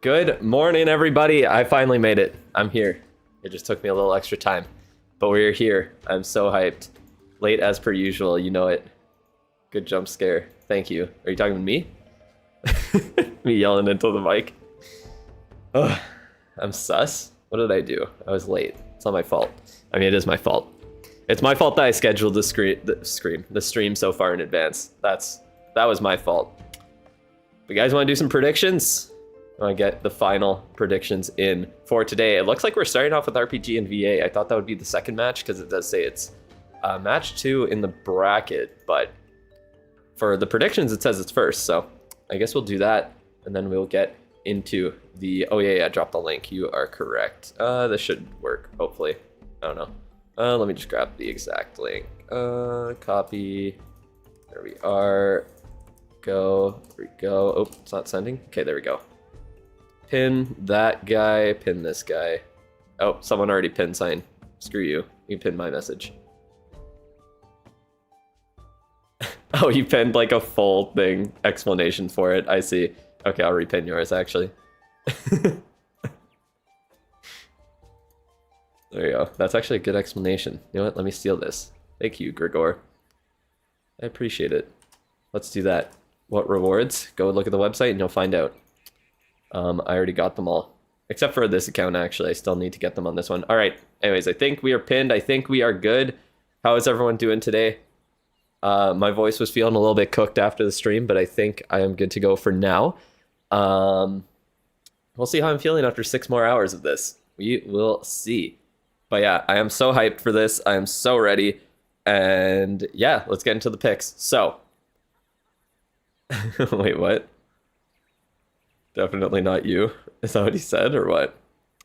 Good morning, everybody. I finally made it. I'm here. It just took me a little extra time, but we're here. I'm so hyped. Late as per usual, you know it. Good jump scare. Thank you. Are you talking to me? Me yelling into the mic. Ugh, I'm sus. What did I do? I was late. It's not my fault. I mean, it is my fault. It's my fault that I scheduled the stream so far in advance. That was my fault. But you guys want to do some predictions? I want to get the final predictions in for today. It looks like we're starting off with RPG and VA. I thought that would be the second match because it does say it's match 2 in the bracket, but for the predictions it says it's first. So I guess we'll do that, and then we'll get into the. Oh yeah, I dropped the link. You are correct. This should work. Hopefully, I don't know. Let me just grab the exact link. Copy. There we are. Go. There we go. Oh, it's not sending. Okay, there we go. Pin that guy, pin this guy. Oh, someone already pinned sign. Screw you. You pinned my message. Oh, you pinned like a full thing, explanation for it. I see. Okay, I'll repin yours actually. There you go. That's actually a good explanation. You know what? Let me steal this. Thank you, Grigor. I appreciate it. Let's do that. What rewards? Go look at the website and you'll find out. I already got them all. Except for this account, actually. I still need to get them on this one. Alright, anyways, I think we are pinned. I think we are good. How is everyone doing today? My voice was feeling a little bit cooked after the stream, but I think I am good to go for now. We'll see how I'm feeling after 6 more hours of this. We will see. But yeah, I am so hyped for this. I am so ready. And yeah, let's get into the picks. So. Wait, what? Definitely not you. Is that what he said or what?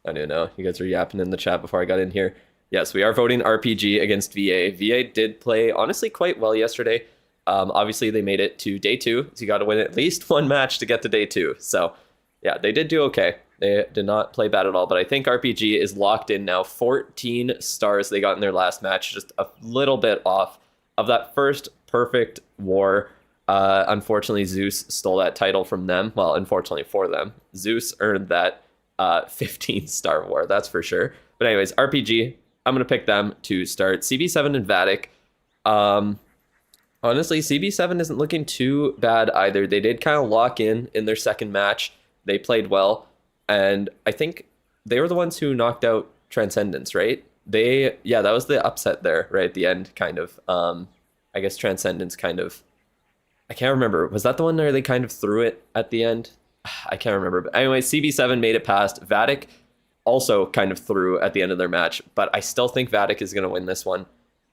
I don't know. You guys were yapping in the chat before I got in here. Yes, we are voting RPG against VA. VA did play, honestly, quite well yesterday. Obviously, they made it to day 2. So you got to win at least one match to get to day 2. So, yeah, they did do okay. They did not play bad at all. But I think RPG is locked in now. 14 stars they got in their last match. Just a little bit off of that first perfect war. Unfortunately, Zeus stole that title from them. Well, unfortunately for them, Zeus earned that 15-star war, that's for sure. But anyways, RPG, I'm going to pick them to start. CB7 and Vatic. Honestly, CB7 isn't looking too bad either. They did kind of lock in their second match. They played well. And I think they were the ones who knocked out Transcendence, right? Yeah, that was the upset there, right at the end, kind of. I guess Transcendence kind of... I can't remember. Was that the one where they kind of threw it at the end? I can't remember. But anyway, CB7 made it past. Vatic also kind of threw at the end of their match, but I still think Vatic is going to win this one.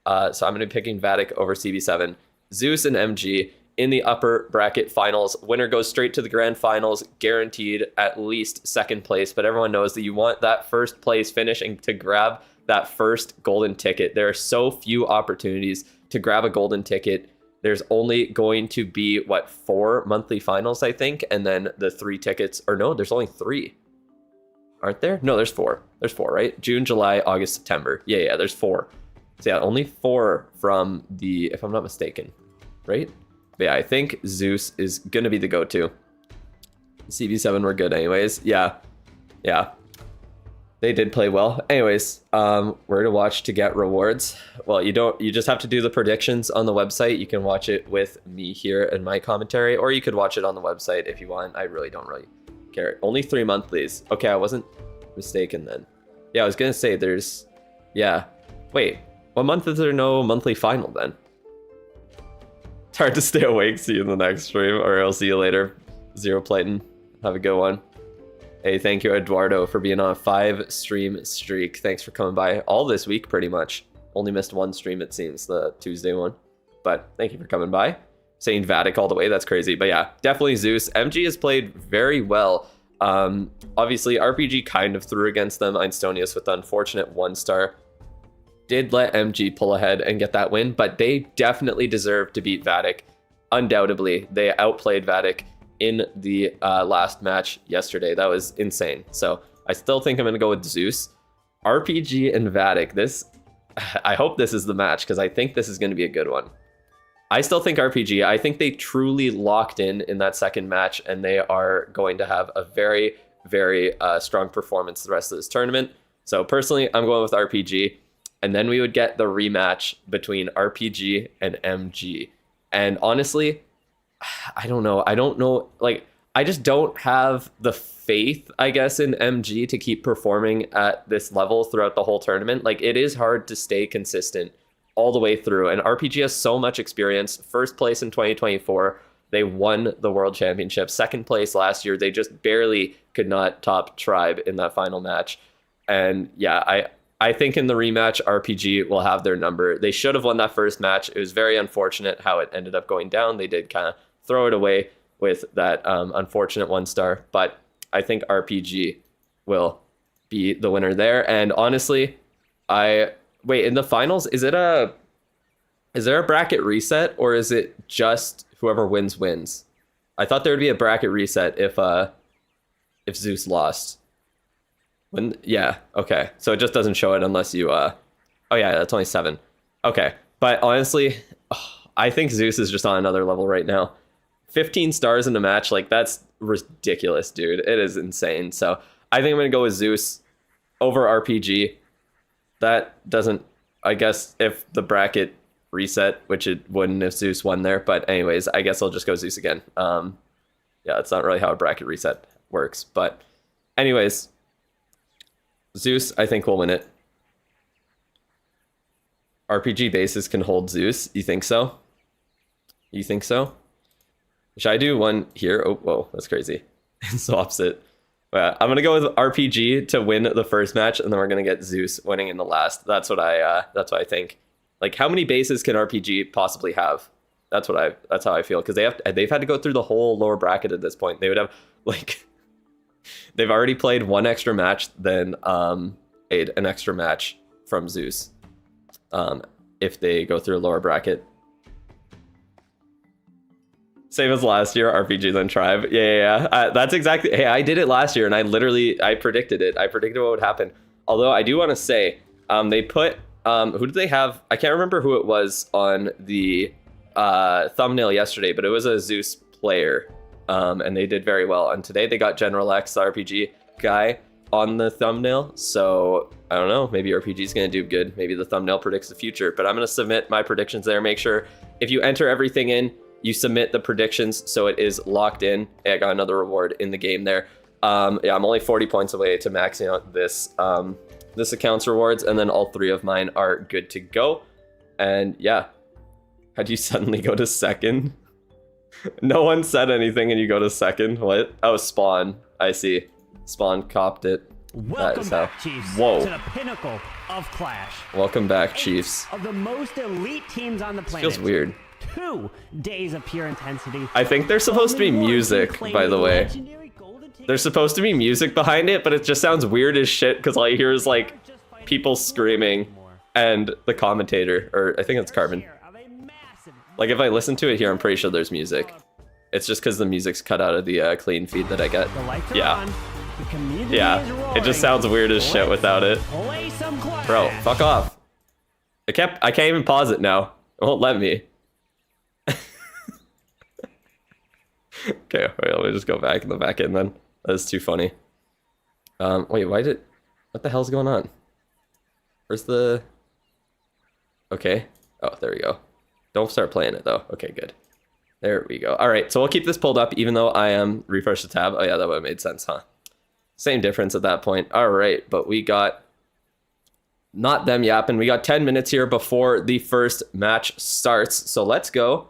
So I'm going to be picking Vatic over CB7. Zeus and MG in the upper bracket finals. Winner goes straight to the grand finals, guaranteed at least second place. But everyone knows that you want that first place finish and to grab that first golden ticket. There are so few opportunities to grab a golden ticket. There's only going to be, 4 monthly finals, I think, and then the 3 tickets, or no, there's only 3. Aren't there? No, there's 4. There's 4, right? June, July, August, September. Yeah, there's 4. So yeah, only 4 from the, if I'm not mistaken, right? But yeah, I think Zeus is going to be the go-to. CB7 were good anyways. Yeah. They did play well. Anyways, where to watch to get rewards? Well, you just have to do the predictions on the website. You can watch it with me here in my commentary, or you could watch it on the website if you want. I really don't care. Only 3 monthlies. Okay, I wasn't mistaken then. Yeah, I was gonna say yeah. Wait, what month is there no monthly final then? It's hard to stay awake. See you in the next stream, or I'll see you later. Zero Platon. Have a good one. Hey, thank you, Eduardo, for being on a 5-stream streak. Thanks for coming by all this week, pretty much. Only missed 1 stream, it seems, the Tuesday one. But thank you for coming by. Saying Vatic all the way, that's crazy. But yeah, definitely Zeus. MG has played very well. Obviously, RPG kind of threw against them. Einstonius with the unfortunate 1-star. Did let MG pull ahead and get that win, but they definitely deserve to beat Vatic. Undoubtedly, they outplayed Vatic in the last match yesterday. That was insane. So I still think I'm going to go with Zeus. RPG and Vatic. I hope this is the match because I think this is going to be a good one. I still think RPG. I think they truly locked in that second match, and they are going to have a very very strong performance the rest of this tournament. So personally, I'm going with RPG. And then we would get the rematch between RPG and MG. And honestly, I don't know. I don't know. Like, I just don't have the faith, I guess, in MG to keep performing at this level throughout the whole tournament. Like, it is hard to stay consistent all the way through. And RPG has so much experience. First place in 2024. They won the World Championship. Second place last year. They just barely could not top Tribe in that final match. And yeah, I think in the rematch, RPG will have their number. They should have won that first match. It was very unfortunate how it ended up going down. They did kind of throw it away with that unfortunate 1-star. But I think RPG will be the winner there. And honestly, wait, in the finals, is there a bracket reset, or is it just whoever wins? I thought there would be a bracket reset if Zeus lost. Yeah, okay. So it just doesn't show it unless you oh yeah, that's only 7. Okay. But honestly, I think Zeus is just on another level right now. 15 stars in a match, like, that's ridiculous, dude. It is insane. So I think I'm gonna go with Zeus over RPG. That doesn't, I guess, if the bracket reset, which it wouldn't if Zeus won there, but anyways, I guess I'll just go Zeus again. Yeah, that's not really how a bracket reset works, but anyways, Zeus, I think, will win it. RPG bases can hold Zeus. You think so? You think so? Should I do one here? Oh, whoa, that's crazy. It's the opposite. I'm going to go with RPG to win the first match, and then we're going to get Zeus winning in the last. That's what I think. Like, how many bases can RPG possibly have? That's how I feel, because they've had to go through the whole lower bracket at this point. They would have, like, they've already played one extra match than an extra match from Zeus. If they go through a lower bracket. Same as last year, RPG then Tribe. Yeah. That's exactly. Hey, I did it last year, and I predicted it. I predicted what would happen. Although I do want to say, they put who did they have? I can't remember who it was on the thumbnail yesterday, but it was a Zeus player. And they did very well. And today they got General X, the RPG guy, on the thumbnail. So I don't know, maybe RPG is going to do good. Maybe the thumbnail predicts the future, but I'm going to submit my predictions there. Make sure if you enter everything in, you submit the predictions so it is locked in. Hey, I got another reward in the game there. Yeah, I'm only 40 points away to maxing out this account's rewards, and then all 3 of mine are good to go. And yeah, how'd you suddenly go to second? No one said anything and you go to second. What? Oh, Spawn. I see. Spawn copped it. Welcome back, Chiefs. Whoa. To the pinnacle of Clash. Welcome back, Chiefs. Of the most elite teams on the planet. Feels weird. 2 days of pure intensity. I think there's supposed to be music, by the way. There's supposed to be music behind it, but it just sounds weird as shit because all you hear is like people screaming and the commentator, or I think it's Carbon. Like, if I listen to it here, I'm pretty sure there's music. It's just because the music's cut out of the clean feed that I get. Yeah. Yeah. It just sounds weird as shit without it. Bro, fuck off. I can't even pause it now. It won't let me. Okay, wait, let me just go back in the back end then. That's too funny. Wait, what the hell's going on? Where's the... Okay. Oh, there we go. Don't start playing it though. Okay, good. There we go. All right, so we'll keep this pulled up even though I am refresh the tab. Oh yeah, that would have made sense, huh? Same difference at that point. All right, but we got not them yapping. We got 10 minutes here before the first match starts. So let's go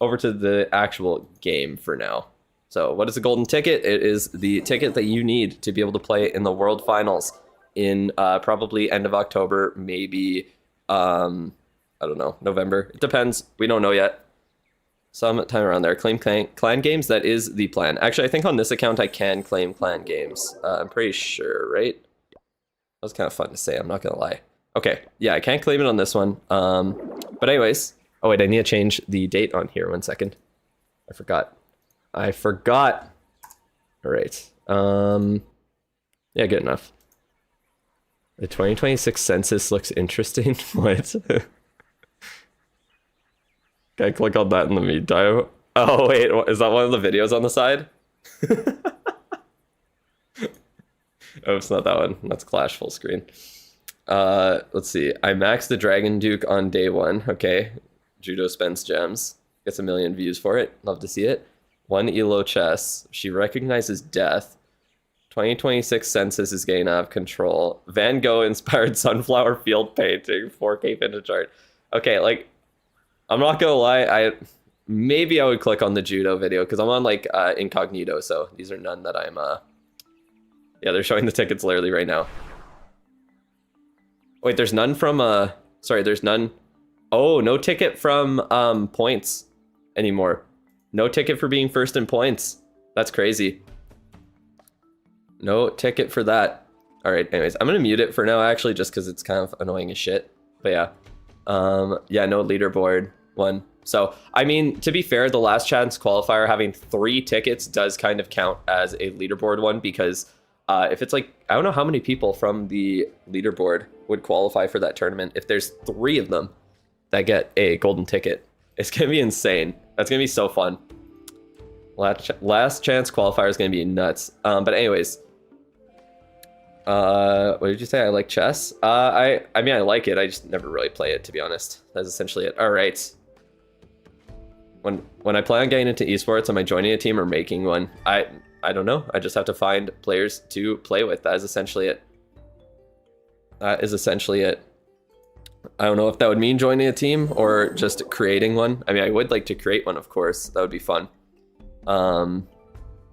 over to the actual game for now. So what is the golden ticket? It is the ticket that you need to be able to play in the World Finals in probably end of October, maybe, I don't know, November. It depends. We don't know yet. Sometime around there. Claim clan games, that is the plan. Actually, I think on this account I can claim clan games. I'm pretty sure, right? That was kind of fun to say, I'm not gonna lie. Okay, yeah, I can't claim it on this one. But anyways, oh wait, I need to change the date on here. 1 second. I forgot. All right. Yeah, good enough. The 2026 census looks interesting. What? Okay, click on that in the meantime. Oh wait, is that one of the videos on the side? Oh, it's not that one. That's Clash full screen. Let's see. I maxed the Dragon Duke on day 1. Okay. Judo spends gems. Gets a million views for it. Love to see it. 1 elo chess. She recognizes death. 2026 census is getting out of control. Van Gogh inspired sunflower field painting. 4K vintage art. Okay, like, I'm not gonna lie. Maybe I would click on the judo video because I'm on like incognito, so these are none that I'm yeah, they're showing the tickets literally right now. Wait, there's none from sorry, there's none. Oh, no ticket from points anymore. No ticket for being first in points. That's crazy. No ticket for that. All right, anyways, I'm gonna mute it for now actually, just because it's kind of annoying as shit. But yeah, yeah, no leaderboard one. So I mean, to be fair, the last chance qualifier having 3 tickets does kind of count as a leaderboard one, because if it's like, I don't know how many people from the leaderboard would qualify for that tournament. If there's 3 of them that get a golden ticket, it's gonna be insane. That's gonna be so fun. Last chance qualifier is gonna be nuts. But anyways, what did you say? I like chess. I mean, I like it. I just never really play it, to be honest. That's essentially it. All right. When I plan on getting into esports, am I joining a team or making one? I don't know. I just have to find players to play with. That is essentially it. That is essentially it. I don't know if that would mean joining a team or just creating one. I mean, I would like to create one, of course. That would be fun.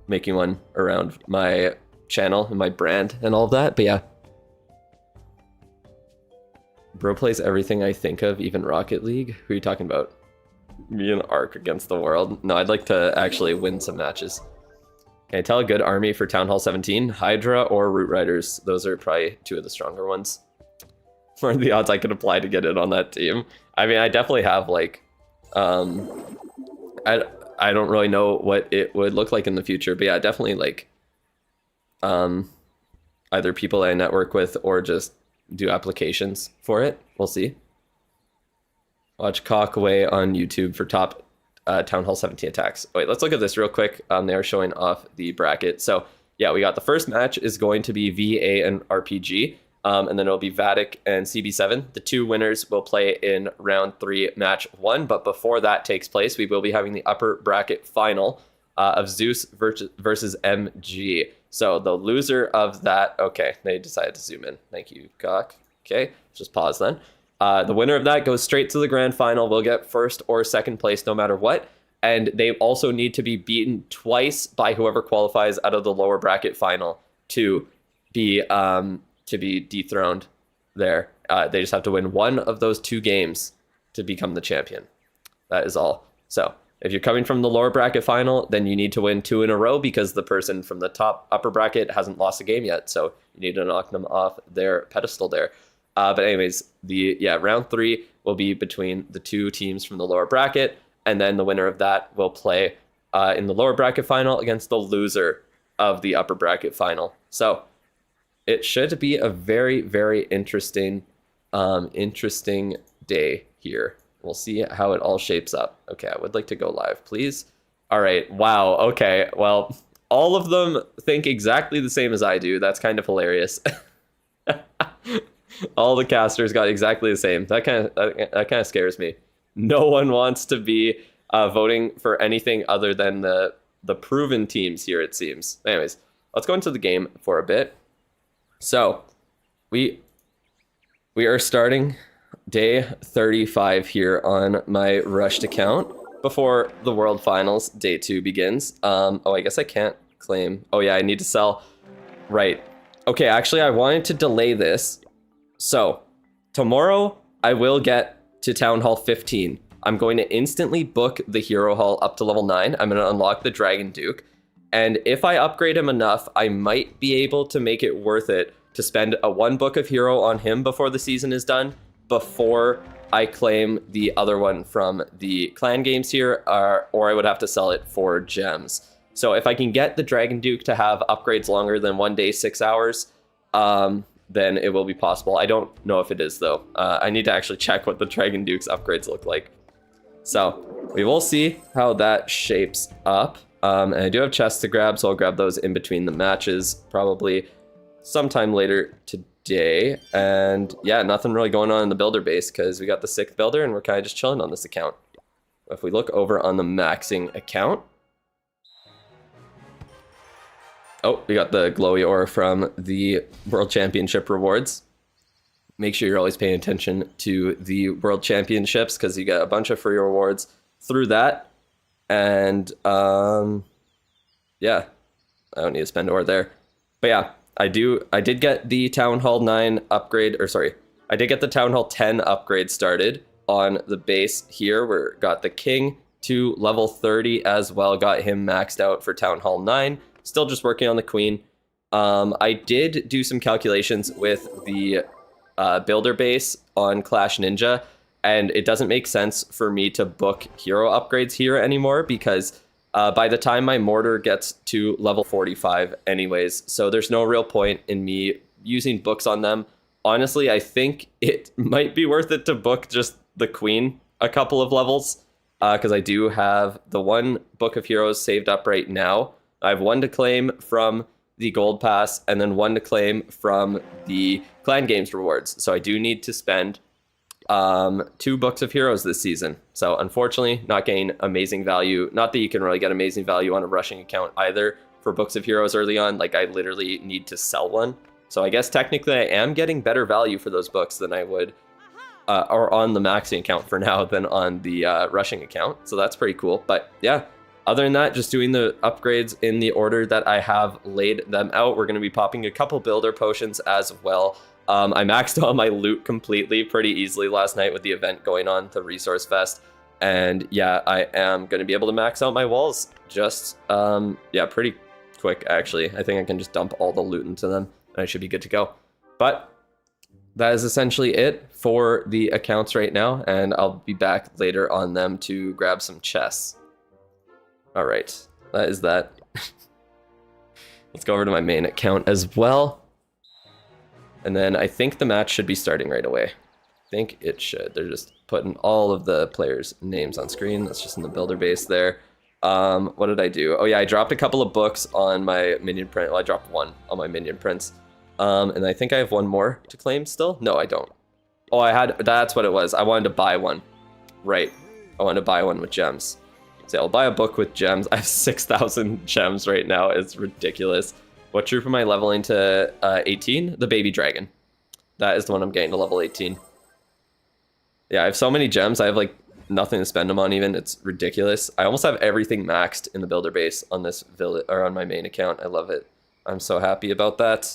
Making one around my channel and my brand and all of that. But yeah. Bro plays everything I think of, even Rocket League. Who are you talking about? Me and Arc against the world. No, I'd like to actually win some matches. Can I tell a good army for Town Hall 17? Hydra or Root Riders. Those are probably 2 of the stronger ones. What are the odds I could apply to get in on that team? I mean, I definitely have like, I don't really know what it would look like in the future, but yeah, definitely like, either people I network with or just do applications for it. We'll see. Watch Cockaway on YouTube for top Town Hall 17 attacks. Wait, let's look at this real quick. They are showing off the bracket. So yeah, we got the first match is going to be VA and RPG. And then it'll be Vatic and CB7. The 2 winners will play in round 3, match 1. But before that takes place, we will be having the upper bracket final of Zeus versus MG. So the loser of that, okay, they decided to zoom in. Thank you, Cock. Okay, just pause then. The winner of that goes straight to the grand final. Will get first or second place no matter what. And they also need to be beaten twice by whoever qualifies out of the lower bracket final to be dethroned there. They just have to win one of those 2 games to become the champion. That is all. So if you're coming from the lower bracket final, then you need to win 2 in a row because the person from the upper bracket hasn't lost a game yet. So you need to knock them off their pedestal there. But anyways, round 3 will be between the 2 teams from the lower bracket, and then the winner of that will play in the lower bracket final against the loser of the upper bracket final. So it should be a very, very interesting day here. We'll see how it all shapes up. Okay, I would like to go live, please. All right, wow, okay, well, all of them think exactly the same as I do. That's kind of hilarious. All the casters got exactly the same. That kind of scares me. No one wants to be voting for anything other than the proven teams here, it seems. Anyways, let's go into the game for a bit. So, we are starting day 35 here on my rushed account before the World Finals day 2 begins. Oh, I guess I can't claim. Oh yeah, I need to sell. Right. Okay, actually, I wanted to delay this. So, tomorrow I will get to Town Hall 15. I'm going to instantly book the Hero Hall up to level 9. I'm going to unlock the Dragon Duke. And if I upgrade him enough, I might be able to make it worth it to spend a 1 book of hero on him before the season is done, before I claim the other one from the clan games here, or I would have to sell it for gems. So if I can get the Dragon Duke to have upgrades longer than 1 day, 6 hours, then it will be possible. I don't know if it is, though. I need to actually check what the Dragon Duke's upgrades look like. So we will see how that shapes up. And I do have chests to grab, so I'll grab those in between the matches, probably. sometime later today. And yeah, nothing really going on in the builder base because we got the 6th builder and we're kind of just chilling on this account. If we look over on the maxing account, oh, we got the glowy ore from the World Championship rewards. Make sure you're always paying attention to the World Championships because you get a bunch of free rewards through that. And yeah, I don't need to spend ore there. But yeah, I did get the Town Hall 9 upgrade, or sorry, I did get the Town Hall 10 upgrade started on the base here. We got the King to level 30 as well, got him maxed out for Town Hall 9. Still just working on the Queen. I did do some calculations with the builder base on Clash Ninja, and it doesn't make sense for me to book hero upgrades here anymore because by the time my mortar gets to level 45 anyways, so there's no real point in me using books on them. Honestly, I think it might be worth it to book just the Queen a couple of levels because I do have the 1 book of heroes saved up right now. I have 1 to claim from the gold pass and then 1 to claim from the clan games rewards. So I do need to spend 2 books of heroes this season. So unfortunately, not getting amazing value. Not that you can really get amazing value on a rushing account either for books of heroes early on. Like I literally need to sell 1. So I guess technically I am getting better value for those books than I would or on the maxing account for now than on the rushing account. So that's pretty cool. But yeah, other than that, just doing the upgrades in the order that I have laid them out. We're going to be popping a couple builder potions as well. I maxed out my loot completely pretty easily last night with the event going on, the Resource Fest. And yeah, I am going to be able to max out my walls just, yeah, pretty quick, actually. I think I can just dump all the loot into them and I should be good to go. But that is essentially it for the accounts right now. And I'll be back later on them to grab some chests. All right, that is that. Let's go over to my main account as well. And then I think the match should be starting right away. I think it should. They're just putting all of the players' names on screen. That's just in the builder base there. What did I do? Oh yeah, I dropped a couple of books on my minion print. Well, I dropped 1 on my minion prints. And I think I have 1 more to claim still. No, I don't. Oh, that's what it was. I wanted to buy 1. Right. I wanted to buy 1 with gems. So I'll buy a book with gems. I have 6,000 gems right now. It's ridiculous. What troop am I leveling to 18? The baby dragon. That is the one I'm getting to level 18. Yeah, I have so many gems. I have like nothing to spend them on even. It's ridiculous. I almost have everything maxed in the builder base on this village or on my main account. I love it. I'm so happy about that.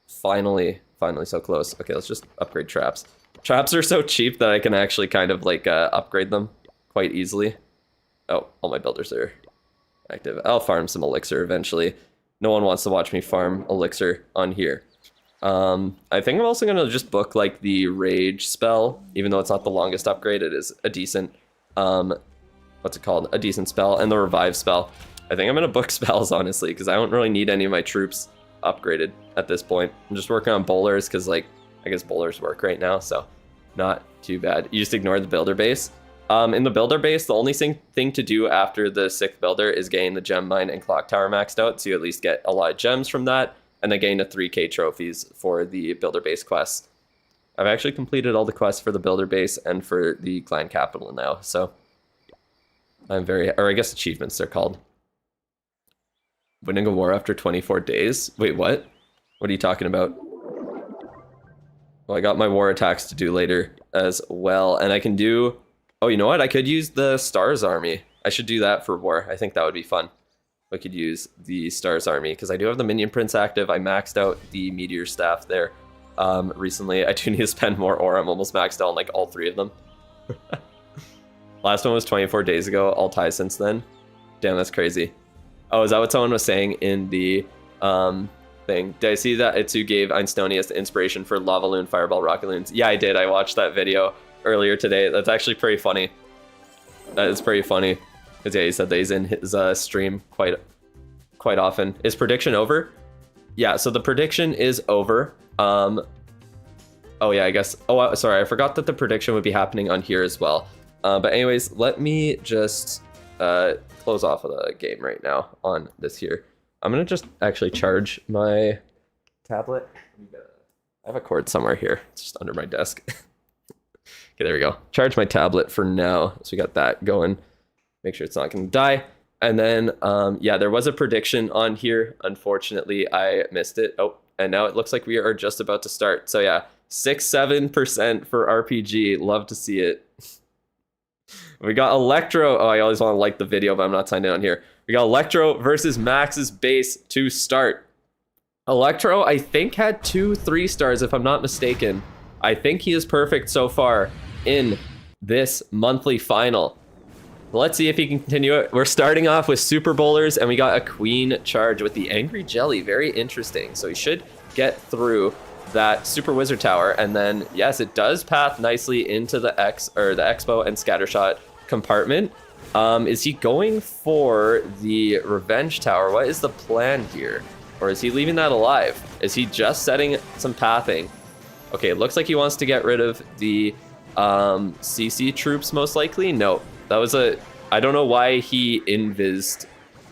Finally so close. Okay, let's just upgrade traps. Traps are so cheap that I can actually kind of like upgrade them quite easily. Oh, all my builders are active. I'll farm some elixir eventually. No one wants to watch me farm elixir on here. I think I'm also going to just book like the rage spell, even though it's not the longest upgrade. It is a decent, what's it called? A decent spell, and the revive spell. I think I'm going to book spells, honestly, because I don't really need any of my troops upgraded at this point. I'm just working on bowlers because, like, I guess bowlers work right now, so not too bad. You just ignore the builder base. In the builder base, the only thing to do after the 6th builder is getting the gem mine and clock tower maxed out, so you at least get a lot of gems from that, and then getting the 3k trophies for the builder base quests. I've actually completed all the quests for the builder base and for the clan capital now, so I'm very, or I guess achievements they're called. Winning a war after 24 days? Wait, what? What are you talking about? Well, I got my war attacks to do later as well, and I can do... Oh, you know what? I could use the Stars Army. I should do that for war. I think that would be fun. I could use the Stars Army because I do have the Minion Prince active. I maxed out the Meteor Staff there recently. I do need to spend more ore. I'm almost maxed out on like all 3 of them. Last one was 24 days ago. All ties since then. Damn, that's crazy. Oh, is that what someone was saying in the thing? Did I see that Itsu gave Einstonius the inspiration for Lava Loon, Fireball, Rocket Loons? Yeah, I did. I watched that video earlier today. That's actually pretty funny. That is pretty funny. Because yeah, he said that he's in his stream quite often. Is prediction over? Yeah, so the prediction is over. Oh yeah, I guess. Oh, sorry, I forgot that the prediction would be happening on here as well. But anyways, let me just close off of the game right now on this here. I'm gonna just actually charge my tablet. I have a cord somewhere here. It's just under my desk. Okay, there we go. Charge my tablet for now. So we got that going. Make sure it's not going to die. And then, yeah, there was a prediction on here. Unfortunately, I missed it. Oh, and now it looks like we are just about to start. So yeah, 6-7% for RPG. Love to see it. We got Electro. Oh, I always want to like the video, but I'm not signed in on here. We got Electro versus Max's base to start. Electro, I think, had 2 3-stars, if I'm not mistaken. I think he is perfect so far in this monthly final. Let's see if he can continue it. We're starting off with Super Bowlers, and we got a Queen charge with the Angry Jelly. Very interesting. So he should get through that Super Wizard Tower, and then, yes, it does path nicely into the Expo and Scattershot compartment. Is he going for the Revenge Tower? What is the plan here? Or is he leaving that alive? Is he just setting some pathing? Okay, it looks like he wants to get rid of the CC troops, most likely. No, that was I don't know why he invised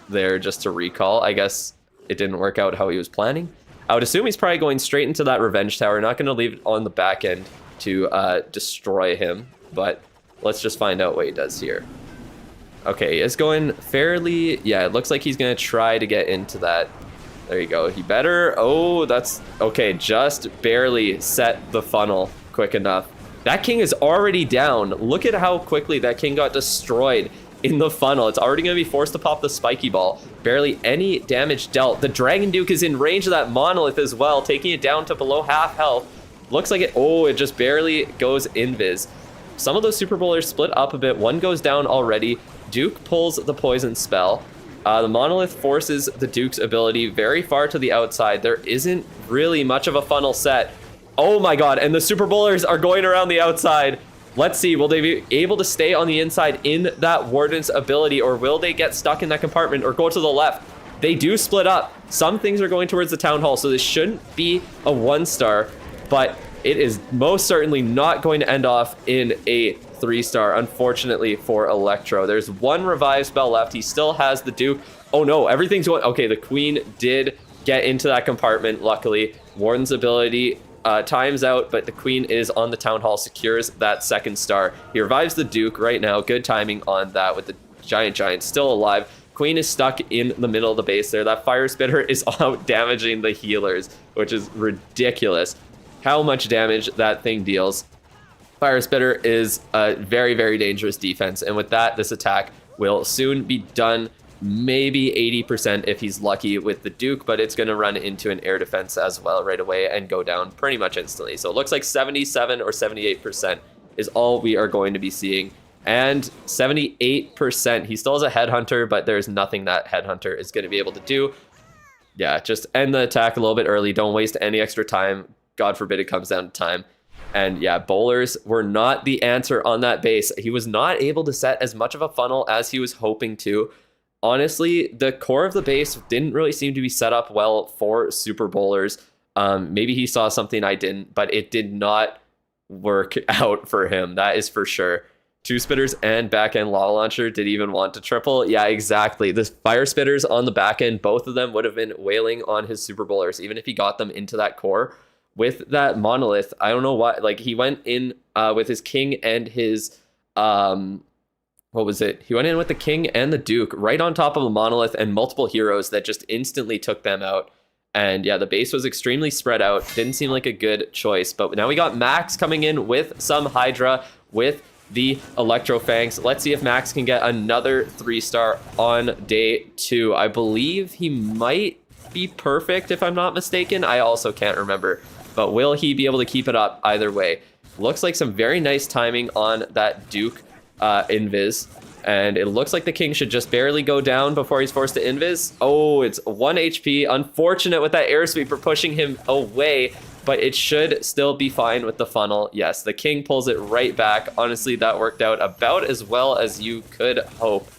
there just to recall. I guess it didn't work out how he was planning. I would assume he's probably going straight into that Revenge Tower, not going to leave it on the back end to destroy him. But let's just find out what he does here. Okay, he is going fairly... Yeah, it looks like he's going to try to get into that. There you go. He better... Oh, that's... Okay, just barely set the funnel quick enough. That king is already down. Look at how quickly that king got destroyed in the funnel. It's already going to be forced to pop the spiky ball. Barely any damage dealt. The Dragon Duke is in range of that monolith as well, taking it down to below half health. Looks like it... Oh, it just barely goes invis. Some of those Super Bowlers split up a bit. One goes down already. Duke pulls the poison spell. The monolith forces the Duke's ability very far to the outside. There isn't really much of a funnel set. Oh my god, and the Super Bowlers are going around the outside. Let's see, will they be able to stay on the inside in that Warden's ability, or will they get stuck in that compartment or go to the left? They do split up. Some things are going towards the Town Hall, so this shouldn't be a 1-star, but it is most certainly not going to end off in a 3-star, unfortunately, for Electro. There's 1 revive spell left. He still has the Duke. Oh no, everything's going... Okay, the Queen did get into that compartment, luckily. Warden's ability times out, but the Queen is on the Town Hall, secures that 2nd star. He revives the Duke right now. Good timing on that with the Giant still alive. Queen is stuck in the middle of the base there. That Fire Spitter is out damaging the healers, which is ridiculous. How much damage that thing deals. Fire Spitter is a very, very dangerous defense, and with that, this attack will soon be done. Maybe 80% if he's lucky with the Duke, but it's going to run into an air defense as well right away and go down pretty much instantly. So it looks like 77 or 78% is all we are going to be seeing. And 78%, he still has a Headhunter, but there's nothing that Headhunter is going to be able to do. Yeah, just end the attack a little bit early. Don't waste any extra time. God forbid it comes down to time. And yeah, bowlers were not the answer on that base. He was not able to set as much of a funnel as he was hoping to. Honestly, the core of the base didn't really seem to be set up well for Super Bowlers. Maybe he saw something I didn't, but it did not work out for him. That is for sure. 2 Spitters and back-end Lava Launcher did even want to triple. Yeah, exactly. The Fire Spitters on the back end, both of them would have been wailing on his Super Bowlers, even if he got them into that core. With that monolith, I don't know why. Like, he went in with his king and his... what was it? He went in with the king and the Duke right on top of the monolith and multiple heroes that just instantly took them out. And yeah, the base was extremely spread out. Didn't seem like a good choice. But now we got Max coming in with some Hydra with the Electro Fangs. Let's see if Max can get another 3-star on day 2. I believe he might be perfect if I'm not mistaken. I also can't remember. But will he be able to keep it up either way? Looks like some very nice timing on that Duke invis, and it looks like the king should just barely go down before he's forced to invis. Oh, it's 1 HP. Unfortunate with that air sweeper pushing him away, but it should still be fine with the funnel. Yes, the king pulls it right back. Honestly, that worked out about as well as you could hope.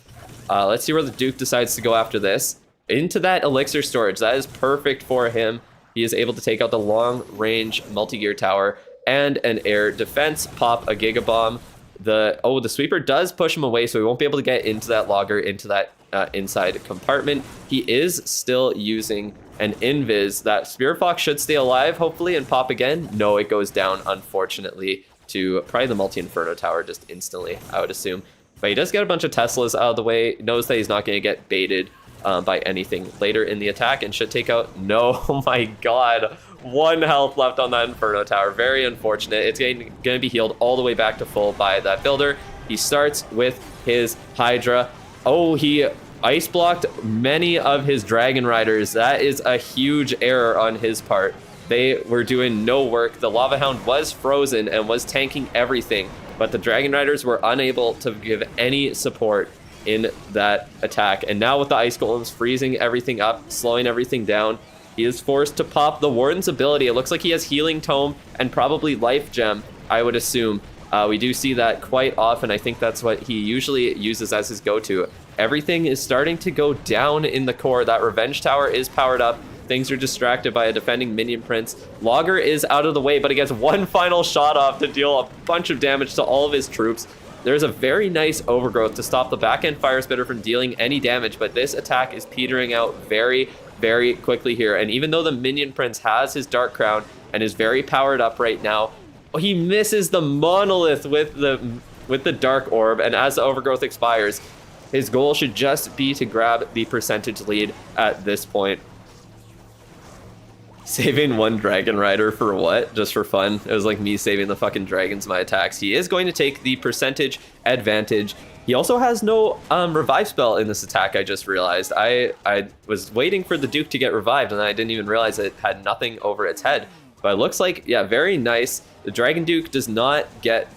Let's see where the Duke decides to go after this. Into that elixir storage. That is perfect for him. He is able to take out the long range multi-gear tower and an air defense, pop a Giga Bomb. The sweeper does push him away, so he won't be able to get into that logger, into that inside compartment. He is still using and Invis. That Spirit Fox should stay alive, hopefully, and pop again. No, it goes down, unfortunately, to probably the multi-Inferno Tower just instantly, I would assume. But he does get a bunch of Teslas out of the way, knows that he's not going to get baited by anything later in the attack, and should take out... No, oh my god. 1 health left on that Inferno Tower. Very unfortunate. It's going to be healed all the way back to full by that builder. He starts with his Hydra. Oh, he ice blocked many of his Dragon Riders. That is a huge error on his part. They were doing no work. The Lava Hound was frozen and was tanking everything, but the Dragon Riders were unable to give any support in that attack. And now with the Ice Golems freezing everything up, slowing everything down, he is forced to pop the Warden's ability. It looks like he has Healing Tome and probably Life Gem, I would assume. We do see that quite often. I think that's what he usually uses as his go-to. Everything is starting to go down in the core. That Revenge Tower is powered up. Things are distracted by a defending Minion Prince. Logger is out of the way, but he gets one final shot off to deal a bunch of damage to all of his troops. There's a very nice Overgrowth to stop the back-end Fire Spitter from dealing any damage, but this attack is petering out very, very quickly here. And even though the Minion Prince has his Dark Crown and is very powered up right now, he misses the Monolith with the Dark Orb, and as the Overgrowth expires, his goal should just be to grab the percentage lead at this point. Saving 1 Dragon Rider for what? Just for fun? It was like me saving the fucking dragons my attacks. He is going to take the percentage advantage. He also has no revive spell in this attack, I just realized. I was waiting for the Duke to get revived, and I didn't even realize it had nothing over its head. But it looks like, yeah, very nice. The Dragon Duke does not get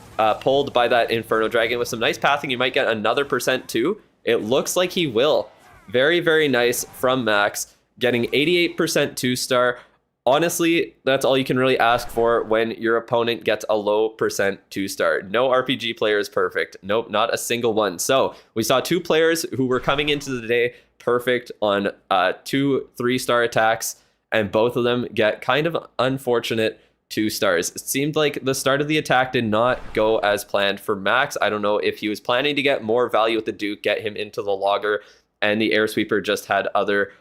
pulled by that Inferno Dragon. With some nice pathing, you might get another percent too. It looks like he will. Very, very nice from Max. Getting 88% 2-star. Honestly, that's all you can really ask for when your opponent gets a low percent 2-star. No RPG player is perfect. Nope, not a single one. So we saw 2 players who were coming into the day perfect on 2 3-star attacks, and both of them get kind of unfortunate 2 stars. It seemed like the start of the attack did not go as planned for Max. I don't know if he was planning to get more value with the Duke, get him into the Logger, and the Air Sweeper just had other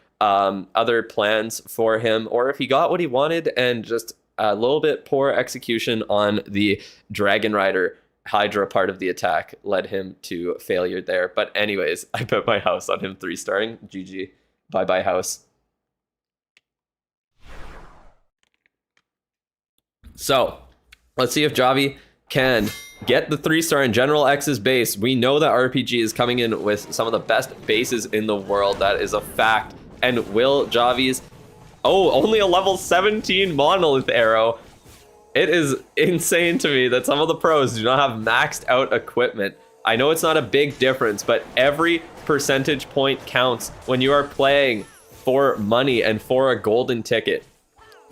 plans for him, or if he got what he wanted and just a little bit poor execution on the Dragon Rider Hydra part of the attack led him to failure there. But anyways, I bet my house on him 3-starring. GG. Bye-bye house. So let's see if Javi can get the 3-star in General X's base. We know that RPG is coming in with some of the best bases in the world. That is a fact. And will Javi's... Oh, only a level 17 Monolith Arrow. It is insane to me that some of the pros do not have maxed out equipment. I know it's not a big difference, but every percentage point counts when you are playing for money and for a golden ticket.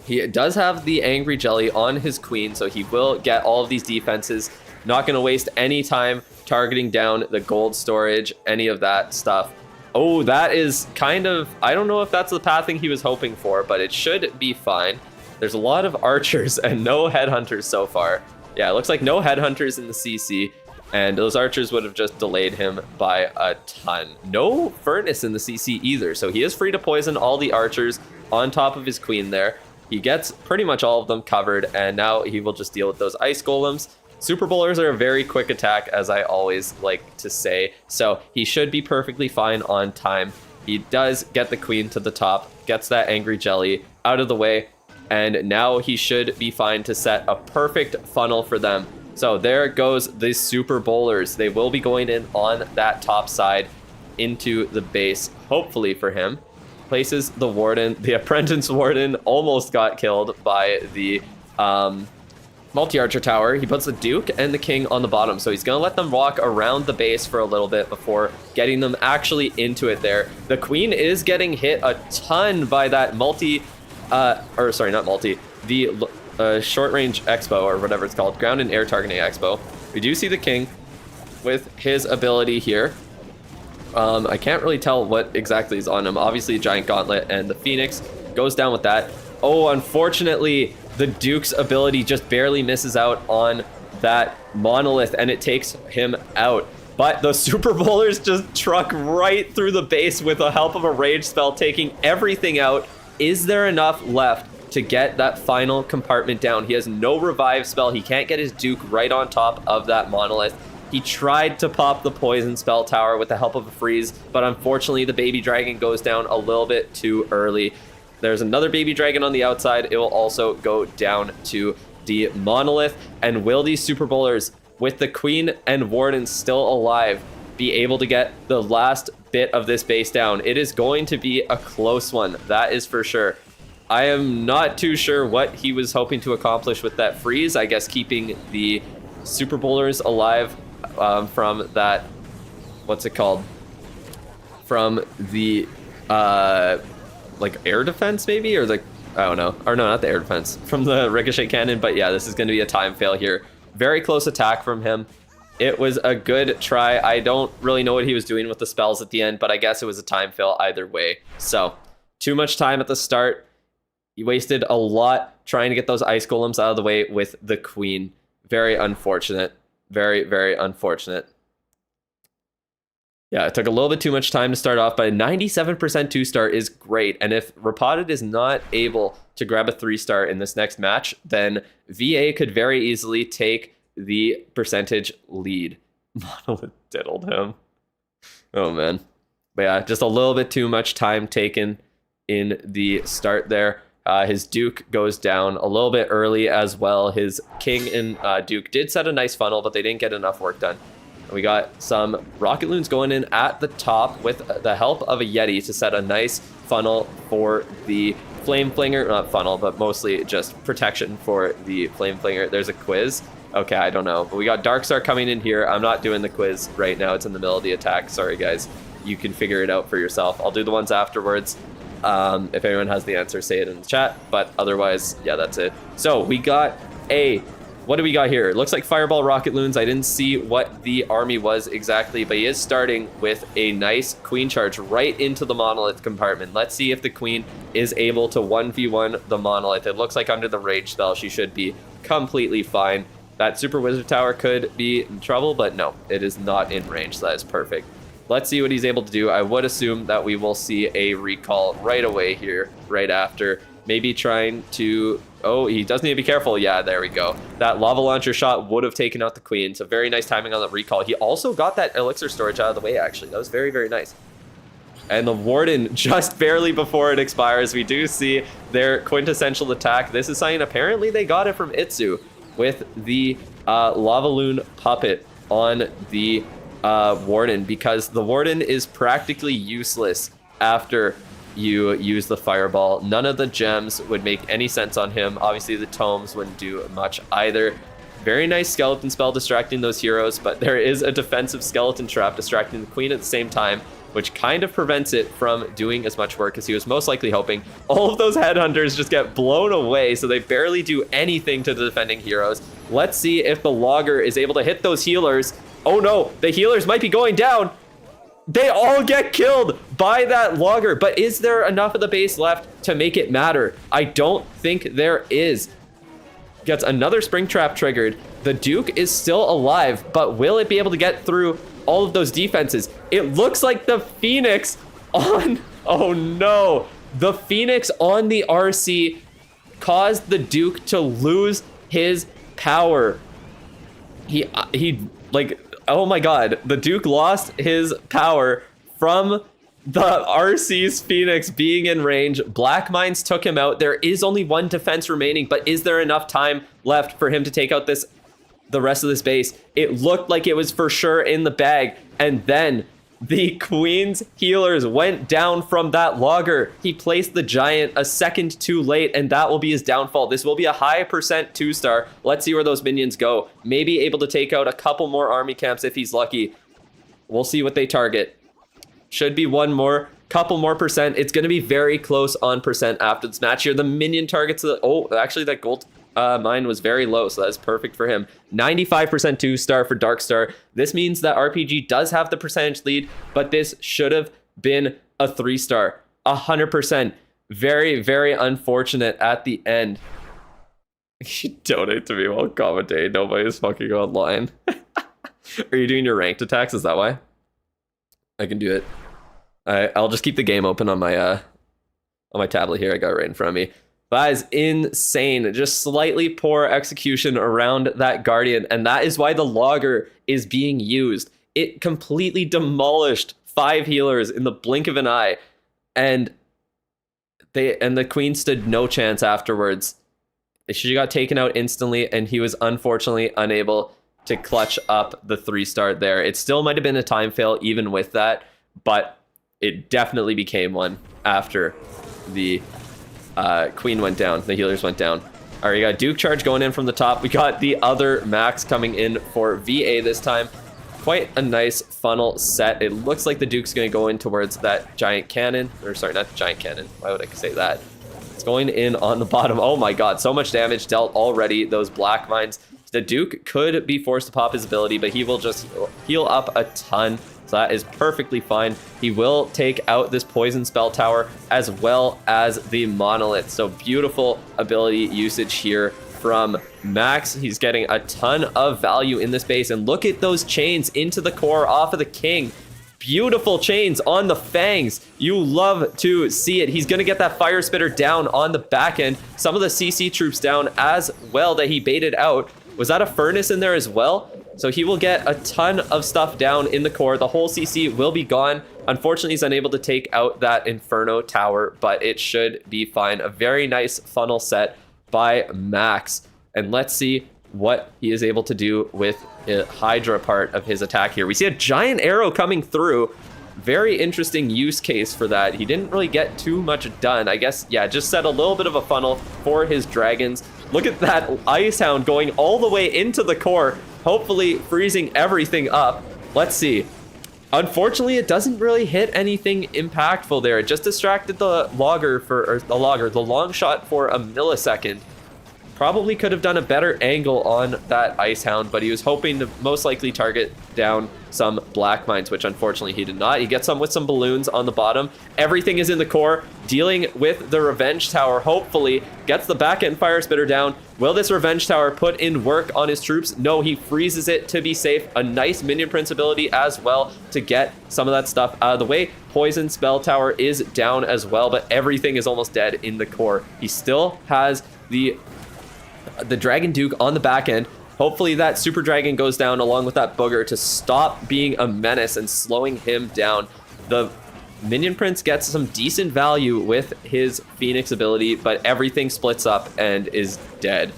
He does have the Angry Jelly on his Queen, so he will get all of these defenses. Not going to waste any time targeting down the gold storage, any of that stuff. Oh, that is kind of... I don't know if that's the pathing he was hoping for, but it should be fine. There's a lot of archers and no headhunters so far. Yeah, it looks like no headhunters in the CC, and those archers would have just delayed him by a ton. No furnace in the CC either, so he is free to poison all the archers on top of his Queen there. He gets pretty much all of them covered, and now he will just deal with those ice golems. Super Bowlers are a very quick attack, as I always like to say, so he should be perfectly fine on time. He does get the Queen to the top, gets that Angry Jelly out of the way, and now he should be fine to set a perfect funnel for them. So there goes the Super Bowlers. They will be going in on that top side into the base, hopefully for him. Places the Warden. The Apprentice Warden almost got killed by the multi-archer tower. He puts the Duke and the King on the bottom, so he's gonna let them walk around the base for a little bit before getting them actually into it there. The Queen is getting hit a ton by that the short-range expo, or whatever it's called, ground and air targeting expo. We do see the King with his ability here. I can't really tell what exactly is on him. Obviously, Giant Gauntlet, and the Phoenix goes down with that. Oh, unfortunately, the Duke's ability just barely misses out on that Monolith, and it takes him out. But the Super Bowlers just truck right through the base with the help of a rage spell, taking everything out. is there enough left to get that final compartment down? He has no revive spell. He can't get his Duke right on top of that monolith. He tried to pop the poison spell tower with the help of a freeze, but unfortunately the baby dragon goes down a little bit too early. There's another baby dragon on the outside. It will also go down to the monolith. And will these Super Bowlers, with the Queen and Warden still alive, be able to get the last bit of this base down? It is going to be a close one, that is for sure. I am not too sure what he was hoping to accomplish with that freeze. I guess keeping the Super Bowlers alive from that, what's it called? From the, like air defense maybe? Or like, I don't know. Or no, not the air defense. From the ricochet cannon. But yeah, this is going to be a time fail here. Very close attack from him. It was a good try. I don't really know what he was doing with the spells at the end, but I guess it was a time fail either way. So, too much time at the start. He wasted a lot trying to get those ice golems out of the way with the Queen. Very unfortunate. Very, very unfortunate. Yeah, it took a little bit too much time to start off, but a 97% 2-star is great. And if Rapoded is not able to grab a 3-star in this next match, then VA could very easily take the percentage lead. Monolith diddled him. Oh, man. But yeah, just a little bit too much time taken in the start there. His Duke goes down a little bit early as well. His King and Duke did set a nice funnel, but they didn't get enough work done. We got some rocket loons going in at the top with the help of a Yeti to set a nice funnel for the flame flinger. Not funnel, but mostly just protection for the flame flinger. There's a quiz. Okay, I don't know. But we got Darkstar coming in here. I'm not doing the quiz right now. It's in the middle of the attack. Sorry, guys. You can figure it out for yourself. I'll do the ones afterwards. If anyone has the answer, say it in the chat. But otherwise, yeah, that's it. So we got a... What do we got here? It looks like Fireball Rocket Loons. I didn't see what the army was exactly, but he is starting with a nice Queen charge right into the Monolith compartment. Let's see if the Queen is able to 1v1 the Monolith. It looks like under the Rage spell, she should be completely fine. That Super Wizard Tower could be in trouble, but no, it is not in range, so that is perfect. Let's see what he's able to do. I would assume that we will see a recall right away here, right after. Maybe trying to... Oh, he does need to be careful. Yeah, there we go. That lava launcher shot would have taken out the Queen. So very nice timing on the recall. He also got that elixir storage out of the way, actually. That was very, very nice. And the Warden, just barely before it expires, we do see their quintessential attack. This is something, apparently they got it from Itsu with the lava loon puppet on the Warden, because the Warden is practically useless after you use the fireball. None of the gems would make any sense on him. Obviously the tomes wouldn't do much either. Very nice skeleton spell distracting those heroes, but there is a defensive skeleton trap distracting the Queen at the same time, which kind of prevents it from doing as much work as he was most likely hoping. All of those headhunters just get blown away, so they barely do anything to the defending heroes. Let's see if the logger is able to hit those healers. Oh no, the healers might be going down. They all get killed by that logger, but is there enough of the base left to make it matter? I don't think there is. Gets another spring trap triggered. The Duke is still alive, but will it be able to get through all of those defenses? It looks like the Phoenix on... Oh no. The Phoenix on the RC caused the Duke to lose his power. He like... Oh my god, the Duke lost his power from the RC's Phoenix being in range. Black Mines took him out. There is only one defense remaining, but is there enough time left for him to take out the rest of this base? It looked like it was for sure in the bag, and then the Queen's healers went down from that logger. He placed the giant a second too late, and that will be his downfall. This will be a high percent 2-star. Let's see where those minions go. Maybe able to take out a couple more army camps if he's lucky. We'll see what they target. Should be one more, couple more percent. It's going to be very close on percent after this match here. The minion targets... Oh, actually, that gold... mine was very low, so that's perfect for him. 95% 2-star for Darkstar. This means that RPG does have the percentage lead, but this should have been a 3-star. 100%. Very, very unfortunate at the end. You donate to me while commentating. Nobody's fucking online. Are you doing your ranked attacks? Is that why? I can do it. I'll just keep the game open on my on my tablet here. I got it right in front of me. That is insane. Just slightly poor execution around that Guardian. And that is why the Logger is being used. It completely demolished 5 healers in the blink of an eye. And the Queen stood no chance afterwards. She got taken out instantly, and he was unfortunately unable to clutch up the 3-star there. It still might have been a time fail even with that, but it definitely became one after the Queen went down. The healers went down. All right, you got Duke Charge going in from the top. We got the other Max coming in for VA this time. Quite a nice funnel set. It looks like the Duke's going to go in towards that giant cannon. Or sorry, not the giant cannon. Why would I say that? It's going in on the bottom. Oh my god, so much damage dealt already. Those black mines. The Duke could be forced to pop his ability, but he will just heal up a ton. So that is perfectly fine. He will take out this poison spell tower as well as the monolith. So beautiful ability usage here from Max. He's getting a ton of value in this base. And look at those chains into the core off of the King. Beautiful chains on the Fangs. You love to see it. He's going to get that Fire Spitter down on the back end. Some of the CC troops down as well that he baited out. Was that a Furnace in there as well? So he will get a ton of stuff down in the core. The whole CC will be gone. Unfortunately, he's unable to take out that Inferno tower, but it should be fine. A very nice funnel set by Max. And let's see what he is able to do with the Hydra part of his attack here. We see a giant arrow coming through. Very interesting use case for that. He didn't really get too much done. I guess, yeah, just set a little bit of a funnel for his dragons. Look at that Ice Hound going all the way into the core, hopefully freezing everything up. Let's see. Unfortunately, it doesn't really hit anything impactful there. It just distracted the the long shot for a millisecond. Probably could have done a better angle on that Ice Hound, but he was hoping to most likely target down some black mines, which unfortunately he did not. He gets some with some balloons on the bottom. Everything is in the core, dealing with the Revenge Tower, hopefully. Gets the back end Fire Spitter down. Will this Revenge Tower put in work on his troops? No, he freezes it to be safe. A nice Minion Prince ability as well to get some of that stuff out of the way. Poison Spell Tower is down as well, but everything is almost dead in the core. He still has the Dragon Duke on the back end. Hopefully that Super Dragon goes down along with that Booger to stop being a menace and slowing him down. The Minion Prince gets some decent value with his Phoenix ability, but everything splits up and is dead.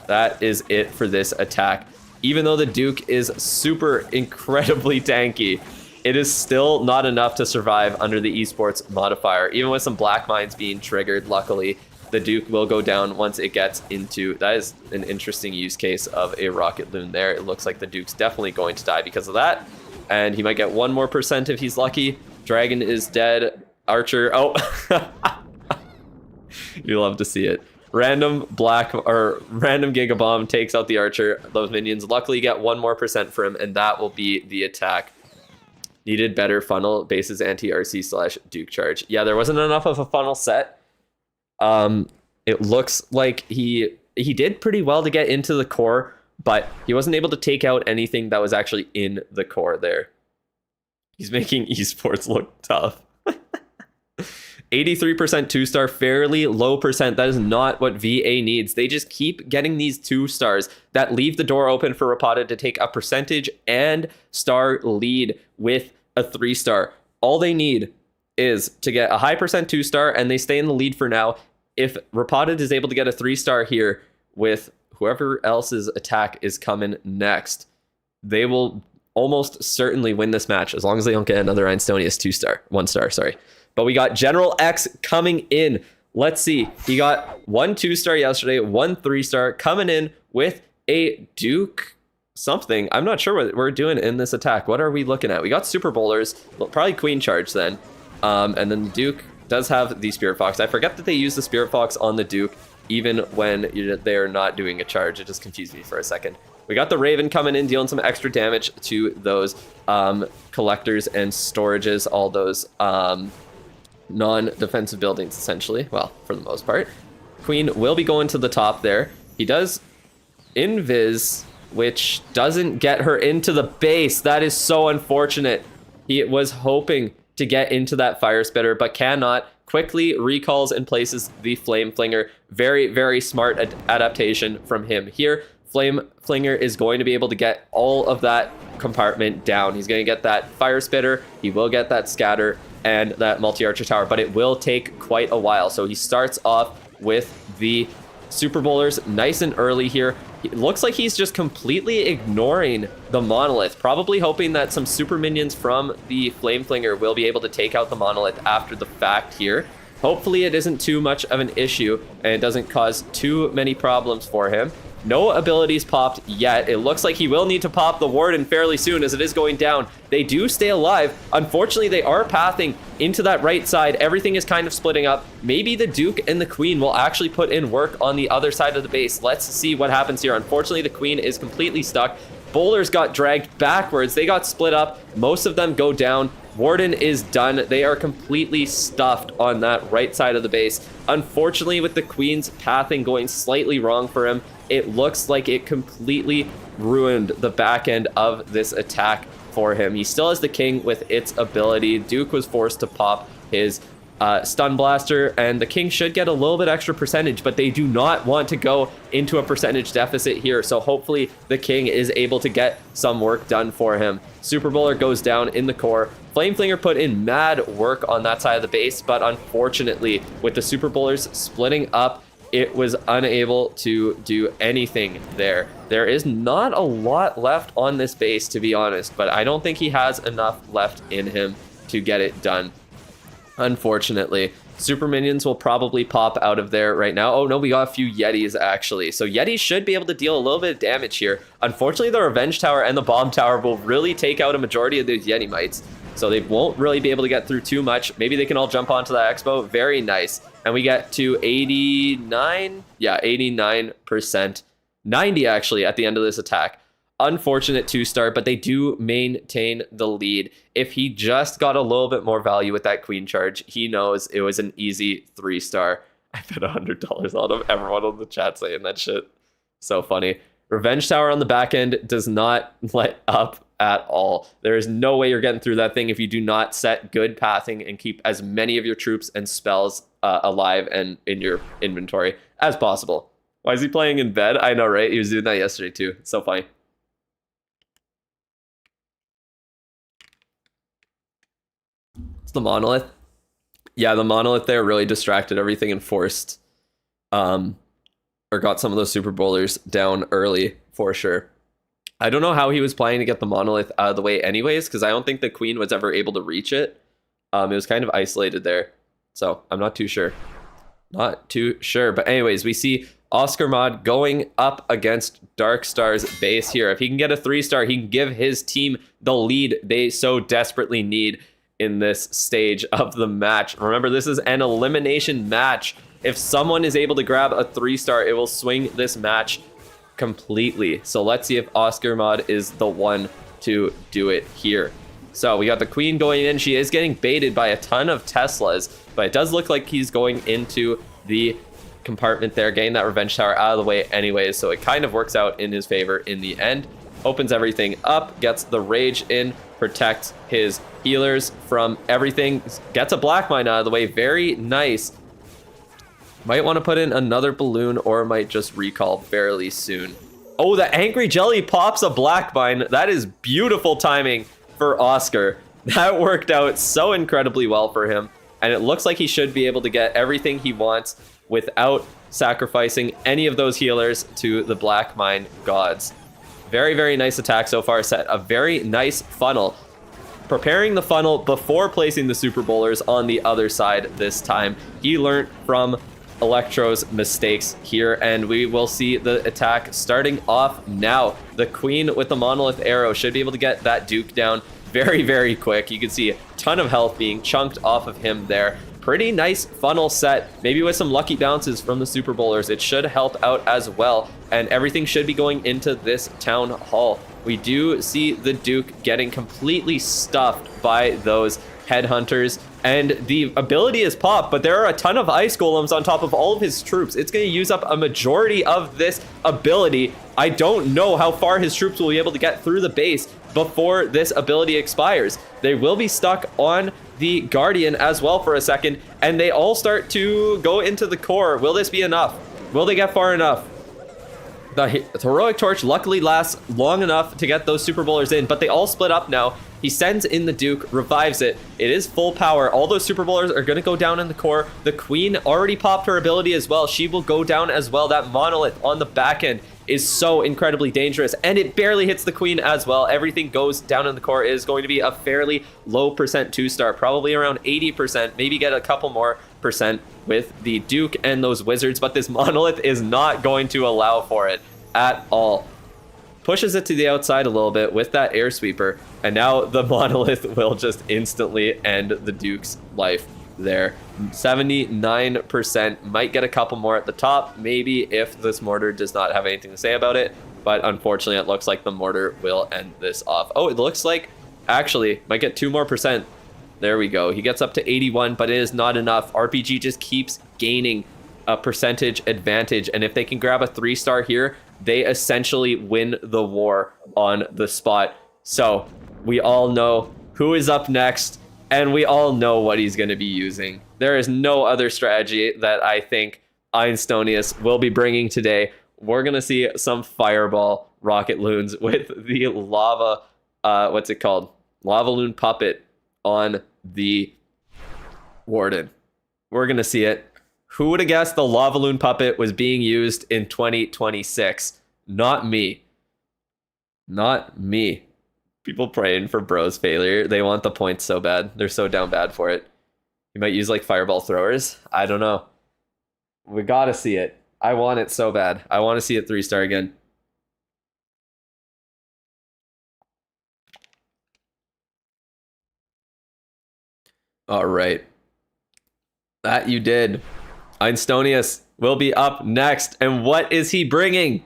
That is it for this attack. Even though the Duke is super incredibly tanky, it is still not enough to survive under the esports modifier. Even with some black mines being triggered, luckily, the Duke will go down once it gets into... That is an interesting use case of a Rocket Loon there. It looks like the Duke's definitely going to die because of that. And he might get 1 more % if he's lucky. Dragon is dead. Archer... Oh! You love to see it. Random Giga Bomb takes out the Archer. Those minions luckily get 1 more % for him, and that will be the attack. Needed better funnel bases anti-RC / Duke Charge. Yeah, there wasn't enough of a funnel set. It looks like he did pretty well to get into the core, but he wasn't able to take out anything that was actually in the core there. He's making esports look tough. 83% 2-star, fairly low percent. That is not what VA needs. They just keep getting these 2-stars that leave the door open for Rapata to take a percentage and star lead with a 3-star. All they need is to get a high percent 2-star, and they stay in the lead for now. If Rapata is able to get a 3-star here with whoever else's attack is coming next, they will almost certainly win this match as long as they don't get another Einstonius 1-star, sorry. But we got General X coming in. Let's see. He got 1 2-star yesterday, 1 3-star coming in with a Duke something. I'm not sure what we're doing in this attack. What are we looking at? We got Super Bowlers, probably Queen Charge then. And then the Duke does have the Spirit Fox. I forget that they use the Spirit Fox on the Duke even when they're not doing a charge. It just confused me for a second. We got the Raven coming in, dealing some extra damage to those collectors and storages, all those non-defensive buildings, essentially. Well, for the most part. Queen will be going to the top there. He does invis, which doesn't get her into the base. That is so unfortunate. He was hoping to get into that Fire Spitter, but cannot. quickly recalls and places the Flame Flinger. Very, very smart adaptation from him here. Flame Flinger is going to be able to get all of that compartment down. He's going to get that Fire Spitter. He will get that Scatter and that Multi-Archer Tower, but it will take quite a while. So he starts off with the Super Bowlers nice and early here. It looks like he's just completely ignoring the Monolith, probably hoping that some super minions from the Flame Flinger will be able to take out the Monolith after the fact here. Hopefully it isn't too much of an issue and it doesn't cause too many problems for him. No abilities popped yet. It looks like he will need to pop the Warden fairly soon as it is going down. They do stay alive. Unfortunately, they are pathing into that right side. Everything is kind of splitting up. Maybe the Duke and the Queen will actually put in work on the other side of the base. Let's see what happens here. Unfortunately, the Queen is completely stuck. Bowlers got dragged backwards. They got split up. Most of them go down. Warden is done. They are completely stuffed on that right side of the base. Unfortunately, with the Queen's pathing going slightly wrong for him, it looks like it completely ruined the back end of this attack for him. He still has the King with its ability. Duke was forced to pop his Stun Blaster, and the King should get a little bit extra percentage, but they do not want to go into a percentage deficit here, so hopefully the King is able to get some work done for him. Super Bowler goes down in the core. Flame Flinger put in mad work on that side of the base, but unfortunately, with the Super Bowlers splitting up, it was unable to do anything there. There is not a lot left on this base, to be honest, but I don't think he has enough left in him to get it done. Unfortunately, super minions will probably pop out of there right now. Oh no, we got a few Yetis actually. So Yetis should be able to deal a little bit of damage here. Unfortunately, the Revenge Tower and the Bomb Tower will really take out a majority of these Yeti mites. So they won't really be able to get through too much. Maybe they can all jump onto that Expo. Very nice. And we get to 89. Yeah, 89%. 90 actually at the end of this attack. Unfortunate 2-star, but they do maintain the lead. If he just got a little bit more value with that Queen charge, he knows it was an easy 3-star. I bet $100 on him. Everyone on the chat saying that shit. So funny. Revenge Tower on the back end does not let up at all. There is no way you're getting through that thing if you do not set good pathing and keep as many of your troops and spells alive and in your inventory as possible. Why is he playing in bed? I know, right? He was doing that yesterday too. It's so funny. It's the Monolith. Yeah, the Monolith there really distracted everything and forced or got some of those Super Bowlers down early for sure. I don't know how he was planning to get the Monolith out of the way anyways, because I don't think the Queen was ever able to reach it. It was kind of isolated there. So I'm not too sure. Not too sure. But anyways, we see Oscar Mod going up against Dark Star's base here. If he can get a 3-star, he can give his team the lead they so desperately need in this stage of the match. Remember, this is an elimination match. If someone is able to grab a 3-star, it will swing this match completely. So let's see if Oscar Mod is the one to do it here. So we got the Queen going in. She is getting baited by a ton of Teslas, but it does look like he's going into the compartment there, getting that Revenge Tower out of the way anyways, so it kind of works out in his favor in the end. Opens everything up, gets the Rage in, protects his healers from everything, gets a Black Mine out of the way. Very nice. Might want to put in another balloon or might just recall fairly soon. Oh, the Angry Jelly pops a Black Mine. That is beautiful timing for Oscar. That worked out so incredibly well for him. And it looks like he should be able to get everything he wants without sacrificing any of those healers to the Black Mine gods. Very, very nice attack so far. Set a very nice funnel. Preparing the funnel before placing the Super Bowlers on the other side this time. He learned from Electro's mistakes here, and we will see the attack starting off now. The Queen with the Monolith Arrow should be able to get that Duke down very, very quick. You can see a ton of health being chunked off of him there. Pretty nice funnel set, maybe with some lucky bounces from the Super Bowlers. It should help out as well, and everything should be going into this town hall. We do see the Duke getting completely stuffed by those headhunters, and the ability is popped, but there are a ton of ice golems on top of all of his troops. It's going to use up a majority of this ability. I don't know how far his troops will be able to get through the base before this ability expires. They will be stuck on the Guardian as well for a second, and they all start to go into the core. Will this be enough? Will they get far enough? The Heroic Torch luckily lasts long enough to get those Super Bowlers in, but they all split up now. He sends in the Duke, revives it. It is full power. All those Super Bowlers are going to go down in the core. The Queen already popped her ability as well. She will go down as well. That Monolith on the back end is so incredibly dangerous, and it barely hits the Queen as well. Everything goes down in the core. It is going to be a fairly low percent 2-star, probably around 80%, maybe get a couple more percent with the Duke and those Wizards, but this Monolith is not going to allow for it at all. Pushes it to the outside a little bit with that air sweeper, and now the Monolith will just instantly end the Duke's life there. 79%, might get a couple more at the top, maybe, if this mortar does not have anything to say about it, but unfortunately it looks like the mortar will end this off. Oh, it looks like actually might get 2 more percent. There we go. He gets up to 81, but it is not enough. RPG just keeps gaining a percentage advantage, and if they can grab a 3-star here, they essentially win the war on the spot. So we all know who is up next, and we all know what he's going to be using. There is no other strategy that I think Einstonius will be bringing today. We're going to see some Fireball Rocket Loons with the lava, what's it called? Lava Loon Puppet on the Warden. We're going to see it. Who would have guessed the Lava Loon Puppet was being used in 2026? Not me. Not me. People praying for Bro's failure. They want the points so bad. They're so down bad for it. You might use like Fireball Throwers. I don't know. We gotta see it. I want it so bad. I want to see it 3-star again. All right. That you did. Einstonius will be up next. And what is he bringing?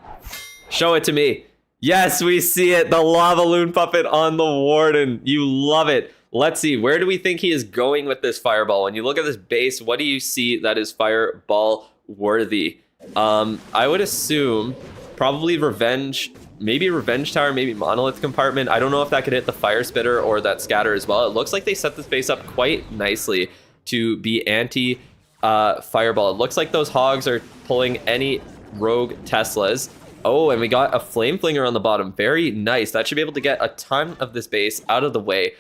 Show it to me. Yes, we see it. The Lava Loon Puppet on the Warden. You love it. Let's see. Where do we think he is going with this Fireball? When you look at this base, what do you see that is Fireball worthy? I would assume probably Revenge, maybe Revenge Tower, maybe Monolith Compartment. I don't know if that could hit the Fire Spitter or that Scatter as well. It looks like they set this base up quite nicely to be anti Fireball. It looks like those Hogs are pulling any Rogue Teslas. Oh, and we got a Flame Flinger on the bottom. Very nice. That should be able to get a ton of this base out of the way.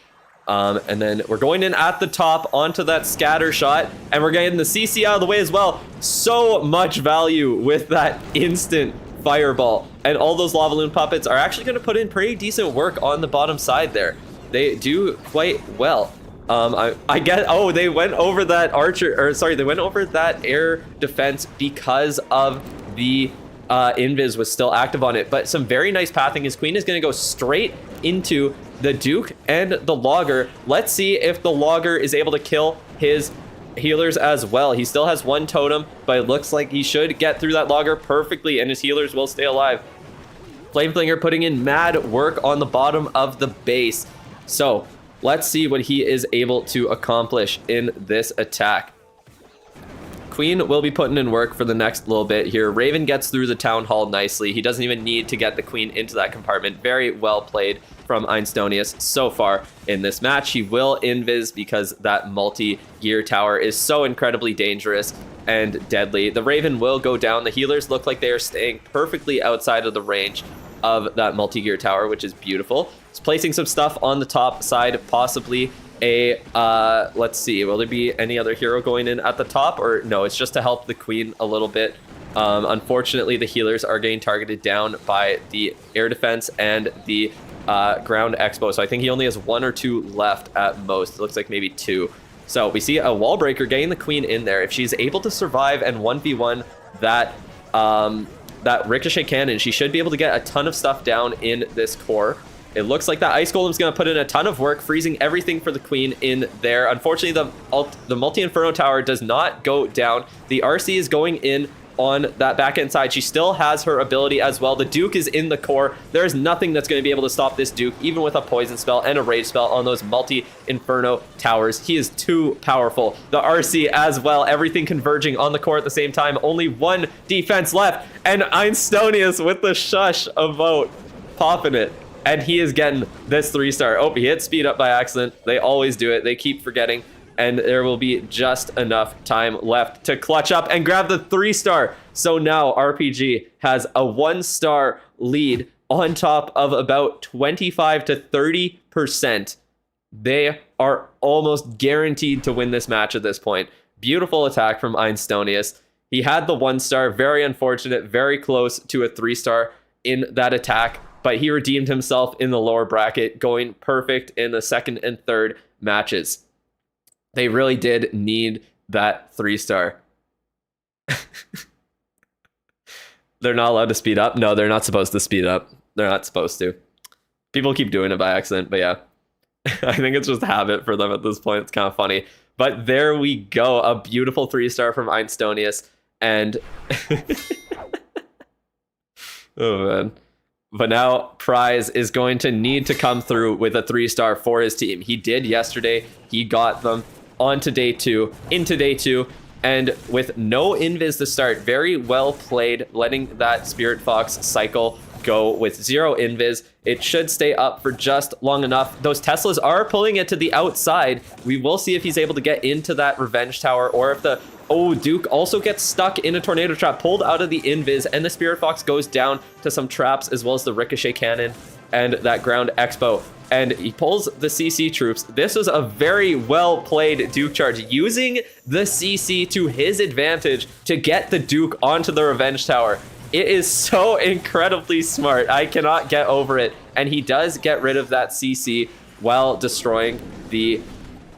And then we're going in at the top onto that Scatter shot, and we're getting the CC out of the way as well. So much value with that instant Fireball. And all those Lava Loon Puppets are actually going to put in pretty decent work on the bottom side there. They do quite well. I get, oh, they went over that they went over that air defense because of the Invis was still active on it, but some very nice pathing. His Queen is going to go straight into the Duke and the Logger. Let's see if the Logger is able to kill his healers as well. He still has 1 totem, but it looks like he should get through that Logger perfectly, and his healers will stay alive. Flameflinger putting in mad work on the bottom of the base. So let's see what he is able to accomplish in this attack. Queen will be putting in work for the next little bit here. Raven gets through the Town Hall nicely. He doesn't even need to get the Queen into that compartment. Very well played from Einstonius so far in this match. He will invis because that multi-gear tower is so incredibly dangerous and deadly. The Raven will go down. The healers look like they are staying perfectly outside of the range of that multi-gear tower, which is beautiful. It's placing some stuff on the top side, possibly a let's see, will there be any other hero going in at the top, or no, it's just to help the Queen a little bit. Unfortunately, the healers are getting targeted down by the air defense and the ground expo, so I think he only has 1 or 2 left at most. It looks like maybe 2. So we see a wall breaker getting the Queen in there. If she's able to survive and 1v1 that that ricochet cannon, she should be able to get a ton of stuff down in this core. It looks like that Ice Golem's going to put in a ton of work, freezing everything for the Queen in there. Unfortunately, the Multi-Inferno Tower does not go down. The RC is going in on that back-end side. She still has her ability as well. The Duke is in the core. There is nothing that's going to be able to stop this Duke, even with a Poison spell and a Rage spell on those Multi-Inferno Towers. He is too powerful. The RC as well, everything converging on the core at the same time. Only 1 defense left, and Einstonius with the shush of vote, popping it. And he is getting this 3-star. Oh, he hit speed up by accident. They always do it. They keep forgetting. And there will be just enough time left to clutch up and grab the 3-star. So now RPG has a 1-star lead on top of about 25 to 30%. They are almost guaranteed to win this match at this point. Beautiful attack from Einstonius. He had the 1-star, very unfortunate, very close to a 3-star in that attack, but he redeemed himself in the lower bracket, going perfect in the second and third matches. They really did need that 3-star. They're not allowed to speed up. No, they're not supposed to speed up. They're not supposed to. People keep doing it by accident, but yeah. I think it's just a habit for them at this point. It's kind of funny. But there we go. A beautiful 3-star from Einstonius. And... oh, man. But now Prize is going to need to come through with a 3-star for his team. He did yesterday. He got them onto day 2, into day 2. And with no invis to start, very well played, letting that Spirit Fox cycle go with 0 invis. It should stay up for just long enough. Those Teslas are pulling it to the outside. We will see if he's able to get into that Revenge Tower, or if the Duke also gets stuck in a tornado trap, pulled out of the invis, and the Spirit Fox goes down to some traps, as well as the Ricochet Cannon and that Ground Expo. And he pulls the CC troops. This was a very well played Duke charge, using the CC to his advantage to get the Duke onto the Revenge Tower. It is so incredibly smart. I cannot get over it. And he does get rid of that CC while destroying the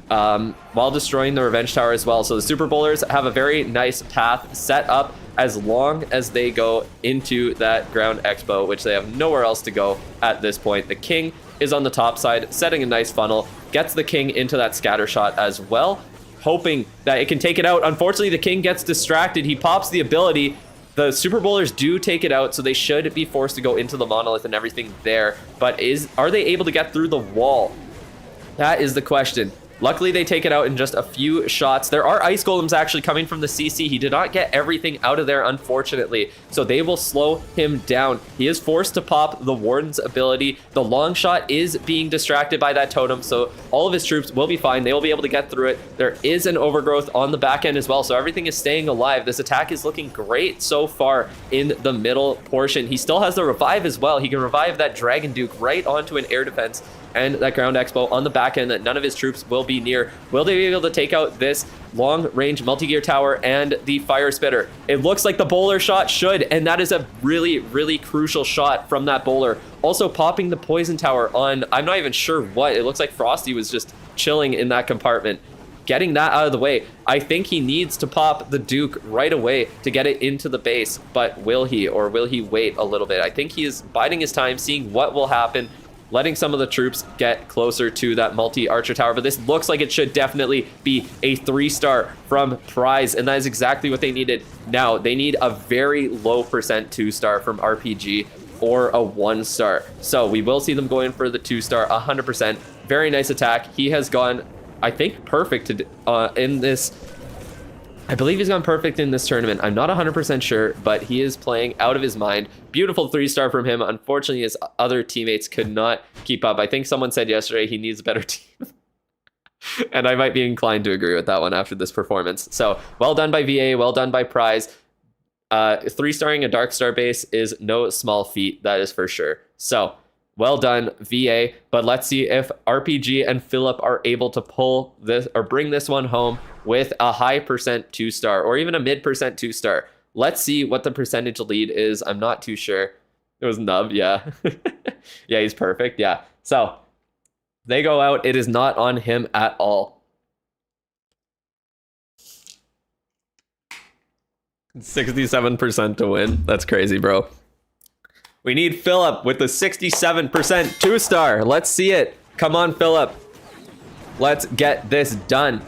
Revenge Tower as well. So the Super Bowlers have a very nice path set up as long as they go into that Ground Expo, which they have nowhere else to go at this point. The King is on the top side, setting a nice funnel, gets the King into that scatter shot as well, hoping that it can take it out. Unfortunately, the King gets distracted. He pops the ability. The Super Bowlers do take it out, so they should be forced to go into the Monolith and everything there. But are they able to get through the wall? That is the question. Luckily, they take it out in just a few shots. There are Ice Golems actually coming from the CC. He did not get everything out of there, unfortunately. So they will slow him down. He is forced to pop the Warden's ability. The long shot is being distracted by that totem, so all of his troops will be fine. They will be able to get through it. There is an overgrowth on the back end as well, so everything is staying alive. This attack is looking great so far in the middle portion. He still has the revive as well. He can revive that Dragon Duke right onto an air defense and that Ground Expo on the back end that none of his troops will be near. Will they be able to take out this long-range multi-gear tower and the Fire Spitter? It looks like the bowler shot should, and that is a really, really crucial shot from that bowler. Also popping the Poison Tower on, I'm not even sure what. It looks like Frosty was just chilling in that compartment. Getting that out of the way. I think he needs to pop the Duke right away to get it into the base, but will he, or will he wait a little bit? I think he is biding his time, seeing what will happen, letting some of the troops get closer to that multi-archer tower. But this looks like it should definitely be a 3-star from Prize, and that is exactly what they needed. Now, they need a very low percent 2-star from RPG or a 1-star. So we will see them going for the 2-star 100%. Very nice attack. He has gone, I think, perfect in this. I believe he's gone perfect in this tournament. I'm not 100% sure, but he is playing out of his mind. Beautiful 3-star from him. Unfortunately, his other teammates could not keep up. I think someone said yesterday he needs a better team. And I might be inclined to agree with that one after this performance. So, well done by VA, well done by Prize. 3-starring a Dark Star base is no small feat, that is for sure. So, well done, VA. But let's see if RPG and Philip are able to pull this or bring this one home with a high percent 2-star or even a mid percent 2-star. Let's see what the percentage lead is. I'm not too sure. It was Nub, yeah. Yeah, he's perfect, yeah. So they go out. It is not on him at all. 67% to win. That's crazy, bro. We need Philip with the 67% 2-star. Let's see it. Come on, Philip. Let's get this done.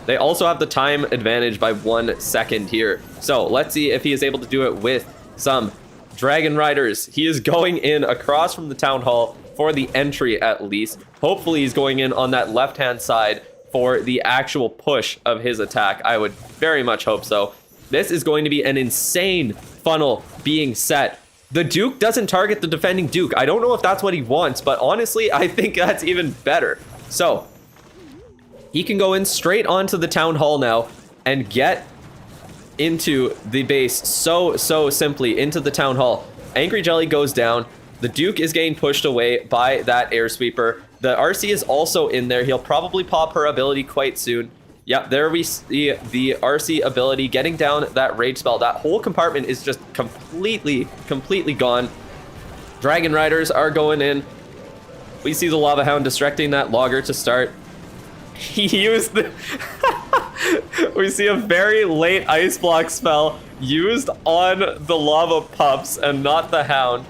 They also have the time advantage by 1 second here. So let's see if he is able to do it with some Dragon Riders. He is going in across from the Town Hall for the entry at least. Hopefully he's going in on that left-hand side for the actual push of his attack. I would very much hope so. This is going to be an insane funnel being set the Duke doesn't target the defending Duke. I don't know if that's what he wants, but honestly, I think that's even better. So he can go in straight onto the town hall now and get into the base so simply into the town hall. Angry Jelly goes down. The Duke is getting pushed away by that air sweeper. The RC is also in there. He'll probably pop her ability quite soon. Yep, there we see the RC ability getting down that rage spell. That whole compartment is just completely gone. Dragon Riders are going in. We see the Lava Hound distracting that logger to start. He used the... We see a very late ice block spell used on the lava pups and not the hound.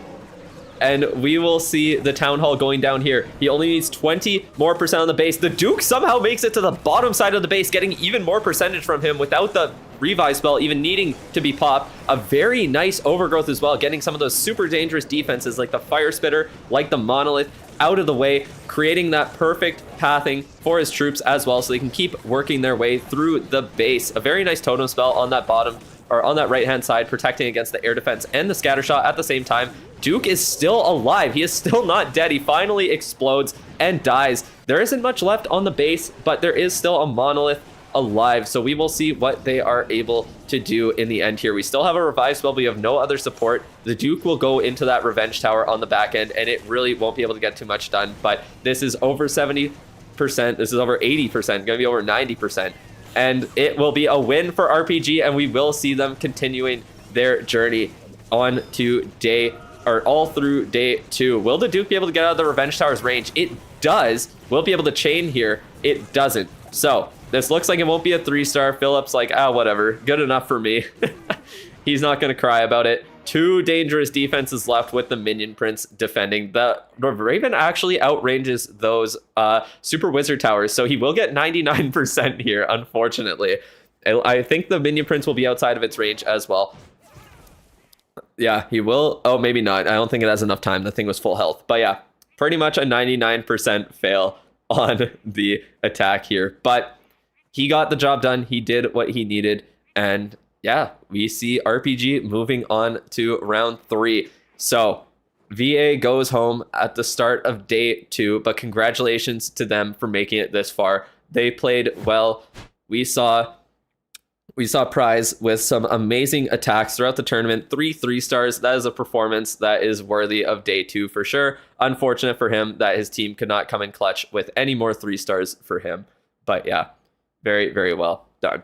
And we will see the town hall going down here. He only needs 20% more on the base. The Duke somehow makes it to the bottom side of the base, getting even more percentage from him without the revive spell even needing to be popped. A very nice overgrowth as well, getting some of those super dangerous defenses like the Fire Spitter, like the Monolith, out of the way, creating that perfect pathing for his troops as well, so they can keep working their way through the base. A very nice totem spell on that bottom, or on that right-hand side, protecting against the air defense and the scatter shot at the same time. Duke is still alive. He is still not dead. He finally explodes and dies. There isn't much left on the base, but there is still a Monolith alive, so we will see what they are able to do in the end here. We still have a revive spell, but we have no other support. The Duke will go into that revenge tower on the back end, and it really won't be able to get too much done, but this is over 70%. This is over 80%, gonna be over 90%, and it will be a win for RPG, and we will see them continuing their journey on to day, or all through day 2. Will the Duke be able to get out of the revenge tower's range? It does. We'll be able to chain here. It doesn't. So this looks like it won't be a 3-star. Philip's like, whatever, good enough for me. He's not going to cry about it. 2 dangerous defenses left with the Minion Prince defending. The Raven actually outranges those Super Wizard towers, so he will get 99% here, unfortunately. I think the Minion Prince will be outside of its range as well. Yeah, he will. Oh, maybe not. I don't think it has enough time. The thing was full health. But yeah, pretty much a 99% fail on the attack here. But he got the job done. He did what he needed. And yeah, we see RPG moving on to round 3. So VA goes home at the start of day 2, but congratulations to them for making it this far. They played well. We saw Prize with some amazing attacks throughout the tournament. 3 stars. That is a performance that is worthy of day 2 for sure. Unfortunate for him that his team could not come in clutch with any more 3 stars for him. But yeah, very, very well done.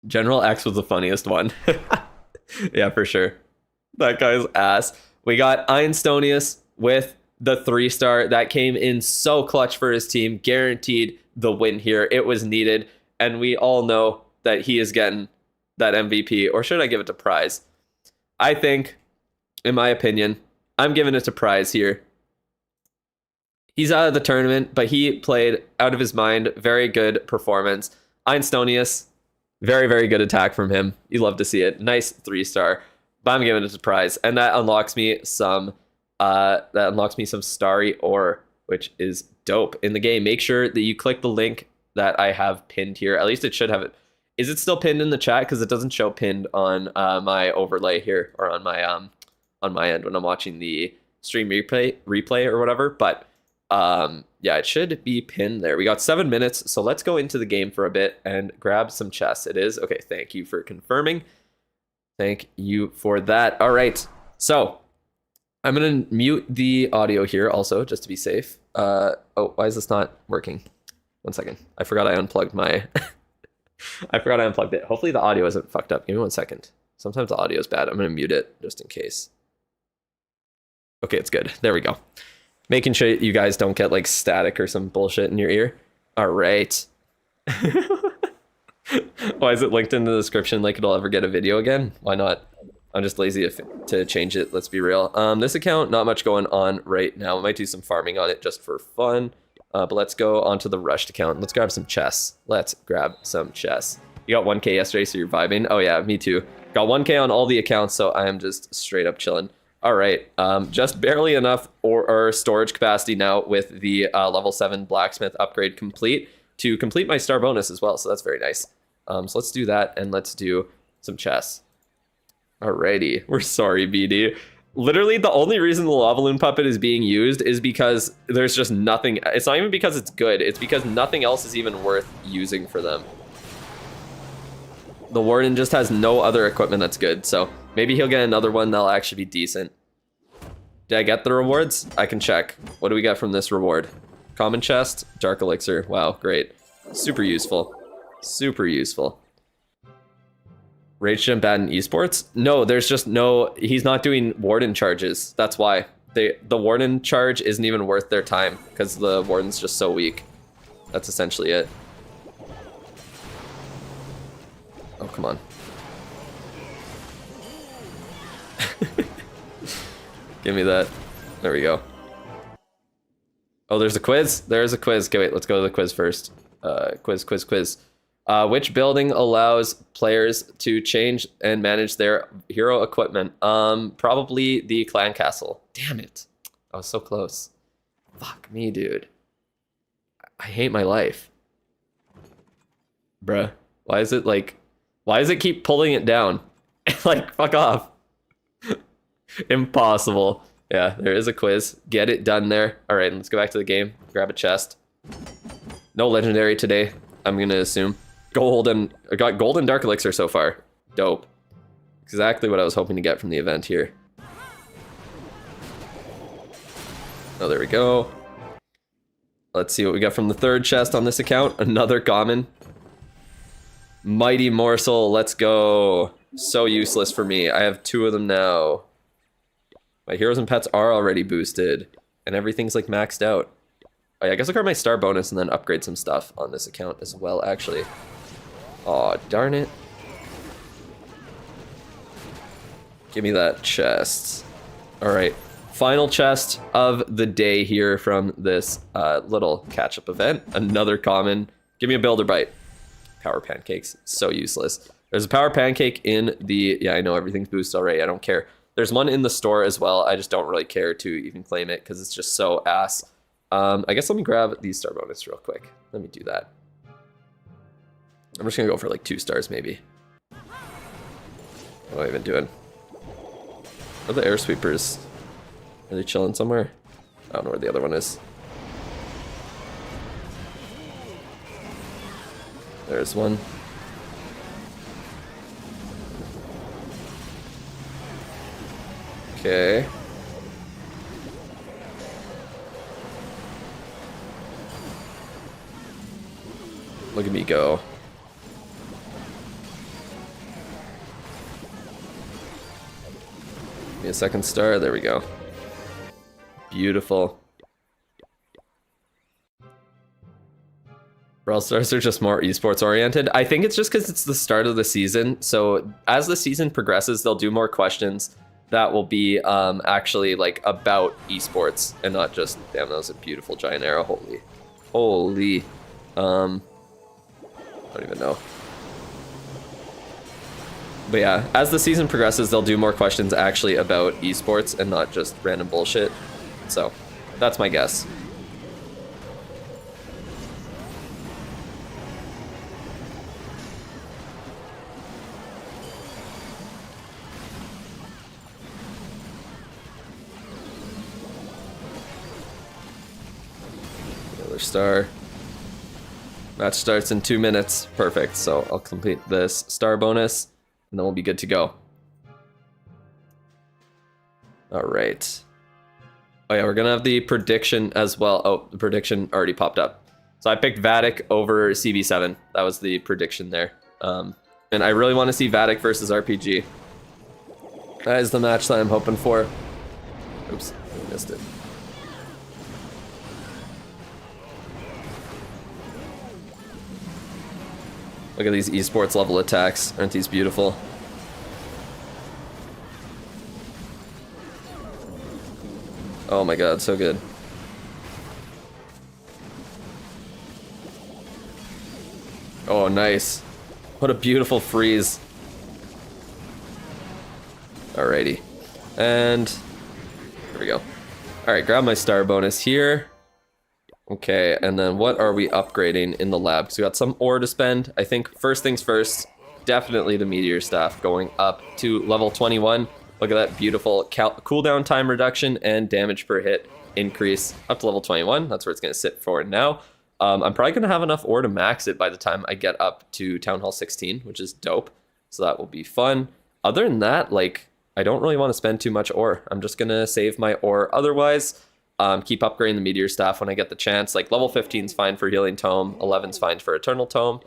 General X was the funniest one. Yeah, for sure. That guy's ass. We got Einstonius with the 3-star. That came in so clutch for his team. Guaranteed the win here. It was needed. And we all know that he is getting that MVP. Or should I give it to Prize? I think, in my opinion, I'm giving it to Prize here. He's out of the tournament, but he played out of his mind. Very good performance. Einstonius, very, very good attack from him. You love to see it. Nice 3-star. But I'm giving it to Prize. And that unlocks me some starry ore, which is dope in the game. Make sure that you click the link that I have pinned here. At least it should have it. Is it still pinned in the chat? Because it doesn't show pinned on my overlay here, or on my end when I'm watching the stream replay or whatever. But yeah, it should be pinned there. We got 7 minutes, so let's go into the game for a bit and grab some chests. It is okay. Thank you for confirming. Thank you for that. All right, so I'm gonna mute the audio here also, just to be safe. Oh, why is this not working? 1 second. I forgot I unplugged my... I forgot I unplugged it. Hopefully the audio isn't fucked up. Give me 1 second. Sometimes the audio is bad. I'm going to mute it just in case. Okay, it's good. There we go. Making sure you guys don't get like static or some bullshit in your ear. All right. Why is it linked in the description like it'll ever get a video again? Why not? I'm just lazy to change it. Let's be real. This account, not much going on right now. I might do some farming on it just for fun. But let's go onto the rushed account. Let's grab some chests. Let's grab some chests. You got 1K yesterday, so you're vibing. Oh yeah, me too. Got 1K on all the accounts, so I am just straight up chilling. All right, just barely enough or storage capacity now with the level 7 blacksmith upgrade complete to complete my star bonus as well. So that's very nice. So let's do that, and let's do some chests. Alrighty, we're sorry, BD. Literally, the only reason the lava loon puppet is being used is because there's just nothing. It's not even because it's good. It's because nothing else is even worth using for them. The warden just has no other equipment that's good, so maybe he'll get another one that'll actually be decent. Did I get the rewards? I can check. What do we get from this reward? Common chest, dark elixir. Wow, great. Super useful. Super useful. Rage Gym bad in esports? No, there's just no... He's not doing warden charges. That's why. The warden charge isn't even worth their time because the warden's just so weak. That's essentially it. Oh, come on. Give me that. There we go. Oh, there's a quiz? There's a quiz. Okay, wait, let's go to the quiz first. Quiz. Which building allows players to change and manage their hero equipment? Probably the clan castle. Damn it. I was so close. Fuck me, dude. I hate my life. Bruh. Why is it keep pulling it down? Like, fuck off. Impossible. Yeah, there is a quiz. Get it done there. All right, let's go back to the game. Grab a chest. No legendary today, I'm gonna assume. I got gold and dark elixir so far. Dope. Exactly what I was hoping to get from the event here. Oh, there we go. Let's see what we got from the third chest on this account. Another common. Mighty morsel, let's go. So useless for me. I have 2 of them now. My heroes and pets are already boosted, and everything's like maxed out. Oh, yeah, I guess I'll grab my star bonus and then upgrade some stuff on this account as well, actually. Aw, darn it. Give me that chest. All right, final chest of the day here from this little catch-up event. Another common. Give me a builder bite. Power pancakes, so useless. There's a power pancake in the, yeah, I know everything's boosted already, I don't care. There's one in the store as well, I just don't really care to even claim it because it's just so ass. I guess let me grab these star bonus real quick. Let me do that. I'm just gonna go for like 2 stars maybe. What am I even doing? Are the air sweepers? Are they chilling somewhere? I don't know where the other one is. There's one. Okay. Look at me go. Give me a second star. There we go. Beautiful. Brawl Stars are just more esports oriented. I think it's just because it's the start of the season. So as the season progresses, they'll do more questions that will be actually like about esports and not just, damn, that was a beautiful giant arrow. Holy. I don't even know. But yeah, as the season progresses, they'll do more questions actually about esports and not just random bullshit. So that's my guess. Another star. Match starts in 2 minutes. Perfect. So I'll complete this star bonus and then we'll be good to go. All right. Oh yeah, we're gonna have the prediction as well. Oh, the prediction already popped up. So I picked Vatic over CB7. That was the prediction there. And I really want to see Vatic versus RPG. That is the match that I'm hoping for. Oops, I missed it. Look at these esports level attacks. Aren't these beautiful? Oh my god, so good. Oh, nice. What a beautiful freeze. Alrighty. And here we go. Alright, grab my star bonus here. Okay, and then what are we upgrading in the lab? Because we got some ore to spend. I think first things first, definitely the Meteor Staff going up to level 21. Look at that beautiful cooldown time reduction and damage per hit increase up to level 21. That's where it's going to sit for now. I'm probably going to have enough ore to max it by the time I get up to Town Hall 16, which is dope. So that will be fun. Other than that, like, I don't really want to spend too much ore. I'm just going to save my ore otherwise. Keep upgrading the Meteor Staff when I get the chance. Like, level 15 is fine for Healing Tome. 11 is fine for Eternal Tome.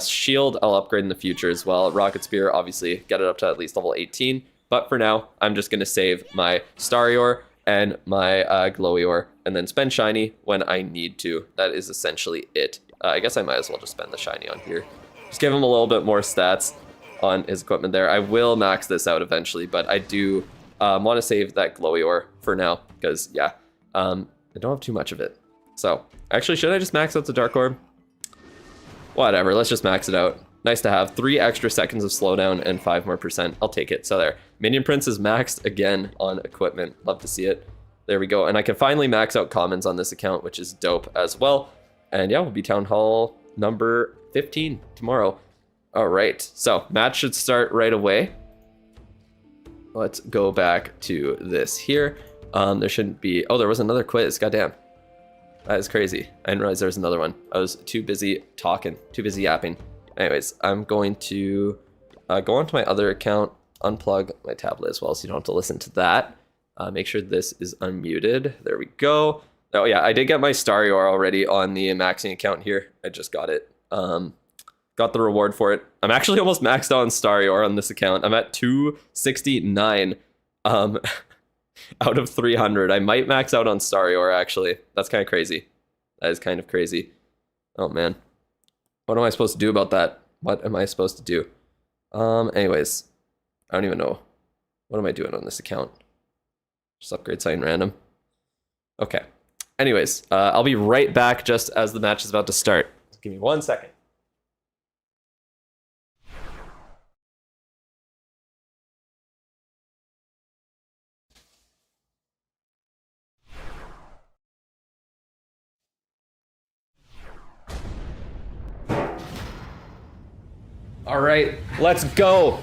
Shield, I'll upgrade in the future as well. Rocket Spear, obviously, get it up to at least level 18. But for now, I'm just going to save my Starry Ore and my Glowy Ore, and then spend Shiny when I need to. That is essentially it. I guess I might as well just spend the Shiny on here. Just give him a little bit more stats on his equipment there. I will max this out eventually, but I do want to save that Glowy Ore for now, because, yeah, I don't have too much of it. So, actually, should I just max out the Dark Orb? Whatever, let's just max it out. Nice to have 3 extra seconds of slowdown and 5 more %. I'll take it. So there. Minion Prince is maxed again on equipment. Love to see it. There we go. And I can finally max out commons on this account, which is dope as well. And yeah, we'll be Town Hall number 15 tomorrow. All right. So match should start right away. Let's go back to this here. There shouldn't be... Oh, there was another quiz. Goddamn. That is crazy. I didn't realize there was another one. I was too busy talking, too busy yapping. Anyways, I'm going to go onto my other account, unplug my tablet as well so you don't have to listen to that. Make sure this is unmuted. There we go. Oh yeah, I did get my Starry Ore already on the maxing account here. I just got it. Got the reward for it. I'm actually almost maxed out on Starry Ore on this account. I'm at 269 out of 300. I might max out on Starry Ore actually. That's kind of crazy. That is kind of crazy. Oh man. What am I supposed to do about that? What am I supposed to do? Anyways, I don't even know. What am I doing on this account? Just upgrade sign random. Okay. Anyways, I'll be right back just as the match is about to start. Give me 1 second. All right, let's go.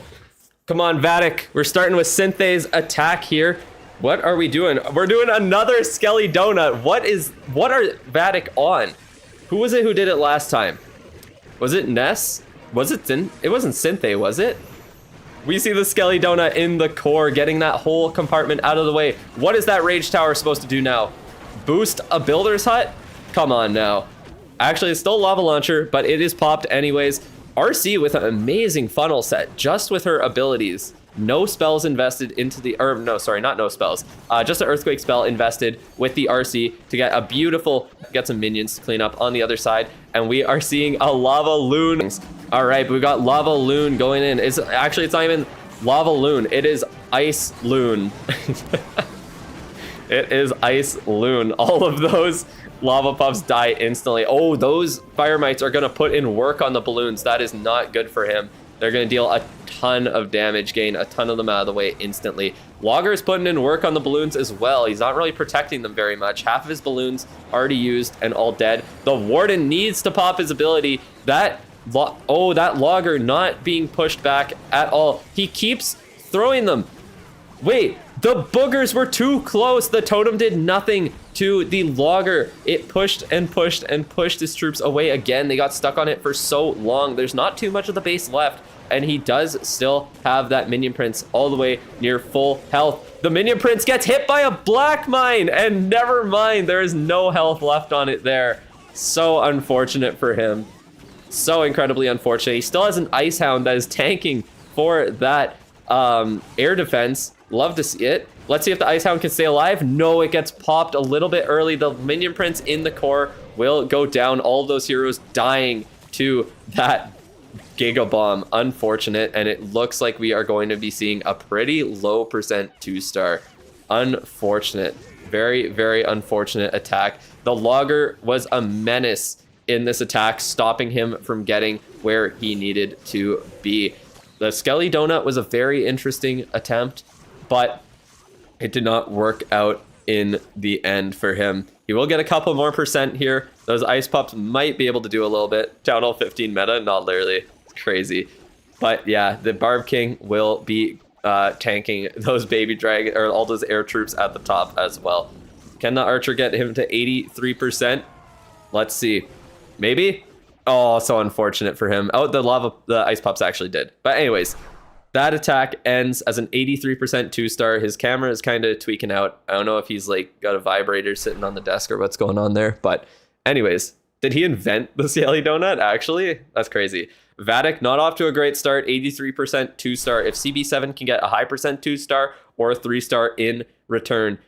Come on, Vatic. We're starting with Synthe's attack here. What are we doing? We're doing another Skelly Donut. What are Vatic on? Who was it who did it last time? Was it Ness? Was it It wasn't Synthe, was it? We see the Skelly Donut in the core, getting that whole compartment out of the way. What is that Rage Tower supposed to do now? Boost a Builder's Hut? Come on now. Actually, it's still Lava Launcher, but it is popped anyways. RC with an amazing funnel set, just with her abilities. No spells invested into the, or no, sorry, not no spells. Just an Earthquake spell invested with the RC to get a beautiful, get some minions to clean up on the other side. And we are seeing a Lava Loon. All right, we got Lava Loon going in. It's not even Lava Loon. It is Ice Loon. It is Ice Loon. All of those lava puffs die instantly. Oh, those fire mites are going to put in work on the balloons. That is not good for him. They're going to deal a ton of damage, gain a ton of them out of the way instantly. Logger's putting in work on the balloons as well. He's not really protecting them very much. Half of his balloons already used and all dead. The Warden needs to pop his ability. That Logger not being pushed back at all. He keeps throwing them. Wait, the boogers were too close. The totem did nothing to the Logger. It pushed and pushed and pushed his troops away again. They got stuck on it for so long. There's not too much of the base left, and he does still have that Minion Prince all the way near full health. The Minion Prince gets hit by a Black Mine, and never mind, there is no health left on it there. So unfortunate for him. So incredibly unfortunate. He still has an Ice Hound that is tanking for that air defense. Love to see it. Let's see if the Ice Hound can stay alive. No, it gets popped a little bit early. The Minion Prince in the core will go down. All of those heroes dying to that Giga Bomb. Unfortunate, and it looks like we are going to be seeing a pretty low percent 2-star. Unfortunate. Very, very unfortunate attack. The Logger was a menace in this attack, stopping him from getting where he needed to be. The Skelly Donut was a very interesting attempt, but it did not work out in the end for him. He will get a couple more percent here. Those ice pups might be able to do a little bit. Town Hall 15 meta, not literally. It's crazy. But yeah, the Barb King will be tanking those baby dragon or all those air troops at the top as well. Can the archer get him to 83%? Let's see. Maybe? Oh, so unfortunate for him. Oh, the ice pups actually did. But anyways, that attack ends as an 83% 2-star. His camera is kind of tweaking out. I don't know if he's like got a vibrator sitting on the desk or what's going on there. But anyways, did he invent the Scaly Donut? Actually, that's crazy. Vatic, not off to a great start, 83% 2-star. If CB7 can get a high percent 2-star or a 3-star in return,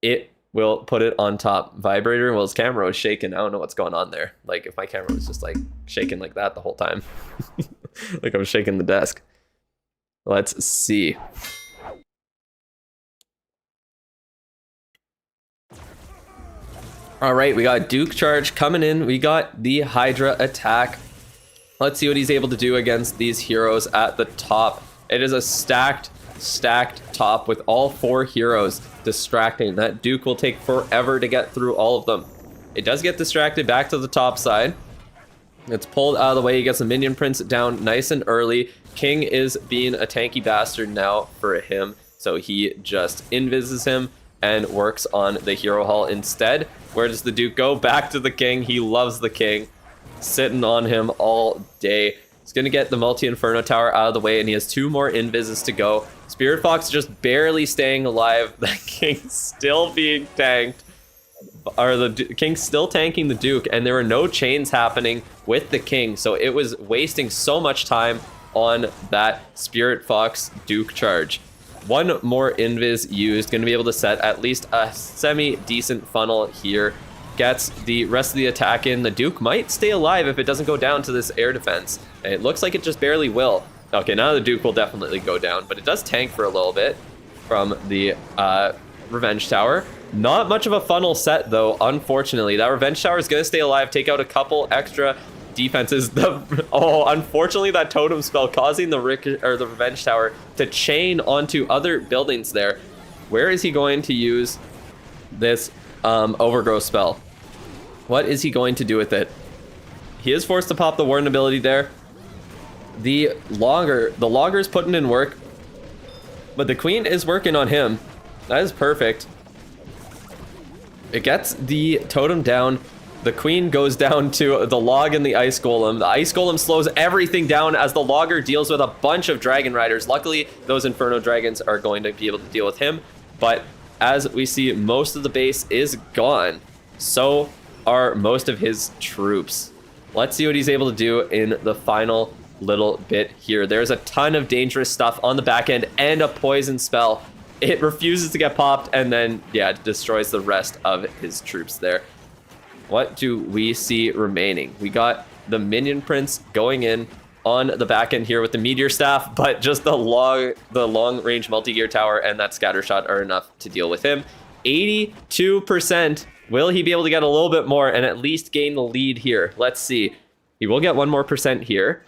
it will put it on top. Vibrator, well, his camera was shaking. I don't know what's going on there. Like, if my camera was just like shaking like that the whole time. Like I was shaking the desk. Let's see. All right, we got Duke Charge coming in. We got the Hydra attack. Let's see what he's able to do against these heroes at the top. It is a stacked top with all 4 heroes distracting. That Duke will take forever to get through all of them. It does get distracted back to the top side. It's pulled out of the way. He gets the minion prince down nice and early. King is being a tanky bastard now for him, so he just invises him and works on the hero hall instead. Where does the Duke go? Back to the King. He loves the King. Sitting on him all day. He's going to get the multi-inferno tower out of the way, and he has 2 more invises to go. Spirit Fox just barely staying alive. The King's still being tanked. Or the King's still tanking the Duke, and there were no chains happening with the King, so it was wasting so much time on that Spirit Fox Duke charge. 1 more invis used, going to be able to set at least a semi-decent funnel here. Gets the rest of the attack in. The Duke might stay alive if it doesn't go down to this air defense. And it looks like it just barely will. Okay, now the Duke will definitely go down, but it does tank for a little bit from the Revenge Tower. Not much of a funnel set, though, unfortunately. That Revenge Tower is going to stay alive, take out a couple extra defenses. Unfortunately, that totem spell causing the Revenge Tower to chain onto other buildings there. Where is he going to use this overgrowth spell? What is he going to do with it? He is forced to pop the warden ability there. The logger is putting in work, but the queen is working on him. That is perfect. It gets the totem down. The queen goes down to the log and the ice golem. The ice golem slows everything down as the logger deals with a bunch of dragon riders. Luckily, those inferno dragons are going to be able to deal with him, but as we see, most of the base is gone. So are most of his troops. Let's see what he's able to do in the final little bit here. There's a ton of dangerous stuff on the back end and a poison spell. It refuses to get popped and then, yeah, destroys the rest of his troops there. What do we see remaining? We got the minion prince going in on the back end here with the meteor staff, but just the long range multi-gear tower and that scatter shot are enough to deal with him. 82%. Will he be able to get a little bit more and at least gain the lead here? Let's see. He will get 1 more percent here.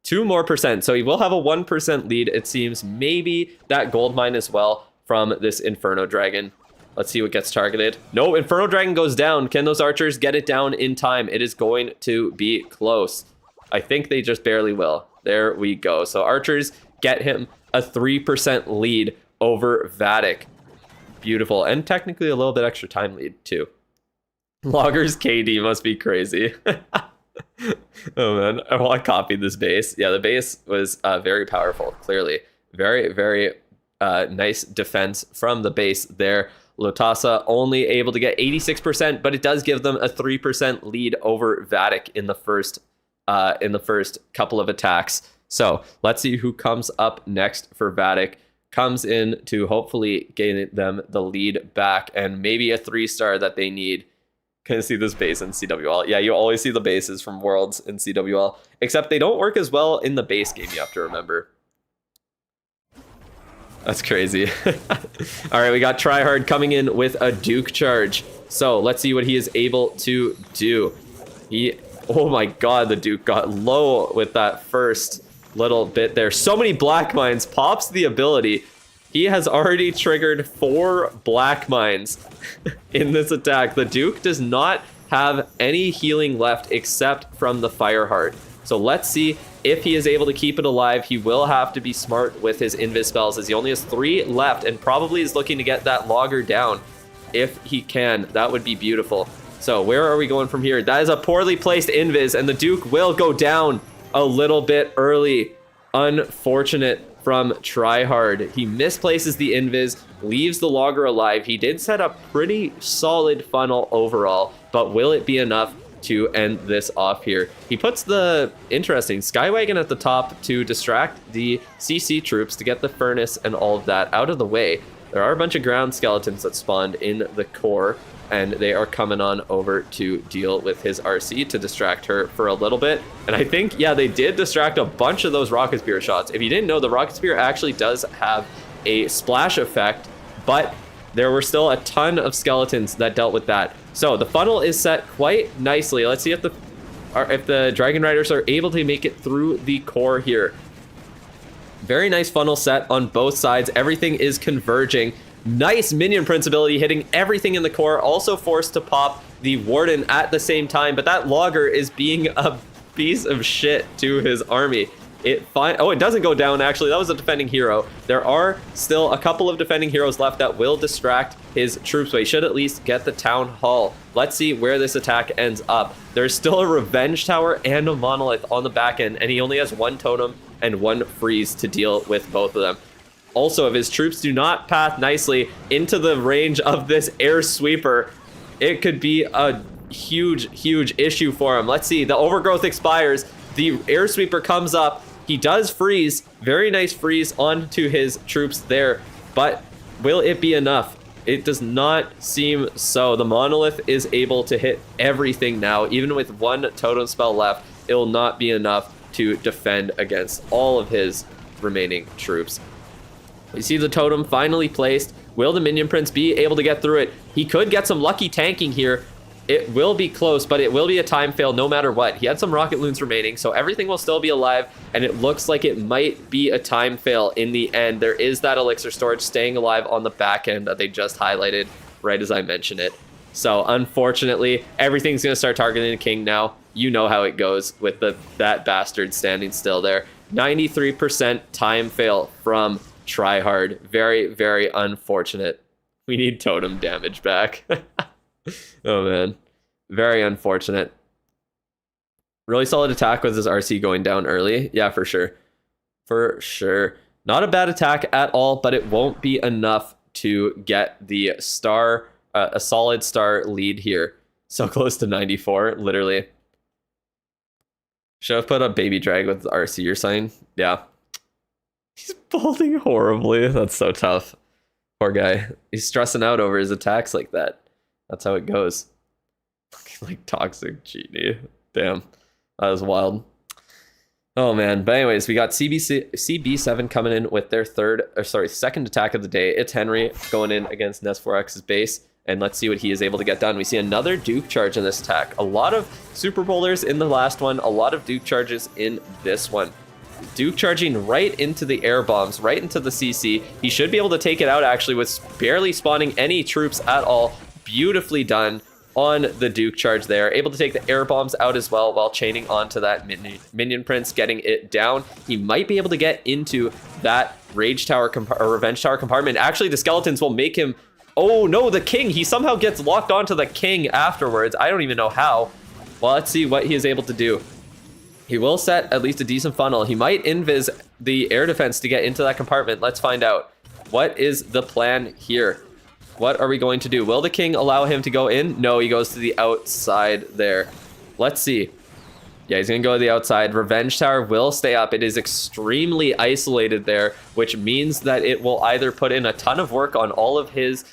2 more percent. So he will have a 1% lead. It seems maybe that gold mine as well from this Inferno Dragon. Let's see what gets targeted. No, Inferno Dragon goes down. Can those archers get it down in time? It is going to be close. I think they just barely will. There we go. So archers get him a 3% lead over Vatic. Beautiful. And technically a little bit extra time lead too. Logger's KD must be crazy. Oh man, I want to copy this base. Yeah, the base was very powerful, clearly. Very, very nice defense from the base there. Lotasa only able to get 86%, but it does give them a 3% lead over Vatic in the first couple of attacks. So let's see who comes up next for Vatic. Comes in to hopefully gain them the lead back and maybe a 3-star that they need. Can see this base in CWL. Yeah, you always see the bases from Worlds in CWL, except they don't work as well in the base game, you have to remember. That's crazy. All right, we got Tryhard coming in with a Duke charge. So let's see what he is able to do. Oh my god, the Duke got low with that first little bit there. So many black mines. Pops the ability. He has already triggered 4 black mines in this attack. The Duke does not have any healing left except from the Fireheart. So let's see if he is able to keep it alive, he will have to be smart with his invis spells, as he only has 3 left and probably is looking to get that logger down. If he can, that would be beautiful. So where are we going from here? That is a poorly placed invis, and the Duke will go down a little bit early. Unfortunate from Tryhard. He misplaces the invis, leaves the logger alive. He did set a pretty solid funnel overall, but will it be enough to end this off here? He puts the interesting Skywagon at the top to distract the CC troops to get the furnace and all of that out of the way. There are a bunch of ground skeletons that spawned in the core, and they are coming on over to deal with his RC to distract her for a little bit. And I think, yeah, they did distract a bunch of those Rocket Spear shots. If you didn't know, the Rocket Spear actually does have a splash effect, but there were still a ton of skeletons that dealt with that. So the funnel is set quite nicely. Let's see if the Dragon Riders are able to make it through the core here. Very nice funnel set on both sides. Everything is converging. Nice minion prince ability hitting everything in the core. Also forced to pop the Warden at the same time, but that logger is being a piece of shit to his army. It doesn't go down, actually. That was a defending hero. There are still a couple of defending heroes left that will distract his troops, but he should at least get the town hall. Let's see where this attack ends up. There's still a revenge tower and a monolith on the back end, and he only has 1 totem and 1 freeze to deal with both of them. Also, if his troops do not path nicely into the range of this air sweeper, it could be a huge issue for him. Let's see, the overgrowth expires, the air sweeper comes up, he does freeze, very nice freeze onto his troops there, but will it be enough? It does not seem so. The monolith is able to hit everything now. Even with 1 totem spell left, it will not be enough to defend against all of his remaining troops. We see the totem finally placed. Will the minion prince be able to get through it? He could get some lucky tanking here. It will be close, but it will be a time fail no matter what. He had some rocket loons remaining, so everything will still be alive, and it looks like it might be a time fail in the end. There is that elixir storage staying alive on the back end that they just highlighted right as I mentioned it. So unfortunately, everything's going to start targeting the king now. You know how it goes with that bastard standing still there. 93% time fail from Tryhard. Very, very unfortunate. We need totem damage back. Oh man, very unfortunate. Really solid attack with his RC going down early. Yeah, for sure. For sure. Not a bad attack at all, but it won't be enough to get the star, a solid star lead here. So close to 94, literally. Should have put a baby drag with RC or something. Yeah. He's balding horribly. That's so tough. Poor guy. He's stressing out over his attacks like that. That's how it goes. Like toxic genie. Damn. That was wild. Oh man. But anyways, we got CB7 coming in with their second attack of the day. It's Henry going in against Nes4X's base. And let's see what he is able to get done. We see another Duke charge in this attack. A lot of Super Bowlers in the last one. A lot of Duke charges in this one. Duke charging right into the air bombs, right into the CC. He should be able to take it out actually with barely spawning any troops at all. Beautifully done on the Duke charge there. Able to take the air bombs out as well while chaining onto that minion prince, getting it down. He might be able to get into that rage tower or revenge tower compartment. Actually, the skeletons will make him... Oh no, the king! He somehow gets locked onto the king afterwards. I don't even know how. Well, let's see what he is able to do. He will set at least a decent funnel. He might invis the air defense to get into that compartment. Let's find out. What is the plan here? What are we going to do? Will the king allow him to go in? No, he goes to the outside there. Let's see. Yeah, he's going to go to the outside. Revenge Tower will stay up. It is extremely isolated there, which means that it will either put in a ton of work on all of his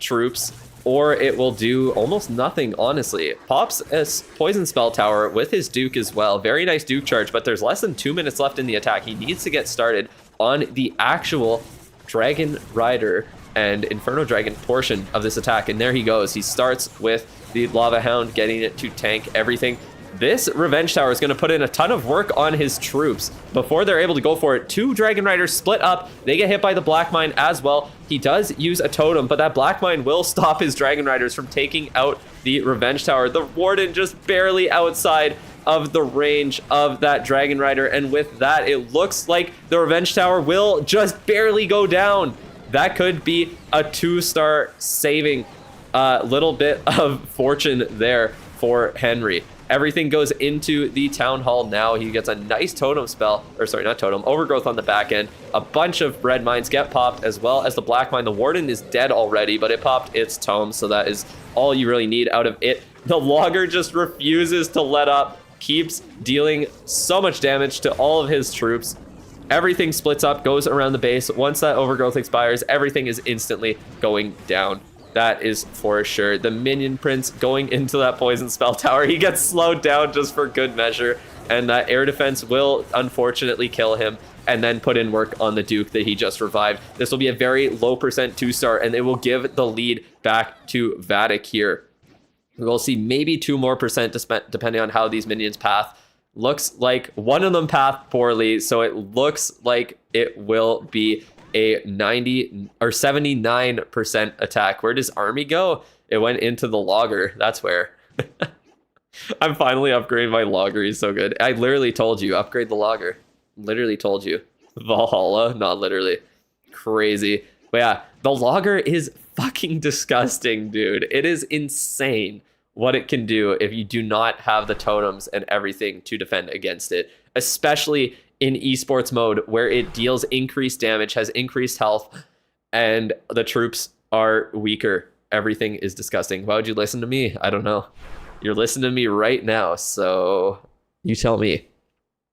troops, or it will do almost nothing, honestly. Pops a poison spell tower with his Duke as well. Very nice Duke charge, but there's less than 2 minutes left in the attack. He needs to get started on the actual Dragon Rider and Inferno Dragon portion of this attack, and there he goes. He starts with the Lava Hound, getting it to tank everything. This Revenge Tower is going to put in a ton of work on his troops before they're able to go for it. 2 Dragon Riders split up. They get hit by the Black Mine as well. He does use a totem, but that Black Mine will stop his Dragon Riders from taking out the Revenge Tower. The Warden just barely outside. of the range of that Dragon Rider. And with that, it looks like the Revenge Tower will just barely go down. That could be a 2-star saving little bit of fortune there for Henry. Everything goes into the Town Hall now. He gets a nice totem spell, or sorry, not totem, overgrowth on the back end. A bunch of red mines get popped, as well as the black mine. The Warden is dead already, but it popped its tome, so that is all you really need out of it. The Logger just refuses to let up, keeps dealing so much damage to all of his troops. Everything splits up, goes around the base. Once that overgrowth expires, everything is instantly going down. That is for sure. The Minion Prince going into that poison spell tower. He gets slowed down just for good measure. And that air defense will unfortunately kill him and then put in work on the Duke that he just revived. This will be a very low percent 2-star, and it will give the lead back to Vatic here. We'll see maybe 2 more percent depending on how these minions path. Looks like one of them path poorly, so it looks like it will be a 90 or 79% attack. Where does army go? It went into the Logger. That's where. I'm finally upgrading my Logger. He's so good. I literally told you, upgrade the Logger. Literally told you. Valhalla, not literally. Crazy. But yeah, the Logger is fucking disgusting, dude. It is insane what it can do if you do not have the totems and everything to defend against it, especially in esports mode where it deals increased damage, has increased health, and the troops are weaker. Everything is disgusting. Why would you listen to me? I don't know. You're listening to me right now, so you tell me.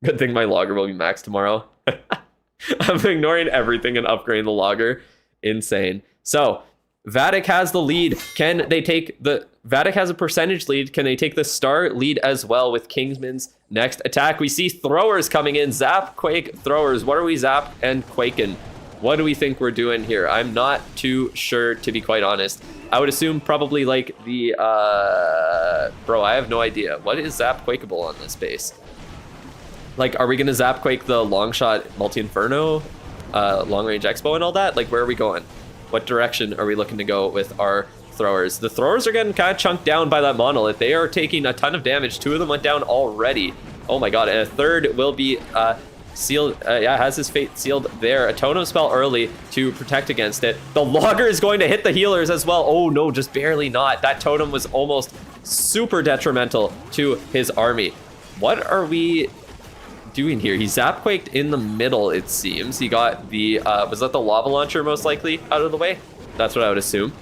Good thing my Logger will be maxed tomorrow. I'm ignoring everything and upgrading the Logger. Insane. So Vatic has the lead. Can they take the... Vatic has a percentage lead. Can they take the star lead as well with Kingsman's next attack? We see throwers coming in. Zap, Quake, throwers. What are we zap and quaking? What do we think we're doing here? I'm not too sure, to be quite honest. I would assume probably like the... Bro, I have no idea. What is zap quakeable on this base? Like, are we going to zap quake the long shot multi-inferno, long range expo and all that? Like, where are we going? What direction are we looking to go with our throwers? The throwers are getting kind of chunked down by that monolith. They are taking a ton of damage. 2 of them went down already. Oh my god, and a third will be sealed. Yeah, has his fate sealed there. A totem spell early to protect against it. The Logger is going to hit the healers as well. Oh no, just barely not. That totem was almost super detrimental to his army. What are we doing here? He zap quaked in the middle, it seems. He got the was that the lava launcher most likely out of the way? That's what I would assume.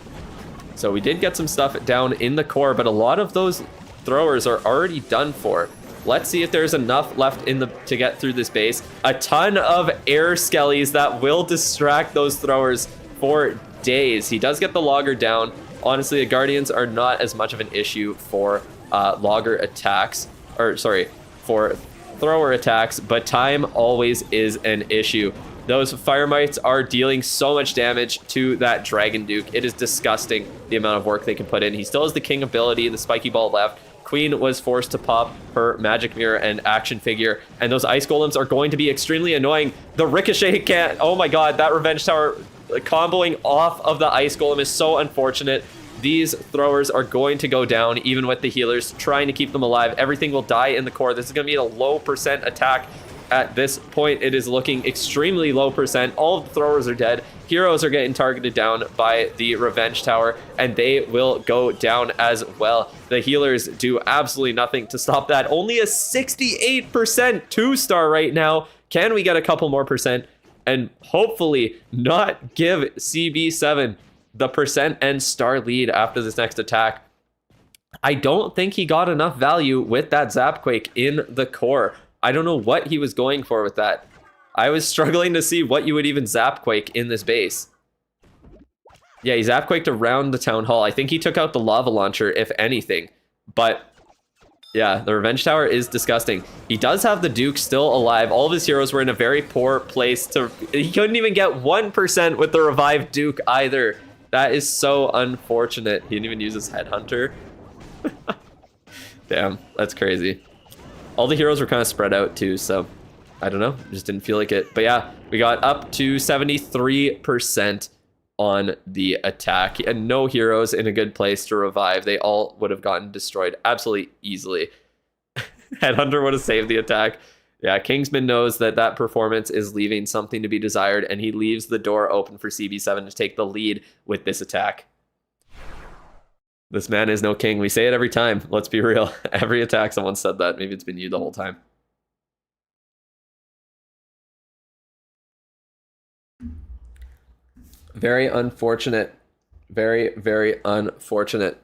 So we did get some stuff down in the core, but a lot of those throwers are already done for. Let's see if there's enough left in the to get through this base. A ton of air skellies that will distract those throwers for days. He does get the Logger down. Honestly, the Guardians are not as much of an issue for Logger attacks, or sorry, for thrower attacks, but time always is an issue. Those fire mites are dealing so much damage to that Dragon Duke. It is disgusting the amount of work they can put in. He still has the King ability, the spiky ball left. Queen was forced to pop her magic mirror and action figure, and those ice golems are going to be extremely annoying. The ricochet can't, oh my god, that revenge tower comboing off of the ice golem is so unfortunate. These throwers are going to go down, even with the healers trying to keep them alive. Everything will die in the core. This is going to be a low percent attack. At this point, it is looking extremely low percent. All of the throwers are dead. Heroes are getting targeted down by the Revenge Tower, and they will go down as well. The healers do absolutely nothing to stop that. Only a 68% 2-star right now. Can we get a couple more percent and hopefully not give CB7 the percent and star lead after this next attack? I don't think he got enough value with that Zapquake in the core. I don't know what he was going for with that. I was struggling to see what you would even Zapquake in this base. Yeah, he Zapquaked around the town hall. I think he took out the lava launcher, if anything. But yeah, the Revenge Tower is disgusting. He does have the Duke still alive. All of his heroes were in a very poor place to... He couldn't even get 1% with the revived Duke either. That is so unfortunate. He didn't even use his Headhunter. Damn, that's crazy. All the heroes were kind of spread out too, so I don't know. Just didn't feel like it. But yeah, we got up to 73% on the attack. And no heroes in a good place to revive. They all would have gotten destroyed absolutely easily. Headhunter would have saved the attack. Yeah, Kingsman knows that that performance is leaving something to be desired, and he leaves the door open for CB7 to take the lead with this attack. This man is no king. We say it every time. Let's be real. Every attack, someone said that. Maybe it's been you the whole time. Very unfortunate. Very, very unfortunate.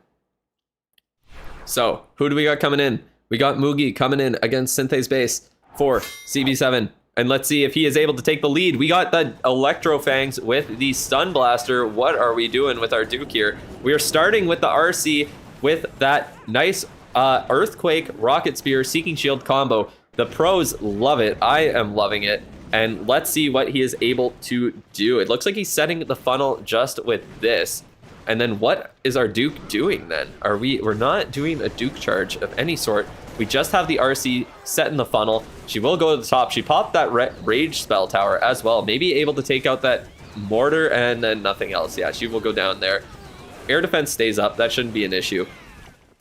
So, who do we got coming in? We got Mugi coming in against Synthe's base for CB7. And let's see if he is able to take the lead. We got the Electro Fangs with the Stun Blaster. What are we doing with our Duke here? We are starting with the RC with that nice Earthquake, Rocket Spear, Seeking Shield combo. The pros love it. I am loving it. And let's see what he is able to do. It looks like he's setting the funnel just with this. And then what is our Duke doing then? We're not doing a Duke charge of any sort. We just have the RC set in the funnel. She will go to the top. She popped that Rage spell tower as well. Maybe able to take out that mortar and then nothing else. Yeah, she will go down there. Air defense stays up. That shouldn't be an issue.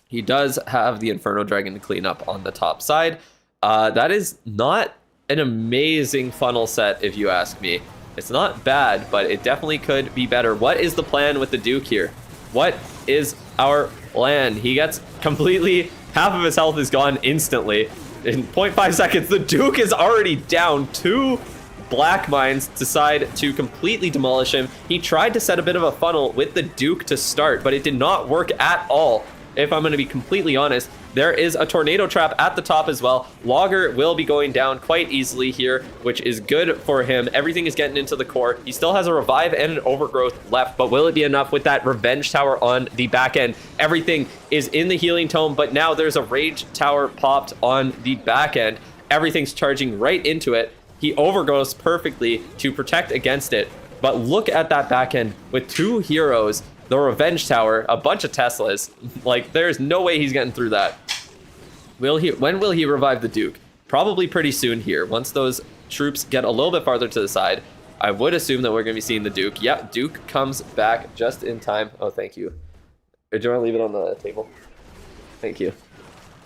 He does have the Inferno Dragon to clean up on the top side. That is not an amazing funnel set, if you ask me. It's not bad, but it definitely could be better. What is the plan with the Duke here? What is our plan? He gets completely... Half of his health is gone instantly. In 0.5 seconds, the Duke is already down. 2 Black Mines decide to completely demolish him. He tried to set a bit of a funnel with the Duke to start, but it did not work at all. If I'm going to be completely honest, there is a tornado trap at the top as well. Logger will be going down quite easily here, which is good for him. Everything is getting into the core. He still has a revive and an overgrowth left, but will it be enough with that revenge tower on the back end? Everything is in the healing tome, but now there's a rage tower popped on the back end. Everything's charging right into it. He overgoes perfectly to protect against it, but look at that back end with 2 heroes, the revenge tower, a bunch of Teslas. Like, there's no way he's getting through that. When will he revive the Duke? Probably pretty soon here. Once those troops get a little bit farther to the side, I would assume that we're going to be seeing the Duke. Yep, Duke comes back just in time. Oh, thank you. Do you want to leave it on the table? Thank you.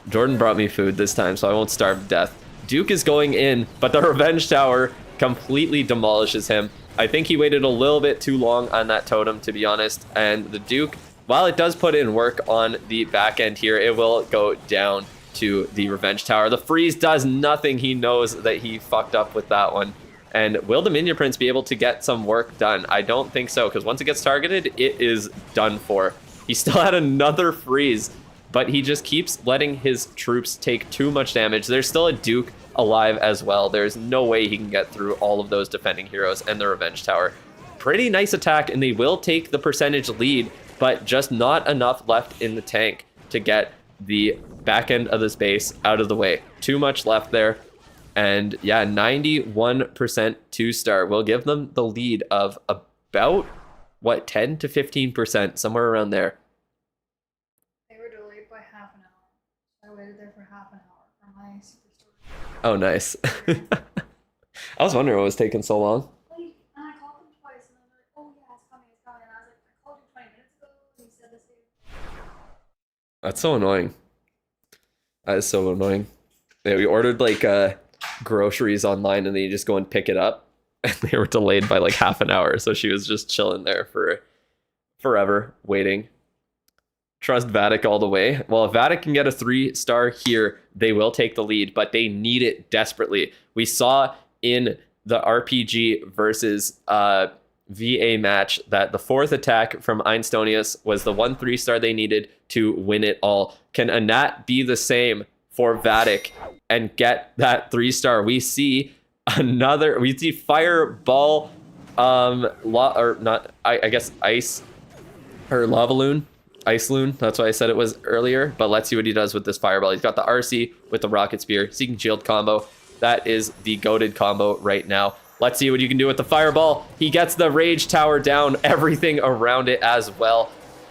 Jordan brought me food this time, so I won't starve to death. Duke is going in, but the revenge tower completely demolishes him. I think he waited a little bit too long on that totem, to be honest. And the Duke, while it does put in work on the back end here, it will go down to the revenge tower. The freeze does nothing. He knows that he fucked up with that one. And will the Minion Prince be able to get some work done? I don't think so, because once it gets targeted, it is done for. He still had another freeze, but he just keeps letting his troops take too much damage. There's still a Duke alive as well. There's no way he can get through all of those defending heroes and the revenge tower. Pretty nice attack, and they will take the percentage lead, but just not enough left in the tank to get the back end of this base out of the way. Too much left there. And yeah, 91% 2-star will give them the lead of about, what, 10 to 15%, somewhere around there. They were delayed by half an hour. I waited there for half an hour for my superstore. Oh, nice. I was wondering what was taking so long. And I called them twice, and they're like, "Oh yeah, it's coming, it's coming." And I was like, "I called you 20 minutes ago, and you said the same." That's so annoying. That is so annoying. Yeah, we ordered like groceries online, and then you just go and pick it up, and they were delayed by like half an hour. So she was just chilling there for forever, waiting. Trust Vatic all the way. Well, if Vatic can get a 3-star here, they will take the lead, but they need it desperately. We saw in the RPG versus VA match that the 4th attack from Einstonius was the 1 3-star they needed to win it all. Can Anat be the same for Vatic and get that 3-star? We see Fireball, I guess Ice or Lava Loon. Ice Loon, that's why I said it was earlier, but let's see what he does with this Fireball. He's got the RC with the Rocket Spear, Seeking Shield combo. That is the goated combo right now. Let's see what you can do with the Fireball. He gets the Rage Tower down, everything around it as well.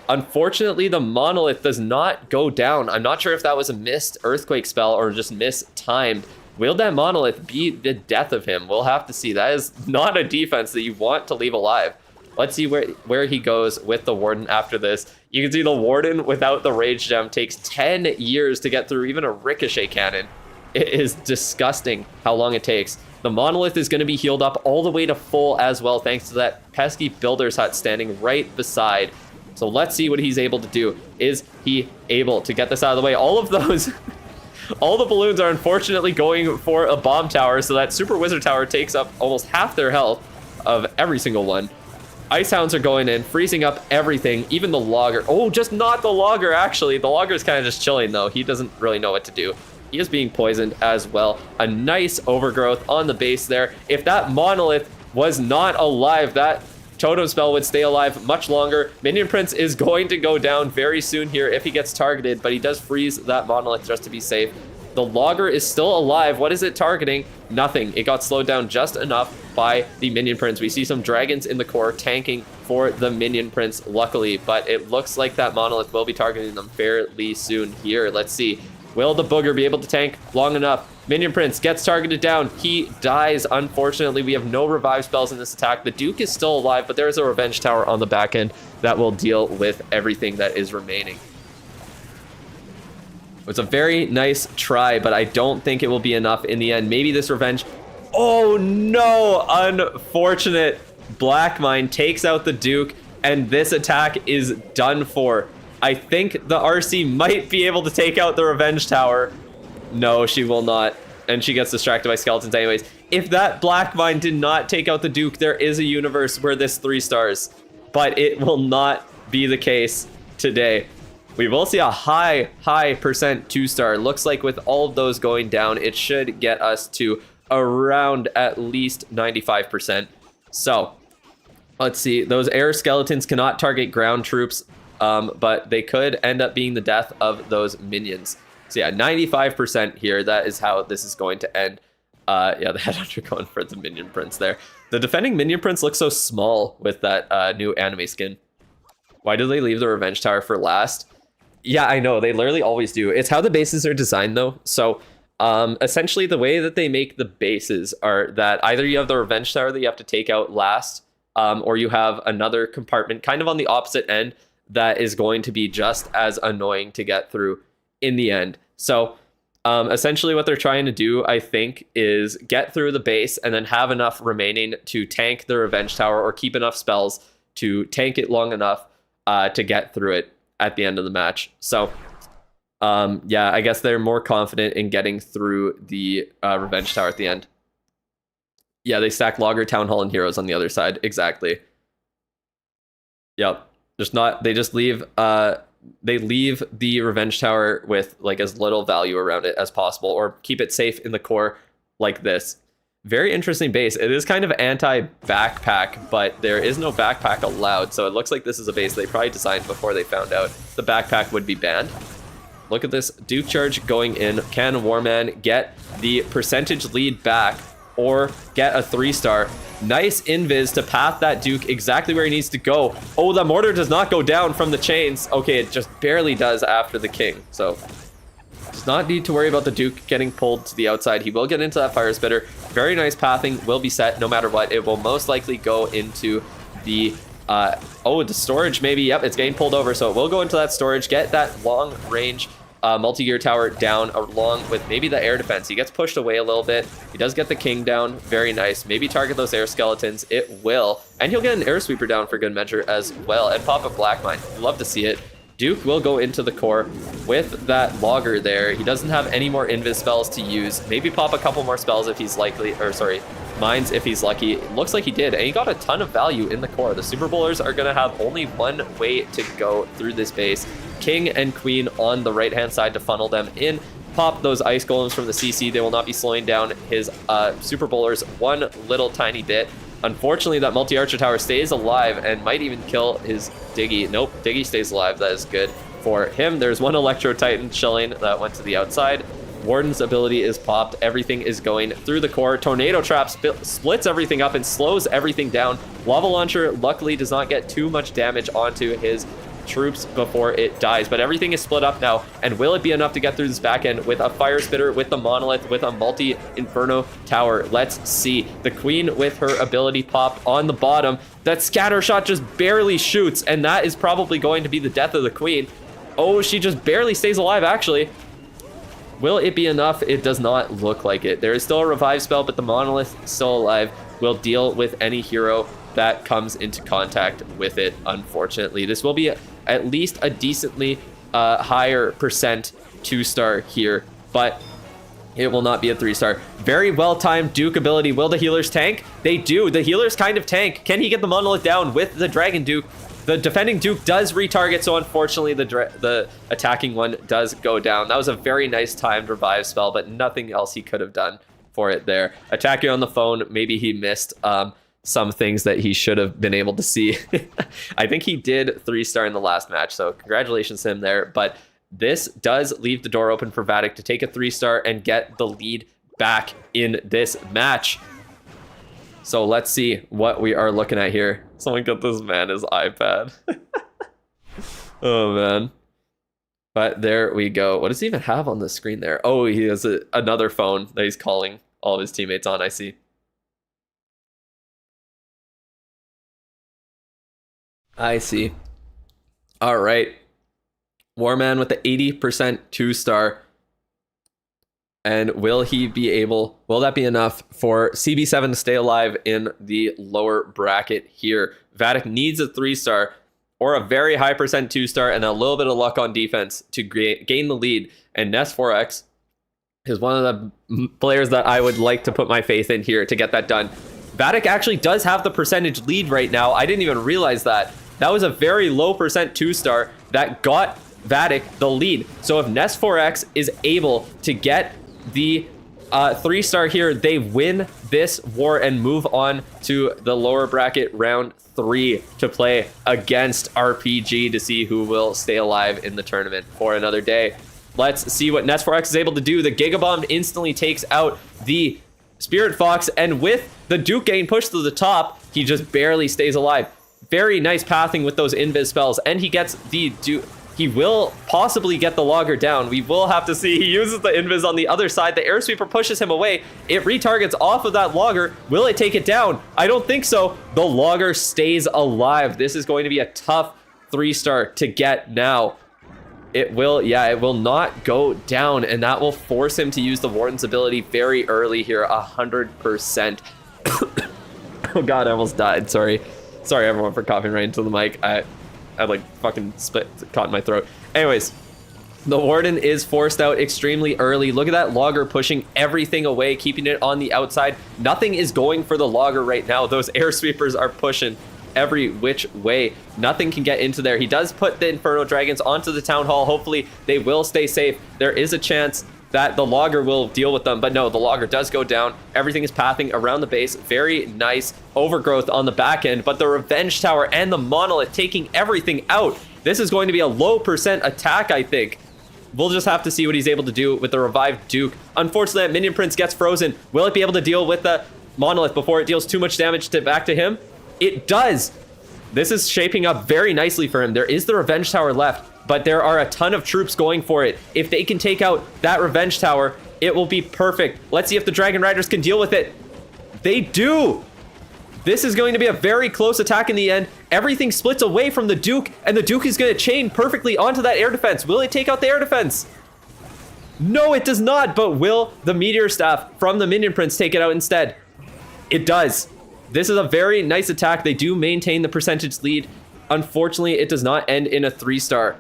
Unfortunately, the Monolith does not go down. I'm not sure if that was a missed Earthquake spell or just mistimed. Will that Monolith be the death of him? We'll have to see. That is not a defense that you want to leave alive. Let's see where he goes with the Warden after this. You can see the Warden without the Rage Gem takes 10 years to get through even a Ricochet Cannon. It is disgusting how long it takes. The monolith is going to be healed up all the way to full as well, thanks to that pesky builder's hut standing right beside. So let's see what he's able to do. Is he able to get this out of the way? All of those, all the balloons are unfortunately going for a bomb tower, so that super wizard tower takes up almost half their health of every single one. Ice hounds are going in, freezing up everything, even the logger. Oh, just not the logger, actually. The logger is kind of just chilling, though. He doesn't really know what to do. He is being poisoned as well. A nice overgrowth on the base there. If that monolith was not alive, that totem spell would stay alive much longer. Minion Prince is going to go down very soon here if he gets targeted, but he does freeze that monolith just to be safe. The logger is still alive. What is it targeting? Nothing. It got slowed down just enough by the Minion Prince. We see some dragons in the core tanking for the Minion Prince, luckily, but it looks like that monolith will be targeting them fairly soon here. Let's see. Will the booger be able to tank long enough? Minion Prince gets targeted down. He dies. Unfortunately, we have no revive spells in this attack. The Duke is still alive, but there is a revenge tower on the back end that will deal with everything that is remaining. It's a very nice try, but I don't think it will be enough in the end. Maybe this revenge... Oh no! Unfortunate. Black Mine takes out the Duke, and this attack is done for. I think the RC might be able to take out the revenge tower. No, she will not. And she gets distracted by skeletons anyways. If that Black Mine did not take out the Duke, there is a universe where this 3 stars. But it will not be the case today. We will see a high percent 2-star. Looks like with all of those going down, it should get us to around at least 95%. So, let's see. Those air skeletons cannot target ground troops, but they could end up being the death of those minions. So yeah, 95% here. That is how this is going to end. Yeah, the Headhunter going for the Minion Prince there. The defending Minion Prince looks so small with that new anime skin. Why do they leave the Revenge Tower for last? Yeah, I know. They literally always do. It's how the bases are designed, though. So essentially, the way that they make the bases are that either you have the Revenge Tower that you have to take out last, or you have another compartment kind of on the opposite end that is going to be just as annoying to get through in the end. So essentially what they're trying to do, I think, is get through the base and then have enough remaining to tank the Revenge Tower or keep enough spells to tank it long enough to get through it at the end of the match. So yeah, I guess they're more confident in getting through the Revenge Tower at the end. Yeah, they stack Logger, Town Hall, and Heroes on the other side. Exactly. Yep. They just leave they leave the Revenge Tower with like as little value around it as possible, or keep it safe in the core like this. Very interesting base. It is kind of anti-backpack, but there is no backpack allowed, so it looks like this is a base they probably designed before they found out the backpack would be banned. Look at this Duke charge going in. Can Warman get the percentage lead back or get a 3-star? Nice invis to path that Duke exactly where he needs to go. Oh, the mortar does not go down from the chains. Okay, it just barely does after the king. So does not need to worry about the Duke getting pulled to the outside. He will get into that fire spitter. Very nice pathing will be set no matter what. It will most likely go into the oh, the storage maybe. Yep, it's getting pulled over, so it will go into that storage, get that long range multi-gear tower down along with maybe the air defense. He gets pushed away a little bit. He does get the king down. Very nice. Maybe target those air skeletons. It will. And he'll get an air sweeper down for good measure as well. And pop a black mine. Love to see it. Duke will go into the core with that logger there. He doesn't have any more invis spells to use. Maybe pop a couple more spells if he's likely, or sorry, mines if he's lucky. It looks like he did, and he got a ton of value in the core. The Super Bowlers are going to have only one way to go through this base. King and Queen on the right-hand side to funnel them in. Pop those ice golems from the CC. They will not be slowing down his Super Bowlers one little tiny bit. Unfortunately, that multi-archer tower stays alive and might even kill his Diggy. Nope, Diggy stays alive. That is good for him. There's one Electro Titan chilling that went to the outside. Warden's ability is popped. Everything is going through the core. Tornado Trap splits everything up and slows everything down. Lava Launcher luckily does not get too much damage onto his troops before it dies, but everything is split up now. And will it be enough to get through this back end with a fire spitter, with the monolith, with a multi-inferno tower? Let's see. The Queen with her ability pop on the bottom. That scatter shot just barely shoots, and that is probably going to be the death of the Queen. Oh, she just barely stays alive, actually. Will it be enough? It does not look like it. There is still a revive spell, but the monolith still alive will deal with any hero that comes into contact with it, unfortunately. This will be at least a decently higher percent 2-star here, but it will not be a 3-star. Very well-timed Duke ability. Will the healers tank? They do. The healers kind of tank. Can he get the monolith down with the Dragon Duke? The defending Duke does retarget, so unfortunately the attacking one does go down. That was a very nice timed revive spell, but nothing else he could have done for it there. Attacking on the phone, maybe he missed some things that he should have been able to see. I think he did 3-star in the last match, so congratulations to him there. But this does leave the door open for Vatic to take a 3-star and get the lead back in this match. So let's see what we are looking at here. Someone get this man his iPad. Oh, man. But there we go. What does he even have on the screen there? Oh, he has another phone that he's calling all of his teammates on, I see. I see. All right. Warman with the 80% 2-star. And will he be able, will that be enough for CB7 to stay alive in the lower bracket here? Vatic needs a 3-star or a very high percent 2-star and a little bit of luck on defense to gain the lead. And Ness4X is one of the players that I would like to put my faith in here to get that done. Vatic actually does have the percentage lead right now. I didn't even realize that. That was a very low percent 2-star that got Vatic the lead. So if Ness4X is able to get the 3-star here, they win this war and move on to the lower bracket round 3 to play against RPG to see who will stay alive in the tournament for another day. Let's see what Ness4X is able to do. The Gigabomb instantly takes out the Spirit Fox, and with the Duke getting pushed to the top, he just barely stays alive. Very nice pathing with those invis spells, and he gets the Duke. He will possibly get the logger down. We will have to see. He uses the invis on the other side. The air sweeper pushes him away. It retargets off of that logger. Will it take it down? I don't think so. The logger stays alive. This is going to be a tough 3-star to get now. It will, yeah, it will not go down, and that will force him to use the Warden's ability very early here, 100%. Oh God, I almost died. Sorry everyone for coughing right into the mic. I like fucking caught in my throat. Anyways, the Warden is forced out extremely early. Look at that logger pushing everything away, keeping it on the outside. Nothing is going for the logger right now. Those air sweepers are pushing every which way. Nothing can get into there. He does put the Inferno Dragons onto the Town Hall. Hopefully they will stay safe. There is a chance that the logger will deal with them, but no, the logger does go down. Everything is pathing around the base. Very nice overgrowth on the back end, but the Revenge Tower and the Monolith taking everything out. This is going to be a low percent attack, I think. We'll just have to see what he's able to do with the revived Duke. Unfortunately, that Minion Prince gets frozen. Will it be able to deal with the Monolith before it deals too much damage back to him? It does. This is shaping up very nicely for him. There is the Revenge Tower left, but there are a ton of troops going for it. If they can take out that Revenge Tower, it will be perfect. Let's see if the Dragon Riders can deal with it. They do. This is going to be a very close attack in the end. Everything splits away from the Duke, and the Duke is going to chain perfectly onto that air defense. Will it take out the air defense? No, it does not, but will the Meteor Staff from the Minion Prince take it out instead? It does. This is a very nice attack. They do maintain the percentage lead. Unfortunately, it does not end in a 3-star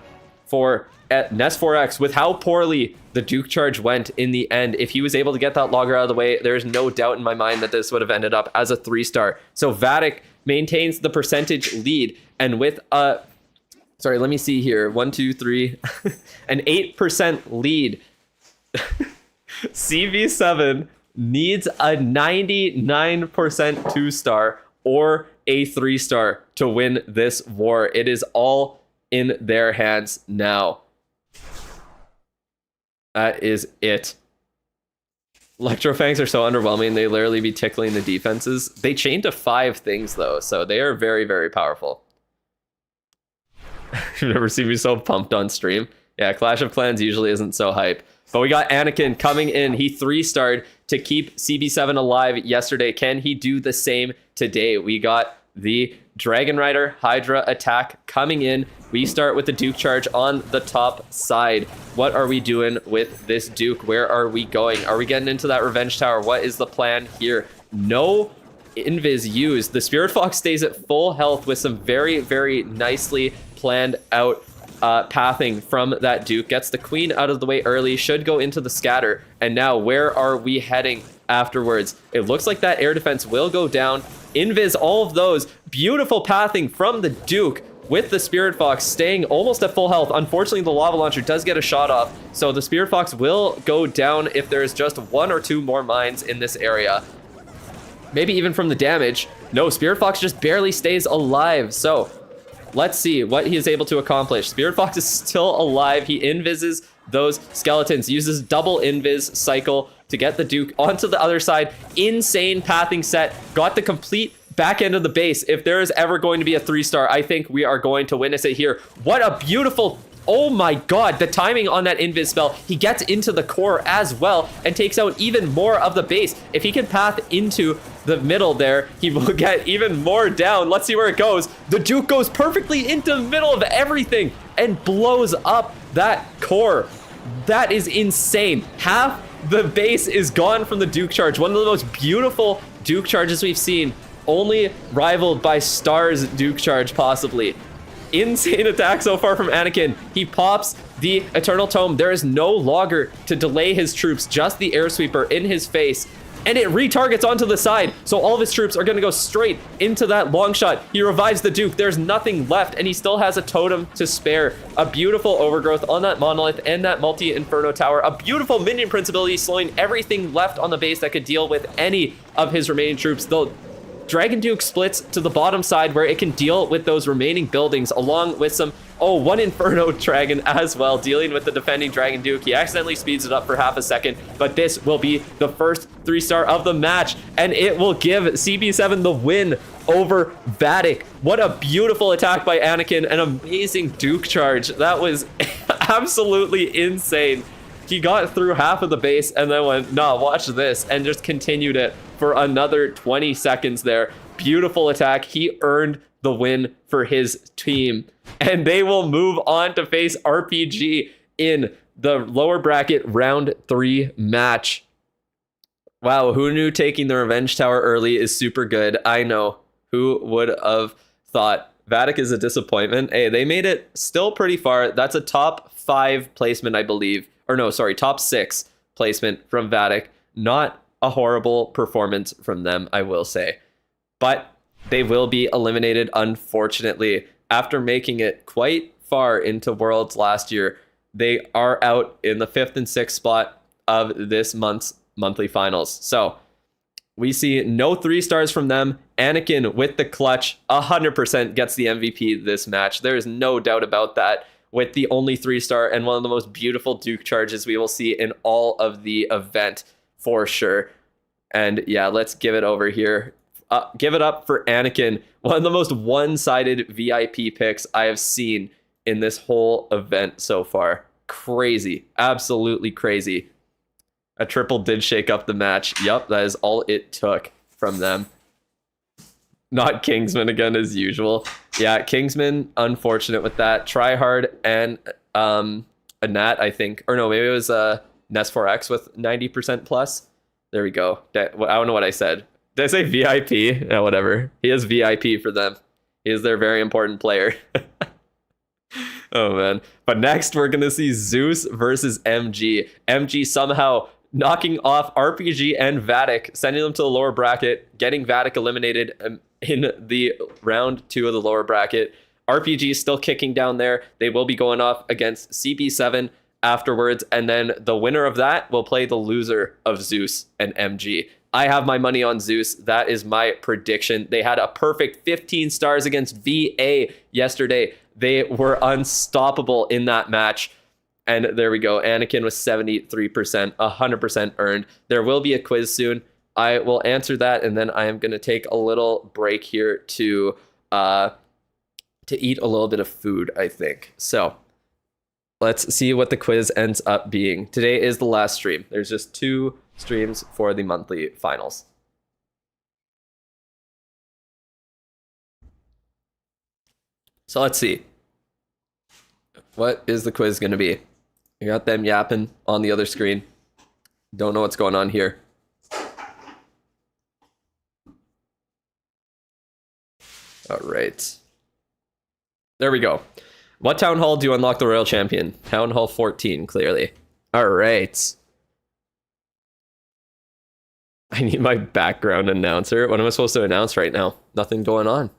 for Ness4X. With how poorly the Duke charge went in the end, if he was able to get that logger out of the way, there's no doubt in my mind that this would have ended up as a 3-star. So Vatic maintains the percentage lead, and with a, sorry, let me see here, 1, 2, 3, an 8% lead. CB7 needs a 99% 2-star or a 3-star to win this war. It is all in their hands now. That is it. Electrofangs are so underwhelming. They literally be tickling the defenses. They chain to 5 things though, so they are very, very powerful. You've never seen me so pumped on stream. Yeah, Clash of Clans usually isn't so hype. But we got Anakin coming in. He 3-starred to keep CB7 alive yesterday. Can he do the same today? We got the Dragon Rider Hydra attack coming in. We start with the Duke charge on the top side. What are we doing with this Duke? Where are we going? Are we getting into that Revenge Tower? What is the plan here? No invis used. The Spirit Fox stays at full health with some very, very nicely planned out pathing from that Duke. Gets the Queen out of the way early, should go into the scatter. And now where are we heading afterwards? It looks like that air defense will go down. Invis all of those. Beautiful pathing from the Duke with the Spirit Fox staying almost at full health. Unfortunately, the Lava Launcher does get a shot off, so the Spirit Fox will go down if there's just 1 or 2 more mines in this area. Maybe even from the damage. No, Spirit Fox just barely stays alive. So let's see what he is able to accomplish. Spirit Fox is still alive. He invises those skeletons, uses double invis cycle to get the Duke onto the other side. Insane pathing set. Got the complete back end of the base. If there is ever going to be a 3-star, I think we are going to witness it here. What a beautiful... Oh my god, the timing on that invis spell. He gets into the core as well and takes out even more of the base. If he can path into the middle there, he will get even more down. Let's see where it goes. The Duke goes perfectly into the middle of everything and blows up that core. That is insane. Half the base is gone from the Duke charge. One of the most beautiful Duke charges we've seen. Only rivaled by Star's Duke charge, possibly. Insane attack so far from Anakin. He pops the Eternal Tome. There is no logger to delay his troops, just the air sweeper in his face. And it retargets onto the side, so all of his troops are going to go straight into that long shot. He revives the Duke. There's nothing left, and he still has a totem to spare. A beautiful overgrowth on that monolith and that multi-inferno tower. A beautiful minion prince ability, slowing everything left on the base that could deal with any of his remaining troops. The Dragon Duke splits to the bottom side where it can deal with those remaining buildings, along with some, one Inferno Dragon as well, dealing with the defending Dragon Duke. He accidentally speeds it up for half a second, but this will be the first 3-star of the match, and it will give CB7 the win over Vatic. What a beautiful attack by Anakin, an amazing Duke charge. That was absolutely insane. He got through half of the base and then went, nah, watch this, and just continued it for another 20 seconds there. Beautiful attack. He earned the win for his team. And they will move on to face RPG in the lower bracket round 3 match. Wow, who knew taking the Revenge Tower early is super good? I know. Who would have thought? Vatic is a disappointment. Hey, they made it still pretty far. That's a top 5 placement, I believe. Or no, sorry, top 6 placement from Vatic. Not a horrible performance from them, I will say. But they will be eliminated, unfortunately. After making it quite far into Worlds last year, they are out in the 5th and 6th spot of this month's monthly finals. So we see no 3-stars from them. Anakin with the clutch 100% gets the MVP this match. There is no doubt about that, with the only 3-star and one of the most beautiful Duke charges we will see in all of the event for sure. And yeah, let's give it over here. Give it up for Anakin, one of the most one-sided VIP picks I have seen in this whole event so far. Crazy, absolutely crazy. A triple did shake up the match. Yep, that is all it took from them. Not Kingsman again as usual. Yeah, Kingsman, unfortunate with that. Tryhard and a Nat, I think. Or no, maybe it was Ness4X with 90% plus. There we go. I don't know what I said. Did I say VIP? Yeah, whatever. He is VIP for them. He is their very important player. Oh, man. But next, we're going to see Zeus versus MG. MG somehow knocking off RPG and Vatic, sending them to the lower bracket, getting Vatic eliminated in the round 2 of the lower bracket. RPG is still kicking down there. They will be going off against CB7 afterwards, and then the winner of that will play the loser of Zeus and MG. I have my money on Zeus. That is my prediction. They had a perfect 15 stars against VA yesterday. They were unstoppable in that match. And there we go. Anakin was 73%, 100% earned. There will be a quiz soon. I will answer that, and then I am going to take a little break here to eat a little bit of food, I think. So let's see what the quiz ends up being. Today is the last stream. There's just 2 streams for the monthly finals. So let's see. What is the quiz going to be? You got them yapping on the other screen. Don't know what's going on here. All right. There we go. What town hall do you unlock the royal champion? Town hall 14, clearly. All right. I need my background announcer. What am I supposed to announce right now? Nothing going on.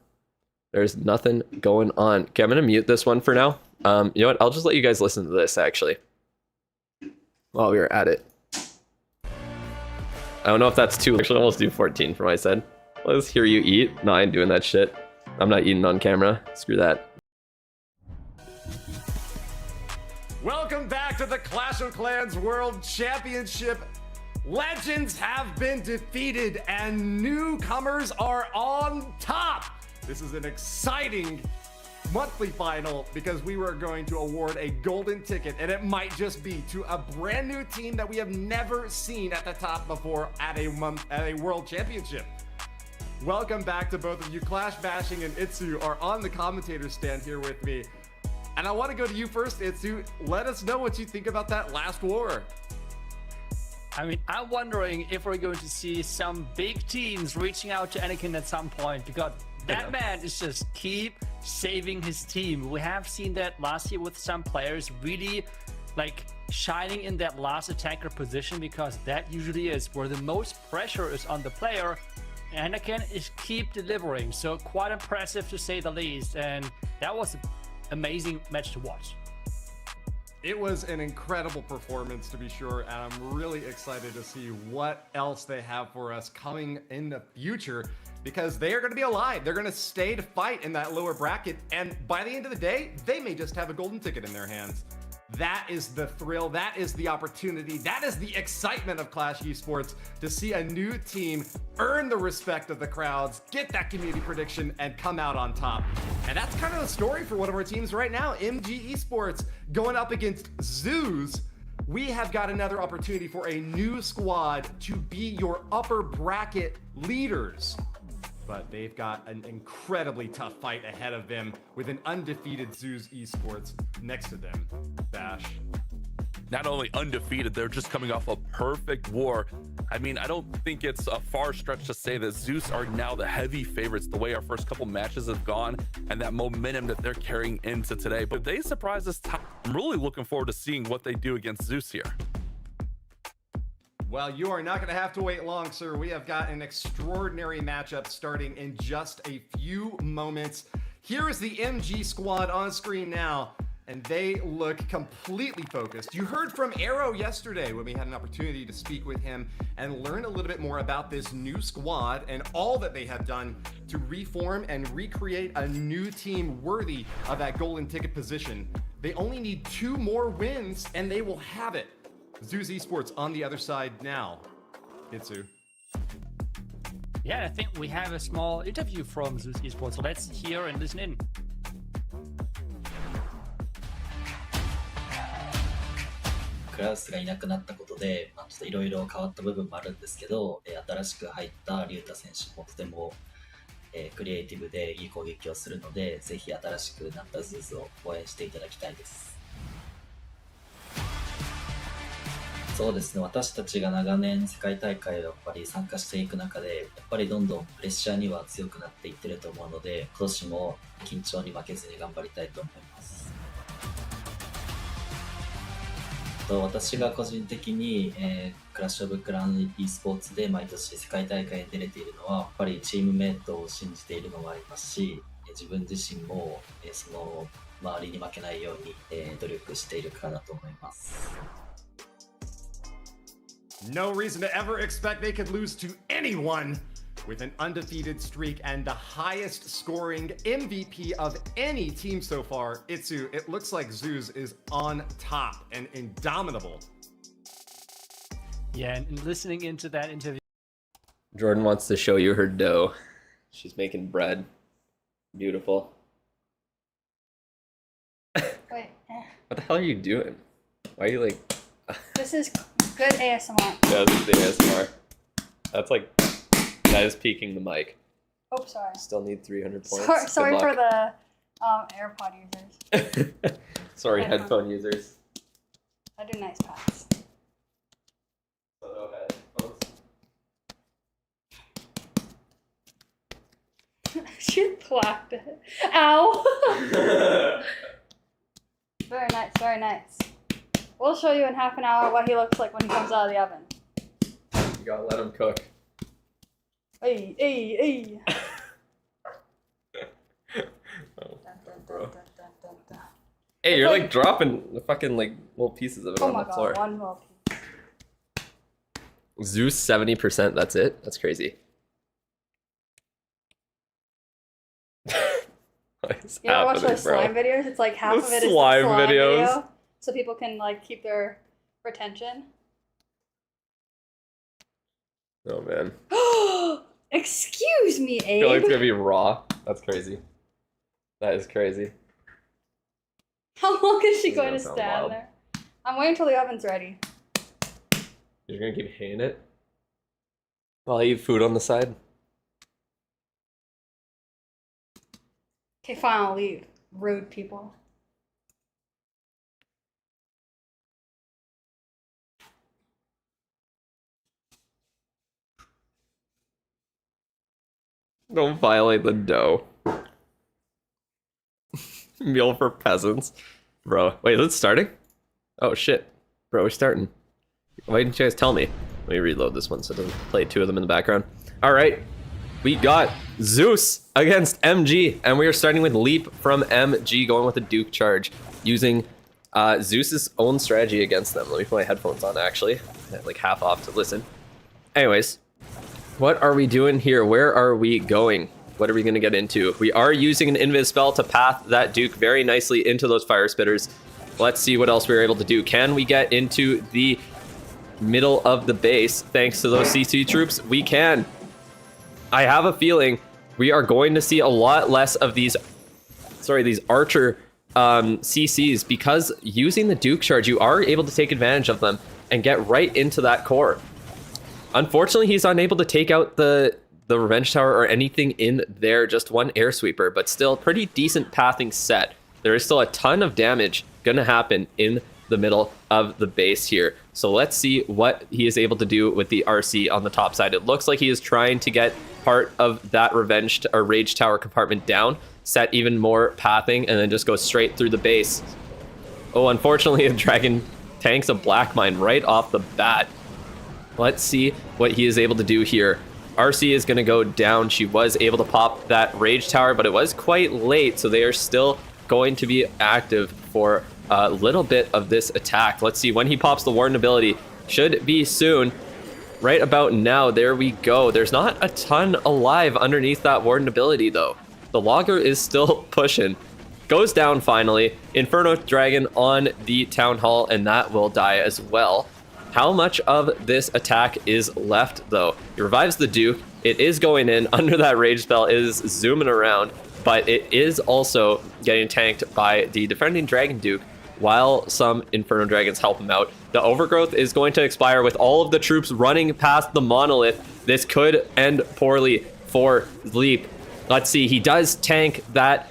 There's nothing going on. Okay, I'm going to mute this one for now. You know what? I'll just let you guys listen to this, actually, while we were at it. I don't know if that's too... Actually, I'll almost do 14 for my side. Let's hear you eat. No, I ain't doing that shit. I'm not eating on camera. Screw that. Welcome back to the Clash of Clans World Championship. Legends have been defeated and newcomers are on top. This is an exciting monthly final because we were going to award a golden ticket, and it might just be to a brand new team that we have never seen at the top before at a world championship. Welcome back to both of you. Clash Bashing and Itsu are on the commentator stand here with me. And I want to go to you first, Itsu. Let us know what you think about that last war. I mean, I'm wondering if we're going to see some big teams reaching out to Anakin at some point, because that man is just keep saving his team. We have seen that last year with some players really like shining in that last attacker position, because that usually is where the most pressure is on the player. Anakin is keep delivering, so quite impressive to say the least. And that was an amazing match to watch. It was an incredible performance, to be sure, and I'm really excited to see what else they have for us coming in the future, because they are going to be alive. They're going to stay to fight in that lower bracket, and by the end of the day, they may just have a golden ticket in their hands. That is the thrill, that is the opportunity, that is the excitement of Clash Esports, to see a new team earn the respect of the crowds, get that community prediction, and come out on top. And that's kind of the story for one of our teams right now, MG Esports, going up against Zeus. We have got another opportunity for a new squad to be your upper bracket leaders. But they've got an incredibly tough fight ahead of them with an undefeated Zeus Esports next to them. Bash. Not only undefeated, they're just coming off a perfect war. I mean, I don't think it's a far stretch to say that Zeus are now the heavy favorites, the way our first couple matches have gone and that momentum that they're carrying into today. But they surprised us. I'm really looking forward to seeing what they do against Zeus here. Well, you are not going to have to wait long, sir. We have got an extraordinary matchup starting in just a few moments. Here is the MG squad on screen now, and they look completely focused. You heard from Arrow yesterday when we had an opportunity to speak with him and learn a little bit more about this new squad and all that they have done to reform and recreate a new team worthy of that golden ticket position. They only need 2 more wins, and they will have it. Zeus Esports on the other side now. Itsu. Yeah, I think we have a small interview from Zeus Esports, so let's hear and listen in. クラウスがいなくなったことで、ちょっといろいろ変わった部分もあるんですけど、新しく入ったリュウタ選手もとても、クリエイティブでいい攻撃をするので、ぜひ新しくなったズーズを応援していただきたいです。そうですね、私たちが長年世界大会をやっぱり参加していく中で、やっぱりどんどんプレッシャーには強くなっていってると思うので、今年も緊張に負けずに頑張りたいと思います。私が個人的に、クラッシュオブクラン e スポーツで毎年世界大会に出れているのは、やっぱりチームメイトを信じているのもありますし、自分自身も、その周りに負けないように、努力しているからだと思います。No reason to ever expect they could lose to anyone. With an undefeated streak and the highest scoring MVP of any team so far, Itsu, it looks like Zeus is on top and indomitable. Yeah, and listening into that interview. Jordan wants to show you her dough. She's making bread. Beautiful. Wait. What the hell are you doing? Why are you like... This is good ASMR. Yeah, this is the ASMR. That's like... That is peaking the mic. Oh, sorry. Still need 300 points. Sorry Good for luck. AirPod users. Sorry, Headphone. headphone users. I do nice paths. She clapped it. Ow! Very nice, very nice. We'll show you in half an hour what he looks like when he comes out of the oven. You gotta let him cook. Hey, hey, hey. Bro. Hey, you're like dropping the fucking like little pieces of it Oh on my the floor. god, one little piece. Zeus 70%. That's it. That's crazy. What's You ever watch happening, those slime bro? videos? It's like half The of it is slime the slime videos. video, so people can like keep their retention. Oh man. Excuse me, I feel like Abe. it's gonna be raw. That's crazy. That is crazy. How long is she This is going gonna to sound stand wild. there? I'm waiting until the oven's ready. You're gonna keep hitting it while I eat food on the side. Okay, fine, I'll leave. Rude people. Don't violate the dough. Meal for peasants. Bro, wait, is it starting? Oh shit. Bro, we're starting. Why didn't you guys tell me? Let me reload this one so it doesn't play two of them in the background. Alright. We got Zeus against MG, and we are starting with Leap from MG, going with a Duke charge, using Zeus's own strategy against them. Let me put my headphones on, actually. Like half off to listen. Anyways, what are we doing here? Where are we going? What are we going to get into? We are using an invis spell to path that Duke very nicely into those fire spitters. Let's see what else we're able to do. Can we get into the middle of the base thanks to those CC troops? We can. I have a feeling we are going to see a lot less of these archer CCs, because using the Duke charge, you are able to take advantage of them and get right into that core. Unfortunately, he's unable to take out the Revenge Tower or anything in there, just one air sweeper, but still pretty decent pathing set. There is still a ton of damage gonna happen in the middle of the base here. So let's see what he is able to do with the RC on the top side. It looks like he is trying to get part of that Rage Tower compartment down, set even more pathing, and then just go straight through the base. Oh, unfortunately, the dragon tanks a black mine right off the bat. Let's see what he is able to do here. RC is going to go down. She was able to pop that Rage Tower, but it was quite late, so they are still going to be active for a little bit of this attack. Let's see when he pops the Warden ability. Should be soon. Right about now, there we go. There's not a ton alive underneath that Warden ability, though. The Logger is still pushing. Goes down finally. Inferno Dragon on the Town Hall, and that will die as well. How much of this attack is left, though? He revives the Duke. It is going in under that rage spell. It is zooming around, but it is also getting tanked by the defending Dragon Duke, while some Inferno Dragons help him out. The Overgrowth is going to expire with all of the troops running past the Monolith. This could end poorly for Leap. Let's see, he does tank that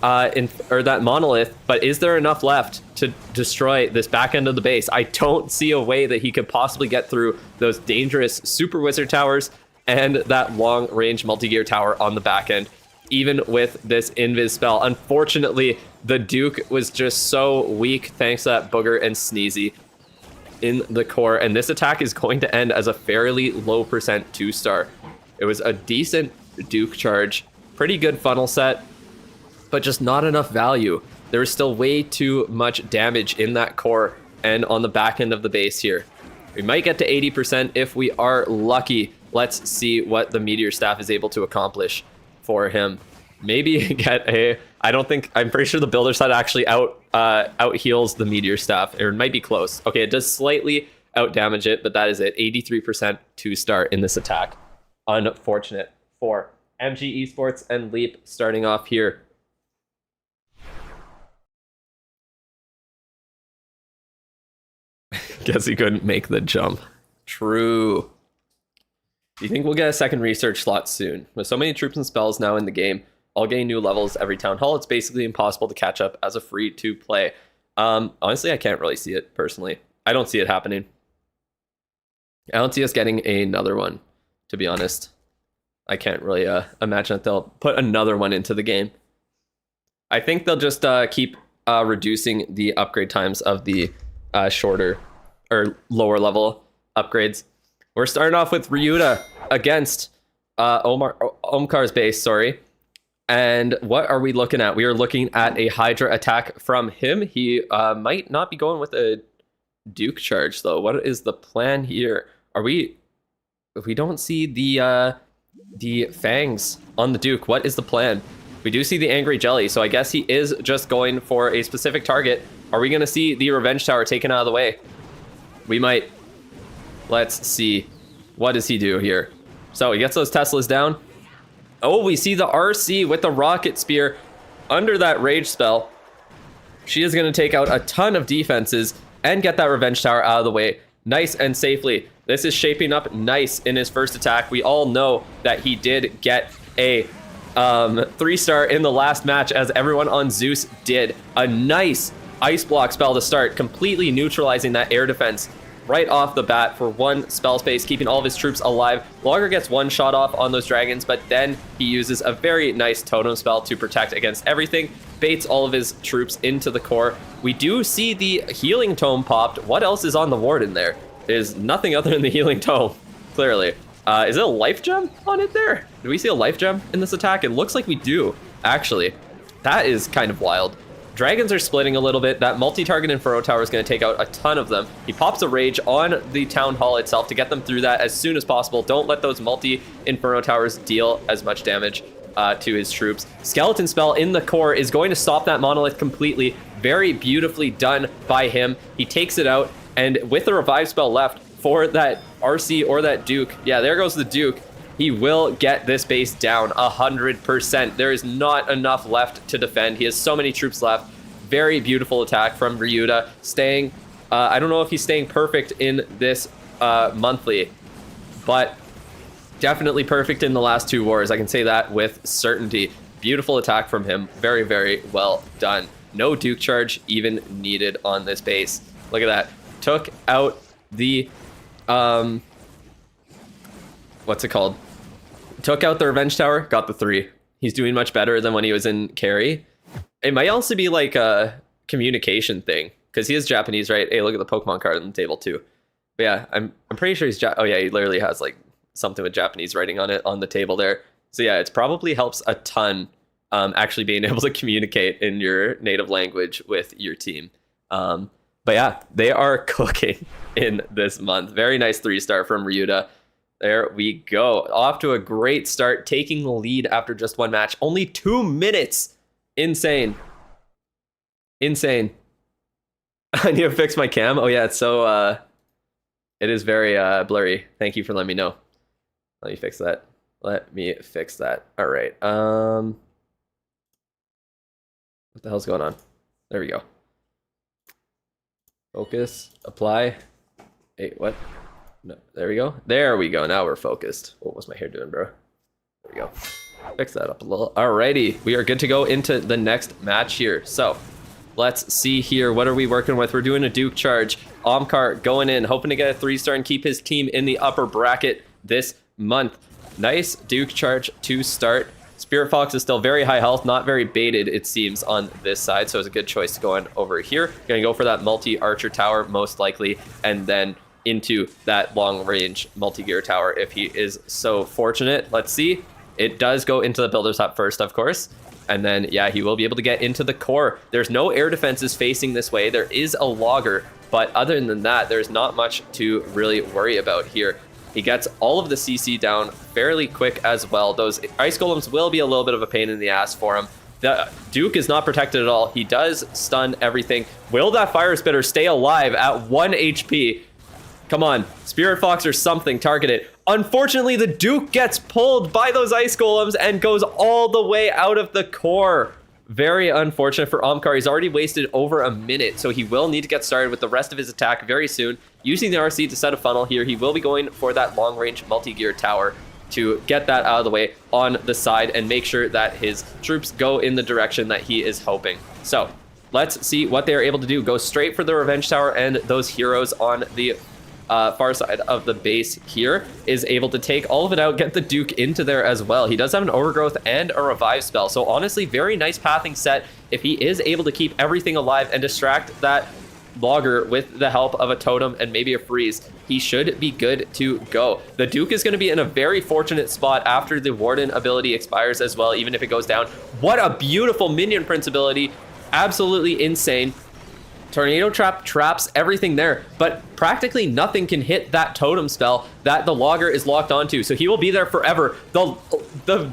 that Monolith, but is there enough left to destroy this back end of the base? I don't see a way that he could possibly get through those dangerous Super Wizard Towers and that long-range multi-gear tower on the back end, even with this invis spell. Unfortunately, the Duke was just so weak thanks to that Booger and Sneezy in the core, and this attack is going to end as a fairly low percent 2-star. It was a decent Duke charge, pretty good funnel set, but just not enough value. There is still way too much damage in that core and on the back end of the base here. We might get to 80% if we are lucky. Let's see what the Meteor Staff is able to accomplish for him. Maybe get a... I'm pretty sure the Builder Set actually out heals the Meteor Staff. Or it might be close. Okay, it does slightly out damage it, but that is it. 83% 2-star in this attack. Unfortunate for MG Esports and Leap starting off here. Guess he couldn't make the jump. True. Do you think we'll get a second research slot soon? With so many troops and spells now in the game, all getting new levels every town hall. It's basically impossible to catch up as a free to play. Honestly, I can't really see it personally. I don't see it happening. I don't see us getting another one, to be honest. I can't really imagine that they'll put another one into the game. I think they'll just keep reducing the upgrade times of the shorter or lower level upgrades. We're starting off with Ryuta against Omkar's base, sorry. And what are we looking at? We are looking at a Hydra attack from him. He might not be going with a Duke charge, though. What is the plan here? We don't see the fangs on the Duke. What is the plan? We do see the angry jelly, so I guess he is just going for a specific target. Are we going to see the revenge tower taken out of the way? We might. Let's see. What does he do here? So he gets those Teslas down. Oh, we see the RC with the rocket spear under that rage spell. She is going to take out a ton of defenses and get that revenge tower out of the way nice and safely. This is shaping up nice in his first attack. We all know that he did get a 3-star in the last match, as everyone on Zeus did. A nice ice block spell to start, completely neutralizing that air defense right off the bat for one spell space, keeping all of his troops alive. Logger gets one shot off on those dragons, but then he uses a very nice totem spell to protect against everything, baits all of his troops into the core. We do see the healing tome popped. What else is on the warden there? There's nothing other than the healing tome, clearly. Is it a life gem on it there? Do we see a life gem in this attack? It looks like we do, actually. That is kind of wild. Dragons are splitting a little bit. That multi-target Inferno Tower is going to take out a ton of them. He pops a Rage on the Town Hall itself to get them through that as soon as possible. Don't let those multi-Inferno Towers deal as much damage to his troops. Skeleton Spell in the core is going to stop that Monolith completely. Very beautifully done by him. He takes it out, and with the Revive Spell left for that RC or that Duke, yeah, there goes the Duke. He will get this base down 100%. There is not enough left to defend. He has so many troops left. Very beautiful attack from Ryuta. Staying, I don't know if he's staying perfect in this monthly, but definitely perfect in the last two wars. I can say that with certainty. Beautiful attack from him. Very, very well done. No Duke charge even needed on this base. Look at that. Took out the, what's it called? Took out the Revenge Tower, got the 3. He's doing much better than when he was in carry. It might also be like a communication thing, because he is Japanese, right? Hey, look at the Pokemon card on the table too. But yeah, I'm pretty sure he's oh yeah, he literally has like something with Japanese writing on it on the table there. So yeah, it probably helps a ton actually being able to communicate in your native language with your team. But yeah, they are cooking in this month. Very nice 3-star from Ryuta. There we go. Off to a great start, taking the lead after just one match. Only 2 minutes. Insane. Insane. I need to fix my cam. Oh yeah, it's so it is very blurry. Thank you for letting me know. Let me fix that. Let me fix that. All right. What the hell's going on? There we go. Focus. Apply. Hey, what? No, there we go. There we go. Now we're focused. What was my hair doing, bro? There we go. Fix that up a little. Alrighty, we are good to go into the next match here. So let's see here. What are we working with? We're doing a Duke charge. Omkar going in, hoping to get a 3-star and keep his team in the upper bracket this month. Nice Duke charge to start. Spirit Fox is still very high health, not very baited, it seems, on this side. So it's a good choice to go in over here. Gonna go for that multi-archer tower, most likely, and then into that long-range multi-gear tower if he is so fortunate. Let's see. It does go into the builder's hut first, of course. And then, yeah, he will be able to get into the core. There's no air defenses facing this way. There is a logger, but other than that, there's not much to really worry about here. He gets all of the CC down fairly quick as well. Those ice golems will be a little bit of a pain in the ass for him. The Duke is not protected at all. He does stun everything. Will that fire spitter stay alive at 1 HP? Come on, Spirit Fox or something, target it. Unfortunately, the Duke gets pulled by those ice golems and goes all the way out of the core. Very unfortunate for Omkar. He's already wasted over a minute, so he will need to get started with the rest of his attack very soon. Using the RC to set a funnel here, he will be going for that long-range multi-gear tower. to get that out of the way on the side and make sure that his troops go in the direction that he is hoping. So let's see what they are able to do. Go straight for the Revenge Tower, and those heroes on the far side of the base here is able to take all of it out, get the Duke into there as well. He does have an Overgrowth and a Revive spell, so honestly, very nice pathing set. If he is able to keep everything alive and distract that Logger with the help of a Totem and maybe a Freeze, he should be good to go. The Duke is going to be in a very fortunate spot after the Warden ability expires as well, even if it goes down. What a beautiful Minion Prince ability. Absolutely insane. Tornado Trap traps everything there, but practically nothing can hit that totem spell that the Logger is locked onto, so he will be there forever. The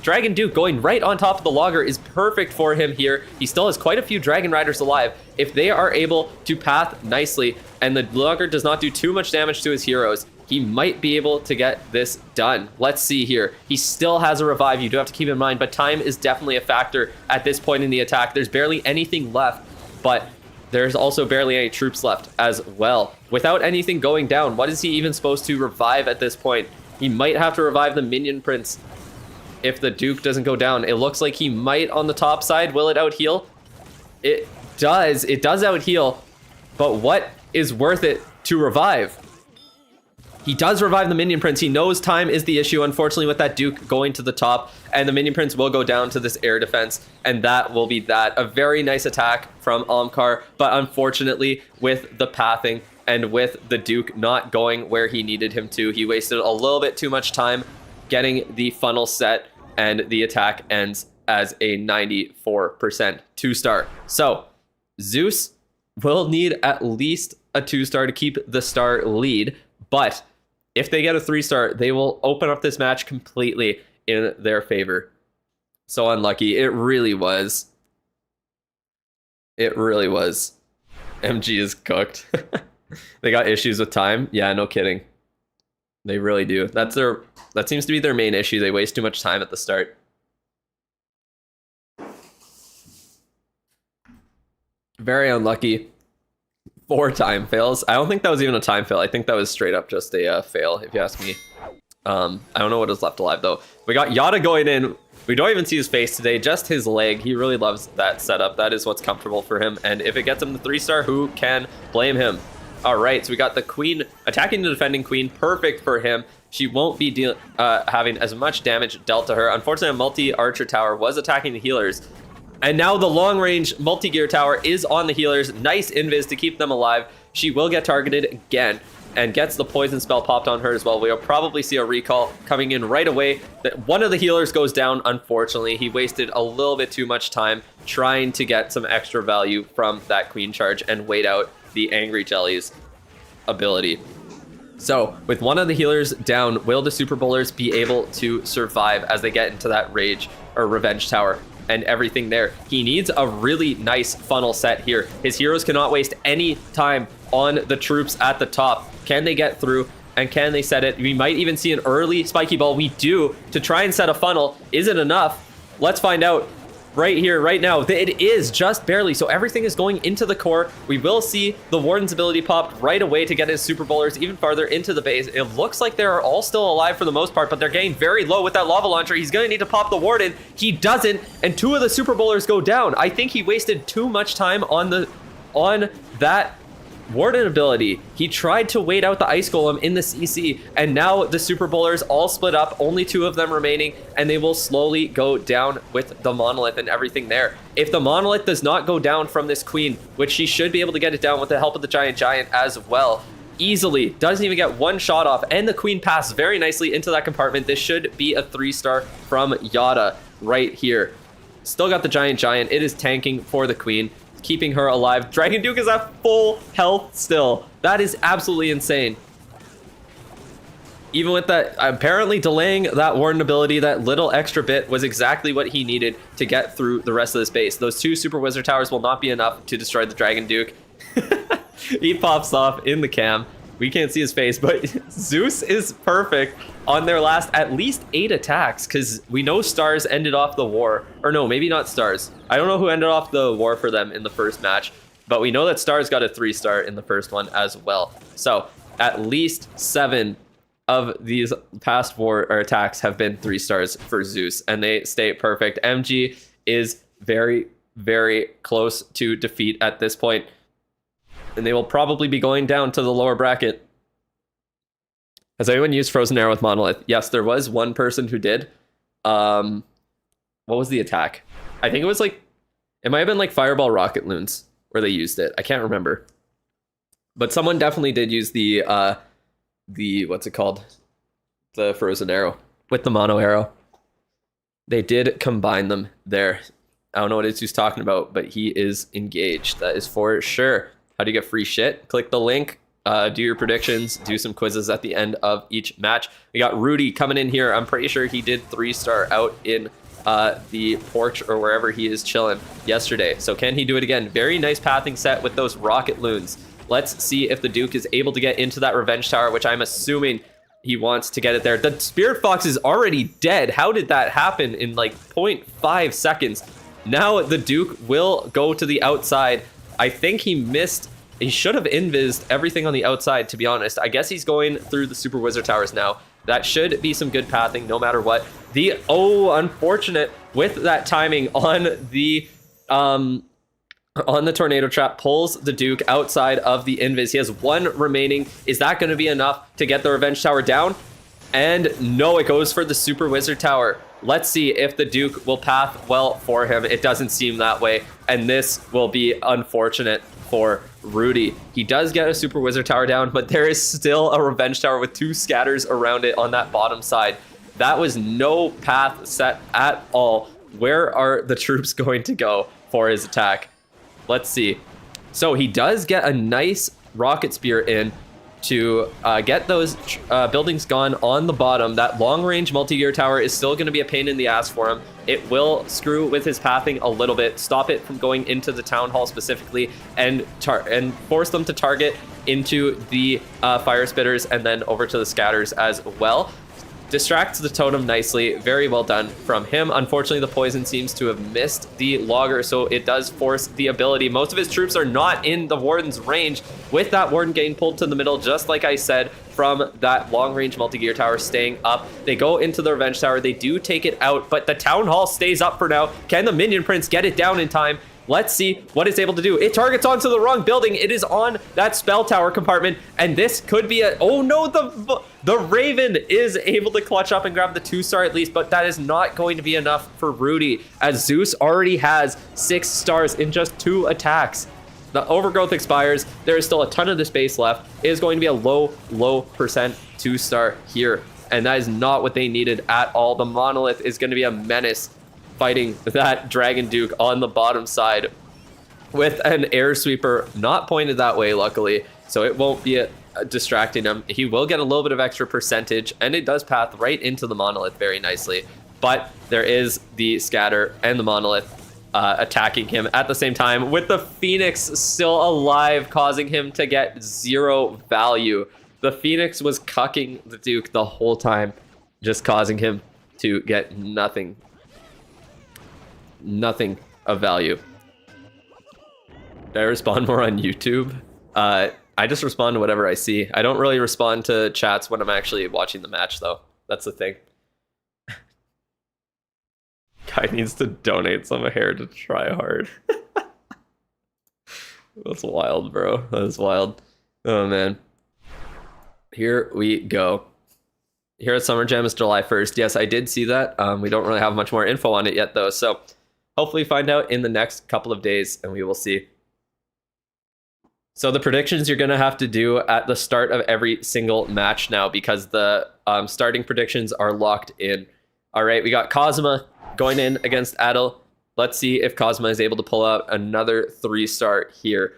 Dragon Duke going right on top of the Logger is perfect for him here. He still has quite a few Dragon Riders alive. If they are able to path nicely and the Logger does not do too much damage to his heroes, he might be able to get this done. Let's see here. He still has a revive, you do have to keep in mind, but time is definitely a factor at this point in the attack. There's barely anything left, but there's also barely any troops left as well. Without anything going down, what is he even supposed to revive at this point? He might have to revive the Minion Prince if the Duke doesn't go down. It looks like he might on the top side. Will it out heal? It does. It does out heal, but what is worth it to revive? He does revive the Minion Prince. He knows time is the issue, unfortunately, with that Duke going to the top, and the Minion Prince will go down to this air defense, and that will be that. A very nice attack from Omkar, but unfortunately, with the pathing and with the Duke not going where he needed him to, he wasted a little bit too much time getting the funnel set, and the attack ends as a 94% 2-star. So, Zeus will need at least a 2-star to keep the star lead, but if they get a 3-star, they will open up this match completely in their favor. So unlucky. It really was. It really was. MG is cooked. They got issues with time. Yeah, no kidding. They really do. That seems to be their main issue. They waste too much time at the start. Very unlucky. 4 time fails. I don't think that was even a time fail. I think that was straight up just a fail, if you ask me. I don't know what is left alive, though. We got Yada going in. We don't even see his face today, just his leg. He really loves that setup. That is what's comfortable for him. And if it gets him the 3-star, who can blame him? All right, so we got the Queen attacking the defending Queen. Perfect for him. She won't be having as much damage dealt to her. Unfortunately, a multi-archer tower was attacking the healers. And now the long-range multi-gear tower is on the healers. Nice invis to keep them alive. She will get targeted again and gets the poison spell popped on her as well. We'll probably see a recall coming in right away. One of the healers goes down, unfortunately. He wasted a little bit too much time trying to get some extra value from that Queen charge and wait out the Angry Jelly's ability. So, with one of the healers down, will the Super Bowlers be able to survive as they get into that Rage or Revenge Tower and everything there? He needs a really nice funnel set here. His heroes cannot waste any time on the troops at the top. Can they get through? And can they set it? We might even see an early spiky ball. We do to try and set a funnel. Is it enough? Let's find out right here, right now. It is just barely. So everything is going into the core. We will see the Warden's ability popped right away to get his Super Bowlers even farther into the base. It looks like they're all still alive for the most part, but they're getting very low with that lava launcher. He's going to need to pop the Warden. He doesn't, and 2 of the Super Bowlers go down. I think he wasted too much time on that Warden ability. He tried to wait out the Ice Golem in the CC, and now the Super Bowlers all split up, only 2 of them remaining, and they will slowly go down with the Monolith and everything there. If the Monolith does not go down from this Queen, which she should be able to get it down with the help of the Giant as well, easily, doesn't even get 1 shot off, and the Queen passes very nicely into that compartment. This should be a 3-star from Yada right here. Still got the Giant. It is tanking for the Queen, keeping her alive. Dragon Duke is at full health still. That is absolutely insane. Even with that, apparently delaying that Warden ability, that little extra bit was exactly what he needed to get through the rest of this base. Those 2 Super Wizard Towers will not be enough to destroy the Dragon Duke. He pops off in the cam. We can't see his face, but Zeus is perfect on their last at least 8 attacks, because we know Stars ended off the war. Or no, maybe not Stars. I don't know who ended off the war for them in the first match, but we know that Stars got a 3-star in the first one as well. So at least 7 of these past war or attacks have been 3 stars for Zeus, and they stay perfect. MG is very, very close to defeat at this point, and they will probably be going down to the lower bracket. Has anyone used Frozen Arrow with Monolith? Yes, there was one person who did. What was the attack? I think it was like, it might have been like Fireball Rocket Loons where they used it. I can't remember. But someone definitely did use the what's it called? The Frozen Arrow with the Mono Arrow. They did combine them there. I don't know what it's who's talking about, but he is engaged. That is for sure. How do you get free shit? Click the link. Do your predictions, do some quizzes at the end of each match. We got Rudy coming in here. I'm pretty sure he did 3-star out in the porch or wherever he is chilling yesterday. So can he do it again? Very nice pathing set with those rocket loons. Let's see if the Duke is able to get into that revenge tower, which I'm assuming he wants to get it there. The Spirit Fox is already dead. How did that happen in like 0.5 seconds? Now the Duke will go to the outside. I think he missed. He should have invised everything on the outside, to be honest. I guess he's going through the Super Wizard Towers now. That should be some good pathing no matter what. Unfortunate with that timing on the tornado trap pulls the Duke outside of the invis. He has 1 remaining. Is that going to be enough to get the Revenge Tower down? And no, it goes for the Super Wizard Tower. Let's see if the Duke will path well for him. It doesn't seem that way, and this will be unfortunate for Rudy. He does get a Super Wizard Tower down, but there is still a Revenge Tower with 2 scatters around it on that bottom side. That was no path set at all. Where are the troops going to go for his attack? Let's see. So he does get a nice rocket spear in to get those buildings gone on the bottom. That long-range multi-gear tower is still going to be a pain in the ass for him. It will screw with his pathing a little bit, stop it from going into the town hall specifically, and force them to target into the fire spitters and then over to the scatters as well. Distracts the totem nicely. Very well done from him. Unfortunately, the poison seems to have missed the logger, so it does force the ability. Most of his troops are not in the warden's range, with that warden getting pulled to the middle, just like I said, from that long-range multi-gear tower staying up. They go into the revenge tower. They do take it out, but the town hall stays up for now. Can the minion prince get it down in time? Let's see what it's able to do. It targets onto the wrong building. It is on that spell tower compartment, and this could be a... Oh no, the Raven is able to clutch up and grab the 2-star at least, but that is not going to be enough for Rudy, as Zeus already has 6 stars in just 2 attacks. The overgrowth expires. There is still a ton of the space left. It is going to be a low percent 2-star here, and that is not what they needed at all. The monolith is going to be a menace fighting that Dragon Duke on the bottom side with an air sweeper not pointed that way, luckily, so it won't be distracting him. He will get a little bit of extra percentage, and it does path right into the monolith very nicely, but there is the scatter and the monolith attacking him at the same time, with the Phoenix still alive, causing him to get 0 value. The Phoenix was cucking the Duke the whole time, just causing him to get nothing of value. Do I respond more on YouTube? I just respond to whatever I see. I don't really respond to chats when I'm actually watching the match, though. That's the thing. Guy needs to donate some hair to try hard. That's wild, bro. That is wild. Oh, man. Here we go. Here at Summer Jam is July 1st. Yes, I did see that. We don't really have much more info on it yet, though, so hopefully find out in the next couple of days, and we will see. So the predictions you're going to have to do at the start of every single match now, because the starting predictions are locked in. All right, we got Cosma going in against Adel. Let's see if Cosma is able to pull out another 3-star here.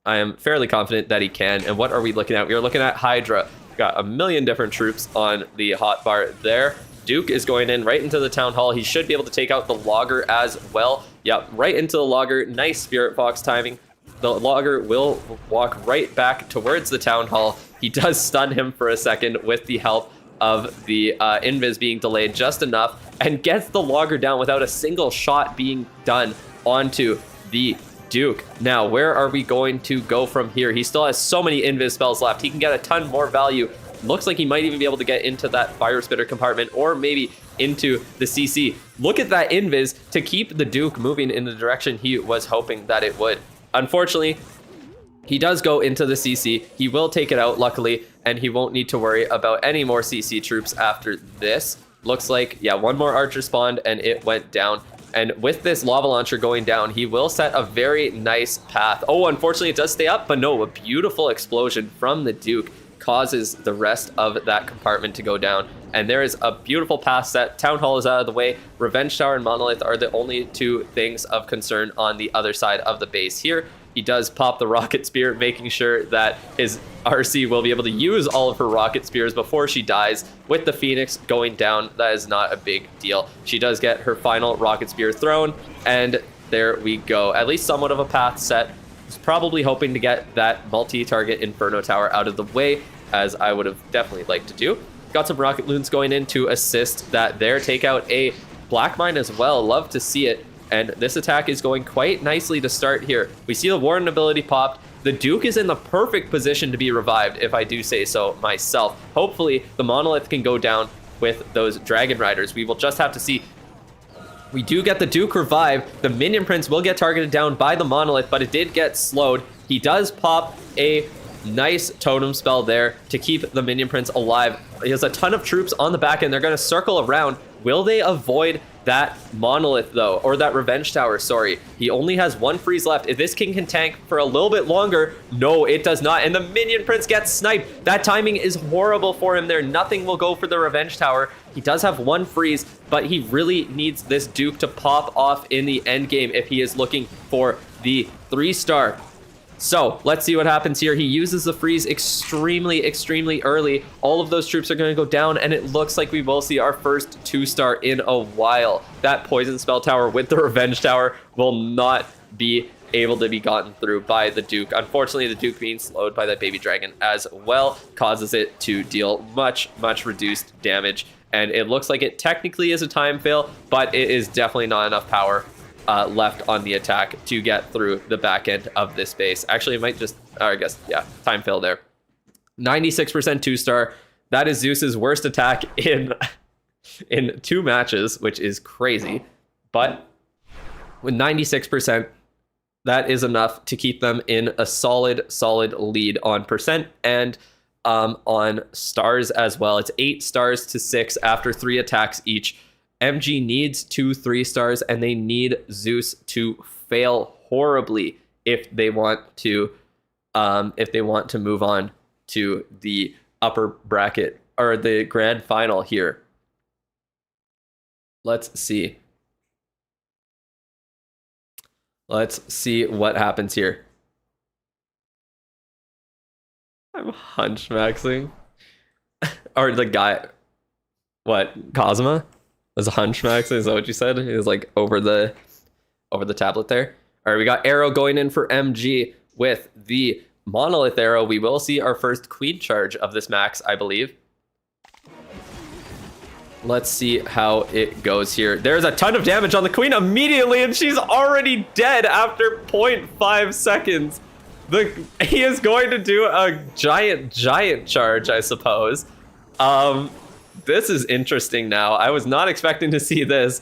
I am fairly confident that he can. And what are we looking at? We are looking at Hydra. Got a million different troops on the hotbar there. Duke is going in right into the town hall. He should be able to take out the logger as well. Yep, right into the logger. Nice Spirit Fox timing. The logger will walk right back towards the town hall. He does stun him for a second with the help of the invis being delayed just enough, and gets the logger down without a single shot being done onto the Duke. Now, where are we going to go from here? He still has so many invis spells left. He can get a ton more value Looks like he might even be able to get into that fire spitter compartment or maybe into the CC. Look at that invis to keep the Duke moving in the direction he was hoping that it would. Unfortunately, he does go into the CC. He will take it out, luckily, and he won't need to worry about any more CC troops after this. Looks like, yeah, one more archer spawned and it went down. And with this lava launcher going down, he will set a very nice path. Oh, unfortunately, it does stay up, but no, a beautiful explosion from the Duke causes the rest of that compartment to go down. And there is a beautiful path set. Town Hall is out of the way. Revenge Tower and Monolith are the only two things of concern on the other side of the base here. He does pop the rocket spear, making sure that his RC will be able to use all of her rocket spears before she dies. With the Phoenix going down, that is not a big deal. She does get her final rocket spear thrown, and there we go. At least somewhat of a path set. He's probably hoping to get that multi-target Inferno Tower out of the way, as I would have definitely liked to do. Got some rocket loons going in to assist that there. Take out a Black Mine as well. Love to see it. And this attack is going quite nicely to start here. We see the Warden ability popped. The Duke is in the perfect position to be revived, if I do say so myself. Hopefully, the Monolith can go down with those Dragon Riders. We will just have to see. We do get the Duke revived. The Minion Prince will get targeted down by the Monolith, but it did get slowed. He does pop a nice totem spell there to keep the Minion Prince alive. He has a ton of troops on the back end. They're going to circle around. Will they avoid that Monolith, though? Or that Revenge Tower, sorry. He only has one freeze left. If this king can tank for a little bit longer, no, it does not. And the Minion Prince gets sniped. That timing is horrible for him there. Nothing will go for the Revenge Tower. He does have one freeze, but he really needs this Duke to pop off in the end game if he is looking for the 3-star. So let's see what happens here. He uses the freeze extremely early. All of those troops are going to go down, and it looks like we will see our first 2-star in a while. That poison spell tower with the Revenge Tower will not be able to be gotten through by the Duke. Unfortunately, the Duke being slowed by that baby dragon as well causes it to deal much reduced damage. And it looks like it technically is a time fail, but it is definitely not enough power left on the attack to get through the back end of this base. Actually, it might just, I guess, yeah, time fail there. 96% 2-star. That is Zeus's worst attack in 2 matches, which is crazy. But with 96%, that is enough to keep them in a solid lead on percent and on stars as well. It's 8 stars to 6 after 3 attacks each. MG needs 2 3-stars, and they need Zeus to fail horribly if they want to move on to the upper bracket or the grand final here. Let's see. Let's see what happens here. I'm hunchmaxing. Or the guy, what, Cosma? Was hunchmaxing? Is that what you said? He was like over the tablet there. All right, we got arrow going in for MG with the Monolith arrow. We will see our first queen charge of this max, I believe. Let's see how it goes here. There's a ton of damage on the queen immediately, and she's already dead after 0.5 seconds. He is going to do a giant charge, I suppose. This is interesting now. I was not expecting to see this.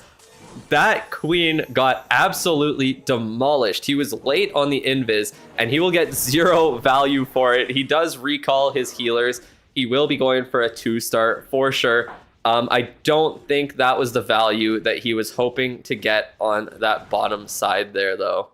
That queen got absolutely demolished. He was late on the invis, and he will get 0 value for it. He does recall his healers. He will be going for a 2-star for sure. I don't think that was the value that he was hoping to get on that bottom side there, though.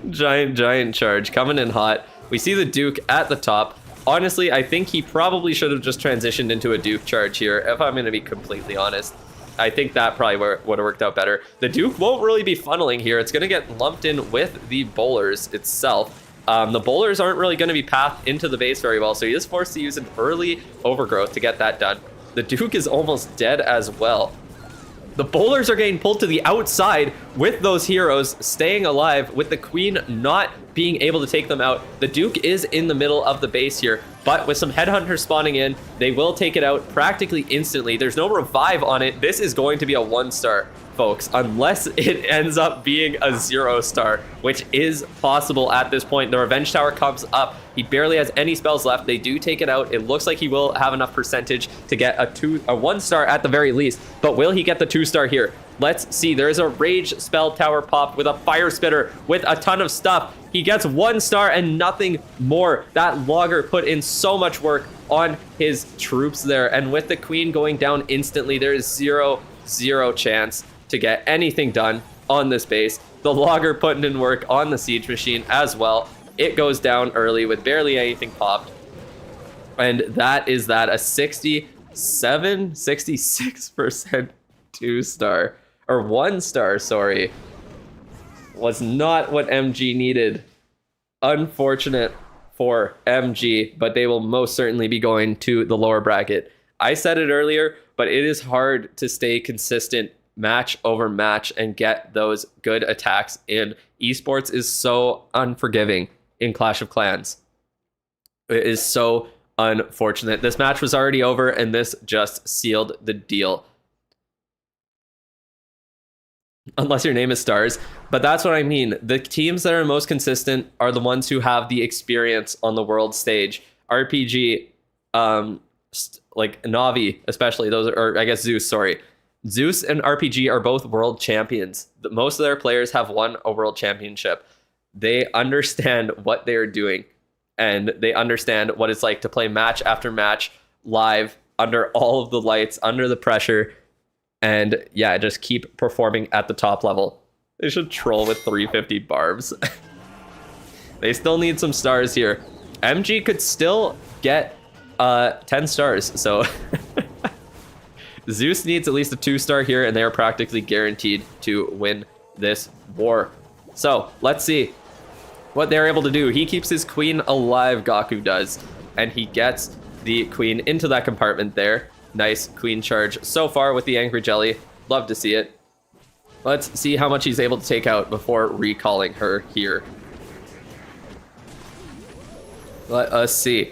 Giant charge coming in hot. We see the Duke at the top. Honestly, I think he probably should have just transitioned into a Duke charge here, if I'm going to be completely honest. I think that probably would have worked out better. The Duke won't really be funneling here. It's going to get lumped in with the bowlers itself. The bowlers aren't really going to be pathed into the base very well, so he is forced to use an early overgrowth to get that done. The Duke is almost dead as well. The bowlers are getting pulled to the outside with those heroes staying alive, with the queen not being able to take them out. The Duke is in the middle of the base here, but with some headhunters spawning in, they will take it out practically instantly. There's no revive on it. This is going to be a 1-star folks, unless it ends up being a 0-star, which is possible at this point. The Revenge Tower comes up. He barely has any spells left. They do take it out. It looks like he will have enough percentage to get a 1-star at the very least, but will he get the 2-star here? Let's see. There is a Rage spell tower popped with a Fire Spitter with a ton of stuff. He gets 1 star and nothing more. That Logger put in so much work on his troops there, and with the Queen going down instantly, there is zero chance to get anything done on this base. The Logger putting in work on the Siege Machine as well. It goes down early with barely anything popped, and that is that, a 66% 2-star, or 1-star, sorry, was not what MG needed. Unfortunate for MG, but they will most certainly be going to the lower bracket. I said it earlier, but it is hard to stay consistent match over match and get those good attacks in. Esports is so unforgiving in Clash of Clans. It is so unfortunate. This match was already over, and this just sealed the deal. Unless your name is Stars. But that's what I mean. The teams that are most consistent are the ones who have the experience on the world stage. RPG, like Navi, especially, those are, or I guess Zeus, sorry. Zeus and RPG are both world champions. Most of their players have won a world championship. They understand what they're doing, and they understand what it's like to play match after match live under all of the lights, under the pressure, and yeah, just keep performing at the top level. They should troll with 350 barbs. They still need some stars here. MG could still get 10 stars, so Zeus needs at least a 2-star here, and they are practically guaranteed to win this war. So let's see what they're able to do. He keeps his queen alive, Gaku does, and he gets the queen into that compartment there. Nice queen charge so far with the Angry Jelly. Love to see it. Let's see how much he's able to take out before recalling her here. Let us see.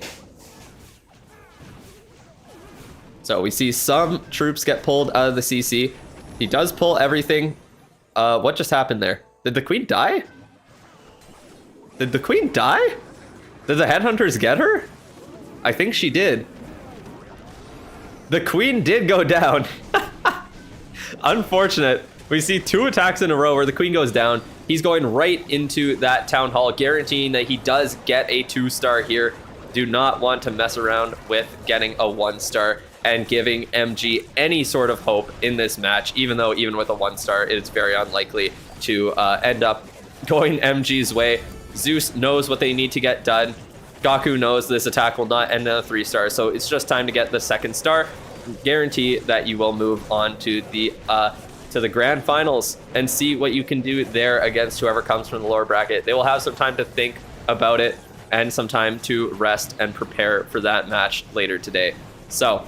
So we see some troops get pulled out of the CC. He does pull everything. What just happened there? Did the queen die? Did the queen die? Did the headhunters get her? I think she did. The queen did go down. Unfortunate. We see 2 attacks in a row where the queen goes down. He's going right into that town hall, guaranteeing that he does get a 2-star here. Do not want to mess around with getting a 1-star and giving MG any sort of hope in this match, even though even with a 1-star, it's very unlikely to end up going MG's way. Zeus knows what they need to get done. Gaku knows this attack will not end in a 3-star, so it's just time to get the 2nd star. Guarantee that you will move on to the grand finals and see what you can do there against whoever comes from the lower bracket. They will have some time to think about it and some time to rest and prepare for that match later today. So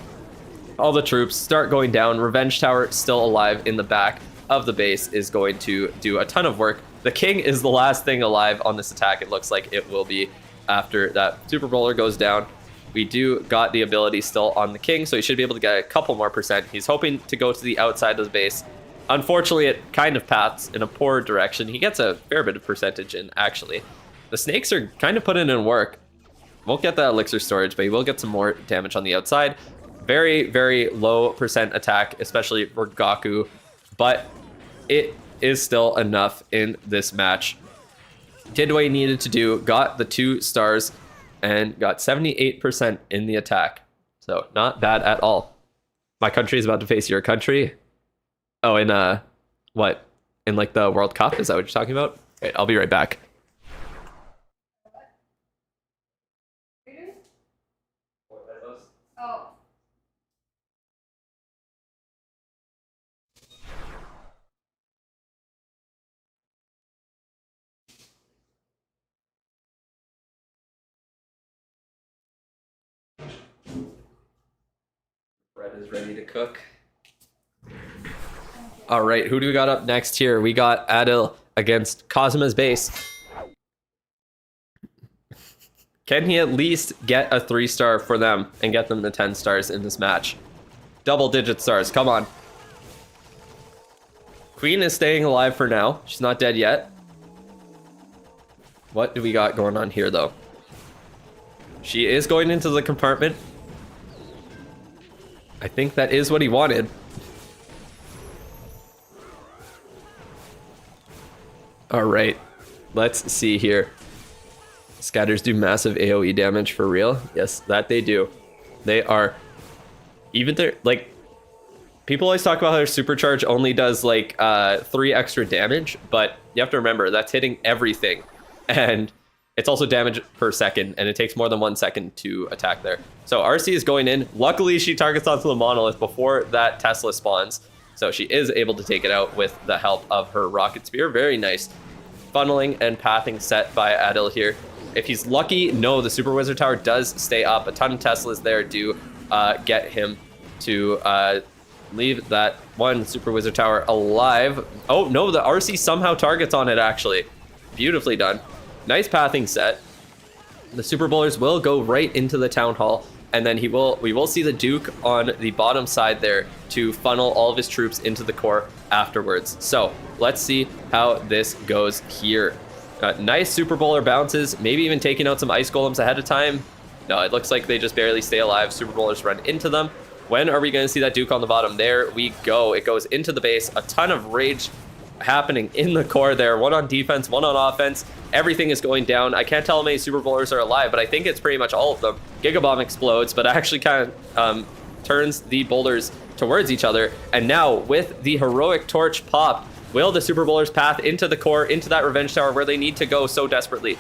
all the troops start going down. Revenge Tower still alive in the back of the base is going to do a ton of work. The king is the last thing alive on this attack. It looks like it will be after that Super Bowler goes down. We do got the ability still on the king, so he should be able to get a couple more percent. He's hoping to go to the outside of the base. Unfortunately, it kind of paths in a poor direction. He gets a fair bit of percentage in, actually. The snakes are kind of putting in work. Won't get that elixir storage, but he will get some more damage on the outside. Very, very low percent attack, especially for Gaku, but it is still enough in this match. Did what he needed to do, got the 2 stars, and got 78% in the attack. So not bad at all. My country is about to face your country. Oh, in what? In like the World Cup? Is that what you're talking about? Wait, I'll be right back. Oh. Bread is ready to cook. All right, who do we got up next here? We got Adil against Kazuma's base. Can he at least get a 3-star for them and get them to 10 stars in this match? Double-digit stars, come on. Queen is staying alive for now. She's not dead yet. What do we got going on here, though? She is going into the compartment. I think that is what he wanted. All right, let's see here. Scatters do massive AoE damage for real. Yes, that they do. They are, even their, like, people always talk about how their supercharge only does like 3 extra damage, but you have to remember that's hitting everything. And it's also damage per second, and it takes more than 1 second to attack there. So RC is going in. Luckily, she targets onto the monolith before that Tesla spawns. So she is able to take it out with the help of her rocket spear. Very nice. Funneling and pathing set by Adil here. If he's lucky, no, the Super Wizard Tower does stay up. A ton of Teslas there do get him to leave that one Super Wizard Tower alive. Oh, no, the RC somehow targets on it, actually. Beautifully done. Nice pathing set. The Super Bowlers will go right into the Town Hall, and then we will see the Duke on the bottom side there to funnel all of his troops into the core afterwards. So let's see how this goes here. Nice Super Bowler bounces, maybe even taking out some Ice Golems ahead of time. No, it looks like they just barely stay alive. Super Bowlers run into them. When are we going to see that Duke on the bottom? There we go. It goes into the base. A ton of rage happening in the core there. One on defense, one on offense. Everything is going down. I can't tell how many Super Bowlers are alive, but I think it's pretty much all of them. Gigabomb explodes, but actually kind of turns the boulders towards each other. And now with the heroic torch popped, will the Super Bowlers path into the core, into that Revenge Tower where they need to go so desperately?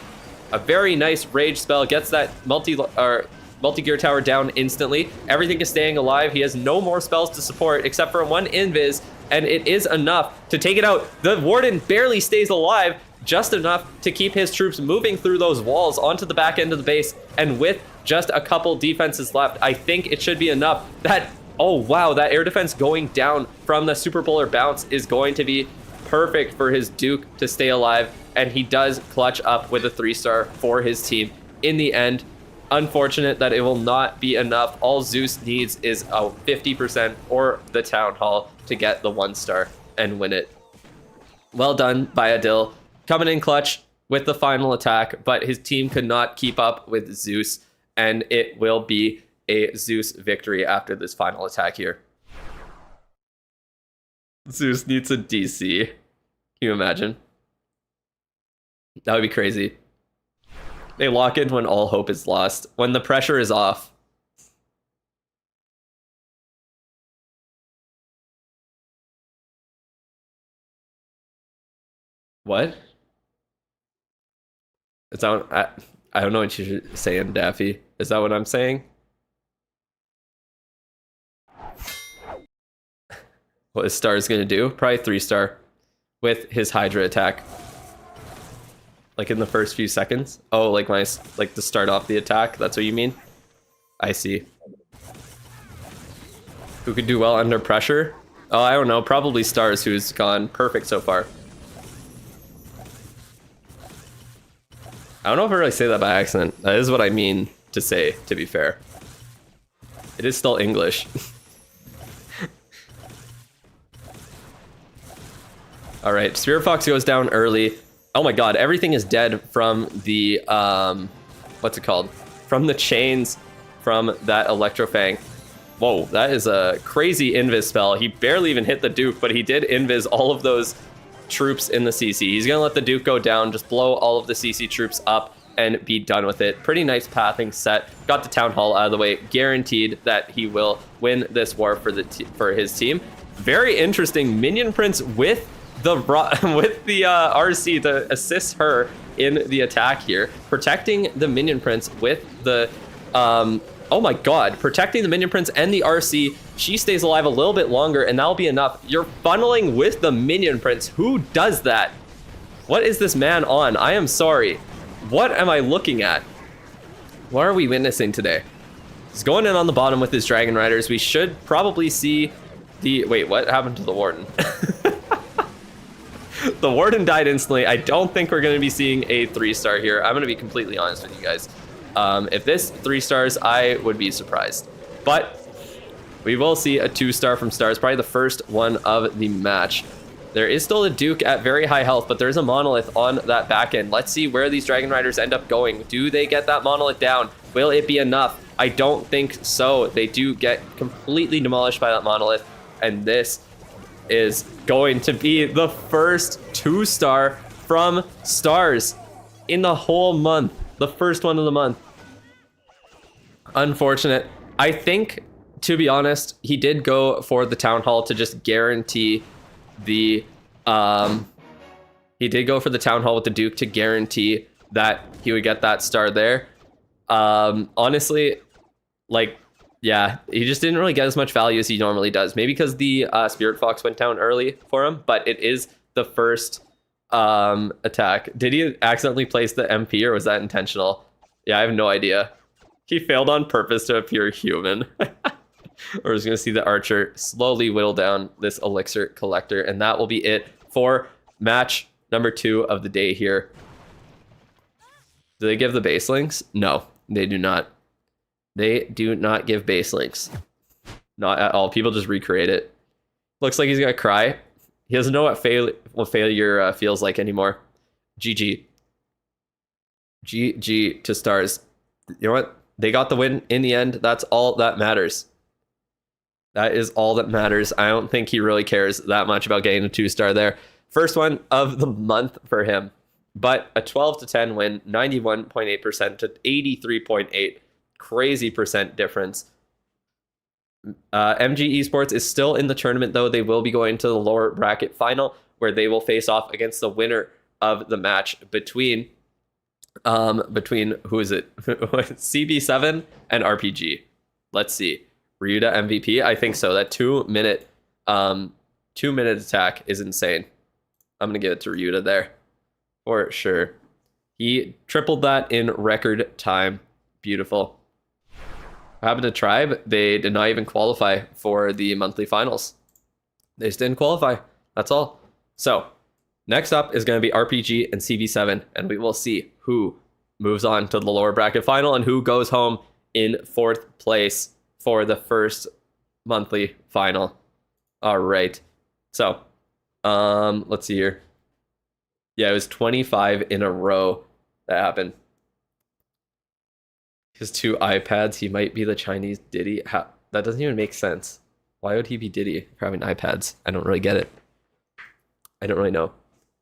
A very nice rage spell gets that multi-gear tower down instantly. Everything is staying alive. He has no more spells to support except for one invis, and it is enough to take it out. The Warden barely stays alive, just enough to keep his troops moving through those walls onto the back end of the base, and with just a couple defenses left, I think it should be enough. That, oh wow, that air defense going down from the Super Bowler bounce is going to be perfect for his Duke to stay alive, and he does clutch up with a 3-star for his team in the end. Unfortunate that it will not be enough. All Zeus needs is a 50% or the Town Hall to get the 1-star and win it. Well done by Adil, coming in clutch with the final attack, but his team could not keep up with Zeus, and it will be a Zeus victory after this final attack here. Zeus needs a DC. Can you imagine? That would be crazy. They lock in when all hope is lost, when the pressure is off. What? Is that what, I don't know what you're saying, Daffy. Is that what I'm saying? What his star is gonna do? Probably 3-star with his Hydra attack. Like in the first few seconds? Oh, like to start off the attack? That's what you mean? I see. Who could do well under pressure? Oh, I don't know. Probably Stars, who's gone perfect so far. I don't know if I really say that by accident. That is what I mean to say, to be fair. It is still English. All right, Spirit Fox goes down early. Oh my god, everything is dead from the, what's it called? From the chains from that Electrofang. Whoa, that is a crazy invis spell. He barely even hit the Duke, but he did invis all of those troops in the CC. He's gonna let the Duke go down, just blow all of the CC troops up and be done with it. Pretty nice pathing set. Got the Town Hall out of the way. Guaranteed that he will win this war for his team. Very interesting. Minion Prince with the RC to assist her in the attack here, protecting the Minion Prince with the oh my god, protecting the Minion Prince and the RC. She stays alive a little bit longer, and that'll be enough. You're funneling with the Minion Prince. Who does that? What is this man on? I am sorry. What am I looking at? What are we witnessing today? He's going in on the bottom with his Dragon Riders. We should probably see the... Wait, what happened to the Warden? The Warden died instantly. I don't think we're going to be seeing a 3-star here. I'm going to be completely honest with you guys. If this 3 stars, I would be surprised. But we will see a 2-star from Stars, probably the first one of the match. There is still a Duke at very high health, but there's a Monolith on that back end. Let's see where these Dragon Riders end up going. Do they get that Monolith down? Will it be enough? I don't think so. They do get completely demolished by that Monolith, and this is going to be the first 2-star from Stars in the whole month. The first one of the month. Unfortunate. I think, to be honest, he did go for the Town Hall to just guarantee the he did go for the Town Hall with the Duke to guarantee that he would get that star there. Honestly, like, yeah, he just didn't really get as much value as he normally does. Maybe because the Spirit Fox went down early for him, but it is the first attack. Did he accidentally place the MP, or was that intentional? Yeah, I have no idea. He failed on purpose to appear human. We're just going to see the Archer slowly whittle down this Elixir Collector, and that will be it for match number 2 of the day here. Do they give the base links? No, they do not. They do not give base links. Not at all. People just recreate it. Looks like he's going to cry. He doesn't know what failure feels like anymore. GG. GG to Stars. You know what? They got the win in the end. That's all that matters. That is all that matters. I don't think he really cares that much about getting a 2-star there. First one of the month for him. But a 12-10 win, 91.8% to 83.8. Crazy percent difference. MG Esports is still in the tournament, though. They will be going to the lower bracket final, where they will face off against the winner of the match between who is it? CB7 and RPG. Let's see. Ryuta MVP? I think so. That 2-minute attack is insane. I'm gonna give it to Ryuta there for sure. He tripled that in record time. Beautiful. What happened to Tribe? They did not even qualify for the monthly finals. They just didn't qualify. That's all. So next up is going to be RPG and CB7, and we will see who moves on to the lower bracket final and who goes home in 4th place for the first monthly final. All right. So, let's see here. Yeah, it was 25 in a row that happened. His 2 iPads, he might be the Chinese Diddy. That doesn't even make sense. Why would he be Diddy for having iPads? I don't really get it. I don't really know.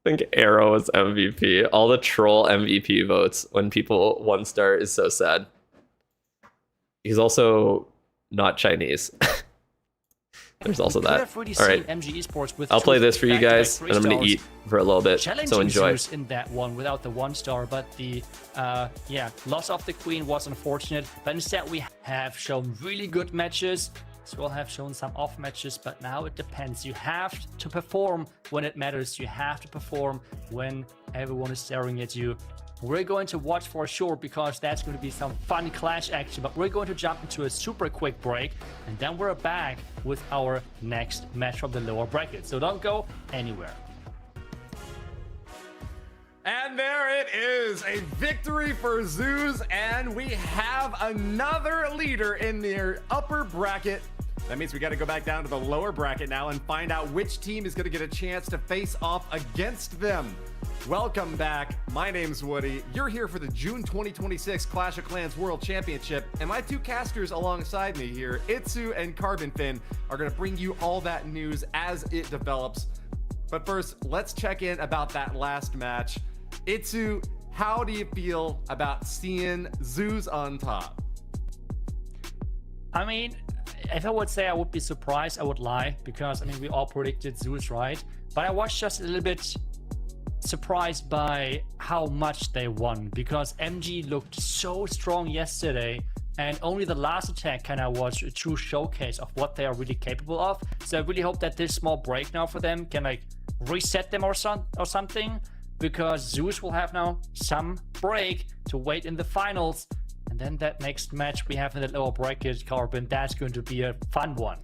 I think Arrow is MVP. All the troll MVP votes when people 1-star is so sad. He's also not Chinese. There's also that. Really all right, MG Esports with I'll play this for you guys, and I'm going to eat for a little bit. So enjoy. Zeus in that one without the 1-star, but the loss of the Queen was unfortunate. But instead, we have shown really good matches. So we'll have shown some off matches, but now it depends. You have to perform when it matters. You have to perform when everyone is staring at you. We're going to watch for sure, because that's going to be some fun clash action, but we're going to jump into a super quick break, and then we're back with our next match from the lower bracket. So don't go anywhere. And there it is, a victory for Zeus, and we have another leader in their upper bracket. That means we got to go back down to the lower bracket now and find out which team is going to get a chance to face off against them. Welcome back. My name's Woody. You're here for the June 2026 Clash of Clans World Championship, and my 2 casters alongside me here, Itsu and Carbonfin, are going to bring you all that news as it develops. But first, let's check in about that last match. Itsu, how do you feel about seeing Zeus on top? I mean, if I would say I would be surprised, I would lie, because I mean, we all predicted Zeus, right? But I was just a little bit surprised by how much they won, because MG looked so strong yesterday, and only the last attack kind of was a true showcase of what they are really capable of. So I really hope that this small break now for them can like reset them or something, because Zeus will have now some break to wait in the finals. And then that next match we have in the lower bracket, Carbon, that's going to be a fun one.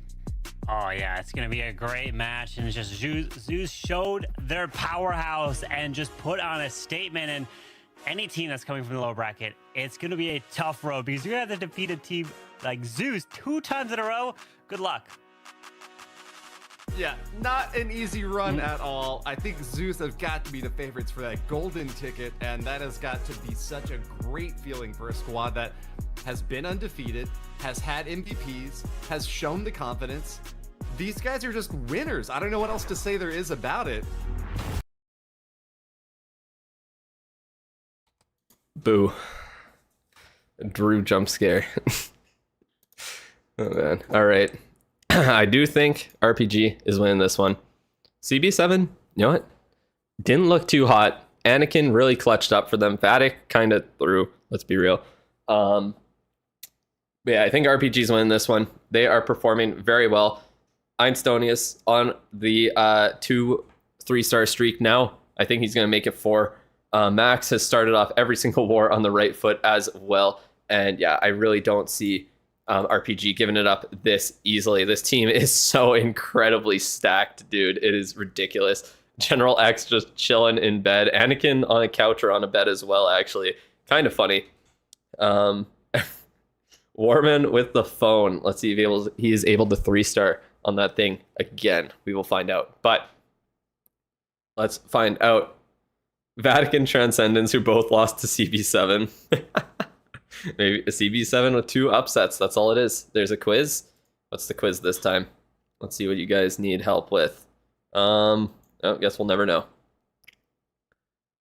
Oh yeah, it's going to be a great match. And it's just Zeus showed their powerhouse and just put on a statement. And any team that's coming from the lower bracket, it's going to be a tough road, because you're going to have to defeat a team like Zeus 2 times in a row. Good luck. Yeah, not an easy run at all. I think Zeus have got to be the favorites for that golden ticket, and that has got to be such a great feeling for a squad that has been undefeated, has had MVPs, has shown the confidence. These guys are just winners. I don't know what else to say there is about it. Boo. Drew jump scare. Oh man. All right. I do think RPG is winning this one. CB7, you know what? Didn't look too hot. Anakin really clutched up for them. Vatic kind of threw, let's be real. But yeah, I think RPG's winning this one. They are performing very well. Einstonius on the 2 3-star streak now. I think he's going to make it 4. Max has started off every single war on the right foot as well. And yeah, I really don't see RPG giving it up this easily. This team is so incredibly stacked, dude. It is ridiculous. General X just chilling in bed. Anakin on a couch or on a bed as well, actually. Kind of funny. Warman with the phone. Let's see if he is able to 3-star on that thing again. We will find out. But let's find out. Vatican Transcendence, who both lost to CB7. Maybe a CB7 with 2 upsets. That's all it is. There's a quiz. What's the quiz this time? Let's see what you guys need help with. Oh, guess we'll never know.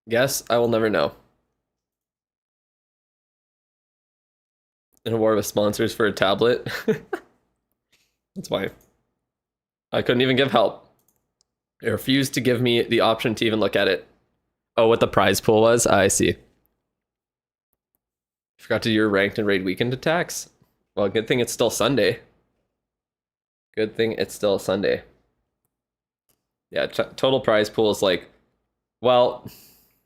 Guess I will never know. In a war with sponsors for a tablet. That's why. I couldn't even give help. They refused to give me the option to even look at it. Oh, what the prize pool was? I see. Forgot to do your ranked and raid weekend attacks? Well, good thing it's still Sunday. Good thing it's still Sunday. Yeah, total prize pool is like, well,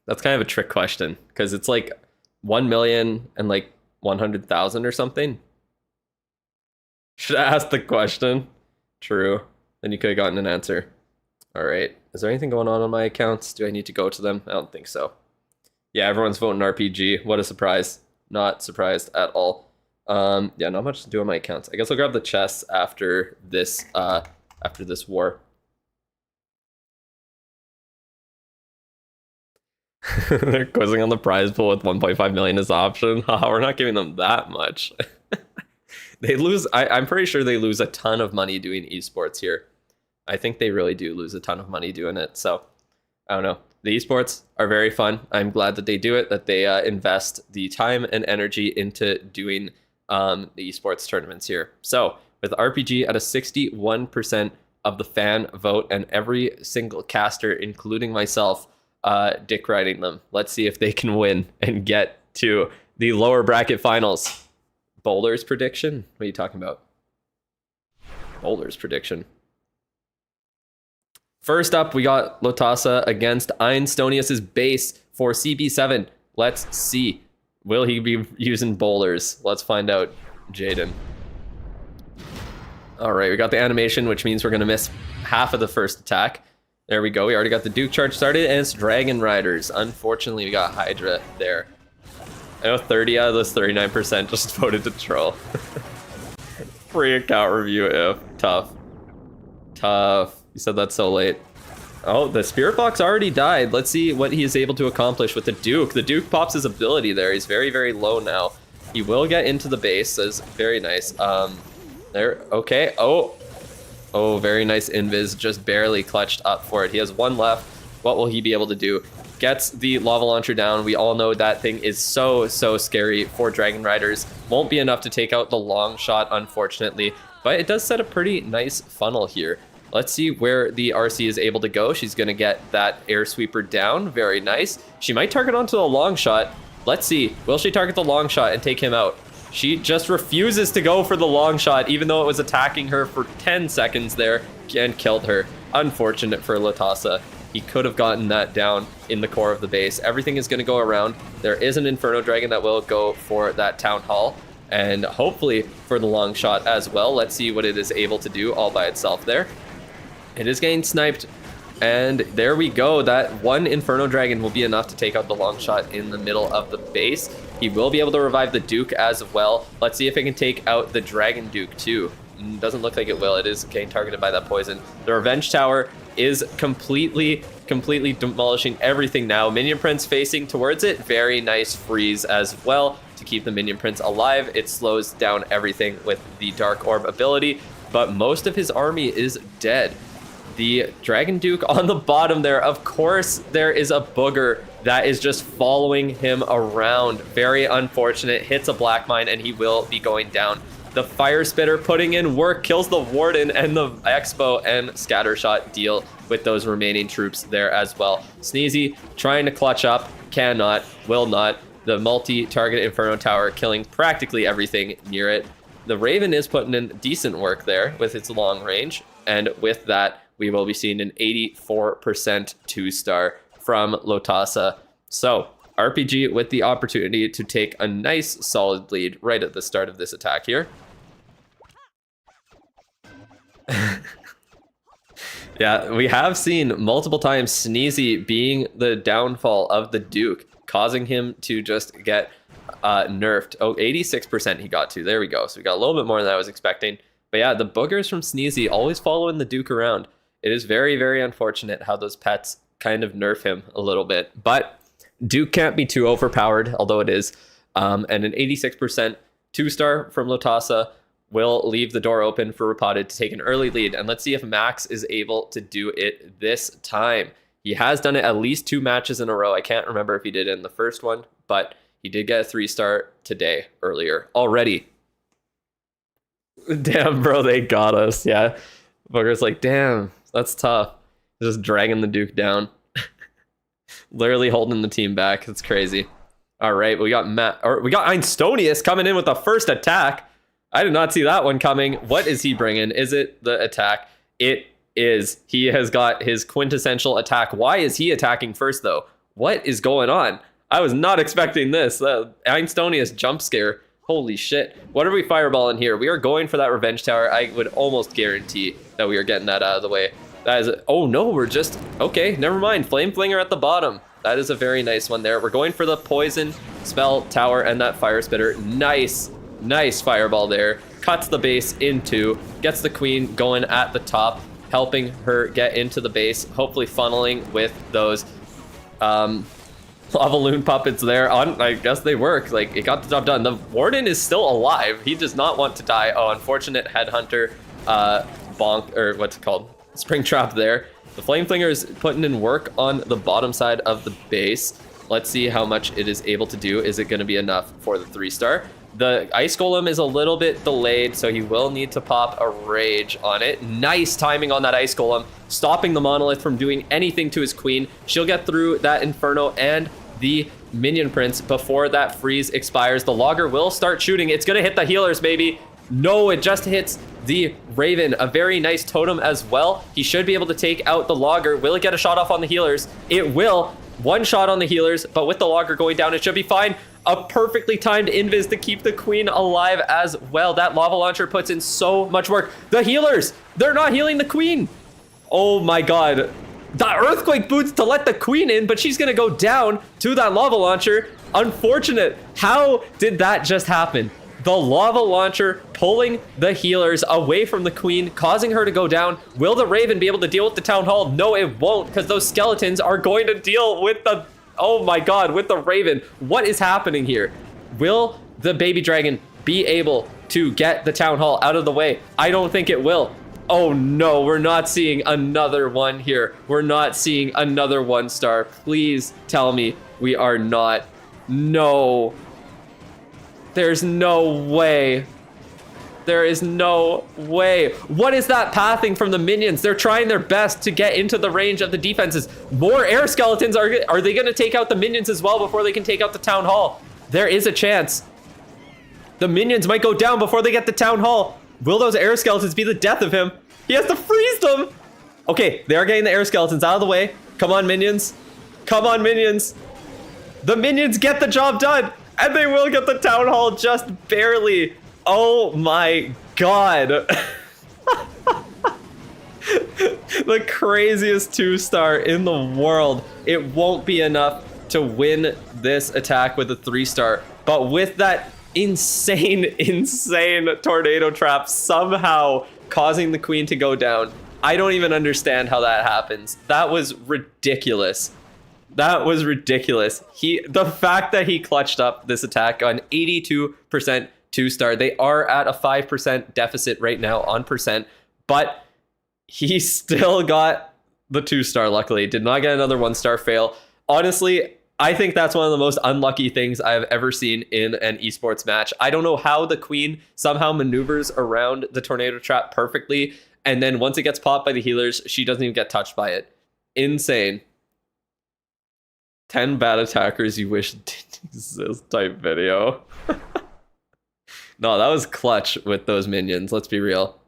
that's kind of a trick question because it's like 1 million and like 100,000 or something. Should I ask the question? True. Then you could have gotten an answer. All right. Is there anything going on my accounts? Do I need to go to them? I don't think so. Yeah, everyone's voting RPG. What a surprise. Not surprised at all. Yeah, not much to do on my accounts. I guess I'll grab the chests after this war. They're quizzing on the prize pool with 1.5 million as option. We're not giving them that much. They lose. I'm pretty sure they lose a ton of money doing esports here. I think they really do lose a ton of money doing it. So I don't know. The esports are very fun. I'm glad that they do it, that they invest the time and energy into doing the esports tournaments here. So with RPG at a 61% of the fan vote and every single caster, including myself, dick riding them. Let's see if they can win and get to the lower bracket finals. Boulder's prediction? What are you talking about? Boulder's prediction. First up, we got Lotasa against Einstonius' base for CB7. Let's see. Will he be using boulders? Let's find out, Jaden. All right, we got the animation, which means we're going to miss half of the first attack. There we go. We already got the Duke charge started, and it's Dragon Riders. Unfortunately, we got Hydra there. I know 30 out of those 39% just voted to troll. Free account review if. Tough. Tough. You said that so late. Oh, the Spirit Box already died. Let's see what he is able to accomplish with the Duke. The Duke pops his ability there. He's very, very low now. He will get into the base. That's very nice. There. Okay. Oh, very nice invis. Just barely clutched up for it. He has 1 left. What will he be able to do? Gets the lava launcher down. We all know that thing is so scary for Dragon Riders. Won't be enough to take out the long shot, unfortunately. But it does set a pretty nice funnel here. Let's see where the RC is able to go. She's going to get that air sweeper down. Very nice. She might target onto the long shot. Let's see. Will she target the long shot and take him out? She just refuses to go for the long shot, even though it was attacking her for 10 seconds there and killed her. Unfortunate for Latasa. He could have gotten that down in the core of the base. Everything is going to go around. There is an Inferno Dragon that will go for that Town Hall, and hopefully for the long shot as well. Let's see what it is able to do all by itself there. It is getting sniped, and there we go. That 1 Inferno Dragon will be enough to take out the long shot in the middle of the base. He will be able to revive the Duke as well. Let's see if he can take out the Dragon Duke too. Doesn't look like it will. It is getting targeted by that poison. The Revenge Tower is completely demolishing everything now. Minion Prince facing towards it. Very nice freeze as well to keep the Minion Prince alive. It slows down everything with the Dark Orb ability, but most of his army is dead. The Dragon Duke on the bottom there, of course, there is a booger that is just following him around. Very unfortunate. Hits a Black Mine and he will be going down. The Fire Spitter putting in work, kills the Warden, and the Expo and Scattershot deal with those remaining troops there as well. Sneezy trying to clutch up, cannot, will not. The multi-target Inferno Tower killing practically everything near it. The Raven is putting in decent work there with its long range, and with that, we will be seeing an 84% 2-star from Lotasa. So, RPG with the opportunity to take a nice solid lead right at the start of this attack here. Yeah, we have seen multiple times Sneezy being the downfall of the Duke, causing him to just get nerfed. Oh, 86% he got to. There we go. So we got a little bit more than I was expecting. But yeah, the boogers from Sneezy always following the Duke around. It is very unfortunate how those pets kind of nerf him a little bit. But Duke can't be too overpowered, although it is. And an 86% 2-star from Lotasa will leave the door open for Rapoded to take an early lead. And let's see if Max is able to do it this time. He has done it at least 2 matches in a row. I can't remember if he did it in the first one, but he did get a 3-star today, earlier, already. Damn, bro, they got us. Yeah. Booger's like, damn, that's tough. Just dragging the Duke down. Literally holding the team back. It's crazy. All right, we got Einstonius coming in with the first attack. I did not see that one coming. What is he bringing? Is it the attack? It is. He has got his quintessential attack. Why is he attacking first, though? What is going on? I was not expecting this. Einstonius jump scare. Holy shit. What are we fireballing here? We are going for that Revenge Tower. I would almost guarantee that we are getting that out of the way. That is, oh no, we're just, okay, never mind. Flame Flinger at the bottom. That is a very nice one there. We're going for the Poison Spell Tower and that Fire Spitter. Nice fireball there. Cuts the base in 2. Gets the Queen going at the top, helping her get into the base. Hopefully funneling with those Lava Loon puppets there. I guess they work. Like, it got the job done. The Warden is still alive. He does not want to die. Oh, unfortunate Headhunter bonk, or what's it called? Springtrap there. The Flame Flinger is putting in work on the bottom side of the base. Let's see how much it is able to do. Is it going to be enough for the 3-star? The Ice Golem is a little bit delayed, so he will need to pop a Rage on it. Nice timing on that Ice Golem, stopping the Monolith from doing anything to his Queen. She'll get through that Inferno and the Minion Prince before that freeze expires. The Logger will start shooting. It's going to hit the healers, baby. No, it just hits the Raven. A very nice totem as well. He should be able to take out the Logger. Will it get a shot off on the healers? It will. 1 shot on the healers, but with the Logger going down, it should be fine. A perfectly timed invis to keep the Queen alive as well. That Lava Launcher puts in so much work. The healers, they're not healing the Queen. Oh my god. The Earthquake boots to let the Queen in, but she's gonna go down to that Lava Launcher. Unfortunate. How did that just happen? The Lava Launcher pulling the healers away from the Queen, causing her to go down. Will the Raven be able to deal with the Town Hall? No, it won't, because those skeletons are going to deal with the, oh my god, with the Raven. What is happening here? Will the Baby Dragon be able to get the Town Hall out of the way? I don't think it will. Oh no, we're not seeing another one here. We're not seeing another 1-star. Please tell me we are not. No. There's no way. There is no way. What is that pathing from the minions? They're trying their best to get into the range of the defenses. More air skeletons. Are they going to take out the minions as well before they can take out the Town Hall? There is a chance. The minions might go down before they get the Town Hall. Will those air skeletons be the death of him? He has to freeze them. Okay, they are getting the air skeletons out of the way. Come on, minions. Come on, minions. The minions get the job done. And they will get the Town Hall just barely. Oh my god. The craziest 2-star in the world. It won't be enough to win this attack with a 3-star. But with that insane tornado trap, somehow causing the queen to go down. I don't even understand how that happens. That was ridiculous. That was ridiculous. The fact that he clutched up this attack on 82% 2-star. They are at a 5% deficit right now on percent, but he still got the 2-star, luckily. Did not get another 1-star fail. Honestly, I think that's one of the most unlucky things I've ever seen in an esports match. I don't know how the queen somehow maneuvers around the tornado trap perfectly, and then once it gets popped by the healers, she doesn't even get touched by it. Insane. 10 bad attackers you wish didn't exist type video. No, that was clutch with those minions, let's be real.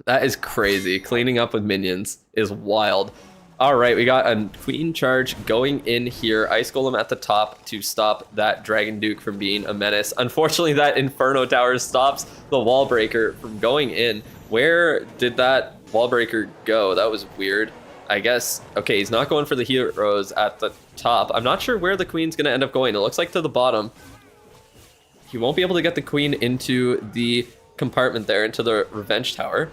That is crazy. Cleaning up with minions is wild. All right, we got a queen charge going in here. Ice Golem at the top to stop that Dragon Duke from being a menace. Unfortunately, that Inferno Tower stops the wall breaker from going in. Where did that wall breaker go? That was weird. I guess, okay, he's not going for the heroes at the top. I'm not sure where the queen's going to end up going. It looks like to the bottom. He won't be able to get the queen into the compartment there, into the Revenge Tower.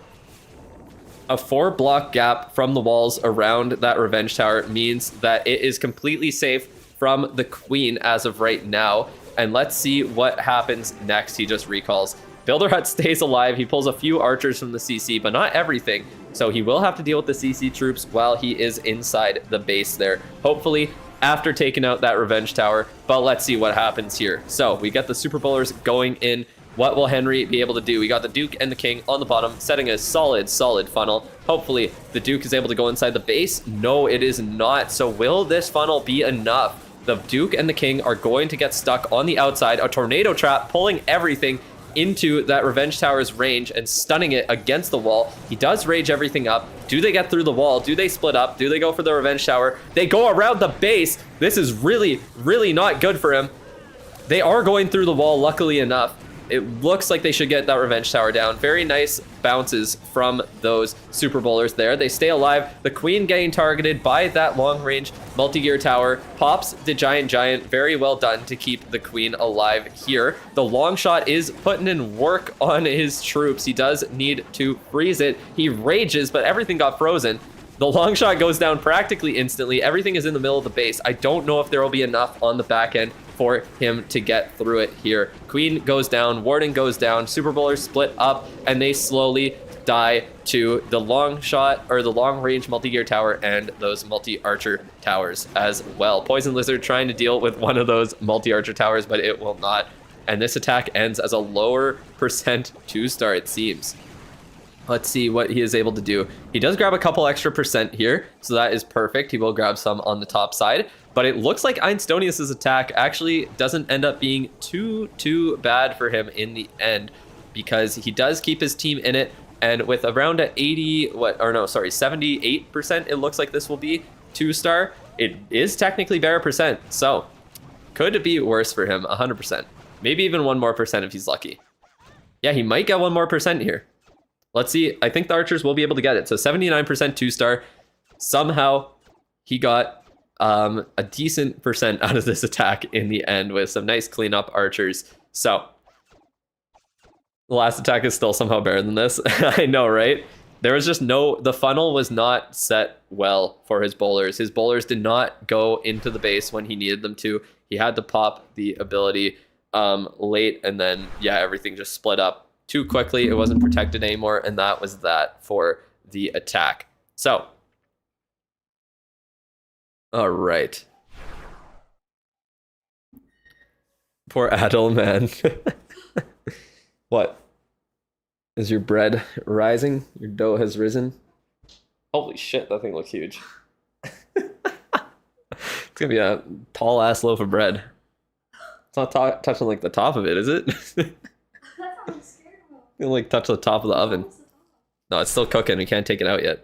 A 4-block gap from the walls around that Revenge Tower means that it is completely safe from the queen as of right now. And let's see what happens next. He just recalls. Builder Hut stays alive. He pulls a few archers from the CC, but not everything. So he will have to deal with the CC troops while he is inside the base there. Hopefully after taking out that Revenge Tower, but let's see what happens here. So we got the Super Bowlers going in. What will Henry be able to do? We got the Duke and the King on the bottom, setting a solid funnel. Hopefully the Duke is able to go inside the base. No, it is not. So will this funnel be enough? The Duke and the King are going to get stuck on the outside. A tornado trap pulling everything into that Revenge Tower's range and stunning it against the wall. He does rage everything up. Do they get through the wall? Do they split up? Do they go for the Revenge Tower? They go around the base. This is really not good for him. They are going through the wall, luckily enough. It looks like they should get that Revenge Tower down. Very nice bounces from those Super Bowlers there. They stay alive. The Queen getting targeted by that long-range multi-gear tower. Pops the Giant. Very well done to keep the Queen alive here. The long shot is putting in work on his troops. He does need to freeze it. He rages, but everything got frozen. The long shot goes down practically instantly. Everything is in the middle of the base. I don't know if there will be enough on the back end for him to get through it here. Queen goes down, Warden goes down, Super Bowlers split up, and they slowly die to the long shot, or the long range multi-gear tower and those multi-archer towers as well. Poison Lizard trying to deal with one of those multi-archer towers, but it will not. And this attack ends as a lower percent 2-star, it seems. Let's see what he is able to do. He does grab a couple extra percent here, so that is perfect. He will grab some on the top side, but it looks like Einstonius's attack actually doesn't end up being too bad for him in the end, because he does keep his team in it, and with around a 78%, it looks like this will be 2-star. It is technically better percent, so could it be worse for him? 100%. Maybe even 1 more percent if he's lucky. Yeah, he might get 1 more percent here. Let's see. I think the archers will be able to get it. So 79% 2-star. Somehow he got a decent percent out of this attack in the end with some nice cleanup archers. So the last attack is still somehow better than this. I know, right? There was just the funnel was not set well for his bowlers. His bowlers did not go into the base when he needed them to. He had to pop the ability late, and then, yeah, everything just split up too quickly. It wasn't protected anymore, and that was that for the attack. So, all right. Poor Adel, man. What? Is your bread rising? Your dough has risen? Holy shit, that thing looks huge. It's gonna be a tall ass loaf of bread. It's not touching like the top of it, is it? You like touch the top of the oven. No, it's still cooking. We can't take it out yet.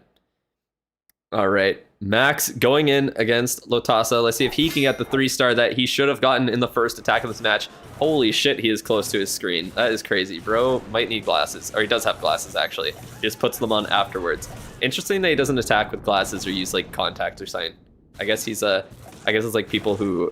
All right, Max going in against Lotasa. Let's see if he can get the 3-star that he should have gotten in the first attack of this match. Holy shit, he is close to his screen. That is crazy. Bro might need glasses, or he does have glasses actually. He just puts them on afterwards. Interesting that he doesn't attack with glasses or use like contacts or something. I guess it's like people who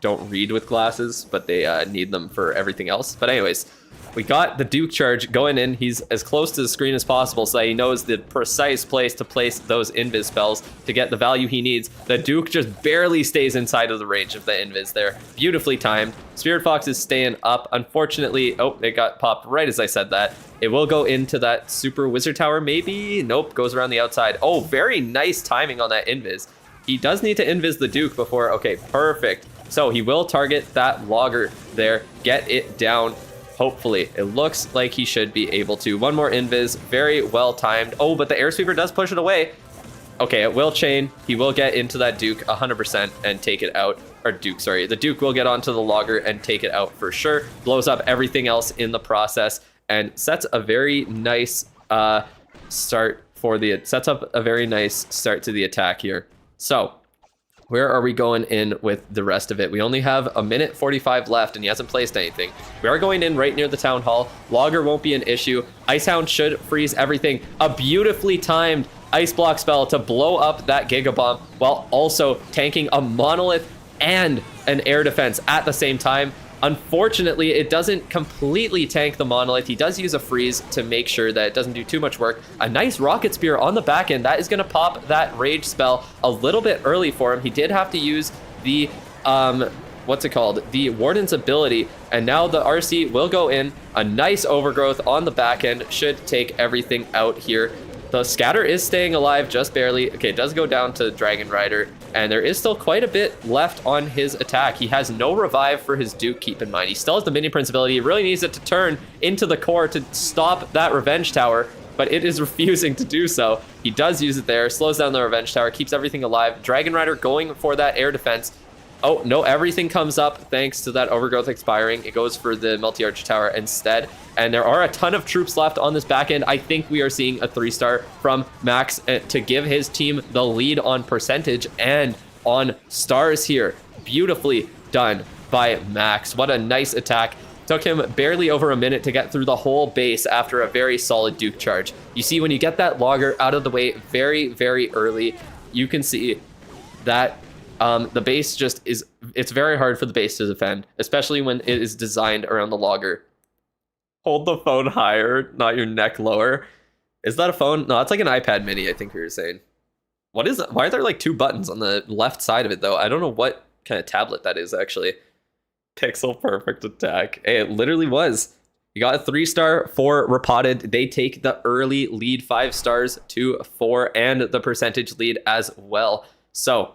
don't read with glasses, but they need them for everything else. But anyways, we got the Duke charge going in. He's as close to the screen as possible so that he knows the precise place to place those invis spells to get the value he needs. The Duke just barely stays inside of the range of the invis there. Beautifully timed. Spirit Fox is staying up. Unfortunately, oh, it got popped right as I said that. It will go into that super wizard tower, maybe? Nope, goes around the outside. Oh, very nice timing on that invis. He does need to invis the Duke before, okay, perfect. So he will target that logger there, get it down. Hopefully, it looks like he should be able to. One more invis, very well timed. Oh, but the air sweeper does push it away. Okay, it will chain. He will get into that Duke 100% and take it out. Or Duke, sorry. The Duke will get onto the logger and take it out for sure. Blows up everything else in the process and sets a very nice start for the. Sets up a very nice start to the attack here. So, where are we going in with the rest of it? We only have a minute 45 left and he hasn't placed anything. We are going in right near the town hall. Logger won't be an issue. Icehound should freeze everything. A beautifully timed ice block spell to blow up that Giga Bomb while also tanking a monolith and an air defense at the same time. Unfortunately, it doesn't completely tank the monolith. He does use a freeze to make sure that it doesn't do too much work. A nice rocket spear on the back end. That is going to pop that rage spell a little bit early for him. He did have to use the, what's it called? The Warden's ability. And now the RC will go in. A nice overgrowth on the back end should take everything out here. The scatter is staying alive just barely. Okay, it does go down to Dragon Rider, and there is still quite a bit left on his attack. He has no revive for his Duke, keep in mind. He still has the Minion Prince ability. He really needs it to turn into the core to stop that Revenge Tower, but it is refusing to do so. He does use it there, slows down the Revenge Tower, keeps everything alive. Dragon Rider going for that air defense. Oh, no, everything comes up thanks to that overgrowth expiring. It goes for the multi-arch tower instead. And there are a ton of troops left on this back end. I think we are seeing a 3-star from Max to give his team the lead on percentage and on stars here. Beautifully done by Max. What a nice attack. Took him barely over a minute to get through the whole base after a very solid Duke charge. You see, when you get that logger out of the way very, very early, you can see that the base just is, it's very hard for the base to defend, especially when it is designed around the logger. Hold the phone higher, not your neck lower. Is that a phone? No, it's like an iPad mini, I think we were saying. What is that? Why are there like 2 buttons on the left side of it though? I don't know what kind of tablet that is actually. Pixel perfect attack. Hey, it literally was. You got a 3-star for Repotted. They take the early lead 5 stars to 4 and the percentage lead as well. So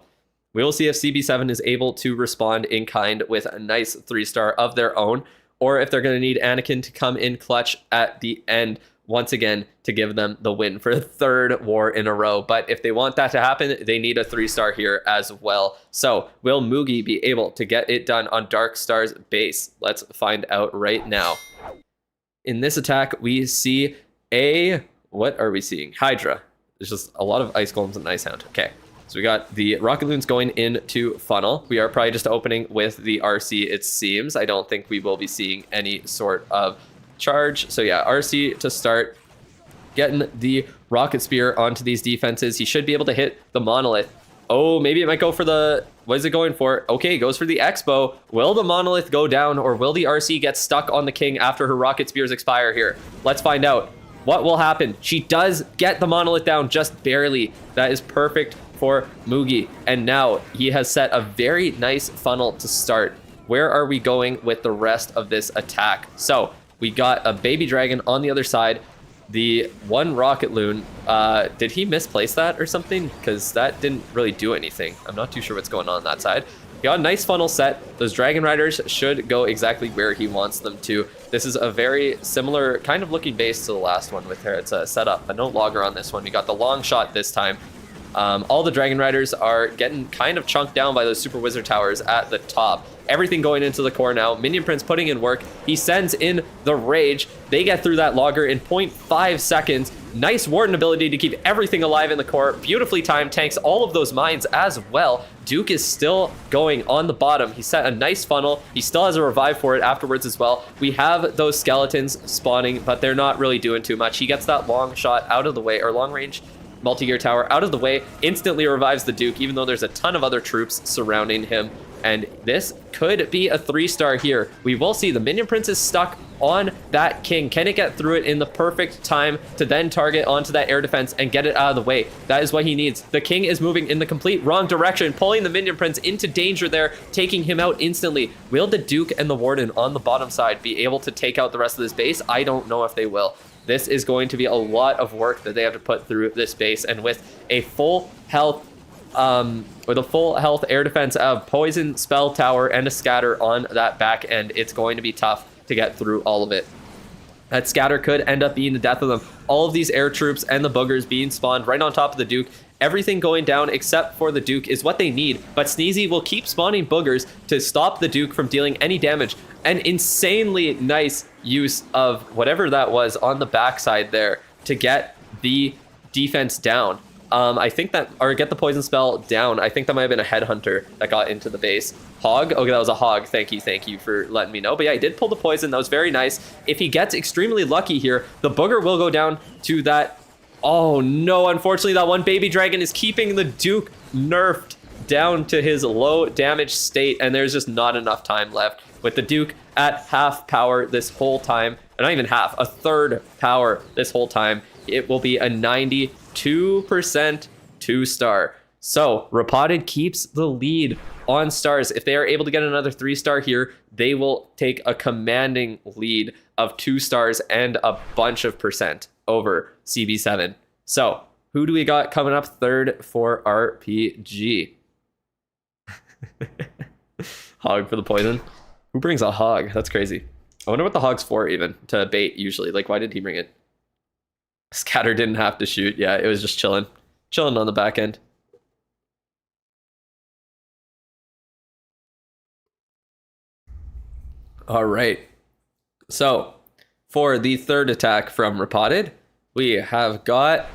we will see if CB7 is able to respond in kind with a nice 3-star of their own, or if they're going to need Anakin to come in clutch at the end once again to give them the win for the 3rd war in a row. But if they want that to happen, they need a 3-star here as well. So will Mugi be able to get it done on Dark Star's base? Let's find out right now. In this attack, we see a, what are we seeing? Hydra. There's just a lot of Ice Golems and Ice Hound. Okay. So we got the Rocket Loons going into funnel. We are probably just opening with the RC, it seems. I don't think we will be seeing any sort of charge. So yeah, RC to start. Getting the Rocket Spear onto these defenses. He should be able to hit the Monolith. Oh, maybe it might go for the... What is it going for? Okay, goes for the Expo. Will the Monolith go down, or will the RC get stuck on the King after her Rocket Spears expire here? Let's find out. What will happen? She does get the Monolith down just barely. That is perfect for Mugi. And now he has set a very nice funnel to start. Where are we going with the rest of this attack? So we got a baby dragon on the other side. The one Rocket Loon, did he misplace that or something? Because that didn't really do anything. I'm not too sure what's going on that side. He got a nice funnel set. Those Dragon Riders should go exactly where he wants them to. This is a very similar kind of looking base to the last one with her. It's a setup, but no logger on this one. We got the long shot this time. All the Dragon Riders are getting kind of chunked down by those Super Wizard Towers at the top. Everything going into the core now. Minion Prince putting in work. He sends in the Rage. They get through that logger in 0.5 seconds. Nice Warden ability to keep everything alive in the core. Beautifully timed, tanks all of those mines as well. Duke is still going on the bottom. He set a nice funnel. He still has a revive for it afterwards as well. We have those skeletons spawning, but they're not really doing too much. He gets that long shot out of the way, or long range multi-gear tower out of the way, instantly revives the Duke, even though there's a ton of other troops surrounding him. And this could be a 3-star here. We will see. The Minion Prince is stuck on that king. Can it get through it in the perfect time to then target onto that air defense and get it out of the way? That is what he needs. The king is moving in the complete wrong direction, pulling the Minion Prince into danger there, taking him out instantly. Will the Duke and the Warden on the bottom side be able to take out the rest of this base? I don't know if they will. This is going to be a lot of work that they have to put through this base, and with a full health air defense of poison, spell tower, and a scatter on that back end, it's going to be tough to get through all of it. That scatter could end up being the death of them. All of these air troops and the boogers being spawned right on top of the Duke. Everything going down except for the Duke is what they need, but Sneezy will keep spawning boogers to stop the Duke from dealing any damage. An insanely nice use of whatever that was on the backside there to get the defense down. I think that, or get the poison spell down. I think that might have been a headhunter that got into the base. Hog? Okay, that was a hog. Thank you for letting me know. But yeah, he did pull the poison. That was very nice. If he gets extremely lucky here, the booger will go down to that. Oh no, unfortunately that one baby dragon is keeping the Duke nerfed down to his low damage state, and there's just not enough time left. With the Duke at half power this whole time, not even half, a third power this whole time, it will be a 92% 2-star. So Repotted keeps the lead on stars. If they are able to get another 3-star here, they will take a commanding lead of 2 stars and a bunch of percent over CB7. So who do we got coming up third for RPG? Hog for the poison. Who brings a hog? That's crazy. I wonder what the hog's for, even to bait usually. Like, why did he bring it? Scatter didn't have to shoot. Yeah, it was just chilling on the back end. All right. So for the third attack from Repotted, we have got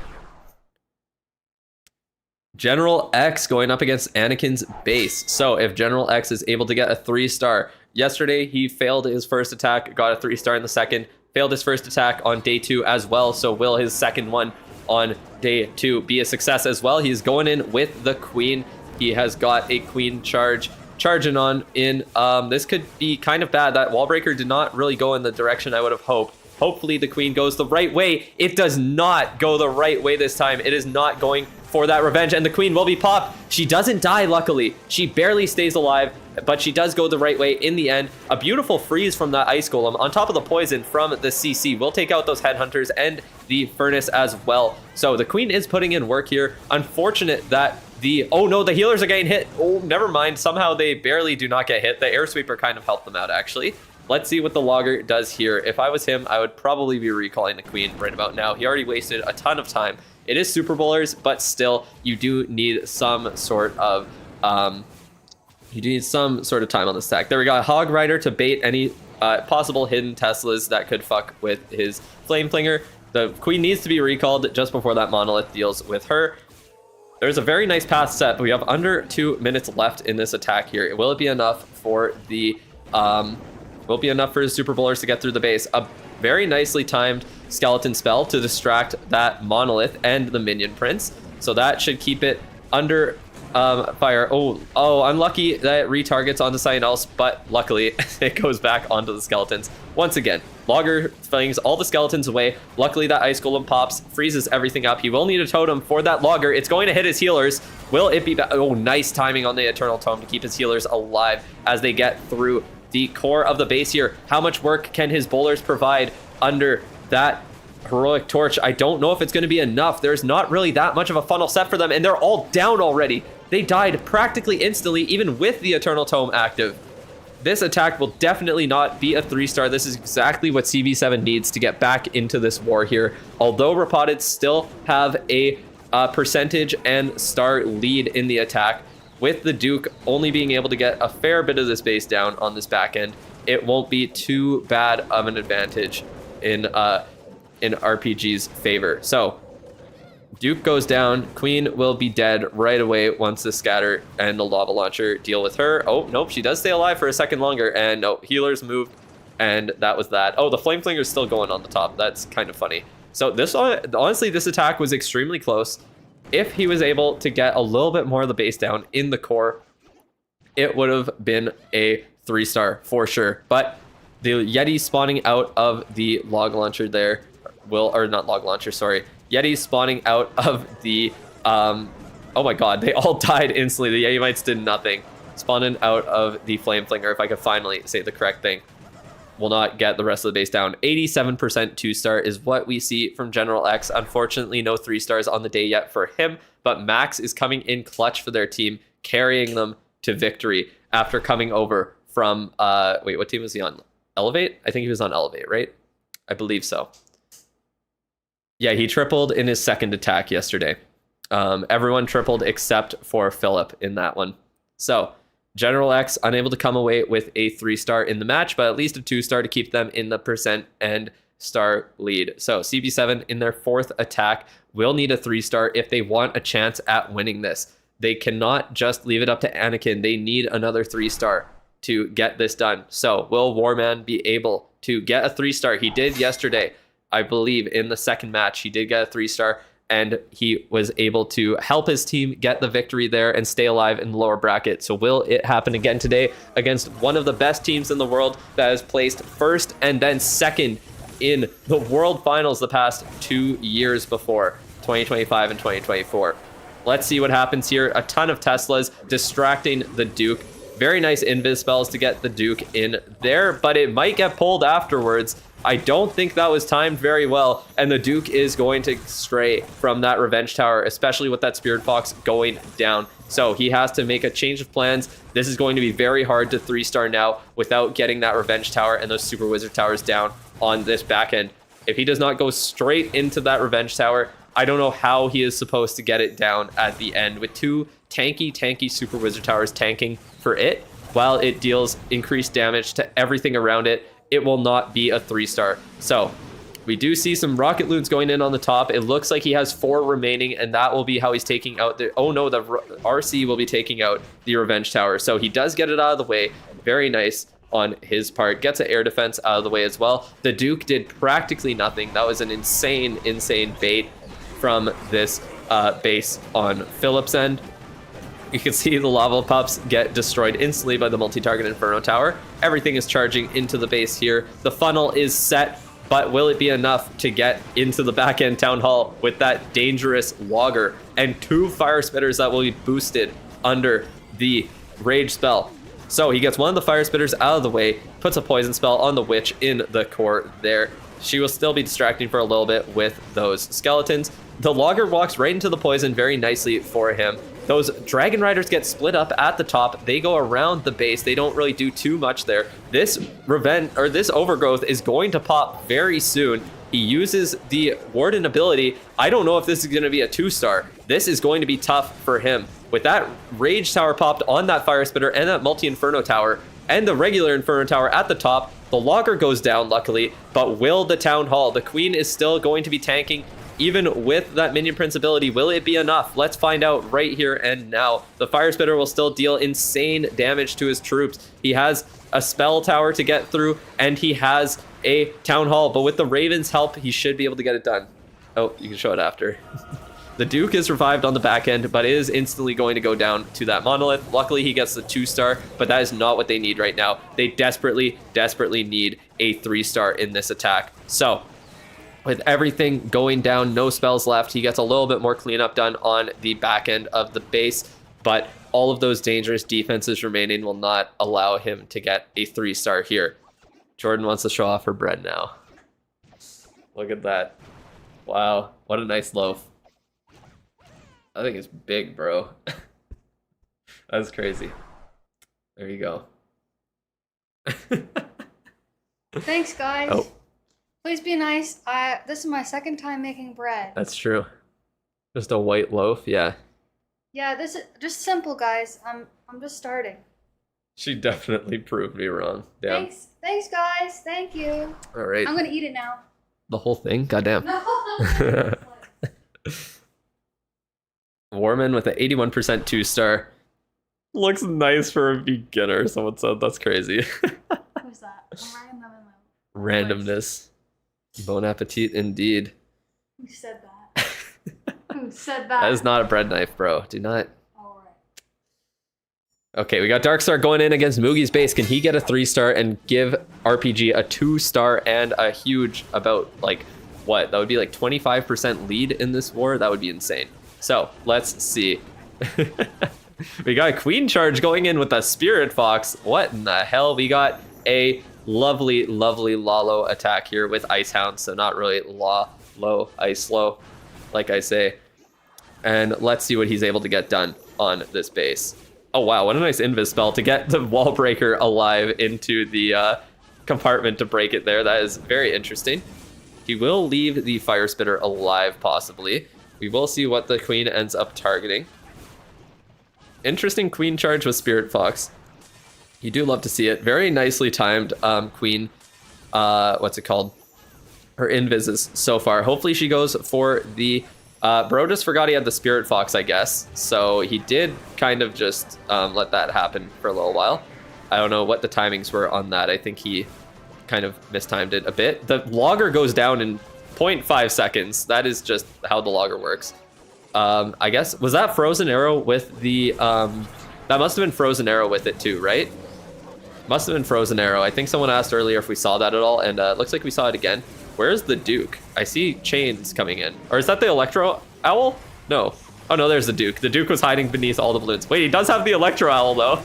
General X going up against Anakin's base. So if General X is able to get a 3-star, yesterday he failed his first attack, got a 3-star in the second, failed his first attack on day 2 as well. So will his second one on day 2 be a success as well? He's going in with the Queen. He has got a Queen charging on in. This could be kind of bad. That wall breaker did not really go in the direction I would have hoped. Hopefully the Queen goes the right way. It does not go the right way this time. It is not going for that revenge, and the Queen will be popped. She doesn't die, luckily. She barely stays alive, but she does go the right way in the end. A beautiful freeze from that Ice Golem on top of the poison from the CC will take out those Headhunters and the Furnace as well. So the Queen is putting in work here. Unfortunate that oh no, the healers are getting hit. Oh, never mind. Somehow they barely do not get hit. The Air Sweeper kind of helped them out, actually. Let's see what the Logger does here. If I was him, I would probably be recalling the Queen right about now. He already wasted a ton of time. It is Super Bowlers, but still, you do need some sort of time on the stack. There we go. Hog Rider to bait any possible hidden Teslas that could fuck with his Flame Flinger. The Queen needs to be recalled just before that Monolith deals with her. There's a very nice path set, but we have under 2 minutes left in this attack here. Will it be enough for the Super Bowlers to get through the base? A very nicely timed skeleton spell to distract that Monolith and the Minion Prince. So that should keep it under fire. Oh, unlucky that it retargets onto something else, but luckily it goes back onto the skeletons. Once again, Logger flings all the skeletons away. Luckily that Ice Golem pops, freezes everything up. He will need a totem for that Logger. It's going to hit his healers. Will it be back? Oh, nice timing on the Eternal Tome to keep his healers alive as they get through the core of the base here. How much work can his bowlers provide under that Heroic Torch? I don't know if it's going to be enough. There's not really that much of a funnel set for them, and they're all down already. They died practically instantly, even with the Eternal Tome active. This attack will definitely not be a 3-star. This is exactly what CB7 needs to get back into this war here. Although Repotted still have a percentage and star lead in the attack, with the Duke only being able to get a fair bit of this base down on this back end, it won't be too bad of an advantage in RPG's favor. So Duke goes down. Queen will be dead right away once the scatter and the lava launcher deal with her. Oh, nope, she does stay alive for a second longer, and no, healers moved, and that was that. Oh, the Flame Flinger is still going on the top. That's kind of funny. So this, honestly, this attack was extremely close. If he was able to get a little bit more of the base down in the core, it would have been a 3-star for sure. But the Yeti spawning out of the log launcher there not log launcher, sorry. Yeti spawning out of the, oh my god, they all died instantly. The Yeti-mites did nothing. Spawning out of the Flame Flinger, if I could finally say the correct thing, will not get the rest of the base down. 87% 2-star is what we see from General X. Unfortunately, no 3-stars on the day yet for him, but Max is coming in clutch for their team, carrying them to victory after coming over from, wait, what team was he on? Elevate? I think he was on Elevate, right? I believe so. Yeah, he tripled in his second attack yesterday. Everyone tripled except for Philip in that one. So General X unable to come away with a 3-star in the match, but at least a 2-star to keep them in the percent and star lead. So CB7 in their 4th attack will need a 3-star if they want a chance at winning this. They cannot just leave it up to Anakin. They need another 3-star to get this done. So will Warman be able to get a 3-star? He did yesterday, I believe, in the second match. He did get a 3-star, and he was able to help his team get the victory there and stay alive in the lower bracket. So will it happen again today against one of the best teams in the world that has placed first and then second in the World Finals the past 2 years before, 2025 and 2024? Let's see what happens here. A ton of Teslas distracting the Duke. Very nice invis spells to get the Duke in there, but it might get pulled afterwards. I don't think that was timed very well, and the Duke is going to stray from that Revenge Tower, especially with that Spirit Fox going down. So he has to make a change of plans. This is going to be very hard to 3-star now without getting that Revenge Tower and those Super Wizard Towers down on this back end. If he does not go straight into that Revenge Tower, I don't know how he is supposed to get it down at the end with 2 tanky Super Wizard Towers tanking for it, while it deals increased damage to everything around it. It will not be a 3-star. So we do see some rocket loons going in on the top. It looks like he has 4 remaining, and that will be how he's taking out the, oh no, the RC will be taking out the Revenge Tower. So he does get it out of the way. Very nice on his part. Gets an air defense out of the way as well. The Duke did practically nothing. That was an insane bait from this base on Philip's end. You can see the lava pups get destroyed instantly by the multi-target Inferno Tower. Everything is charging into the base here. The funnel is set, but will it be enough to get into the back-end Town Hall with that dangerous Logger and 2 Fire Spitters that will be boosted under the Rage spell? So he gets one of the Fire Spitters out of the way, puts a Poison spell on the Witch in the core there. She will still be distracting for a little bit with those skeletons. The Logger walks right into the poison very nicely for him. Those Dragon Riders get split up at the top. They go around the base. They don't really do too much there. This Overgrowth is going to pop very soon. He uses the Warden ability. I don't know if this is going to be a 2-star. This is going to be tough for him. With that Rage Tower popped on that Fire Spitter and that Multi-Inferno Tower and the regular Inferno Tower at the top, the Logger goes down luckily, but will the Town Hall? The Queen is still going to be tanking. Even with that Minion Prince ability, will it be enough? Let's find out right here and now. The Fire Spitter will still deal insane damage to his troops. He has a spell tower to get through, and he has a Town Hall, but with the Raven's help, he should be able to get it done. Oh, you can show it after. The Duke is revived on the back end, but is instantly going to go down to that Monolith. Luckily, he gets the 2-star, but that is not what they need right now. They desperately need a 3-star in this attack. So with everything going down, no spells left, he gets a little bit more cleanup done on the back end of the base, but all of those dangerous defenses remaining will not allow him to get a 3-star here. Jordan wants to show off her bread now. Look at that. Wow, what a nice loaf. I think it's big, bro. That's crazy. There you go. Thanks, guys. Oh. Please be nice. This is my second time making bread. That's true. Just a white loaf, yeah. Yeah, this is just simple, guys. I'm just starting. She definitely proved me wrong. Damn. Thanks, guys. Thank you. All right. I'm gonna eat it now. The whole thing? Goddamn. No. Warman with an 81% 2-star. Looks nice for a beginner, someone said. That's crazy. Who's that? I'm writing them in my Randomness. Bon appetit indeed. Who said that? Who said that? That is not a bread knife, bro. Do not. Alright. Okay, we got Darkstar going in against Mugi's base. Can he get a 3-star and give RPG a 2-star and a huge, about like, what? That would be like 25% lead in this war? That would be insane. So, let's see. We got a Queen Charge going in with a Spirit Fox. What in the hell? We got a lovely, lovely Lalo attack here with Ice Hound. So not really low, ice low, like I say. And let's see what he's able to get done on this base. Oh wow, what a nice invis spell to get the Wall Breaker alive into the compartment to break it there. That is very interesting. He will leave the Fire Spitter alive, possibly. We will see what the Queen ends up targeting. Interesting Queen Charge with Spirit Fox. You do love to see it. Very nicely timed Queen. What's it called? Her invises so far. Hopefully she goes for the... Bro just forgot he had the Spirit Fox, I guess. So he did kind of just let that happen for a little while. I don't know what the timings were on that. I think he kind of mistimed it a bit. The logger goes down in 0.5 seconds. That is just how the logger works. I guess, was that Frozen Arrow with the... that must have been Frozen Arrow with it too, right? Must have been Frozen Arrow. I think someone asked earlier if we saw that at all, and it looks like we saw it again. Where's the Duke? I see chains coming in. Or is that the Electro Owl? No. Oh no, there's the Duke. The Duke was hiding beneath all the balloons. Wait, he does have the Electro Owl though.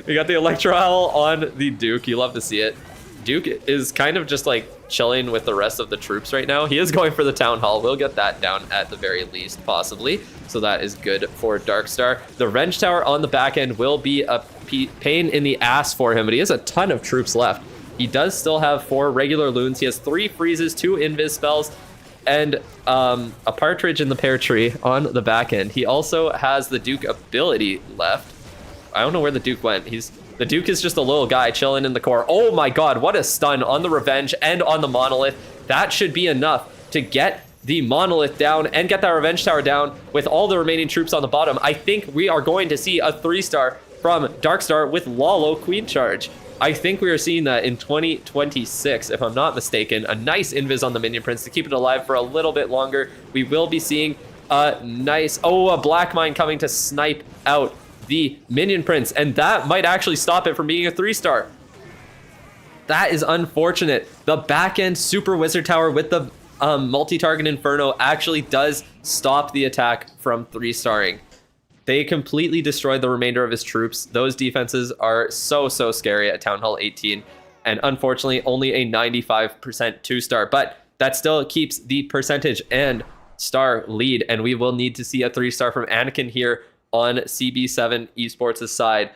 We got the Electro Owl on the Duke. You love to see it. Duke is kind of just like chilling with the rest of the troops right now. He is going for the Town Hall. We'll get that down at the very least, possibly. So that is good for Darkstar. The Wrench Tower on the back end will be a pain in the ass for him, but he has a ton of troops left. He does still have 4 regular loons. He has 3 freezes, 2 invis spells, and a partridge in the pear tree on the back end. He also has the Duke ability left. I don't know where the Duke went. The Duke is just a little guy chilling in the core. Oh my god, what a stun on the Revenge and on the Monolith. That should be enough to get the Monolith down and get that Revenge Tower down with all the remaining troops on the bottom. I think we are going to see a 3-star from Darkstar with Lalo Queen Charge. I think we are seeing that in 2026, if I'm not mistaken. A nice invis on the Minion Prince to keep it alive for a little bit longer. We will be seeing a nice... Oh, a Black Mine coming to snipe out the Minion Prince, and that might actually stop it from being a 3-star. That is unfortunate. The back-end Super Wizard Tower with the multi-target Inferno actually does stop the attack from 3-starring. They completely destroyed the remainder of his troops. Those defenses are so scary at Town Hall 18, and unfortunately only a 95% 2-star, but that still keeps the percentage and star lead, and we will need to see a 3-star from Anakin here on CB7 Esports' side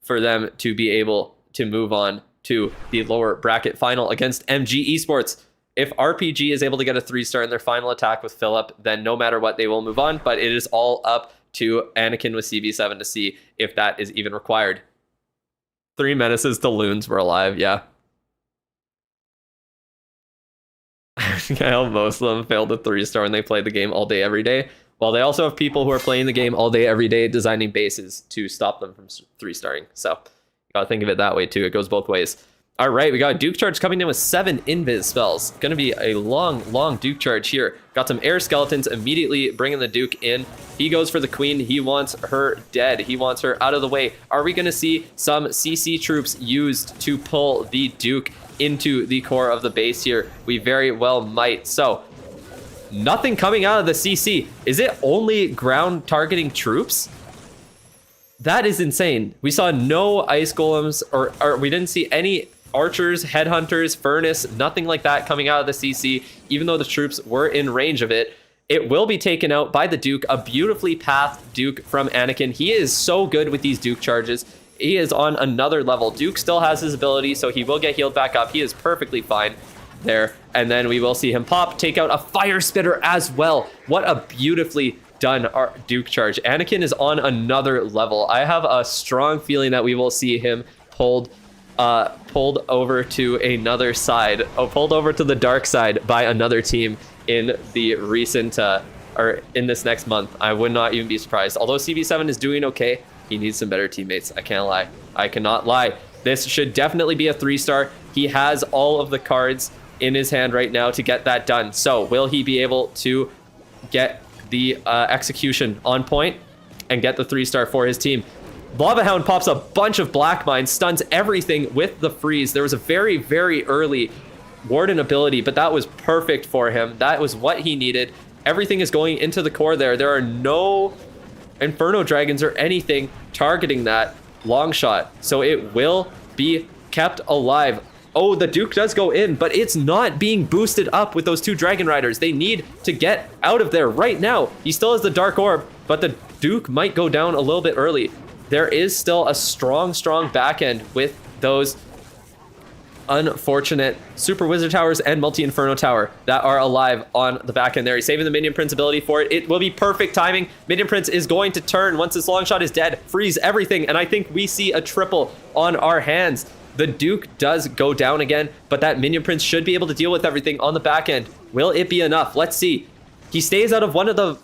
for them to be able to move on to the lower bracket final against MG Esports. If RPG is able to get a 3-star in their final attack with Philip, then no matter what, they will move on, but it is all up to Anakin with CB7 to see if that is even required. 3 menaces to loons were alive, yeah. Most of them failed a 3-star and they played the game all day, every day. Well, they also have people who are playing the game all day, every day, designing bases to stop them from 3-starring. So, you gotta think of it that way too. It goes both ways. All right, we got a Duke Charge coming in with 7 invis spells. Gonna be a long Duke Charge here. Got some air skeletons immediately bringing the Duke in. He goes for the Queen. He wants her dead. He wants her out of the way. Are we gonna see some CC troops used to pull the Duke into the core of the base here? We very well might. So, nothing coming out of the CC. Is it only ground targeting troops? That is insane. We saw no ice golems, or we didn't see any archers, headhunters, furnace, nothing like that coming out of the CC, even though the troops were in range of it. It will be taken out by the Duke, a beautifully pathed Duke from Anakin. He is so good with these Duke charges. He is on another level. Duke still has his ability, so he will get healed back up. He is perfectly fine there. And then we will see him pop, take out a Fire Spitter as well. What a beautifully done Duke charge. Anakin is on another level. I have a strong feeling that we will see him pulled over to another side, pulled over to the dark side by another team in the recent, or in this next month. I would not even be surprised. Although CB7 is doing okay, he needs some better teammates. I can't lie. I cannot lie. This should definitely be a 3-star. He has all of the cards in his hand right now to get that done. So will he be able to get the execution on point and get the 3-star for his team? Lava Hound pops a bunch of Black Mines, stuns everything with the freeze. There was a very, very early Warden ability, but that was perfect for him. That was what he needed. Everything is going into the core there. There are no Inferno Dragons or anything targeting that long shot, so it will be kept alive. Oh, the Duke does go in, but it's not being boosted up with those 2 Dragon Riders. They need to get out of there right now. He still has the Dark Orb, but the Duke might go down a little bit early. There is still a strong back end with those unfortunate Super Wizard Towers and Multi-Inferno Tower that are alive on the back end there. He's saving the Minion Prince ability for it. It will be perfect timing. Minion Prince is going to turn once this long shot is dead, freeze everything, and I think we see a triple on our hands. The Duke does go down again, but that Minion Prince should be able to deal with everything on the back end. Will it be enough? Let's see. He stays out of one of the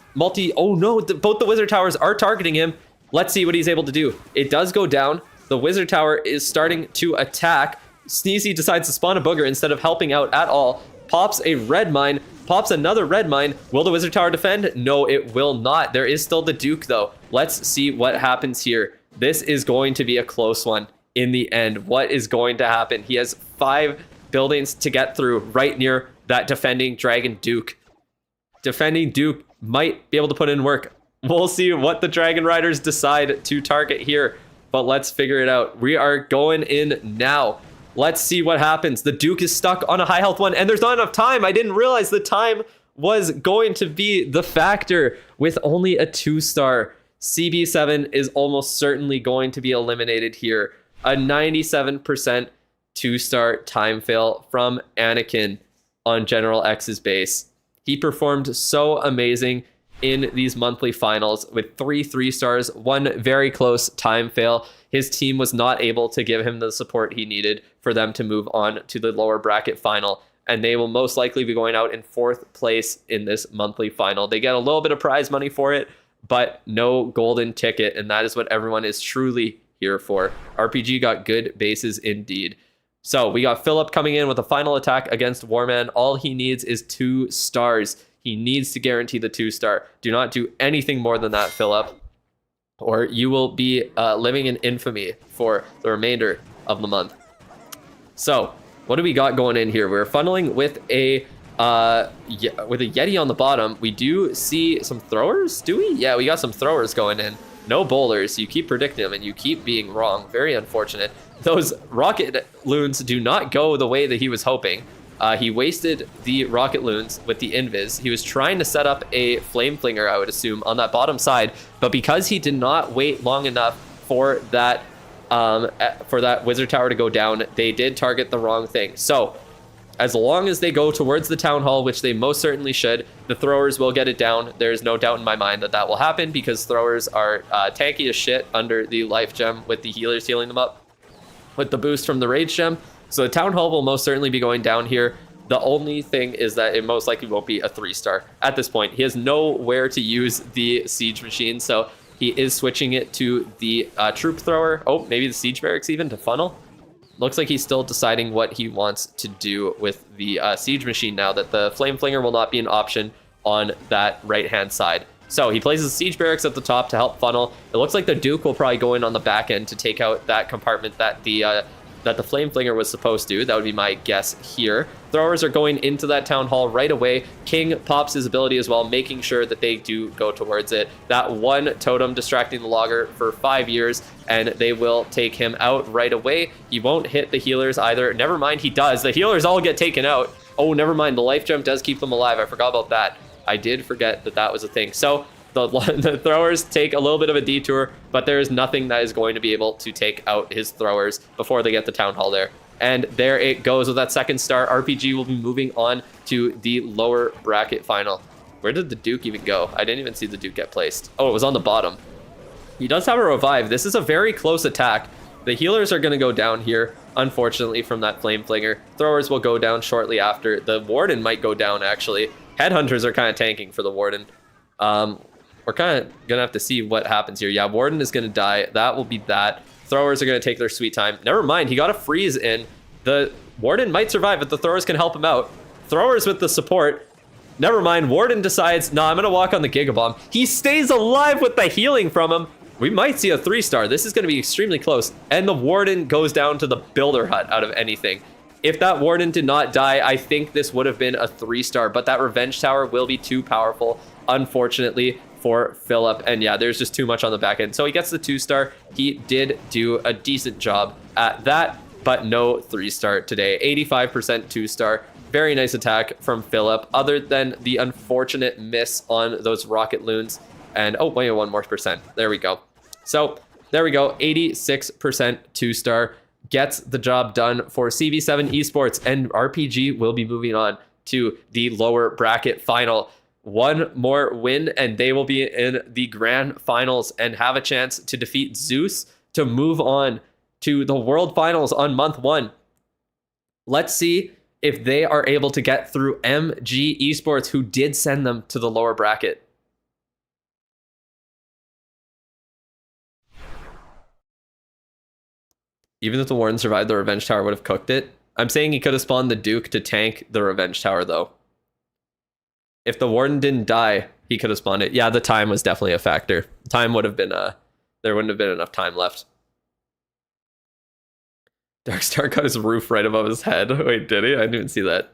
oh no, both the Wizard Towers are targeting him. Let's see what he's able to do. It does go down. The Wizard Tower is starting to attack. Sneezy decides to spawn a booger instead of helping out at all. Pops a red mine, pops another red mine. Will the Wizard Tower defend? No, it will not. There is still the Duke though. Let's see what happens here. This is going to be a close one in the end. What is going to happen? He has 5 buildings to get through right near that defending Dragon Duke. Defending Duke might be able to put in work. We'll see what the Dragon Riders decide to target here, but let's figure it out. We are going in now. Let's see what happens. The Duke is stuck on a high health one, and there's not enough time. I didn't realize the time was going to be the factor with only a 2-star. CB7 is almost certainly going to be eliminated here. A 97% 2-star time fail from Anakin on General X's base. He performed so amazing in these monthly finals with 3 3-stars, 1 very close time fail. His team was not able to give him the support he needed for them to move on to the lower bracket final, and they will most likely be going out in 4th place in this monthly final. They get a little bit of prize money for it, but no golden ticket, and that is what everyone is truly here for. RPG got good bases indeed. So we got Philip coming in with a final attack against Warman. All he needs is 2 stars. He needs to guarantee the 2-star. Do not do anything more than that, Philip, or you will be living in infamy for the remainder of the month. So what do we got going in here? We're funneling with a Yeti on the bottom. We do see some throwers, do we? Yeah, we got some throwers going in. No bowlers. You keep predicting them and you keep being wrong. Very unfortunate. Those rocket loons do not go the way that he was hoping. He wasted the rocket loons with the invis. He was trying to set up a flame flinger, I would assume, on that bottom side, but because he did not wait long enough for that wizard tower to go down, they did target the wrong thing. So as long as they go towards the town hall, which they most certainly should, the throwers will get it down. There's no doubt in my mind that that will happen, because throwers are tanky as shit under the life gem with the healers healing them up with the boost from the rage gem. So the town hall will most certainly be going down here. The only thing is that it most likely won't be a 3-star at this point. He has nowhere to use the siege machine, so he is switching it to the troop thrower. Oh, maybe the siege barracks even to funnel. Looks like he's still deciding what he wants to do with the siege machine now that the flame flinger will not be an option on that right-hand side. So he places siege barracks at the top to help funnel. It looks like the Duke will probably go in on the back end to take out that compartment that the flame flinger was supposed to. That would be my guess here. Throwers are going into that town hall right away. King pops his ability as well, making sure that they do go towards it. That one totem distracting the logger for 5 years, and they will take him out right away. He won't hit the healers either. Never mind, he does. The healers all get taken out. Oh, never mind. The life gem does keep them alive. I forgot about that. I did forget that that was a thing. So the throwers take a little bit of a detour, but there is nothing that is going to be able to take out his throwers before they get the town hall there. And there it goes with that 2nd-star. RPG will be moving on to the lower bracket final. Where did the Duke even go? I didn't even see the Duke get placed. Oh, it was on the bottom. He does have a revive. This is a very close attack. The healers are going to go down here, unfortunately, from that flame flinger. Throwers will go down shortly after. The warden might go down, actually. Headhunters are kind of tanking for the warden. We're kind of going to have to see what happens here. Yeah, warden is going to die. That will be that. Throwers are going to take their sweet time. Never mind, he got a freeze in. The warden might survive, but the throwers can help him out. Throwers with the support. Never mind, warden decides, nah, I'm going to walk on the Gigabomb. He stays alive with the healing from him. We might see a 3-star. This is going to be extremely close. And the Warden goes down to the Builder Hut out of anything. If that Warden did not die, I think this would have been a 3-star, but that Revenge Tower will be too powerful, unfortunately, for Philip. And yeah, there's just too much on the back end. So he gets the 2-star. He did do a decent job at that, but no 3-star today. 85% 2-star. Very nice attack from Philip, other than the unfortunate miss on those rocket loons. And oh, wait, 1 more percent. There we go. So there we go. 86% 2-star. Gets the job done for CV7 Esports, and RPG will be moving on to the lower bracket final. One more win and they will be in the grand finals and have a chance to defeat Zeus to move on to the world finals on month 1. Let's see if they are able to get through MG Esports, who did send them to the lower bracket. Even if the Warden survived, the Revenge Tower would have cooked it. I'm saying he could have spawned the Duke to tank the Revenge Tower, though. If the Warden didn't die, he could have spawned it. Yeah, the time was definitely a factor. Time would have been, there wouldn't have been enough time left. Darkstar got his roof right above his head. Wait, did he? I didn't even see that.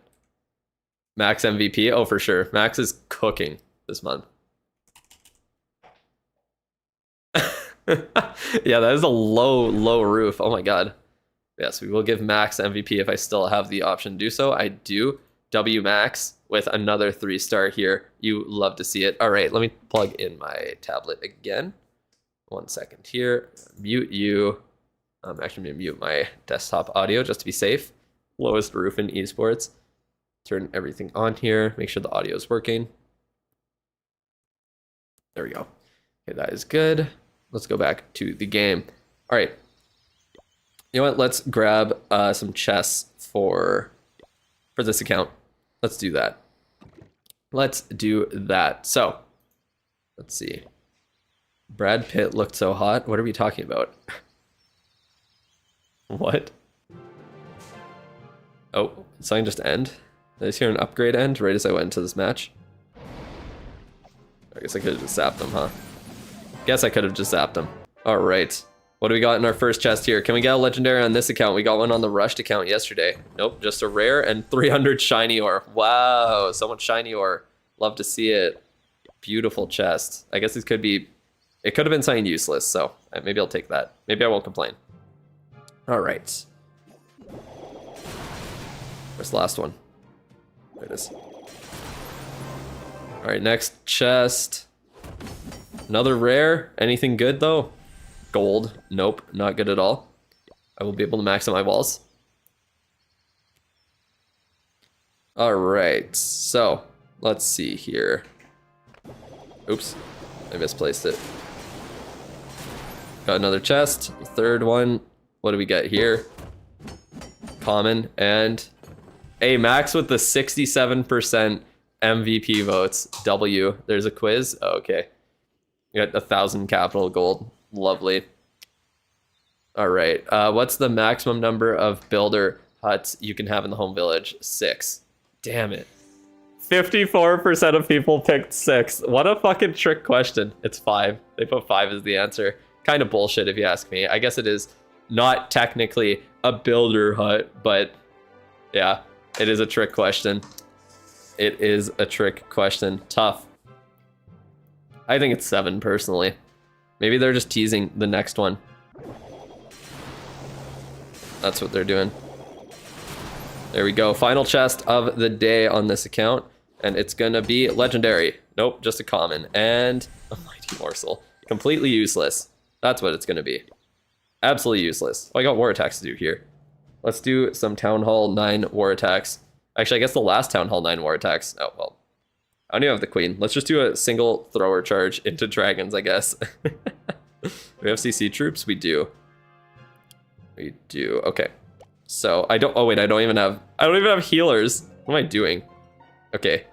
Max MVP? Oh, for sure. Max is cooking this month. Yeah, that is a low roof. Oh my god. Yes, we will give Max MVP if I still have the option to do so. I do. W Max with another 3-star here. You love to see it. All right, let me plug in my tablet again. 1 second here. Mute you. I'm actually going to mute my desktop audio just to be safe. Lowest roof in esports. Turn everything on here. Make sure the audio is working. There we go. Okay, that is good. Let's go back to the game. All right. You know what? Let's grab some chests for this account. Let's do that. Let's do that. So, let's see. Brad Pitt looked so hot. What are we talking about? What? Oh, did something just end? Did I just hear an upgrade end right as I went into this match? I guess I could have just zapped him, huh? Guess I could have just zapped him. All right. What do we got in our first chest here? Can we get a legendary on this account? We got one on the rushed account yesterday. Nope, just a rare and 300 shiny ore. Wow, so much shiny ore. Love to see it. Beautiful chest. I guess it could have been something useless, so maybe I'll take that. Maybe I won't complain. All right. Where's the last one? There it is. All right, next chest. Another rare. Anything good though? Gold. Nope, not good at all. I will be able to max out my walls. All right, so let's see here. Oops, I misplaced it. Got another chest, third one. What do we get here? Common and a Max with the 67% MVP votes. W. There's a quiz. Oh, okay. You got 1,000 capital gold. Lovely. All right. What's the maximum number of builder huts you can have in the home village? 6. Damn it. 54% of people picked 6. What a fucking trick question. It's 5. They put 5 as the answer. Kind of bullshit if you ask me. I guess it is not technically a builder hut, but yeah, it is a trick question. It is a trick question. Tough. I think it's 7 personally. Maybe they're just teasing the next one. That's what they're doing. There we go. Final chest of the day on this account. And it's gonna be legendary. Nope, just a common. And a mighty morsel. Completely useless. That's what it's gonna be. Absolutely useless. Oh, I got war attacks to do here. Let's do some Town Hall 9 war attacks. Actually, I guess the last Town Hall 9 war attacks. Oh, well. I don't even have the queen. Let's just do a single thrower charge into dragons, I guess. We have CC troops? We do. We do. Okay. So I don't, oh wait, I don't even have healers. What am I doing? Okay.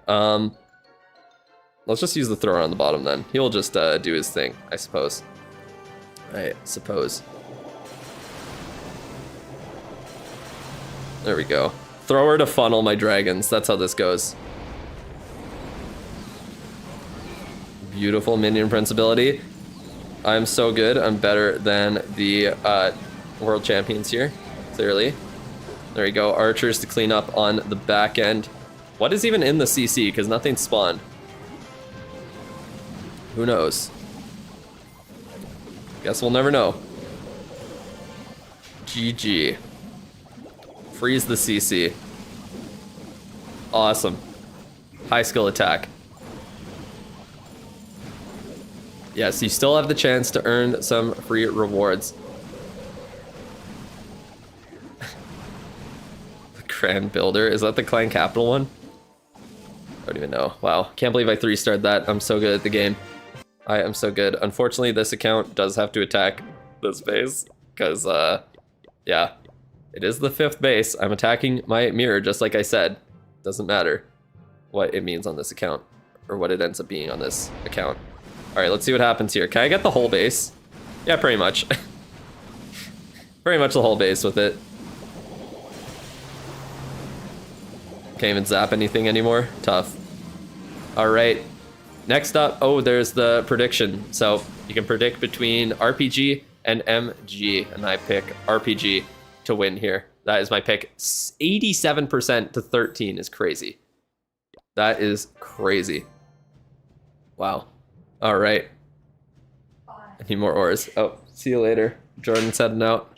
Let's just use the thrower on the bottom then. He'll just do his thing, I suppose. I suppose. There we go. Thrower to funnel my dragons. That's how this goes. Beautiful minion prince ability. I'm so good. I'm better than the world champions here, clearly. There we go. Archers to clean up on the back end. What is even in the CC? Because nothing spawned. Who knows? Guess we'll never know. GG. Freeze the CC. Awesome. High skill attack. Yes, you still have the chance to earn some free rewards. The Grand Builder. Is that the Clan Capital one? I don't even know. Wow. Can't believe I 3-starred that. I'm so good at the game. I am so good. Unfortunately, this account does have to attack this base. Because, yeah. It is the 5th base. I'm attacking my mirror, just like I said. Doesn't matter what it means on this account. Or what it ends up being on this account. Alright, let's see what happens here. Can I get the whole base? Yeah, pretty much. Pretty much the whole base with it. Can't even zap anything anymore. Tough. Alright. Next up, oh, there's the prediction. So, you can predict between RPG and MG. And I pick RPG to win here. That is my pick. 87% to 13 is crazy. That is crazy. Wow. All right. I need more ores. Oh, see you later. Jordan's heading out.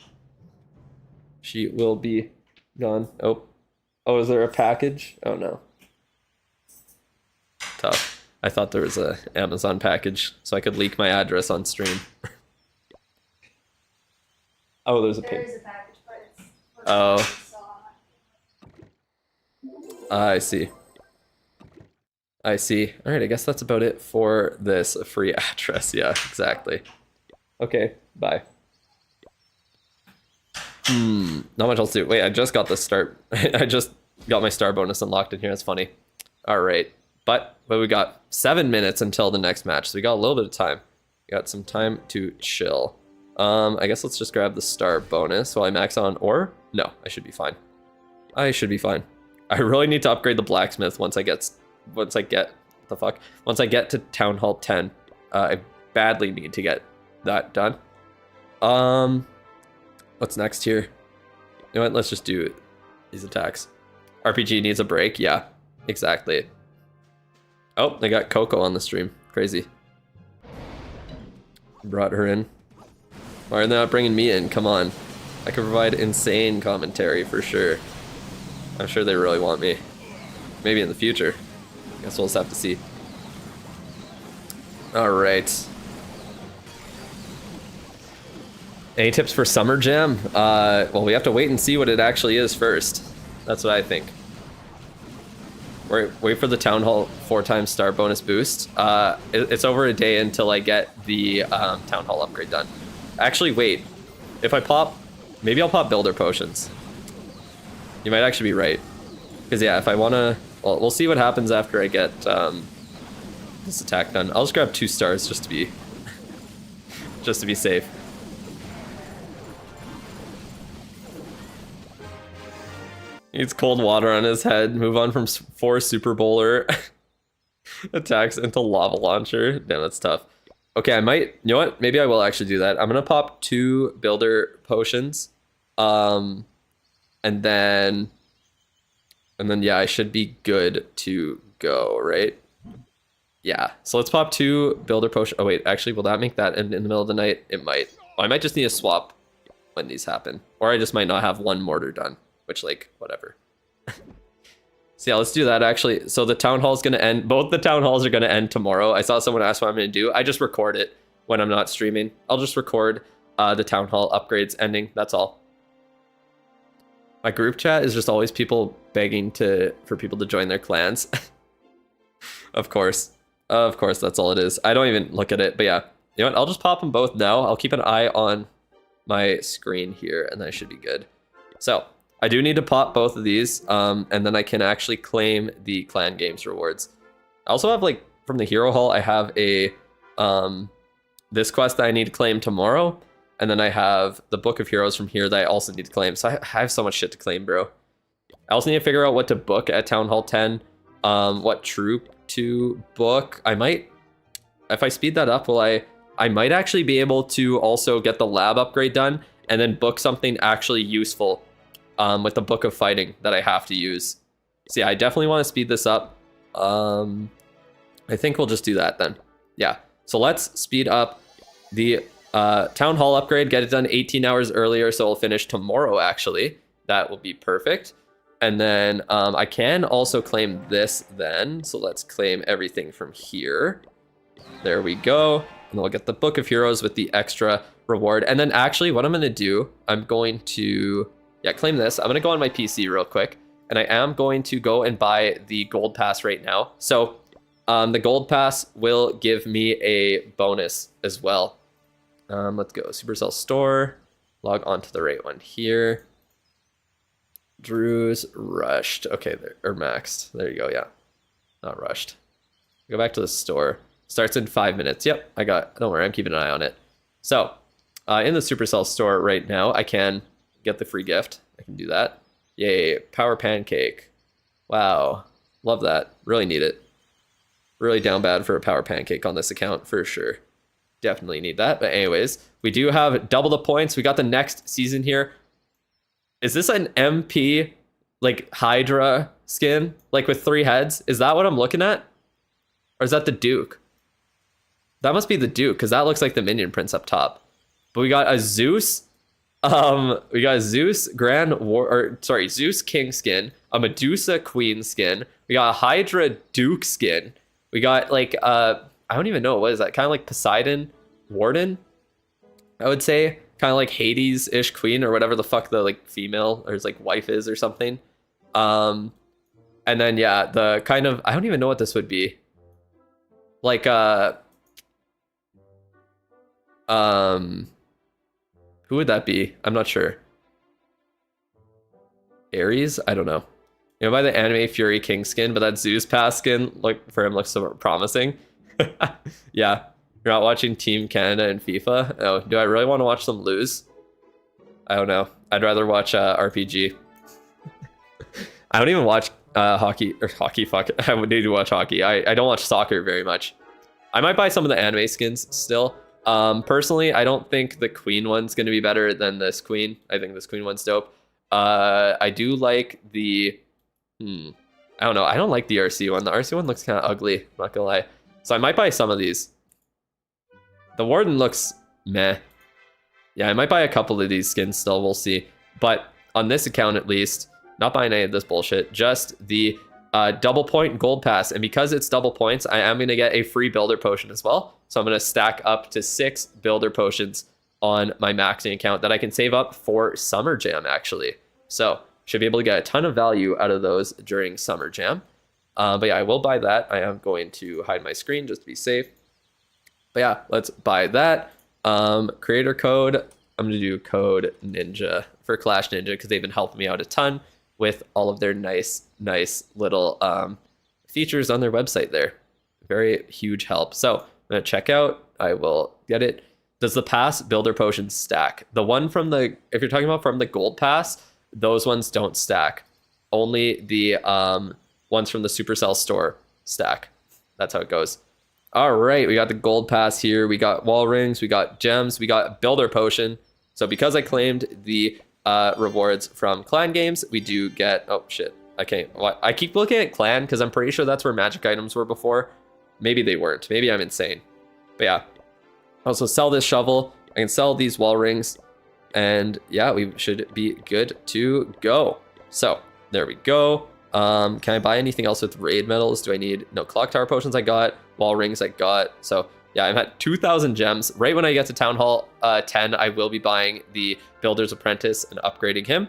She will be gone. Oh. Oh, is there a package? Oh, no. Tough. I thought there was a Amazon package, so I could leak my address on stream. Oh, there's a There pig. is a package, but it's... Oh. I see. I see. All right, I guess that's about it for this free address. Yeah, exactly. Okay, bye. Not much else to do. Wait, I just got the start. I just got my star bonus unlocked in here. That's funny. All right, but we got 7 minutes until the next match, so we got a little bit of time. We got some time to chill. I guess let's just grab the star bonus while I max on ore. No, I should be fine. I should be fine. I really need to upgrade the blacksmith once I get to Town Hall 10. I badly need to get that done. What's next here? You know what? Let's just do these attacks. RPG needs a break. Yeah, exactly. Oh, they got Coco on the stream. Crazy. Brought her in. Why are they not bringing me in? Come on. I can provide insane commentary for sure. I'm sure they really want me. Maybe in the future. Guess we'll just have to see. Alright. Any tips for Summer Jam? Well, we have to wait and see what it actually is first. That's what I think. Wait for the Town Hall 4x star bonus boost. It's over a day until I get the Town Hall upgrade done. Actually, wait. If I pop... Maybe I'll pop Builder Potions. You might actually be right. Because, yeah, if I want to... Well, we'll see what happens after I get this attack done. I'll just grab 2 stars just to be... just to be safe. Needs cold water on his head. Move on from 4 Super Bowler attacks into Lava Launcher. Damn, that's tough. Okay, I might... You know what? Maybe I will actually do that. I'm going to pop 2 Builder Potions. And then, yeah, I should be good to go, right? Yeah, so let's pop 2 Builder Potions. Oh, wait, actually, will that make that in the middle of the night? It might. Oh, I might just need a swap when these happen. Or I just might not have 1 mortar done, which, like, whatever. So, yeah, let's do that, actually. So the Town Hall is going to end. Both the Town Halls are going to end tomorrow. I saw someone ask what I'm going to do. I just record it when I'm not streaming. I'll just record the Town Hall upgrades ending. That's all. My group chat is just always people begging for people to join their clans. Of course, that's all it is. I don't even look at it, but yeah. You know what? I'll just pop them both now. I'll keep an eye on my screen here, and I should be good. So I do need to pop both of these, and then I can actually claim the Clan Games rewards. I also have, like, from the Hero Hall, I have a this quest that I need to claim tomorrow. And then I have the Book of Heroes from here that I also need to claim. So I have so much shit to claim, bro. I also need to figure out what to book at Town Hall 10. What troop to book. I might... If I speed that up, will I I might actually be able to also get the lab upgrade done and then book something actually useful with the Book of Fighting that I have to use. So yeah, I definitely want to speed this up. I think we'll just do that then. Yeah, so let's speed up the Town Hall upgrade, get it done 18 hours earlier, so we'll finish tomorrow actually. That will be perfect. And then I can also claim this then. So let's claim everything from here. There we go. And we'll get the Book of Heroes with the extra reward. And then actually what I'm going to do, I'm going to, yeah, claim this. I'm going to go on my PC real quick. And I am going to go and buy the gold pass right now. So the gold pass will give me a bonus as well. Let's go Supercell store, log on to the right one here. Drew's rushed. Okay, there, or maxed. There you go. Yeah, not rushed. Go back to the store. Starts in 5 minutes. Yep, I got. Don't worry, I'm keeping an eye on it. So, in the Supercell store right now, I can get the free gift. I can do that. Yay! Power pancake. Wow, love that. Really need it. Really down bad for a power pancake on this account for sure. Definitely need that. But anyways, we do have double the points. We got the next season here. Is this an MP, like, Hydra skin? Like, with 3 heads? Is that what I'm looking at? Or is that the Duke? That must be the Duke, because that looks like the Minion Prince up top. But we got a Zeus. We got a Zeus Zeus King skin. A Medusa Queen skin. We got a Hydra Duke skin. We got, like, I don't even know. What is that? Kind of like Poseidon Warden, I would say. Kind of like Hades-ish queen or whatever the fuck the like female or his like wife is or something. And then yeah, the kind of, I don't even know what this would be. Like who would that be? I'm not sure. Ares? I don't know. You know, by the anime Fury King skin, but that Zeus pass skin look for him looks so promising. Yeah. You're not watching Team Canada and FIFA? Oh, do I really want to watch them lose? I don't know. I'd rather watch RPG. I don't even watch hockey, fuck. I would need to watch hockey. I don't watch soccer very much. I might buy some of the anime skins still. Personally, I don't think the Queen one's going to be better than this Queen. I think this Queen one's dope. I do like the... I don't know. I don't like the RC one. The RC one looks kind of ugly, I'm not going to lie. So I might buy some of these. The Warden looks meh. Yeah, I might buy a couple of these skins still, we'll see. But on this account at least, not buying any of this bullshit, just the double point gold pass. And because it's double points, I am going to get a free builder potion as well. So I'm going to stack up to 6 builder potions on my maxing account that I can save up for Summer Jam actually. So should be able to get a ton of value out of those during Summer Jam. But yeah, I will buy that. I am going to hide my screen just to be safe. But yeah, let's buy that. Creator code, I'm going to do code Ninja for Clash Ninja because they've been helping me out a ton with all of their nice little features on their website there. Very huge help. So I'm going to check out. I will get it. Does the pass builder potions stack? The one from the, if you're talking about from the gold pass, those ones don't stack. Only the ones from the Supercell store stack. That's how it goes. All right, we got the gold pass here. We got wall rings, we got gems, we got builder potion. So because I claimed the rewards from clan games, we do get, oh shit, I can't, what? I keep looking at clan because I'm pretty sure that's where magic items were before. Maybe they weren't, maybe I'm insane. But yeah, also sell this shovel. I can sell these wall rings and yeah, we should be good to go. So there we go. Can I buy anything else with raid medals? Do I need, no, clock tower potions I got, wall rings I got. So yeah, I'm at 2,000 gems. Right when I get to Town Hall 10, I will be buying the Builder's Apprentice and upgrading him.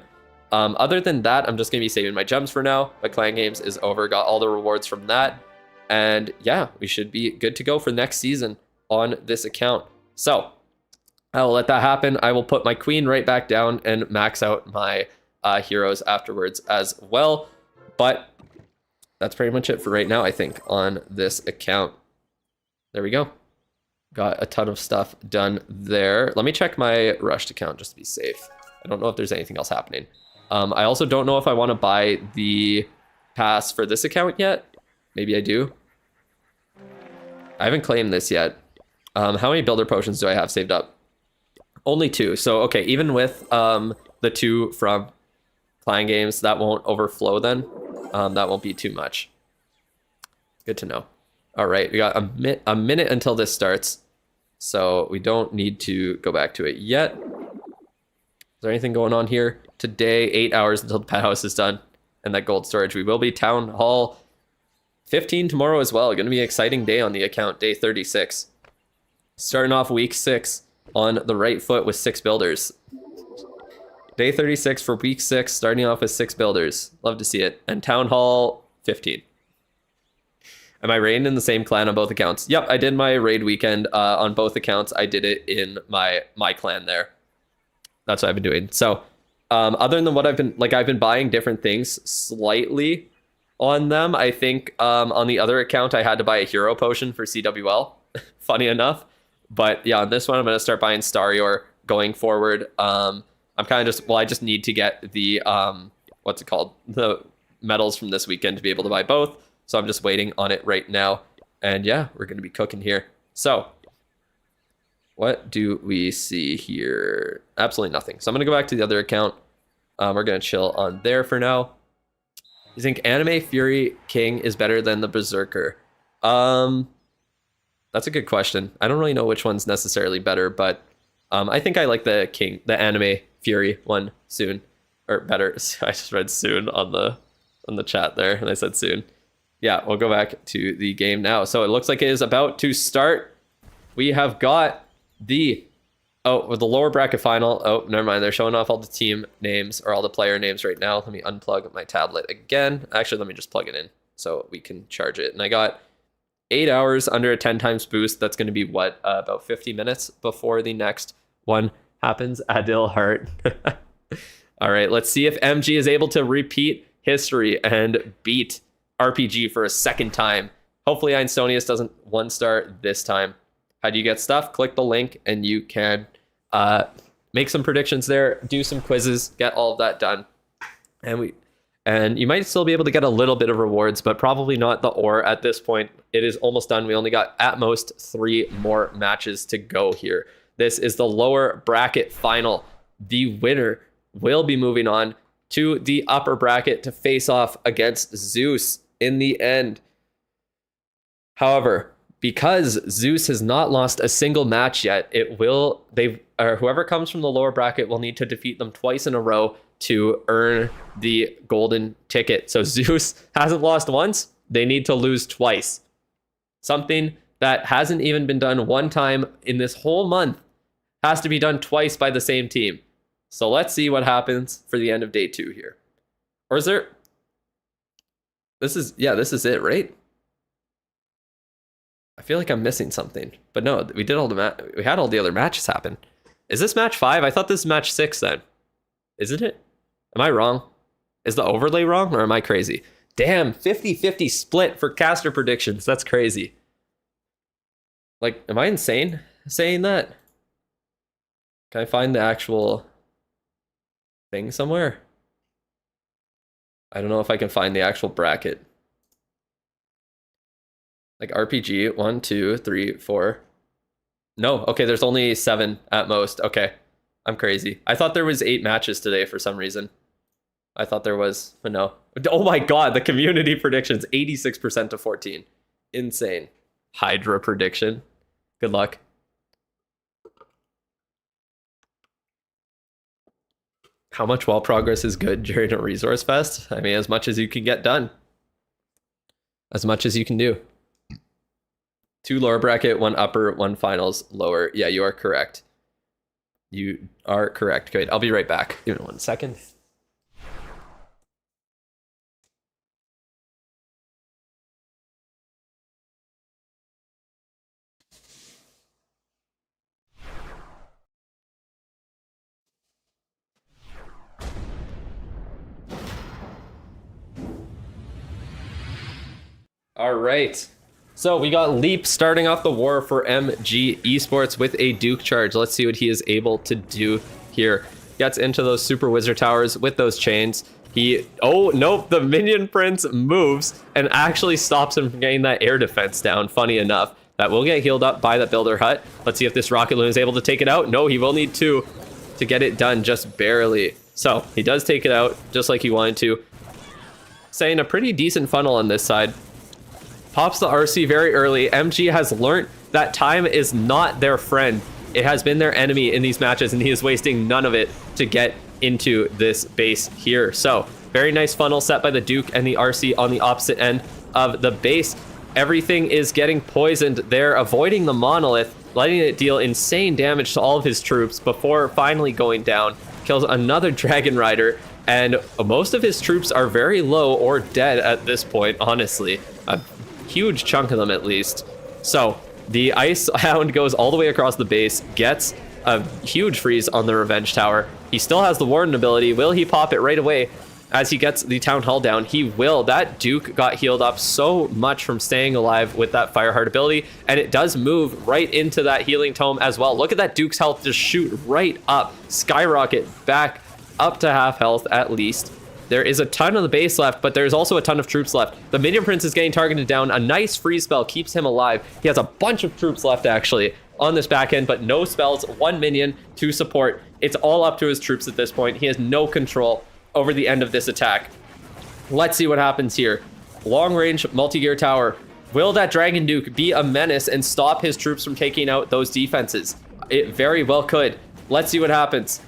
Other than that, I'm just gonna be saving my gems for now. But Clan Games is over, got all the rewards from that. And yeah, we should be good to go for next season on this account. So I will let that happen. I will put my queen right back down and max out my heroes afterwards as well. But that's pretty much it for right now, I think, on this account. There we go. Got a ton of stuff done there. Let me check my rushed account just to be safe. I don't know if there's anything else happening. I also don't know if I want to buy the pass for this account yet. Maybe I do. I haven't claimed this yet. How many builder potions do I have saved up? Only 2. So, okay, even with the 2 from Clan Games, that won't overflow then. That won't be too much. Good to know. All right, we got a minute until this starts. So we don't need to go back to it yet. Is there anything going on here? Today, 8 hours until the pet house is done. And that gold storage. We will be Town Hall 15 tomorrow as well. Going to be an exciting day on the account, day 36. Starting off week 6 on the right foot with 6 builders. Day 36 for week 6, starting off with 6 builders. Love to see it. And Town Hall 15. Am I raiding in the same clan on both accounts? Yep, I did my raid weekend on both accounts. I did it in my clan there. That's what I've been doing. So, other than what I've been buying different things slightly on them. I think on the other account, I had to buy a hero potion for CWL. Funny enough. But yeah, on this one, I'm going to start buying Starior going forward. I'm kind of I just need to get the, what's it called? The medals from this weekend to be able to buy both. So I'm just waiting on it right now. And yeah, we're going to be cooking here. So what do we see here? Absolutely nothing. So I'm going to go back to the other account. We're going to chill on there for now. You think Anime Fury King is better than the Berserker? That's a good question. I don't really know which one's necessarily better, but I think I like the Anime Fury one soon. Or better. I just read soon on the chat there, and I said soon. Yeah, we'll go back to the game now. So it looks like it is about to start. We have got the lower bracket final. Oh, never mind. They're showing off all the team names or all the player names right now. Let me unplug my tablet again. Actually, let me just plug it in so we can charge it. And I got 8 hours under a 10 times boost. That's going to be what, about 50 minutes before the next one happens. Adil Hart. All right, let's see if MG is able to repeat history and beat RPG for a second time. Hopefully Einstonius doesn't 1-star this time. How do you get stuff? Click the link and you can make some predictions there, do some quizzes, get all of that done. And you might still be able to get a little bit of rewards, but probably not the ore at this point. It is almost done. We only got at most 3 more matches to go here. This is the lower bracket final. The winner will be moving on to the upper bracket to face off against Zeus in the end. However, because Zeus has not lost a single match yet, whoever comes from the lower bracket will need to defeat them twice in a row to earn the golden ticket. So Zeus hasn't lost once. They need to lose twice. Something that hasn't even been done one time in this whole month has to be done twice by the same team. So let's see what happens for the end of day 2 here. Or is there... This is it, right? I feel like I'm missing something. But no, we had all the other matches happen. Is this match 5? I thought this is match 6 then. Isn't it? Am I wrong? Is the overlay wrong or am I crazy? Damn, 50-50 split for caster predictions. That's crazy. Like, am I insane saying that? Can I find the actual thing somewhere? I don't know if I can find the actual bracket. Like RPG, 1, 2, 3, 4. No, okay, there's only 7 at most. Okay, I'm crazy. I thought there was 8 matches today for some reason. I thought there was, but no. Oh my god, the community predictions, 86% to 14. Insane. Hydra prediction. Good luck. How much wall progress is good during a resource fest? I mean, as much as you can get done. As much as you can do. 2 lower bracket, 1 upper, 1 finals, lower. Yeah, you are correct. You are correct. Great. I'll be right back. Give me 1 second. All right. So we got Leap starting off the war for MG Esports with a Duke charge. Let's see what he is able to do here. Gets into those super wizard towers with those chains. Oh, nope, the minion prince moves and actually stops him from getting that air defense down. Funny enough, That will get healed up by the Builder Hut. Let's see if this Rocket Loon is able to take it out. No, he will need 2 to get it done, just barely. So he does take it out just like he wanted to. Saying a pretty decent funnel on this side. Pops the RC very early. MG has learned that time is not their friend. It has been their enemy in these matches, and he is wasting none of it to get into this base here. So very nice funnel set by the Duke and the RC on the opposite end of the base. Everything is getting poisoned. They're avoiding the Monolith, letting it deal insane damage to all of his troops before finally going down. Kills another Dragon Rider, and most of his troops are very low or dead at this point, honestly. A huge chunk of them at least. So the Ice Hound goes all the way across the base, gets a huge freeze on the Revenge Tower. He still has the Warden ability. Will he pop it right away as he gets the Town Hall down? He will. That Duke got healed up so much from staying alive with that Fireheart ability, and it does move right into that Healing Tome as well. Look at that Duke's health just shoot right up, skyrocket back up to half health at least. There is a ton of the base left, but there's also a ton of troops left. The Minion Prince is getting targeted down. A nice freeze spell keeps him alive. He has a bunch of troops left actually on this back end, but no spells, 1 minion to support. It's all up to his troops at this point. He has no control over the end of this attack. Let's see what happens here. Long range multi-gear tower. Will that Dragon Duke be a menace and stop his troops from taking out those defenses? It very well could. Let's see what happens.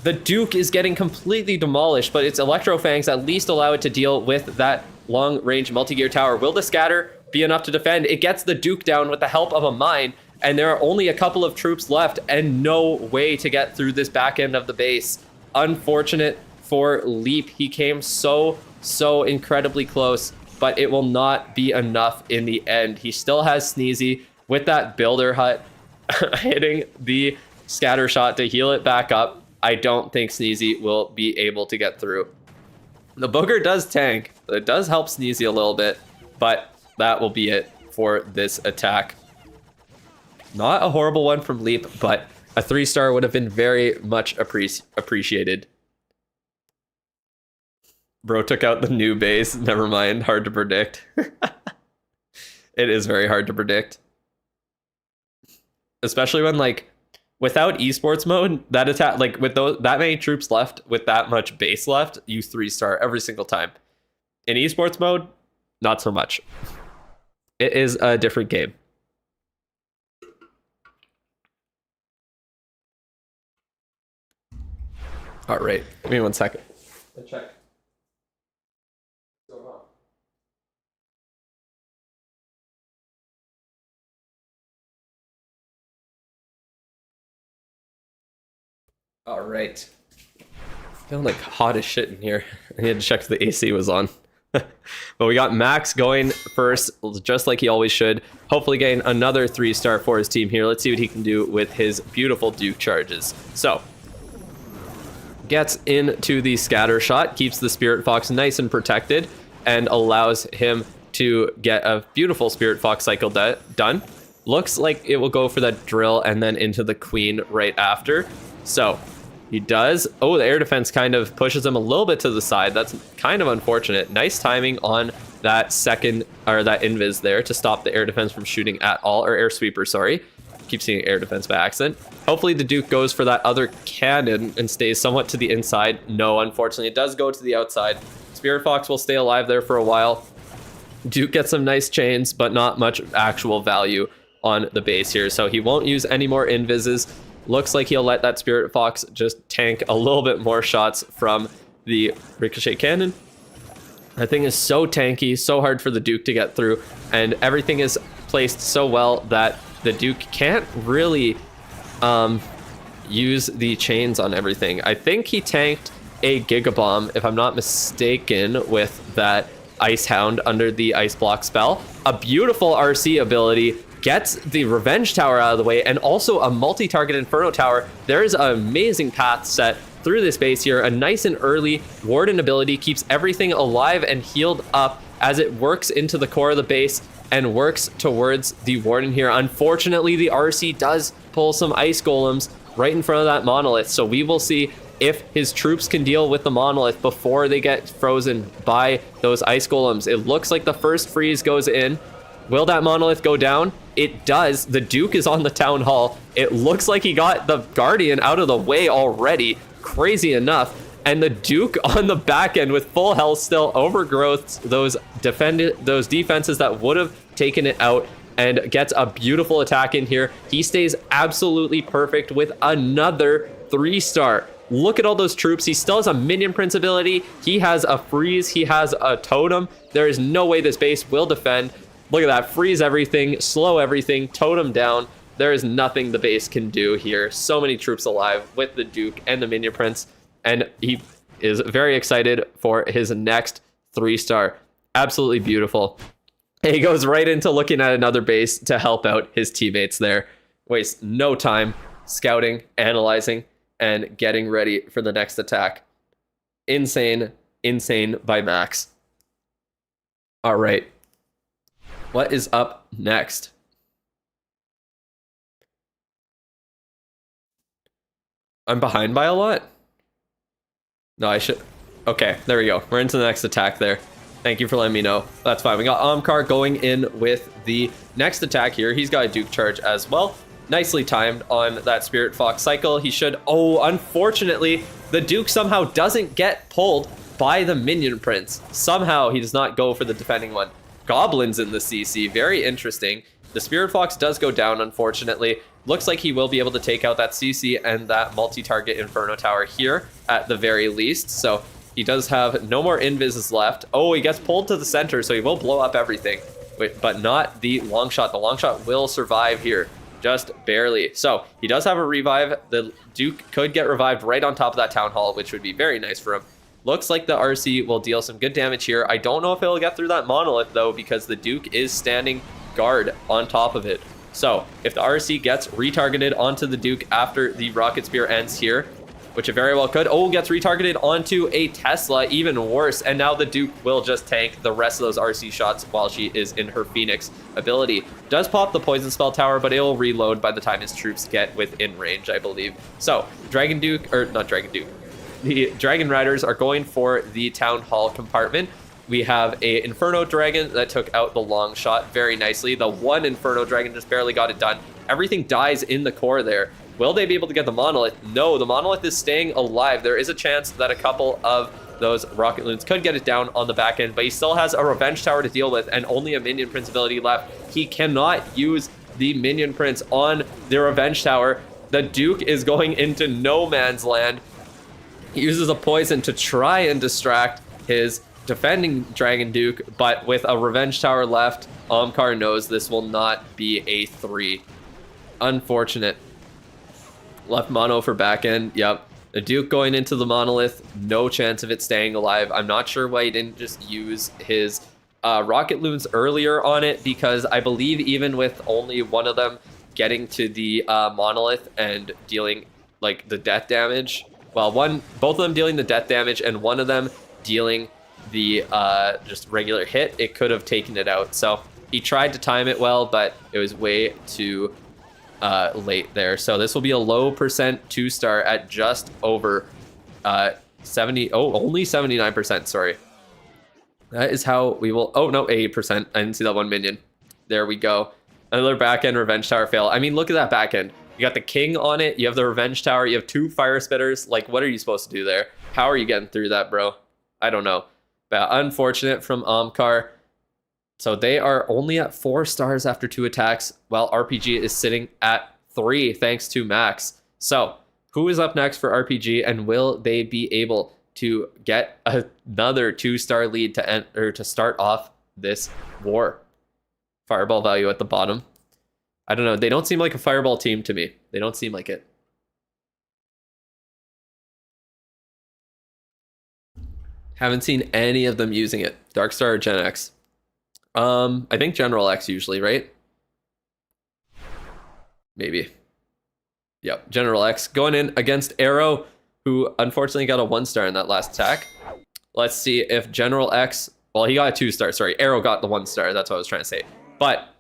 The Duke is getting completely demolished, but its Electro Fangs at least allow it to deal with that long-range multi-gear tower. Will the scatter be enough to defend? It gets the Duke down with the help of a mine, and there are only a couple of troops left and no way to get through this back end of the base. Unfortunate for Leap. He came so incredibly close, but it will not be enough in the end. He still has Sneezy with that Builder Hut hitting the scatter shot to heal it back up. I don't think Sneezy will be able to get through. The Booger does tank. It does help Sneezy a little bit, but that will be it for this attack. Not a horrible one from Leap, but a 3-star would have been very much appreciated. Bro took out the new base. Never mind. Hard to predict. It is very hard to predict. Especially when, like, without esports mode, that attack, like with that many troops left, with that much base left, you 3-star every single time. In esports mode, not so much. It is a different game. All right, give me 1 second. Let's check. What's going on? All right. Feeling like hot as shit in here. I had to check if the AC was on. But we got Max going first, just like he always should. Hopefully getting another 3-star for his team here. Let's see what he can do with his beautiful Duke charges. So, gets into the scatter shot, keeps the Spirit Fox nice and protected, and allows him to get a beautiful Spirit Fox cycle done. Looks like it will go for that drill and then into the Queen right after. So, he does. Oh, the air defense kind of pushes him a little bit to the side. That's kind of unfortunate. Nice timing on that second, or that invis there to stop the air defense from shooting at all, or air sweeper, sorry. Keep seeing air defense by accident. Hopefully the Duke goes for that other cannon and stays somewhat to the inside. No, unfortunately, it does go to the outside. Spirit Fox will stay alive there for a while. Duke gets some nice chains, but not much actual value on the base here. So he won't use any more invises. Looks like he'll let that Spirit Fox just tank a little bit more shots from the Ricochet Cannon. That thing is so tanky, so hard for the Duke to get through, and everything is placed so well that the Duke can't really use the chains on everything. I think he tanked a Giga Bomb, if I'm not mistaken, with that Ice Hound under the Ice Block spell. A beautiful RC ability. Gets the Revenge Tower out of the way, and also a multi-target Inferno Tower. There is an amazing path set through this base here. A nice and early Warden ability keeps everything alive and healed up as it works into the core of the base and works towards the Warden here. Unfortunately, the RC does pull some Ice Golems right in front of that Monolith, so we will see if his troops can deal with the Monolith before they get frozen by those Ice Golems. It looks like the first freeze goes in. Will that Monolith go down? It does. The Duke is on the Town Hall. It looks like he got the Guardian out of the way already. Crazy enough. And the Duke on the back end with full health still overgrowths those defenses that would have taken it out, and gets a beautiful attack in here. He stays absolutely perfect with another 3-star. Look at all those troops. He still has a Minion Prince ability. He has a freeze. He has a totem. There is no way this base will defend. Look at that. Freeze everything, slow everything, totem down. There is nothing the base can do here. So many troops alive with the Duke and the Minion Prince. And he is very excited for his next 3-star. Absolutely beautiful. And he goes right into looking at another base to help out his teammates there. Wastes no time scouting, analyzing, and getting ready for the next attack. Insane, insane by Max. All right. What is up next? I'm behind by a lot? No, I should... Okay, there we go. We're into the next attack there. Thank you for letting me know. That's fine. We got Omkar going in with the next attack here. He's got a Duke charge as well. Nicely timed on that Spirit Fox cycle. He should... Oh, unfortunately, the Duke somehow doesn't get pulled by the Minion Prince. Somehow he does not go for the defending one. Goblins in the CC. Very interesting. The Spirit Fox does go down, unfortunately. Looks like he will be able to take out that CC and that multi-target Inferno Tower here at the very least. So he does have no more invises left. Oh, he gets pulled to the center, so he will blow up everything. Wait, but not the long shot. The long shot will survive here, just barely. So he does have a revive. The Duke could get revived right on top of that Town Hall, which would be very nice for him. Looks like the RC will deal some good damage here. I don't know if it'll get through that monolith, though, because the Duke is standing guard on top of it. So if the RC gets retargeted onto the Duke after the Rocket Spear ends here, which it very well could. Oh, gets retargeted onto a Tesla, even worse. And now the Duke will just tank the rest of those RC shots while she is in her Phoenix ability. Does pop the Poison Spell Tower, but it will reload by the time his troops get within range, I believe. So Dragon Duke, or not Dragon Duke, the Dragon Riders are going for the Town Hall compartment. We have a Inferno Dragon that took out the long shot very nicely. The one Inferno Dragon just barely got it done. Everything dies in the core there. Will they be able to get the monolith? No, the monolith is staying alive. There is a chance that a couple of those rocket loons could get it down on the back end, but he still has a Revenge Tower to deal with and only a Minion Prince ability left. He cannot use the Minion Prince on the Revenge Tower. The Duke is going into no man's land. He uses a poison to try and distract his defending Dragon Duke, but with a Revenge Tower left, Omkar knows this will not be a 3. Unfortunate. Left mono for back end. Yep. The Duke going into the monolith. No chance of it staying alive. I'm not sure why he didn't just use his rocket loons earlier on it, because I believe even with only one of them getting to the monolith and dealing like the death damage, well, both of them dealing the death damage and one of them dealing the just regular hit, it could have taken it out. So he tried to time it well, but it was way too late there. So this will be a low percent 2-star at just over 70. Oh, only 79%. Sorry. That is how we will. Oh, no, 80%. I didn't see that one minion. There we go. Another back end Revenge Tower fail. I mean, look at that back end. You got the King on it. You have the Revenge Tower. You have 2 Fire Spitters. Like, what are you supposed to do there? How are you getting through that, bro? I don't know. But unfortunate from Omkar. So they are only at 4 stars after 2 attacks, while RPG is sitting at 3 thanks to Max. So who is up next for RPG, and will they be able to get another 2-star lead to start off this war? Fireball value at the bottom. I don't know. They don't seem like a fireball team to me. They don't seem like it. Haven't seen any of them using it. Darkstar or Gen X? I think General X usually, right? Maybe. Yep, General X going in against Arrow, who unfortunately got a 1-star in that last attack. Let's see if General X, well, he got a 2-star, sorry. Arrow got the 1-star, that's what I was trying to say. But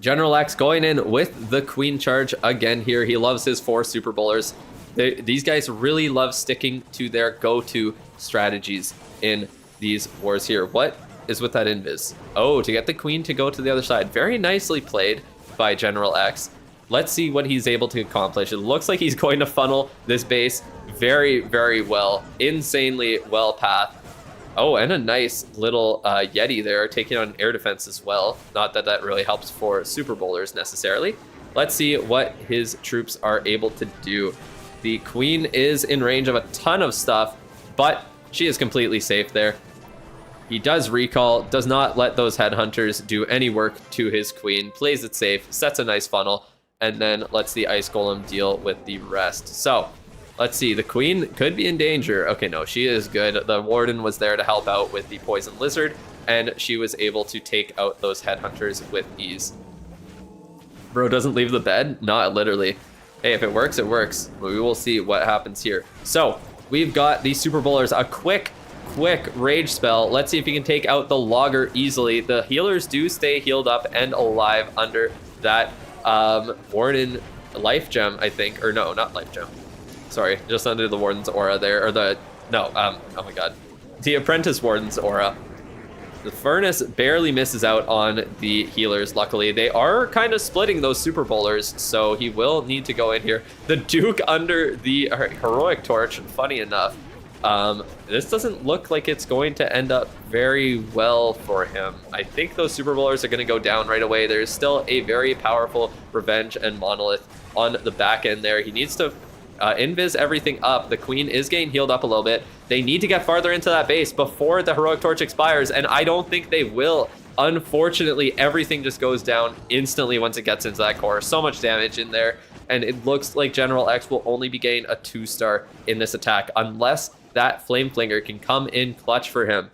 General X going in with the Queen charge again here. He loves his 4 Super Bowlers. These guys really love sticking to their go-to strategies in these wars here. What is with that invis? Oh, to get the Queen to go to the other side. Very nicely played. by General X. Let's see what he's able to accomplish. It looks like he's going to funnel this base very, very well. Insanely well path. Oh, and a nice little Yeti there, taking on air defense as well. Not that that really helps for Super Bowlers necessarily. Let's see what his troops are able to do. The Queen is in range of a ton of stuff, but she is completely safe there. He does recall, does not let those headhunters do any work to his Queen, plays it safe, sets a nice funnel, and then lets the Ice Golem deal with the rest. So, let's see, the Queen could be in danger. Okay, no, she is good. The Warden was there to help out with the Poison Lizard, and she was able to take out those headhunters with ease. Bro doesn't leave the bed? Not literally. Hey, if it works, it works. We will see what happens here. So, we've got the Super Bowlers, a quick rage spell. Let's see if he can take out the Logger easily. The healers do stay healed up and alive under that Warden life gem, I think. Or no, not life gem. Sorry, just under the Warden's aura there. Or the, no, oh my god. The Apprentice Warden's aura. The Furnace barely misses out on the healers, luckily. They are kind of splitting those Super Bowlers, so he will need to go in here. The Duke under the Heroic Torch, funny enough. This doesn't look like it's going to end up very well for him. I think those Super Bowlers are going to go down right away. There's still a very powerful Revenge and Monolith on the back end there. He needs to invis everything up. The Queen is getting healed up a little bit. They need to get farther into that base before the Heroic Torch expires, and I don't think they will. Unfortunately, everything just goes down instantly once it gets into that core. So much damage in there, and it looks like General X will only be getting a 2-star in this attack unless that Flame Flinger can come in clutch for him.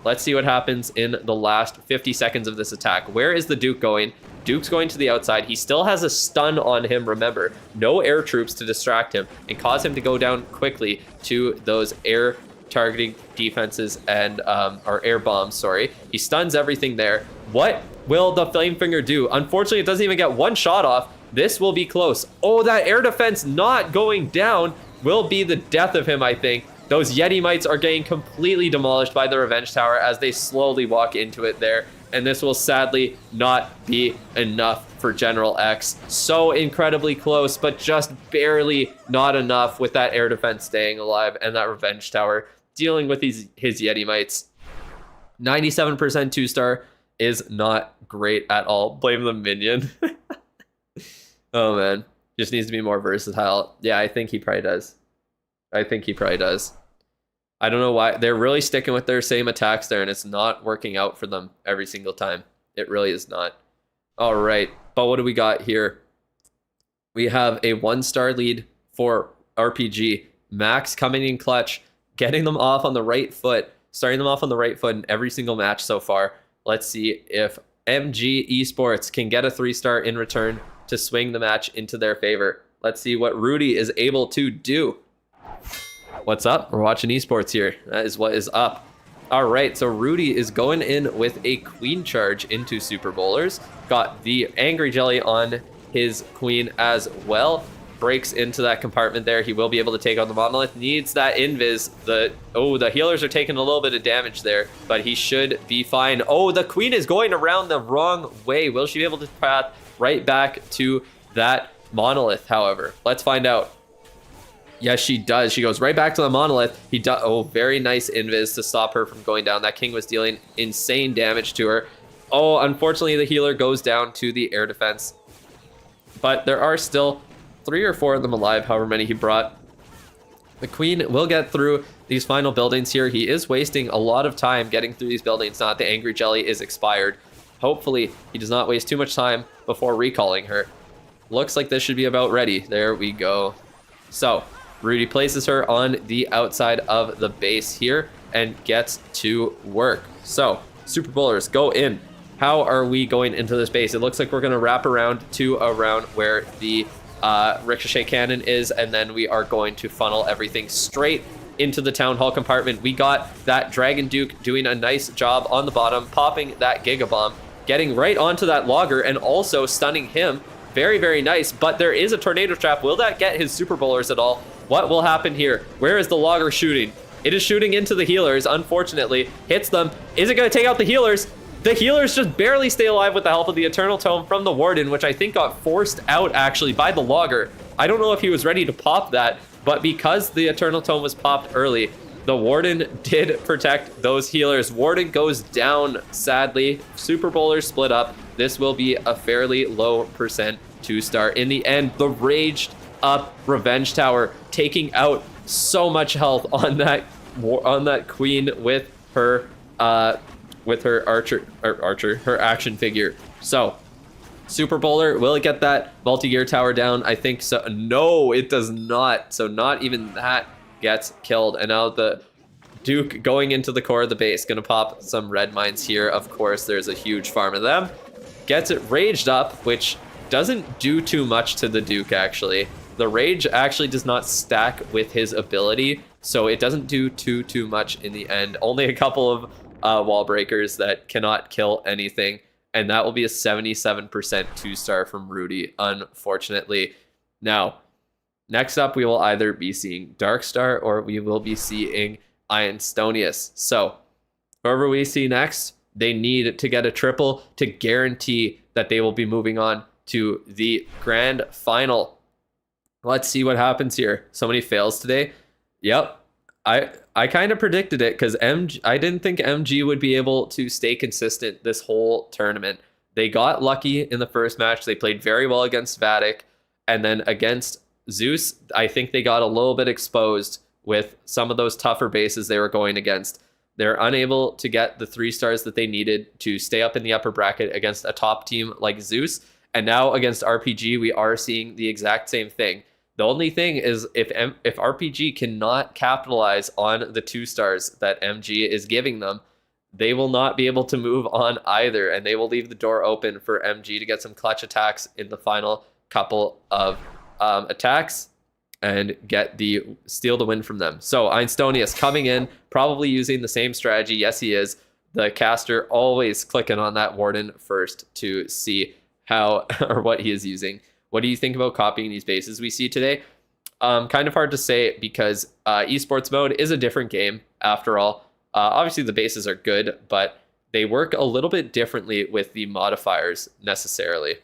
Let's see what happens in the last 50 seconds of this attack. Where is the Duke going? Duke's going to the outside. He still has a stun on him, remember. No air troops to distract him and cause him to go down quickly to those air targeting defenses and, or air bombs, sorry. He stuns everything there. What will the Flame Finger do? Unfortunately, it doesn't even get one shot off. This will be close. Oh, that air defense not going down will be the death of him, I think. Those Yeti Mites are getting completely demolished by the Revenge Tower as they slowly walk into it there. And this will sadly not be enough for General X. So incredibly close, but just barely not enough with that air defense staying alive and that Revenge Tower dealing with his Yeti Mites. 97% 2-star is not great at all. Blame the minion. Oh man, just needs to be more versatile. Yeah, I think he probably does. I don't know why. They're really sticking with their same attacks there, and it's not working out for them every single time. It really is not. All right, but what do we got here? We have a 1-star lead for RPG. Max coming in clutch, getting them off on the right foot, starting them off on the right foot in every single match so far. Let's see if MG Esports can get a 3-star in return to swing the match into their favor. Let's see what Rudy is able to do. What's up? We're watching esports here. That is what is up. All right, so Rudy is going in with a Queen charge into Super Bowlers. Got the Angry Jelly on his Queen as well. Breaks into that compartment there. He will be able to take on the Monolith. Needs that invis. The healers are taking a little bit of damage there, but he should be fine. Oh, the Queen is going around the wrong way. Will she be able to path right back to that Monolith, however? Let's find out. Yes, she does. She goes right back to the Monolith. He does. Oh, very nice invis to stop her from going down. That King was dealing insane damage to her. Oh, unfortunately, the healer goes down to the air defense. But there are still 3 or 4 of them alive, however many he brought. The Queen will get through these final buildings here. He is wasting a lot of time getting through these buildings. Not the Angry Jelly is expired. Hopefully, he does not waste too much time before recalling her. Looks like this should be about ready. There we go. So, Rudy places her on the outside of the base here and gets to work. So, Super Bowlers, go in. How are we going into this base? It looks like we're going to wrap around to around where the Ricochet Cannon is, and then we are going to funnel everything straight into the Town Hall compartment. We got that Dragon Duke doing a nice job on the bottom, popping that Giga Bomb, getting right onto that Logger, and also stunning him. Very, very nice, but there is a Tornado Trap. Will that get his Super Bowlers at all? What will happen here? Where is the Logger shooting? It is shooting into the healers, unfortunately. Hits them. Is it going to take out the healers? The healers just barely stay alive with the help of the Eternal Tome from the Warden, which I think got forced out actually by the Logger. I don't know if he was ready to pop that, but because the Eternal Tome was popped early, the Warden did protect those healers. Warden goes down, sadly. Super Bowlers split up. This will be a fairly low percent 2-star. In the end, the raged up Revenge Tower taking out so much health on that queen with her her action figure. So Super Bowler, will it get that multi-gear tower down? I think so. No, it does not. So not even that gets killed. And now the Duke going into the core of the base, gonna pop some red mines here. Of course, there's a huge farm of them. Gets it raged up, which doesn't do too much to the Duke actually. The rage actually does not stack with his ability, so it doesn't do too much in the end. Only a couple of wall breakers that cannot kill anything, and that will be a 77% 2-star from Rudy, unfortunately. Now, next up, we will either be seeing Darkstar or we will be seeing Einstonius. So, whoever we see next, they need to get a triple to guarantee that they will be moving on to the grand final. Let's see what happens here. So many fails today. Yep. I kind of predicted it because I didn't think MG would be able to stay consistent this whole tournament. They got lucky in the first match. They played very well against Vatic. And then against Zeus, I think they got a little bit exposed with some of those tougher bases they were going against. They're unable to get the 3 stars that they needed to stay up in the upper bracket against a top team like Zeus. And now against RPG, we are seeing the exact same thing. The only thing is if RPG cannot capitalize on the 2 stars that MG is giving them, they will not be able to move on either, and they will leave the door open for MG to get some clutch attacks in the final couple of attacks and steal the win from them. So Einstonius coming in, probably using the same strategy. Yes, he is. The caster always clicking on that Warden first to see how or what he is using. What do you think about copying these bases we see today? Kind of hard to say because esports mode is a different game after all. Obviously the bases are good, but they work a little bit differently with the modifiers necessarily.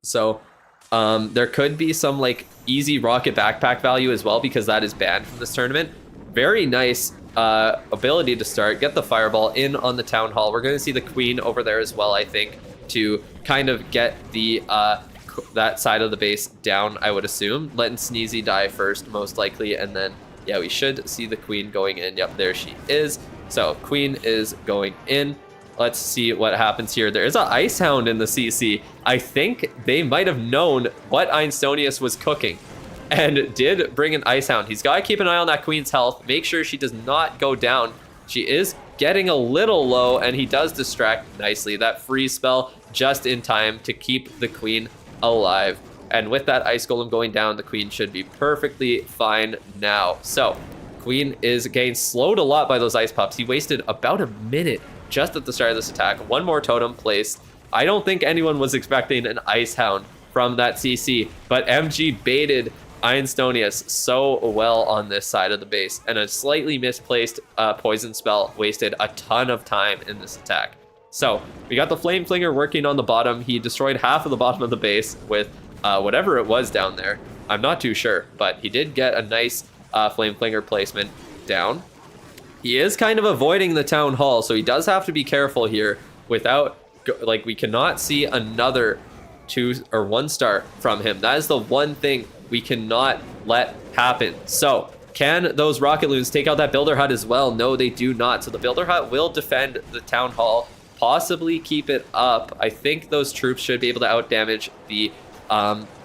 So there could be some like easy rocket backpack value as well because that is banned from this tournament. Very nice ability to start. Get the fireball in on the town hall. We're going to see the queen over there as well, I think, to kind of get the that side of the base down, I would assume. Letting Sneezy die first, most likely, and then, yeah, we should see the queen going in. Yep, there she is. So, queen is going in. Let's see what happens here. There is an Ice Hound in the CC. I think they might have known what Einstonius was cooking and did bring an Ice Hound. He's got to keep an eye on that queen's health, make sure she does not go down. She is getting a little low, and he does distract nicely. That freeze spell just in time to keep the queen alive. And with that ice golem going down, the queen should be perfectly fine now. So queen is getting slowed a lot by those ice pups. He wasted about a minute just at the start of this attack. One more totem placed. I don't think anyone was expecting an Ice Hound from that CC, but MG baited Einstonius so well on this side of the base, and a slightly misplaced poison spell wasted a ton of time in this attack. So we got the Flame Flinger working on the bottom. He destroyed half of the bottom of the base with whatever it was down there. I'm not too sure, but he did get a nice Flame Flinger placement down. He is kind of avoiding the town hall, so he does have to be careful here without, like, we cannot see another 2 or 1 star from him. That is the one thing we cannot let happen. So can those rocket loons take out that builder hut as well? No, they do not. So the builder hut will defend the town hall, possibly keep it up. I think those troops should be able to outdamage the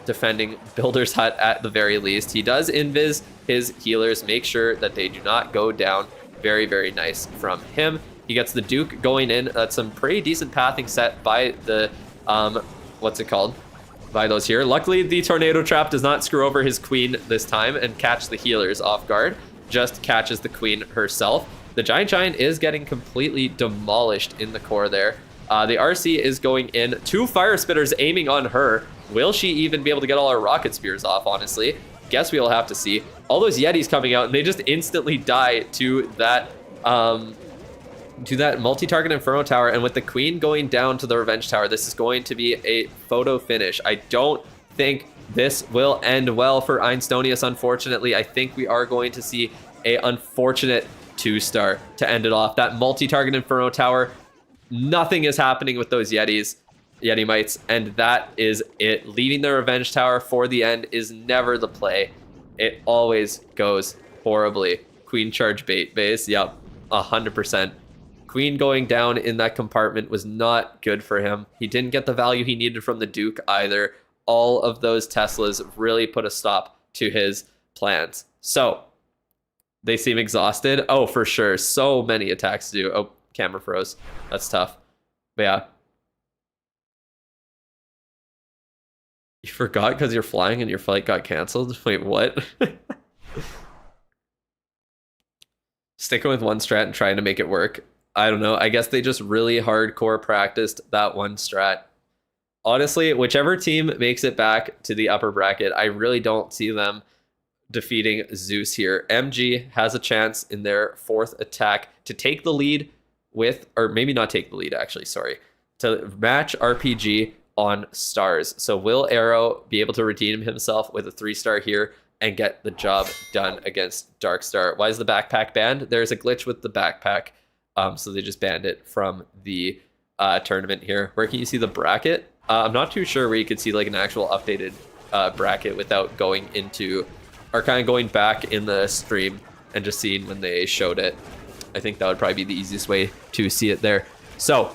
defending builder's hut at the very least. He does invis his healers, make sure that they do not go down. Very, very nice from him. He gets the Duke going in. That's some pretty decent pathing set by the, what's it called? By those here. Luckily, the Tornado Trap does not screw over his queen this time and catch the healers off guard. Just catches the queen herself. The Giant is getting completely demolished in the core there. The RC is going in. 2 Fire Spitters aiming on her. Will she even be able to get all her rocket spears off, honestly? Guess we'll have to see. All those Yetis coming out, and they just instantly die to that to that multi-target Inferno Tower, and with the Queen going down to the Revenge Tower, this is going to be a photo finish. I don't think this will end well for Einstonius, unfortunately. I think we are going to see a unfortunate 2-star to end it off. That multi-target Inferno Tower, nothing is happening with those Yeti Mites, and that is it. Leaving the Revenge Tower for the end is never the play. It always goes horribly. Queen charge bait base, yep, 100%. Queen going down in that compartment was not good for him. He didn't get the value he needed from the Duke either. All of those Teslas really put a stop to his plans. So, they seem exhausted. Oh, for sure. So many attacks to do. Oh, camera froze. That's tough. But yeah. You forgot because you're flying and your flight got canceled? Wait, what? Sticking with one strat and trying to make it work. I don't know. I guess they just really hardcore practiced that one strat. Honestly, whichever team makes it back to the upper bracket, I really don't see them defeating Zeus here. MG has a chance in their 4th attack to take the lead with, or maybe not take the lead actually, sorry, to match RPG on stars. So will Arrow be able to redeem himself with a 3-star here and get the job done against Darkstar? Why is the backpack banned? There's a glitch with the backpack. So they just banned it from the tournament here. Where can you see the bracket? I'm not too sure where you could see like an actual updated bracket without going into, or kind of going back in the stream and just seeing when they showed it. I think that would probably be the easiest way to see it there. So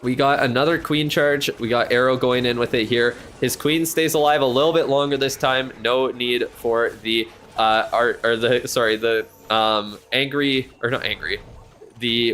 we got another Queen charge. We got Arrow going in with it here. His Queen stays alive a little bit longer this time. No need for the angry, or not angry.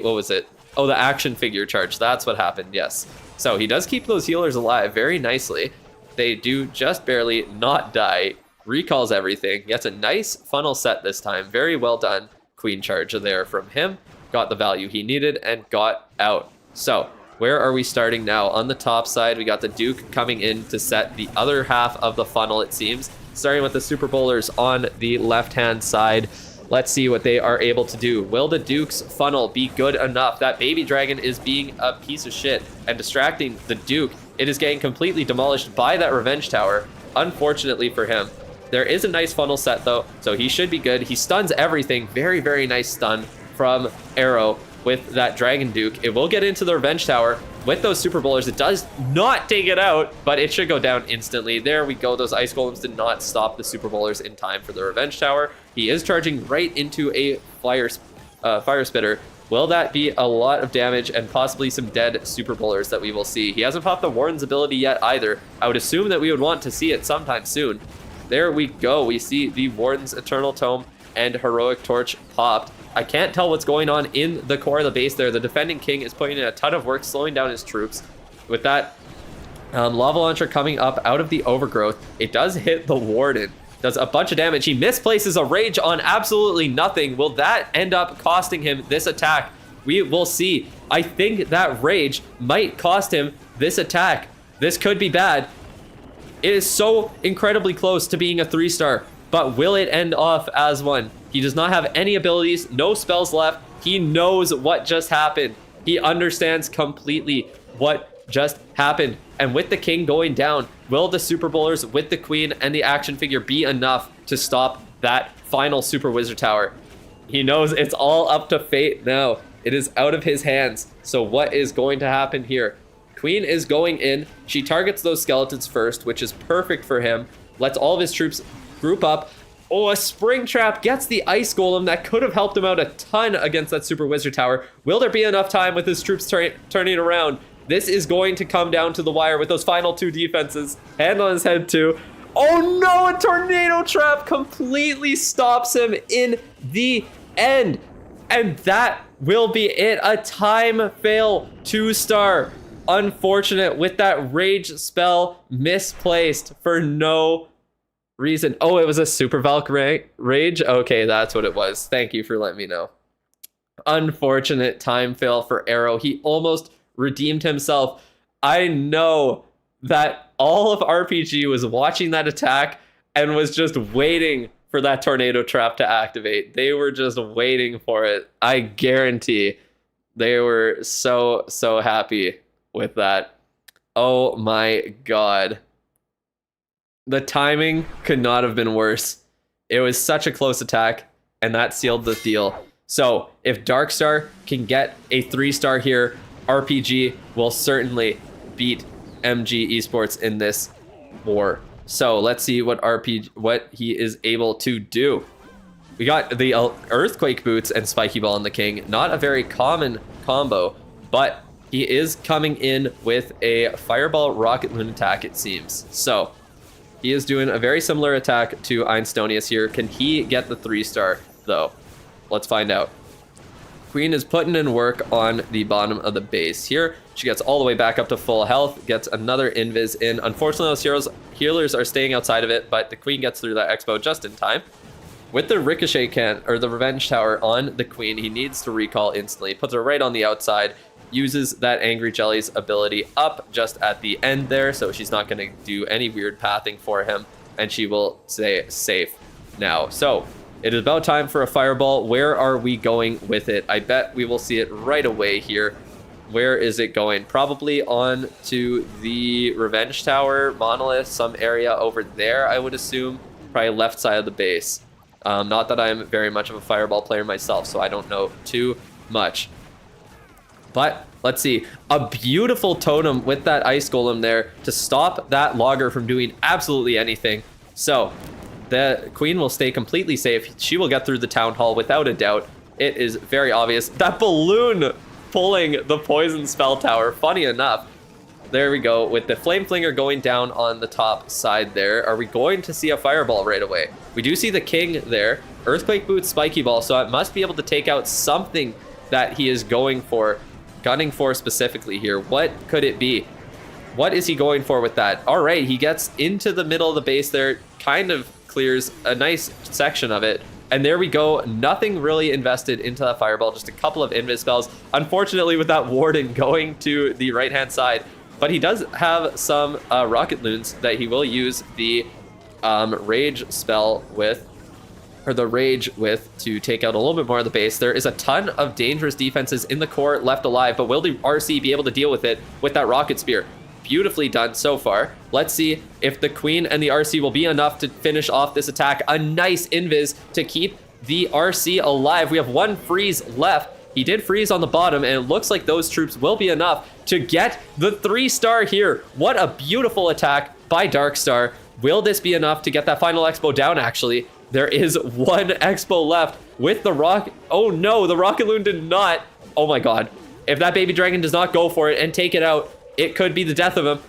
What was it? Oh, the action figure charge. That's what happened. Yes. So he does keep those healers alive very nicely. They do just barely not die. Recalls everything. Gets a nice funnel set this time. Very well done. Queen charge there from him. Got the value he needed and got out. So where are we starting now? On the top side, we got the Duke coming in to set the other half of the funnel, it seems. Starting with the Super Bowlers on the left-hand side. Let's see what they are able to do. Will the Duke's funnel be good enough? That baby dragon is being a piece of shit and distracting the Duke. It is getting completely demolished by that Revenge Tower, unfortunately for him. There is a nice funnel set though, so he should be good. He stuns everything. Very, very nice stun from Arrow with that Dragon Duke. It will get into the Revenge Tower with those Super Bowlers. It does not take it out, but it should go down instantly. There we go. Those Ice Golems did not stop the Super Bowlers in time for the Revenge Tower. He is charging right into a Fire Spitter. Will that be a lot of damage and possibly some dead Super Bowlers that we will see? He hasn't popped the Warden's ability yet either. I would assume that we would want to see it sometime soon. There we go. We see the Warden's Eternal Tome and Heroic Torch popped. I can't tell what's going on in the core of the base there. The defending king is putting in a ton of work, slowing down his troops. With that lava launcher coming up out of the overgrowth, it does hit the Warden. Does a bunch of damage. He misplaces a rage on absolutely nothing. Will that end up costing him this attack? We will see. I think that rage might cost him this attack. This could be bad. It is so incredibly close to being a 3-star, but will it end off as one? He does not have any abilities, no spells left. He knows what just happened. He understands completely what just happened. And with the king going down, will the Super Bowlers with the queen and the action figure be enough to stop that final Super Wizard Tower? He knows it's all up to fate now. It is out of his hands. So what is going to happen here? Queen is going in. She targets those skeletons first, which is perfect for him. Lets all of his troops group up. Oh, a spring trap gets the ice golem. That could have helped him out a ton against that Super Wizard Tower. Will there be enough time with his troops turning around? This is going to come down to the wire with those final 2 defenses. Hand on his head too. Oh no, a tornado trap completely stops him in the end. And that will be it. A time fail 2-star. Unfortunate with that rage spell misplaced for no reason. Oh, it was a Super Valk rage? Okay, that's what it was. Thank you for letting me know. Unfortunate time fail for Arrow. He almost redeemed himself. I know that all of RPG was watching that attack and was just waiting for that tornado trap to activate. They were just waiting for it. I guarantee They were so happy with that. Oh my god. The timing could not have been worse. It was such a close attack, and that sealed the deal. So if Darkstar can get a 3-star here, RPG will certainly beat MG Esports in this war. So let's see what he is able to do. We got the Earthquake Boots and Spiky Ball on the King. Not a very common combo, but he is coming in with a Fireball Rocket Loon attack, it seems. So he is doing a very similar attack to Einstonius here. Can he get the 3-star, though? Let's find out. Queen is putting in work on the bottom of the base here. She gets all the way back up to full health, gets another invis in. Unfortunately, those healers are staying outside of it, but the Queen gets through that expo just in time. With the Ricochet the Revenge Tower on the Queen, he needs to recall instantly. Puts her right on the outside, uses that Angry Jelly's ability up just at the end there, so she's not going to do any weird pathing for him, and she will stay safe now. So it is about time for a Fireball. Where are we going with it? I bet we will see it right away here. Where is it going? Probably on to the Revenge Tower, Monolith, some area over there, I would assume. Probably left side of the base. Not that I'm very much of a Fireball player myself, so I don't know too much. But let's see. A beautiful totem with that Ice Golem there to stop that Logger from doing absolutely anything. So the Queen will stay completely safe. She will get through the Town Hall without a doubt. It is very obvious. That balloon pulling the Poison Spell Tower, funny enough. There we go, with the Flame Flinger going down on the top side there. Are we going to see a Fireball right away? We do see the King there. Earthquake Boots, Spiky Ball, so it must be able to take out something that he is gunning for specifically here. What could it be? What is he going for with that? All right, he gets into the middle of the base there, kind of clears a nice section of it. And there we go. Nothing really invested into that Fireball, just a couple of invis spells. Unfortunately, with that Warden going to the right-hand side, but he does have some Rocket Loons that he will use the Rage spell with, or the Rage with, to take out a little bit more of the base. There is a ton of dangerous defenses in the core left alive, but will the RC be able to deal with it with that Rocket Spear? Beautifully done so far. Let's see if the Queen and the RC will be enough to finish off this attack. A nice invis to keep the RC alive. We have one freeze left. He did freeze on the bottom, and it looks like those troops will be enough to get the 3-star here. What a beautiful attack by Darkstar. Will this be enough to get that final expo down, actually? There is one expo left with the rock. Oh no, the Rocket Loon did not. Oh my god. If that baby dragon does not go for it and take it out, it could be the death of him.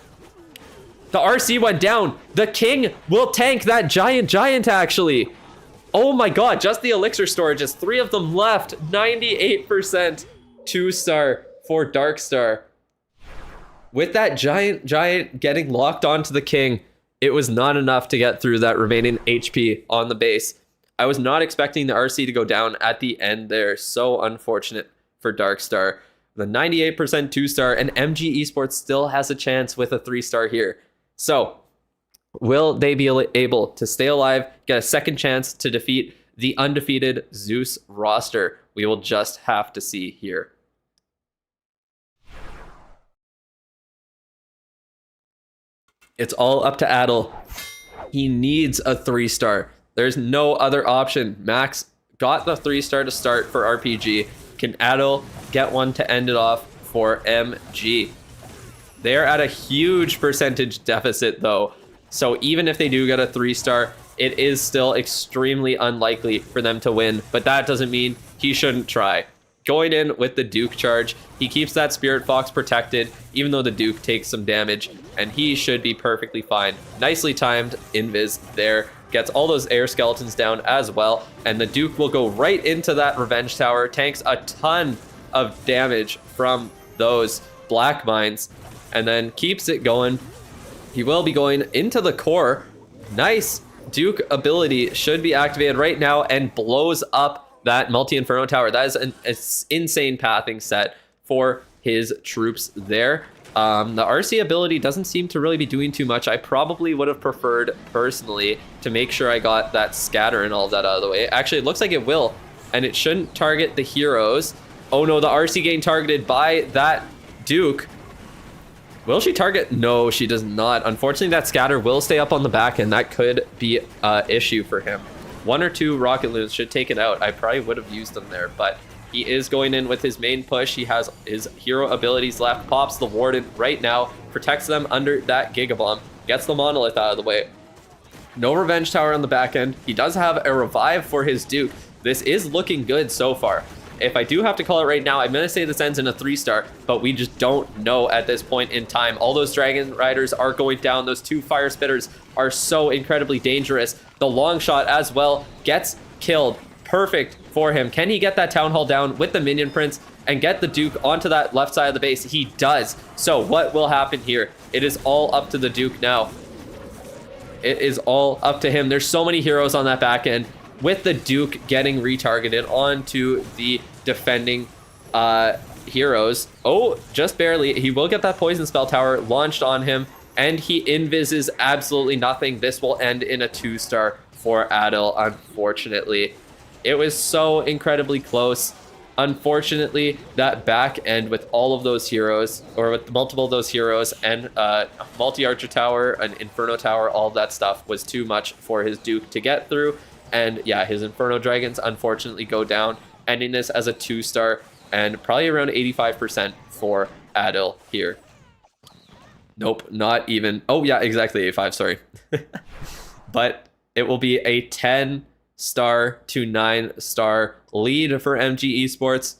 The RC went down. The King will tank that giant, actually. Oh my god, just the elixir storages. 3 of them left. 98% 2-star for Darkstar. With that giant getting locked onto the King, it was not enough to get through that remaining HP on the base. I was not expecting the RC to go down at the end there. So unfortunate for Darkstar. The 98% 2-star, and MG Esports still has a chance with a 3-star here. So, will they be able to stay alive, get a second chance to defeat the undefeated Zeus roster? We will just have to see here. It's all up to Adel. He needs a 3-star. There's no other option. Max got the 3-star to start for RPG. Can Adel get one to end it off for MG? They're at a huge percentage deficit, though. So even if they do get a 3-star, it is still extremely unlikely for them to win. But that doesn't mean he shouldn't try. Going in with the Duke charge, he keeps that Spirit Fox protected, even though the Duke takes some damage, and he should be perfectly fine. Nicely timed invis there. Gets all those air skeletons down as well, and the Duke will go right into that Revenge Tower, tanks a ton of damage from those black mines, and then keeps it going. He will be going into the core. Nice Duke ability should be activated right now and blows up that multi-inferno tower. That is an insane pathing set for his troops there. The RC ability doesn't seem to really be doing too much. I probably would have preferred, personally, to make sure I got that scatter and all of that out of the way. Actually, it looks like it will, and it shouldn't target the heroes. Oh no, the RC getting targeted by that Duke. Will she target? No, she does not. Unfortunately, that scatter will stay up on the back, and that could be an issue for him. 1 or 2 rocket loons should take it out. I probably would have used them there, but he is going in with his main push. He has his hero abilities left. Pops the Warden right now. Protects them under that Giga Bomb. Gets the Monolith out of the way. No Revenge Tower on the back end. He does have a revive for his Duke. This is looking good so far. If I do have to call it right now, I'm going to say this ends in a 3-star, but we just don't know at this point in time. All those Dragon Riders are going down. Those 2 Fire Spitters are so incredibly dangerous. The long shot as well gets killed. Perfect for him. Can he get that Town Hall down with the Minion Prince and get the Duke onto that left side of the base? He does. So what will happen here? It is all up to the Duke now. It is all up to him. There's so many heroes on that back end, with the Duke getting retargeted onto the defending heroes. Oh, just barely. He will get that Poison Spell Tower launched on him, and he invises absolutely nothing. This will end in a 2-star for Adil, unfortunately. It was so incredibly close. Unfortunately, that back end with all of those heroes, or with multiple of those heroes, and multi-archer tower, an Inferno Tower, all of that stuff was too much for his Duke to get through. And yeah, his Inferno Dragons unfortunately go down, ending this as a 2-star and probably around 85% for Adil here. Nope, not even. Oh yeah, exactly 85, sorry. But it will be a 10-star to 9-star lead for MG Esports,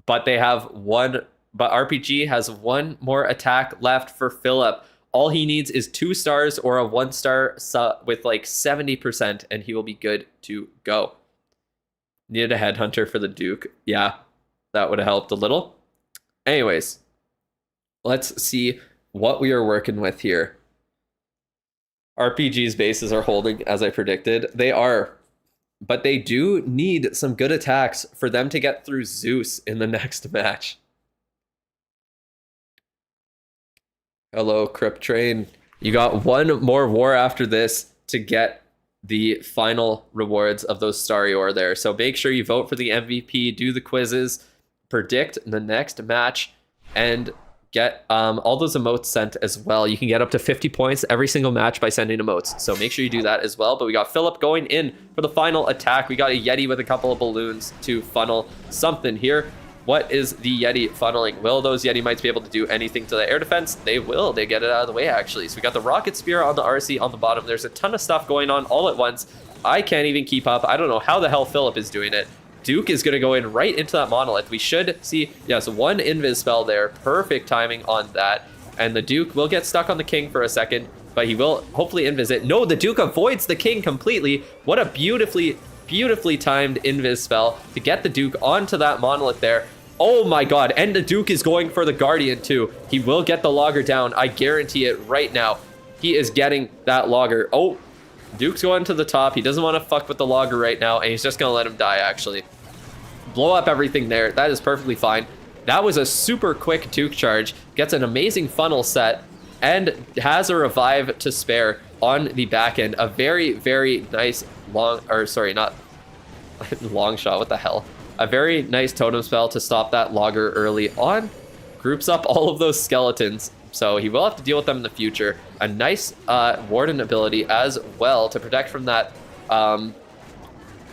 but they have but RPG has 1 more attack left for Philip. All he needs is 2 stars or a 1-star with like 70%, and he will be good to go. Needed a headhunter for the Duke. Yeah, that would have helped a little. Anyways, let's see what we are working with here. RPG's bases are holding as I predicted. They are, but they do need some good attacks for them to get through Zeus in the next match. Hello, Crypt Train. You got 1 more war after this to get the final rewards of those Starry Ore there. So make sure you vote for the MVP, do the quizzes, predict the next match, and get all those emotes sent as well. You can get up to 50 points every single match by sending emotes. So make sure you do that as well. But we got Philip going in for the final attack. We got a Yeti with a couple of balloons to funnel something here. What is the Yeti funneling? Will those Yeti Mites be able to do anything to the air defense? They will. They get it out of the way, actually. So we got the Rocket Spear on the RC on the bottom. There's a ton of stuff going on all at once. I can't even keep up. I don't know how the hell Philip is doing it. Duke is going to go in right into that Monolith. We should see, yes, 1 invis spell there. Perfect timing on that. And the Duke will get stuck on the King for a second, but he will hopefully invis it. No, the Duke avoids the King completely. What a beautifully timed invis spell to get the Duke onto that Monolith there. Oh my god, and the Duke is going for the Guardian too. He will get the Logger down, I guarantee it right now. He is getting that Logger. Oh, Duke's going to the top. He doesn't want to fuck with the Logger right now, and he's just going to let him die, actually. Blow up everything there. That is perfectly fine. That was a super quick Duke charge. Gets an amazing funnel set, and has a revive to spare on the back end. A very, very nice long shot. What the hell? A very nice totem spell to stop that Logger early on. Groups up all of those skeletons, so he will have to deal with them in the future. A nice Warden ability as well to protect from that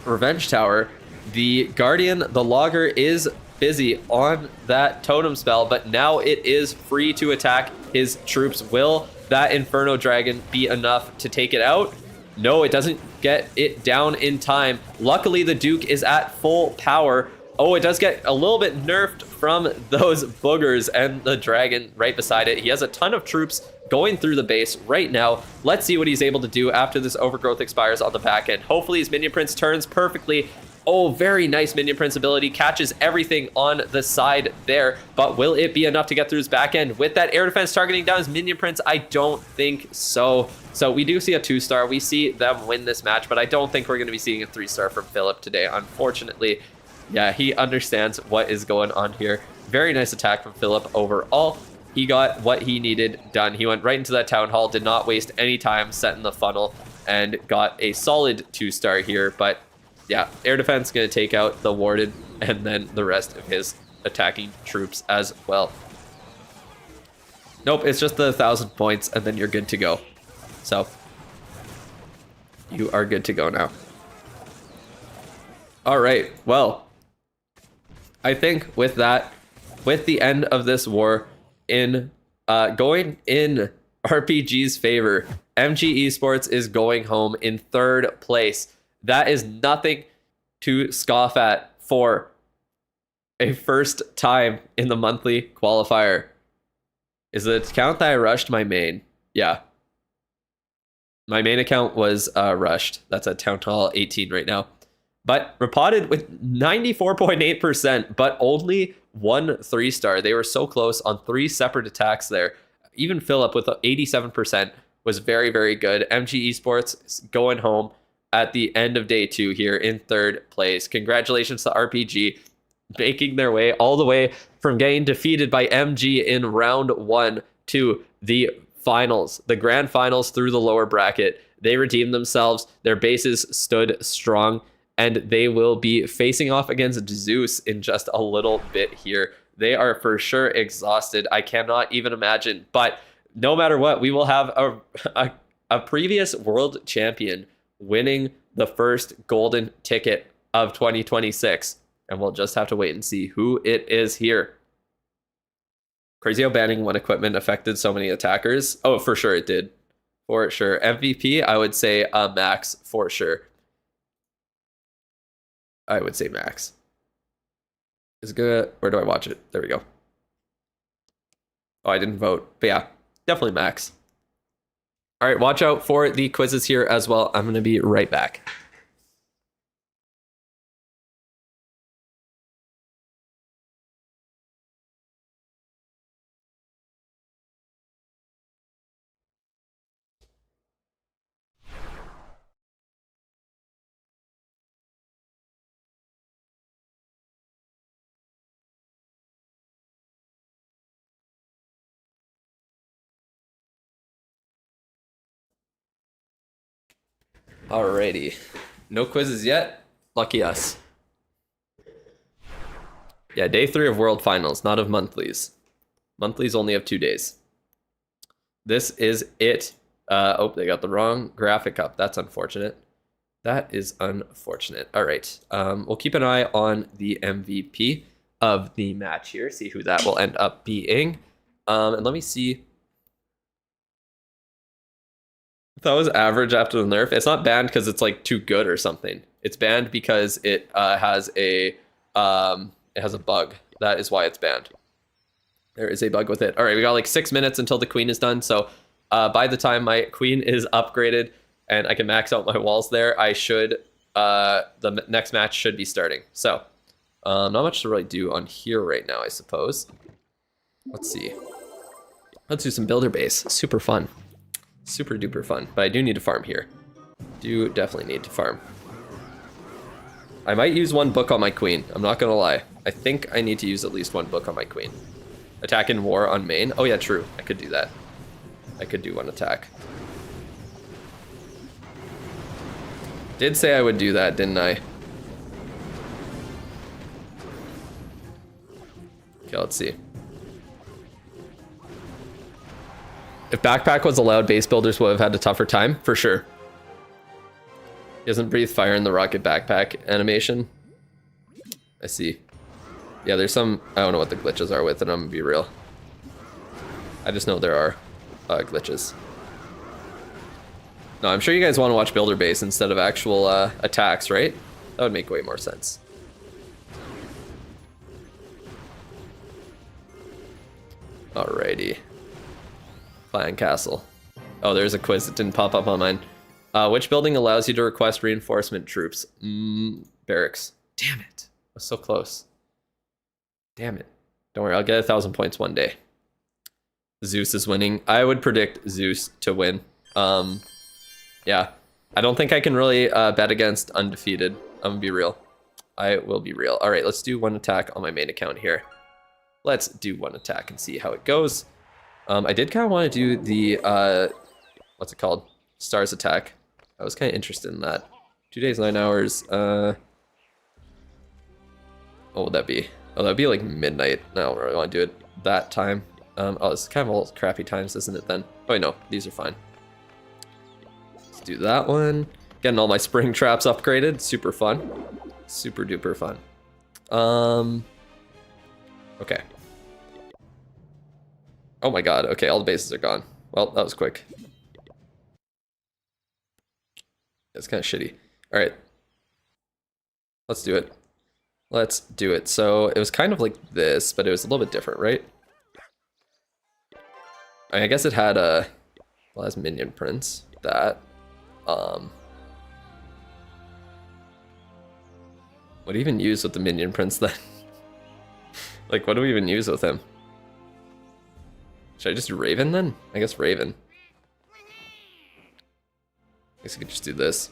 Revenge Tower. The Guardian, the Logger, is busy on that totem spell, but now it is free to attack his troops. Will that Inferno Dragon be enough to take it out? No, it doesn't get it down in time. Luckily, the Duke is at full power. Oh, it does get a little bit nerfed from those boogers and the dragon right beside it. He has a ton of troops going through the base right now. Let's see what he's able to do after this overgrowth expires on the back end. Hopefully his Minion Prince turns perfectly. Oh, very nice Minion Prince ability. Catches everything on the side there. But will it be enough to get through his back end? With that air defense targeting down his Minion Prince, I don't think so. So we do see a 2-star. We see them win this match, but I don't think we're going to be seeing a 3-star from Philip today, unfortunately. Yeah, he understands what is going on here. Very nice attack from Philip overall. He got what he needed done. He went right into that Town Hall, did not waste any time setting the funnel, and got a solid 2-star here. But yeah, air defense going to take out the Warden and then the rest of his attacking troops as well. Nope, it's just the 1,000 points, and then you're good to go. So, you are good to go now. All right, well, I think with that, with the end of this war in going in RPG's favor, MG Esports is going home in 3rd place. That is nothing to scoff at for a first time in the monthly qualifier. Is the account that I rushed my main? Yeah. My main account was rushed. That's at Town Hall 18 right now. But repotted with 94.8%, but only 1 3-star. They were so close on 3 separate attacks there. Even Philip with 87% was very, very good. MG Esports going home at the end of day 2 here in 3rd place. Congratulations to RPG, making their way all the way from getting defeated by MG in round 1 to the finals, the grand finals through the lower bracket. They redeemed themselves. Their bases stood strong, and they will be facing off against Zeus in just a little bit here. They are for sure exhausted. I cannot even imagine. But no matter what, we will have a previous world champion winning the first golden ticket of 2026. And we'll just have to wait and see who it is here. Crazy how banning one equipment affected so many attackers. Oh, for sure it did. For sure. MVP, I would say Max for sure. I would say Max. Is good. Where do I watch it? There we go. Oh, I didn't vote. But yeah, definitely Max. All right, watch out for the quizzes here as well. I'm going to be right back. Alrighty. No quizzes yet. Lucky us. Yeah, day 3 of World Finals, not of monthlies. Monthlies only have 2 days. This is it. Oh, they got the wrong graphic up. That's unfortunate. That is unfortunate. All right. We'll keep an eye on the MVP of the match here. See who that will end up being. And let me see. That was average after the nerf. It's not banned because it's like too good or something. It's banned because it has a bug. That is why it's banned. There is a bug with it. All right, we got like 6 minutes until the queen is done. So by the time my queen is upgraded and I can max out my walls there, I should the next match should be starting. So not much to really do on here right now, I suppose. Let's see. Let's do some builder base. Super fun. Super duper fun, but I do need to farm here. Do definitely need to farm. I might use 1 book on my queen. I'm not gonna lie. I think I need to use at least 1 book on my queen. Attack in war on main. Oh yeah, true. I could do that. I could do 1 attack. Did say I would do that, didn't I? Okay, let's see. If backpack was allowed, base builders would have had a tougher time, for sure. He doesn't breathe fire in the rocket backpack animation. I see. Yeah, there's some, I don't know what the glitches are with it, I'm gonna be real. I just know there are glitches. No, I'm sure you guys want to watch builder base instead of actual attacks, right? That would make way more sense. Alrighty. Clan Castle. Oh, there's a quiz that didn't pop up on mine. Which building allows you to request reinforcement troops? Barracks. Damn it. I was so close. Damn it. Don't worry, I'll get 1,000 points one day. Zeus is winning. I would predict Zeus to win. Yeah. I don't think I can really bet against undefeated. I'm gonna be real. I will be real. All right, let's do 1 attack on my main account here. Let's do 1 attack and see how it goes. I did kind of want to do the, what's it called? Stars attack. I was kind of interested in that. 2 days, 9 hours. What would that be? Oh, that'd be like midnight. I don't really want to do it that time. Oh, it's kind of all crappy times, isn't it then? Oh, wait, no, these are fine. Let's do that one. Getting all my spring traps upgraded. Super fun. Super duper fun. Okay. Oh my god, okay, all the bases are gone. Well, that was quick. It's kind of shitty. Alright. Let's do it. Let's do it. So, it was kind of like this, but it was a little bit different, right? I guess it had a... Well, it has minion prints. That. What do you even use with the minion prints then? Like, what do we even use with him? Should I just do Raven then? I guess Raven. I guess I could just do this.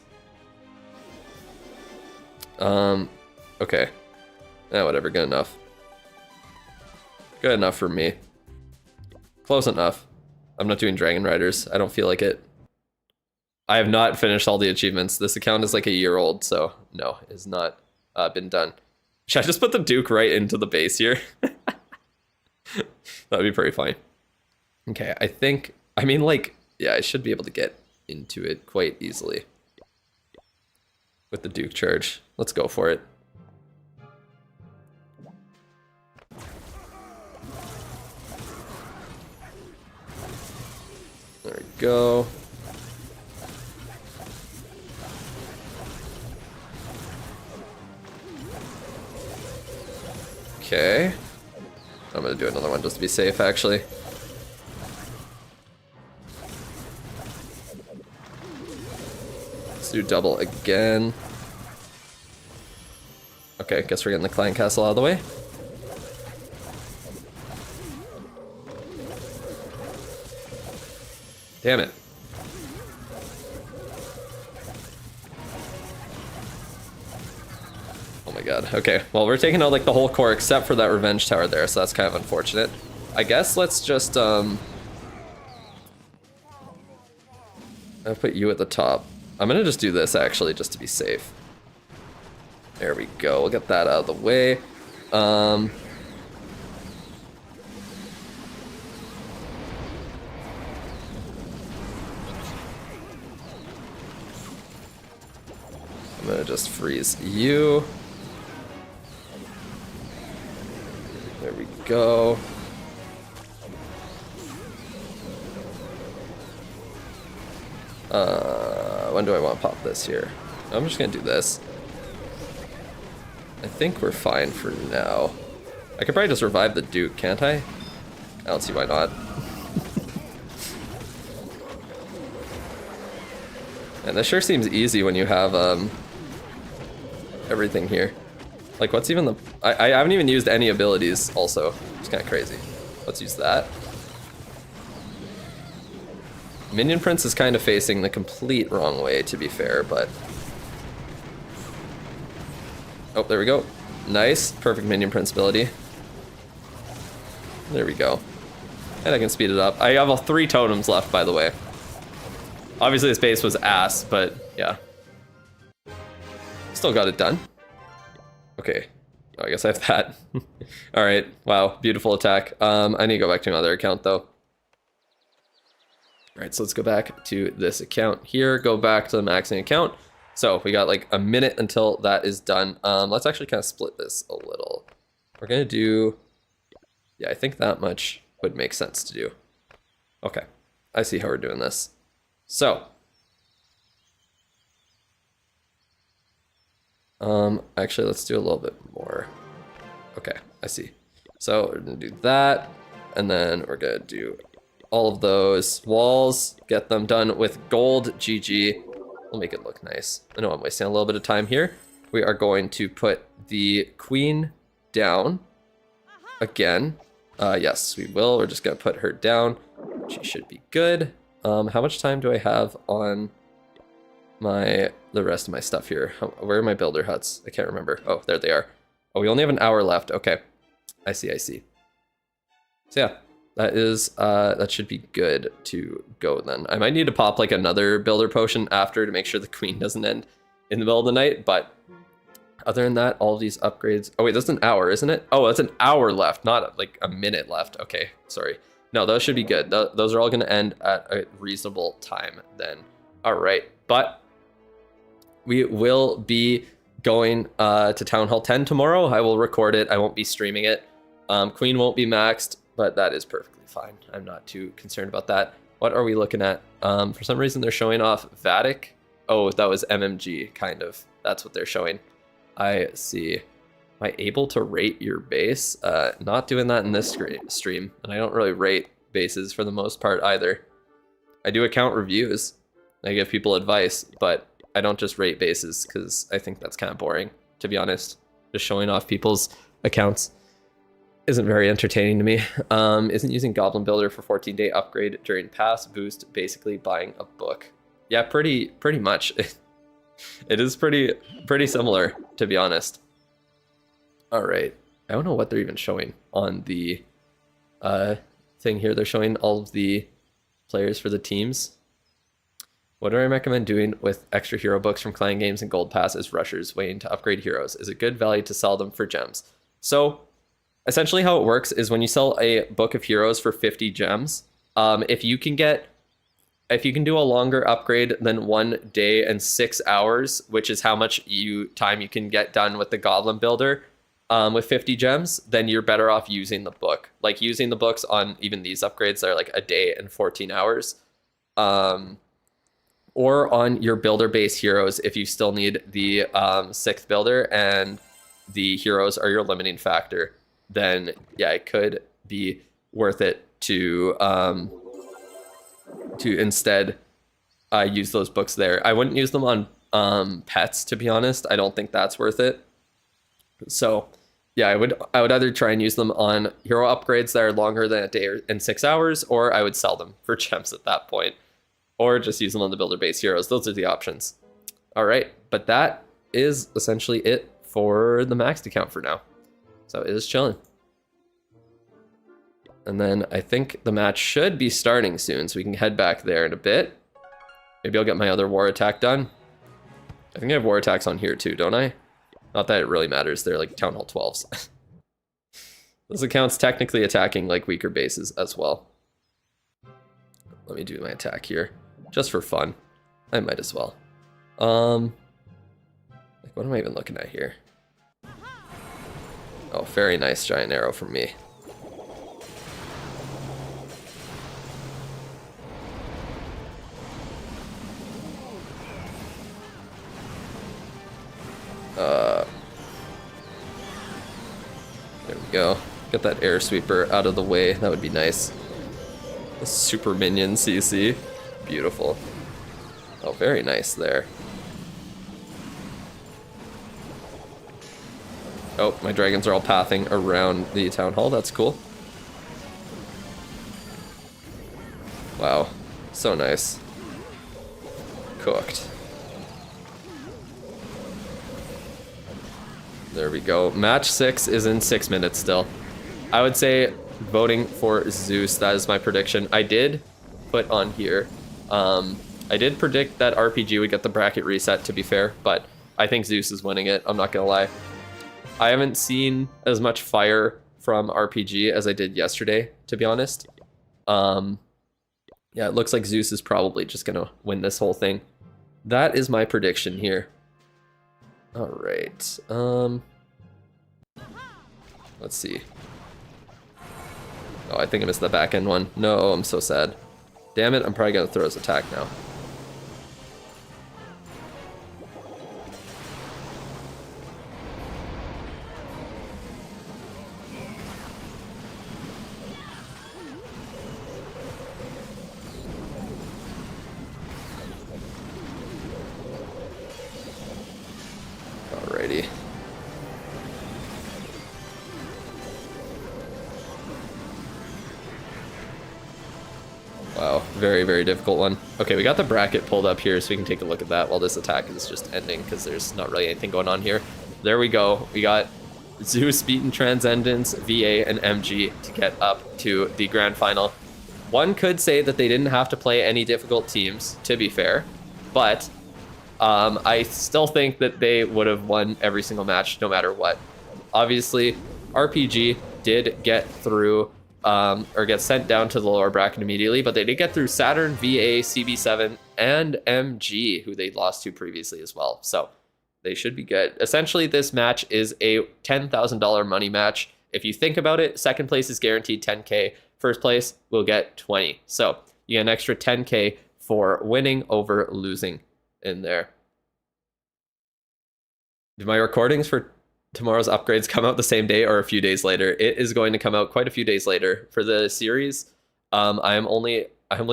Okay. Whatever, good enough. Good enough for me. Close enough. I'm not doing Dragon Riders. I don't feel like it. I have not finished all the achievements. This account is like a year old, so no, it has not been done. Should I just put the Duke right into the base here? That'd be pretty fine. Okay, I mean, like, yeah, I should be able to get into it quite easily. With the Duke charge. Let's go for it. There we go. Okay. I'm gonna do another one just to be safe, actually. Let's do double again. Okay, guess we're getting the clan castle out of the way. Damn it. Oh my god. Okay, well, we're taking out like the whole core except for that revenge tower there, so that's kind of unfortunate. I guess let's just I'll put you at the top. I'm gonna just do this actually, just to be safe. There we go. We'll get that out of the way. I'm gonna just freeze you. There we go. When do I want to pop this here? I'm just gonna do this. I think we're fine for now. I could probably just revive the Duke, can't I? I don't see why not. And this sure seems easy when you have everything here. Like, what's even the... I haven't even used any abilities also. It's kind of crazy. Let's use that. Minion Prince is kind of facing the complete wrong way, to be fair, but... Oh, there we go. Nice. Perfect Minion Prince ability. There we go. And I can speed it up. I have all 3 totems left, by the way. Obviously this base was ass, but yeah. Still got it done. Okay. Oh, I guess I have that. Alright. Wow. Beautiful attack. I need to go back to my other account, though. Alright, so let's go back to this account here. Go back to the maxing account. So we got like a minute until that is done. Let's actually kind of split this a little. We're gonna do, yeah, I think that much would make sense to do. Okay, I see how we're doing this. So, actually let's do a little bit more. Okay, I see. So we're gonna do that, and then we're gonna do all of those walls, get them done with gold, GG. We'll make it look nice. I know I'm wasting a little bit of time here. We are going to put the queen down again. Yes, we will. We're just gonna put her down. She should be good. How much time do I have on the rest of my stuff here? Where are my builder huts? I can't remember. Oh, there they are. Oh, we only have an hour left. Okay, I see, I see. So yeah, that should be good to go then. I might need to pop like another builder potion after to make sure the queen doesn't end in the middle of the night, but Other than that, all of these upgrades. Oh wait, that's an hour, isn't it? Oh, that's an hour left, not like a minute left. Okay, sorry. No, those should be good. Those are all going to end at a reasonable time then. All right, but we will be going to Town Hall 10 tomorrow. I will record it. I won't be streaming it. Queen won't be maxed, but that is perfectly fine. I'm not too concerned about that. What are we looking at? For some reason, they're showing off Vatic. Oh, that was MMG, kind of. That's what they're showing. I see. Am I able to rate your base? Not doing that in this stream, and I don't really rate bases for the most part either. I do account reviews. I give people advice, but I don't just rate bases because I think that's kind of boring, to be honest. Just showing off people's accounts isn't very entertaining to me. Isn't using Goblin Builder for 14-day upgrade during pass boost basically buying a book? Yeah, pretty much. It is pretty similar, to be honest. All right. I don't know what they're even showing on the thing here. They're showing all of the players for the teams. What do I recommend doing with extra hero books from clan games and gold pass as rushers waiting to upgrade heroes? Is it good value to sell them for gems? So essentially how it works is when you sell a book of heroes for 50 gems, if you can do a longer upgrade than 1 day and 6 hours, which is how much time you can get done with the Goblin Builder with 50 gems, then you're better off using the book. Like using the books on even these upgrades that are like a day and 14 hours. Or on your builder base heroes if you still need the 6th builder and the heroes are your limiting factor, then yeah, it could be worth it to instead use those books there. I wouldn't use them on pets, to be honest. I don't think that's worth it. So yeah, I would either try and use them on hero upgrades that are longer than a day and 6 hours, or I would sell them for gems at that point, or just use them on the builder base heroes. Those are the options. All right, but that is essentially it for the maxed account for now. So it is chilling. And then I think the match should be starting soon, so we can head back there in a bit. Maybe I'll get my other war attack done. I think I have war attacks on here too, don't I? Not that it really matters. They're like Town Hall 12s. Those accounts technically attacking like weaker bases as well. Let me do my attack here, just for fun. I might as well. Like what am I even looking at here? Oh, very nice giant arrow from me. There we go. Get that air sweeper out of the way. That would be nice. A super minion CC. Beautiful. Oh, very nice there. Oh, my dragons are all pathing around the town hall. That's cool. Wow. So nice. Cooked. There we go. Match 6 is in 6 minutes still. I would say voting for Zeus. That is my prediction. I did put on here. I did predict that RPG would get the bracket reset, to be fair, but I think Zeus is winning it. I'm not gonna lie. I haven't seen as much fire from RPG as I did yesterday, to be honest. Yeah, it looks like Zeus is probably just gonna win this whole thing. That is my prediction here. All right. Let's see. Oh, I think I missed the back end one. No, I'm so sad. Damn it, I'm probably gonna throw his attack now. Alrighty. Wow, very, very difficult one. Okay, we got the bracket pulled up here so we can take a look at that while this attack is just ending because there's not really anything going on here. There we go. We got Zeus beating Transcendence, VA, and MG to get up to the grand final. One could say that they didn't have to play any difficult teams, to be fair, but I still think that they would have won every single match no matter what. Obviously, RPG did get through or get sent down to the lower bracket immediately, but they did get through Saturn, VA, CB7, and MG, who they lost to previously as well. So they should be good. Essentially, this match is a $10,000 money match. If you think about it, second place is guaranteed 10K. First place will get 20. So you get an extra 10K for winning over losing in there. Do my recordings for tomorrow's upgrades come out the same day or a few days later? It is going to come out quite a few days later. For the series, I'm only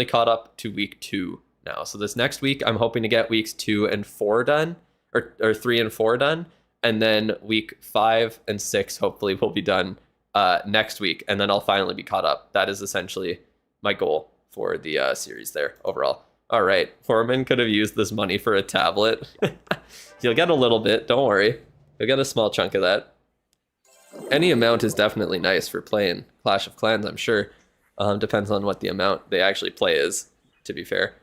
caught up to week 2 now. So this next week, I'm hoping to get weeks 2 and 4 done, or 3 and 4 done. And then week 5 and 6 hopefully will be done next week. And then I'll finally be caught up. That is essentially my goal for the series there overall. All right, Foreman could have used this money for a tablet. You'll get a little bit, don't worry. You'll get a small chunk of that. Any amount is definitely nice for playing Clash of Clans, I'm sure. Depends on what the amount they actually play is, to be fair.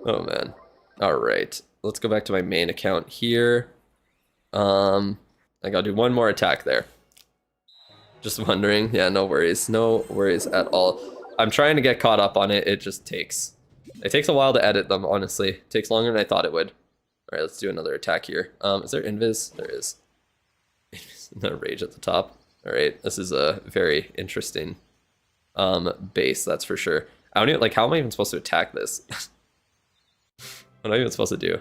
Oh man. All right, let's go back to my main account here. I gotta do one more attack there. Just wondering. Yeah, no worries. No worries at all. I'm trying to get caught up on it. It just takes a while to edit them, honestly. It takes longer than I thought it would. All right, let's do another attack here. Is there invis? There is. No rage at the top. All right, this is a very interesting base, that's for sure. I don't even, like, how am I even supposed to attack this? What am I even supposed to do?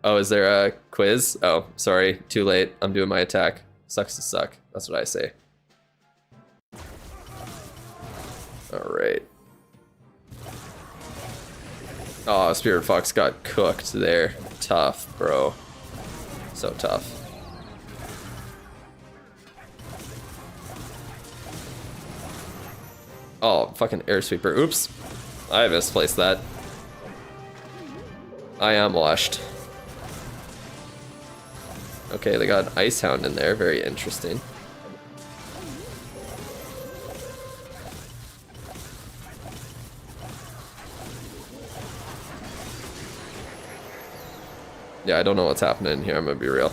Oh, is there a quiz? Oh, sorry, too late. I'm doing my attack. Sucks to suck. That's what I say. All right. Oh, Spirit Fox got cooked there. Tough, bro. So tough. Oh, fucking air sweeper. Oops. I misplaced that. I am washed. Okay, they got Ice Hound in there. Very interesting. Yeah, I don't know what's happening here, I'm gonna be real.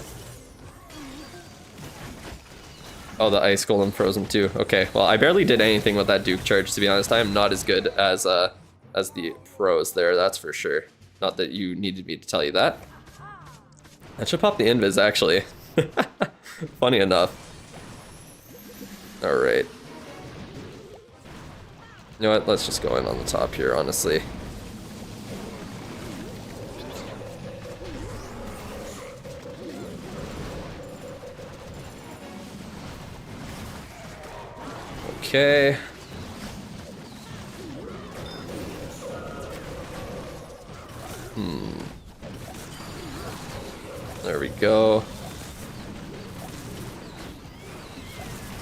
Oh, the Ice Golem froze him too. Okay, well, I barely did anything with that Duke charge, to be honest. I am not as good as the pros there, that's for sure. Not that you needed me to tell you that. That should pop the invis, actually. Funny enough. Alright. You know what, let's just go in on the top here, honestly. Okay. There we go.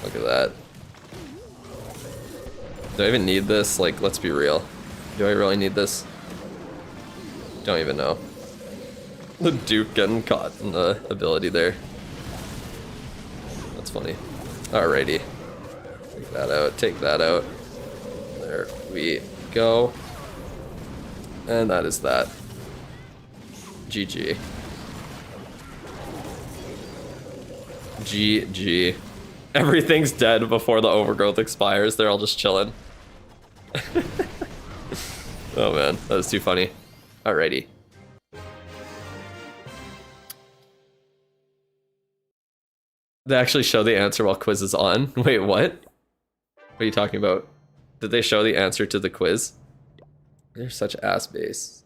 Look at that. Do I even need this? Like, let's be real. Do I really need this? Don't even know. The Duke getting caught in the ability there. That's funny. Alrighty. Take that out, take that out. There we go. And that is that. GG. GG. Everything's dead before the overgrowth expires. They're all just chilling. Oh man, that was too funny. Alrighty. They actually show the answer while quiz is on. Wait, what? What are you talking about? Did they show the answer to the quiz? They're such ass bases.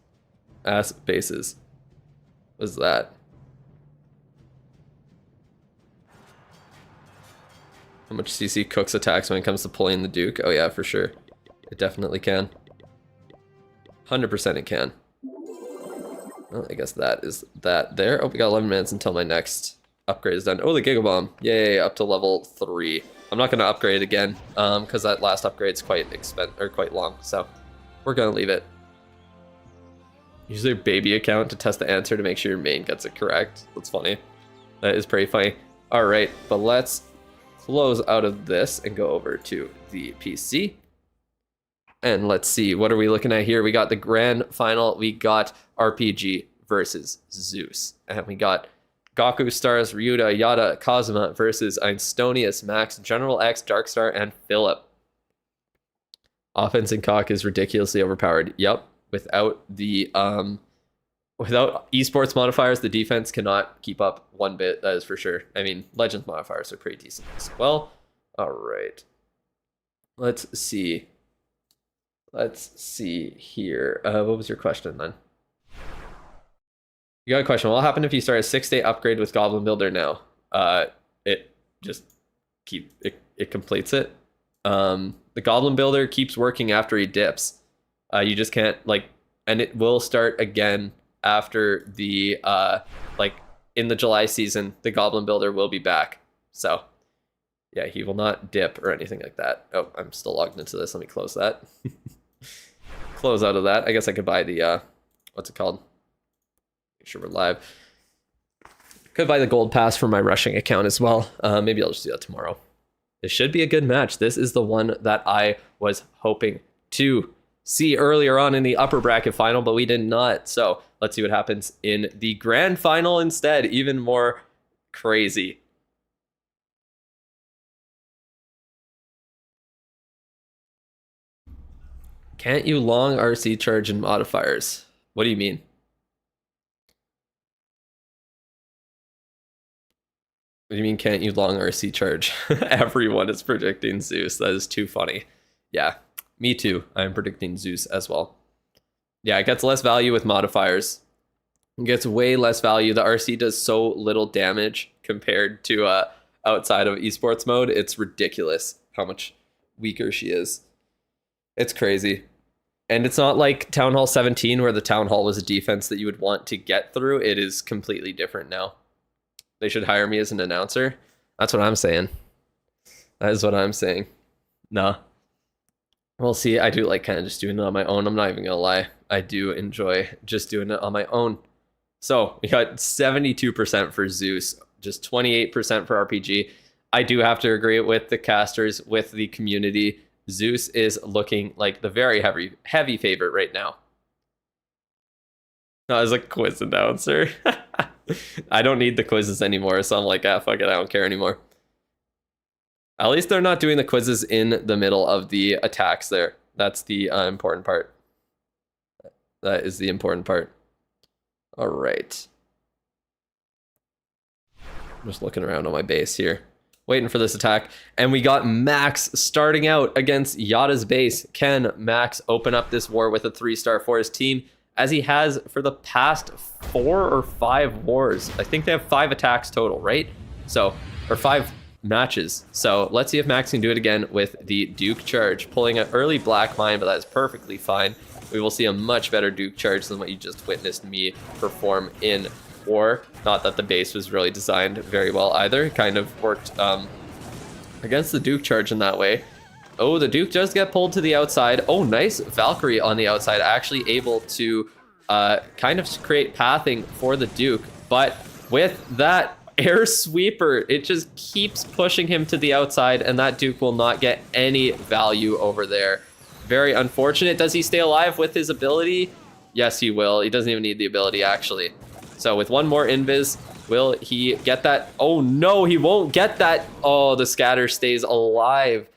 What's that? How much CC cooks attacks when it comes to pulling the Duke? Oh yeah, for sure. It definitely can. 100% it can. Well, I guess that is that there. Oh, we got 11 minutes until my next upgrade is done. Oh, the Giga Bomb. Yay, up to level 3. I'm not going to upgrade it again, because that last upgrade's quite quite long, so we're going to leave it. Use their baby account to test the answer to make sure your main gets it correct. That's funny. That is pretty funny. Alright, but let's close out of this and go over to the PC. And let's see, what are we looking at here? We got the grand final. We got RPG versus Zeus. And we got Gaku, Stars, Ryuta, Yada, Kazuma versus Einstonius, Max, General X, Darkstar, and Philip. Offense in Cock is ridiculously overpowered. Yep. Without esports modifiers, the defense cannot keep up one bit. That is for sure. I mean, Legends modifiers are pretty decent as well. All right. Let's see. Let's see here. What was your question then? You got a question. What will happen if you start a 6-day upgrade with Goblin Builder now? It just it completes it. The Goblin Builder keeps working after he dips. You just can't and it will start again after the in the July season. The Goblin Builder will be back. So yeah, he will not dip or anything like that. Oh, I'm still logged into this. Let me close that. Close out of that. I guess I could buy the what's it called? Make sure we're live. Could buy the gold pass for my rushing account as well. Maybe I'll just do that tomorrow. This should be a good match. This is the one that I was hoping to see earlier on in the upper bracket final, but we did not. So let's see what happens in the grand final instead. Even more crazy. Can't you long RC charge in modifiers? What do you mean? What do you mean can't you long RC charge? Everyone is predicting Zeus. That is too funny. Yeah, me too. I'm predicting Zeus as well. Yeah, it gets less value with modifiers. It gets way less value. The RC does so little damage compared to outside of esports mode. It's ridiculous how much weaker she is. It's crazy. And it's not like Town Hall 17 where the Town Hall was a defense that you would want to get through. It is completely different now. They should hire me as an announcer. That's what I'm saying. That is what I'm saying. Nah. We'll see. I do like kind of just doing it on my own. I'm not even going to lie. I do enjoy just doing it on my own. So we got 72% for Zeus, just 28% for RPG. I do have to agree with the casters, with the community. Zeus is looking like the very heavy favorite right now. I was a quiz announcer. I don't need the quizzes anymore, so I'm like, fuck it, I don't care anymore. At least they're not doing the quizzes in the middle of the attacks there. That's the important part. That is the important part. All right. I'm just looking around on my base here, waiting for this attack. And we got Max starting out against Yada's base. Can Max open up this war with a 3-star for his team, as he has for the past 4 or 5 wars? I think they have 5 attacks total, right? So, or 5 matches. So let's see if Max can do it again with the Duke Charge. Pulling an early Black Mine, but that is perfectly fine. We will see a much better Duke Charge than what you just witnessed me perform in War. Not that the base was really designed very well either. It kind of worked against the Duke Charge in that way. Oh, the Duke does get pulled to the outside. Oh, nice Valkyrie on the outside, actually able to kind of create pathing for the Duke. But with that air sweeper, it just keeps pushing him to the outside, and that Duke will not get any value over there. Very unfortunate. Does he stay alive with his ability? Yes, he will. He doesn't even need the ability, actually. So with one more invis, will he get that? Oh, no, he won't get that. Oh, the scatter stays alive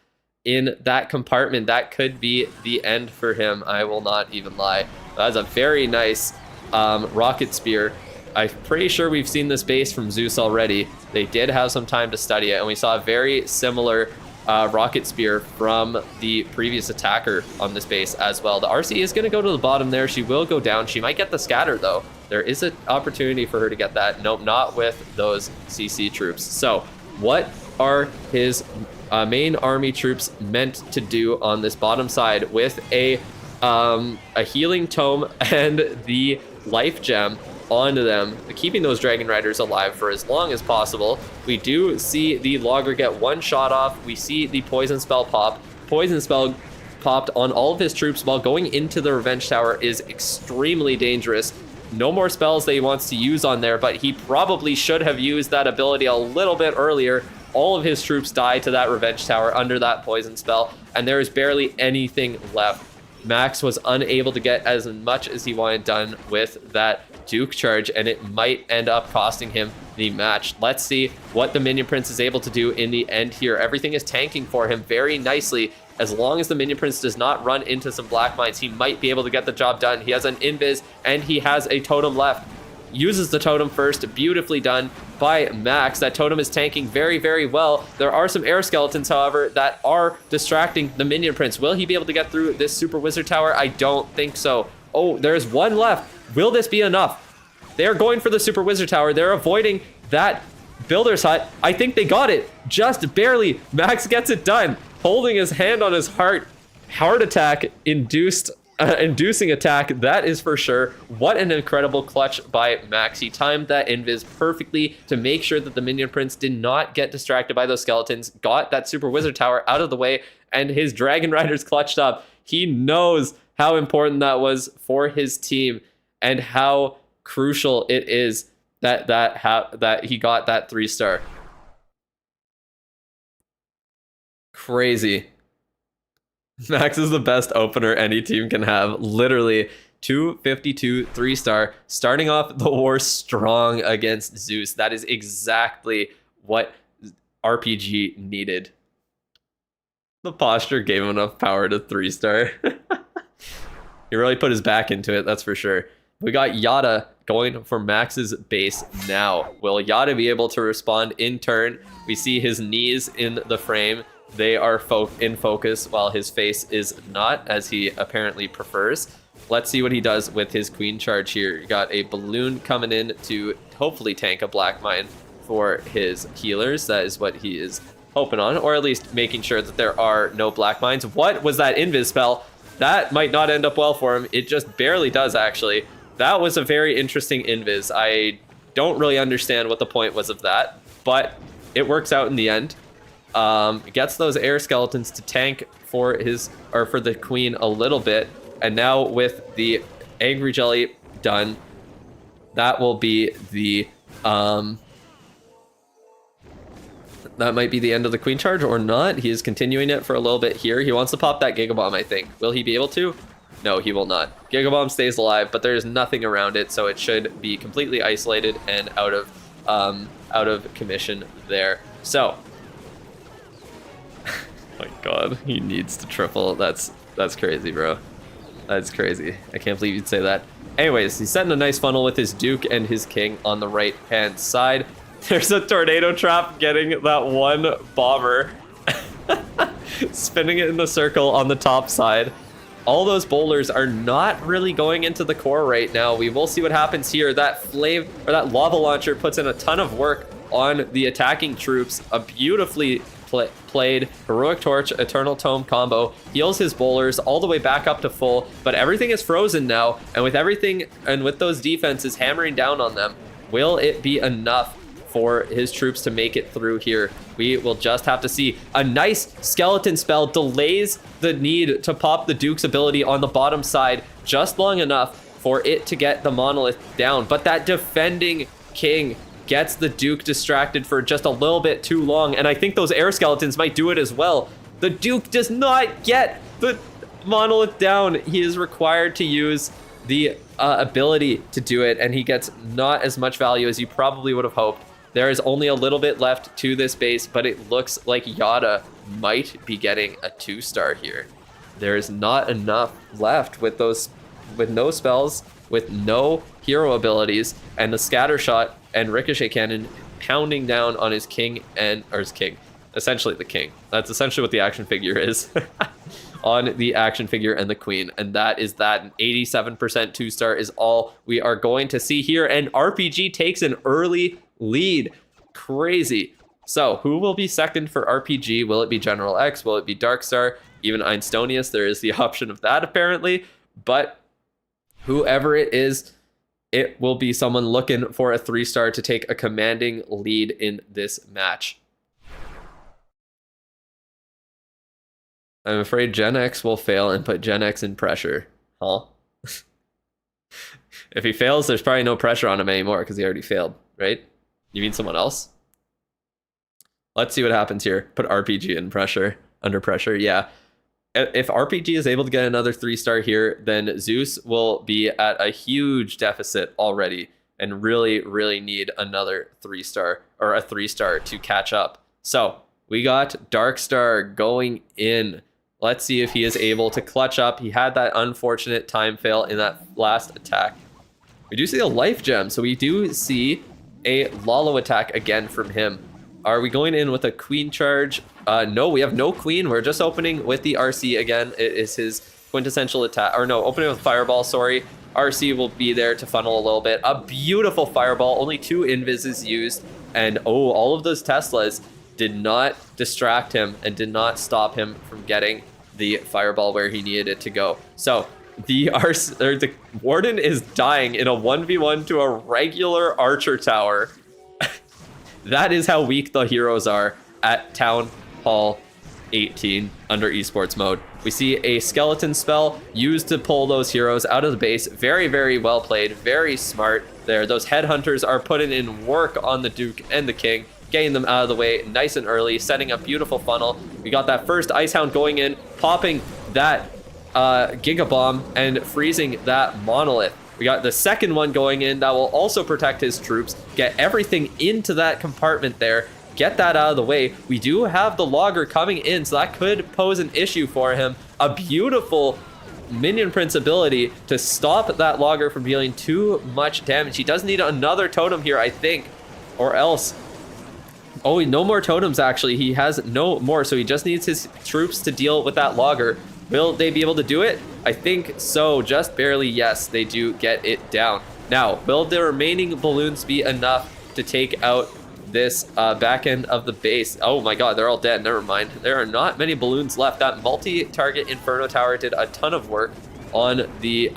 in that compartment. That could be the end for him. I will not even lie. That's a very nice rocket spear. I'm pretty sure we've seen this base from Zeus already. They did have some time to study it, and we saw a very similar rocket spear from the previous attacker on this base as well. The RC is going to go to the bottom there. She will go down. She might get the scatter, though. There is an opportunity for her to get that. Nope, not with those CC troops. So what are his main army troops meant to do on this bottom side with a healing tome and the life gem onto them, keeping those Dragon Riders alive for as long as possible? We do see the Logger get one shot off. We see the Poison Spell pop. Poison Spell popped on all of his troops while going into the Revenge Tower is extremely dangerous. No more spells that he wants to use on there, but he probably should have used that ability a little bit earlier. All of his troops die to that Revenge Tower under that Poison Spell, and there is barely anything left Max was unable to get as much as he wanted done with that Duke charge, and it might end up costing him the match. Let's see what the Minion Prince is able to do in the end here. Everything is tanking for him very nicely. As long as the Minion Prince does not run into some black mines, he might be able to get the job done. He has an invis, and he has a totem left. Uses the totem first. Beautifully done by Max. That totem is tanking very, very well. There are some air skeletons, however, that are distracting the Minion Prince. Will he be able to get through this Super Wizard Tower? I don't think so. Oh, there's one left. Will this be enough? They're going for the Super Wizard Tower. They're avoiding that Builder's Hut. I think they got it. Just barely. Max gets it done. Holding his hand on his heart. Heart attack inducing attack, that is for sure. What an incredible clutch by Max. He timed that invis perfectly to make sure that the Minion Prince did not get distracted by those skeletons, got that Super Wizard Tower out of the way, and his Dragon Riders clutched up. He knows how important that was for his team and how crucial it is that he got that 3-star. Crazy. Max is the best opener any team can have. Literally 252 3-star, starting off the war strong against Zeus. That is exactly what RPG needed. The posture gave him enough power to 3-star. He really put his back into it, that's for sure. We got Yada going for Max's base now. Will Yada be able to respond in turn? We see his knees in the frame. They are in focus while his face is not, as he apparently prefers. Let's see what he does with his queen charge here. You got a balloon coming in to hopefully tank a black mine for his healers. That is what he is hoping on, or at least making sure that there are no black mines. What was that invis spell? That might not end up well for him. It just barely does, actually. That was a very interesting invis. I don't really understand what the point was of that, but it works out in the end. Gets those air skeletons to tank for the queen a little bit, and now with the angry jelly done, that will be the that might be the end of the queen charge or not. He is continuing it for a little bit here. He wants to pop that Giga Bomb, I think. Will he be able to? No, he will not. Giga Bomb stays alive, but there's nothing around it, so it should be completely isolated and out of commission there. So my god, he needs to triple. That's crazy, bro. That's crazy. I can't believe you'd say that. Anyways, he's setting a nice funnel with his Duke and his King on the right hand side. There's a tornado trap getting that one bomber. Spinning it in the circle on the top side. All those boulders are not really going into the core right now. We will see what happens here. That lava launcher puts in a ton of work on the attacking troops. A beautifully played Heroic Torch, Eternal Tome combo, heals his bowlers all the way back up to full, but everything is frozen now, and with those defenses hammering down on them, will it be enough for his troops to make it through here? We will just have to see. A nice skeleton spell delays the need to pop the Duke's ability on the bottom side just long enough for it to get the monolith down, but that defending King gets the Duke distracted for just a little bit too long, and I think those air skeletons might do it as well. The Duke does not get the monolith down. He is required to use the ability to do it, and he gets not as much value as you probably would have hoped. There is only a little bit left to this base, but it looks like Yada might be getting a 2-star here. There is not enough left with no spells, with no hero abilities, and the scatter shot and ricochet cannon pounding down on his king, essentially the king. That's essentially what the action figure is. On the action figure and the queen, and that is that. An 87% 2-star is all we are going to see here, and RPG takes an early lead. Crazy. So who will be second for RPG? Will it be General X? Will it be Darkstar? Even Einstonius, there is the option of that apparently, but whoever it is, it will be someone looking for a 3-star to take a commanding lead in this match. I'm afraid Gen X will fail and put Gen X in pressure. Huh? If he fails, there's probably no pressure on him anymore because he already failed, right? You mean someone else? Let's see what happens here. Put RPG in pressure, under pressure, yeah. If RPG is able to get another 3-star here, then Zeus will be at a huge deficit already and really, really need another 3-star or a 3-star to catch up. So we got Darkstar going in. Let's see if he is able to clutch up. He had that unfortunate time fail in that last attack. We do see a life gem, so we do see a Lalo attack again from him. Are we going in with a queen charge? No, we have no queen. We're just opening with the RC again. It is his quintessential attack. Or no, opening with fireball, sorry. RC will be there to funnel a little bit. A beautiful fireball. Only 2 invises used. And oh, all of those Teslas did not distract him and did not stop him from getting the fireball where he needed it to go. So the Warden is dying in a 1v1 to a regular archer tower. That is how weak the heroes are at Town Hall 18 under esports mode. We see a skeleton spell used to pull those heroes out of the base. Very, very well played. Very smart there. Those headhunters are putting in work on the Duke and the King, getting them out of the way nice and early, setting a beautiful funnel. We got that first Ice Hound going in, popping that Giga Bomb and freezing that Monolith. We got the second one going in that will also protect his troops, get everything into that compartment there, get that out of the way. We do have the Logger coming in, so that could pose an issue for him. A beautiful Minion Prince ability to stop that Logger from dealing too much damage. He does need another totem here, I think, or else... Oh, no more totems, actually. He has no more, so he just needs his troops to deal with that Logger. Will they be able to do it? I think so, just barely. Yes, they do get it down. Now, will the remaining balloons be enough to take out this back end of the base? Oh my god, they're all dead. Never mind. There are not many balloons left. That multi-target Inferno Tower did a ton of work on the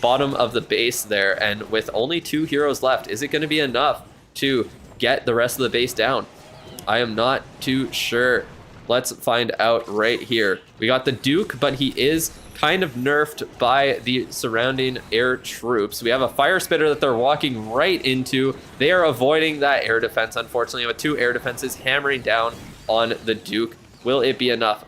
bottom of the base there, and with only 2 heroes left, is it going to be enough to get the rest of the base down? I am not too sure. Let's find out right here. We got the Duke, but he is kind of nerfed by the surrounding air troops. We have a fire spitter that they're walking right into. They are avoiding that air defense, unfortunately, with 2 air defenses hammering down on the Duke. Will it be enough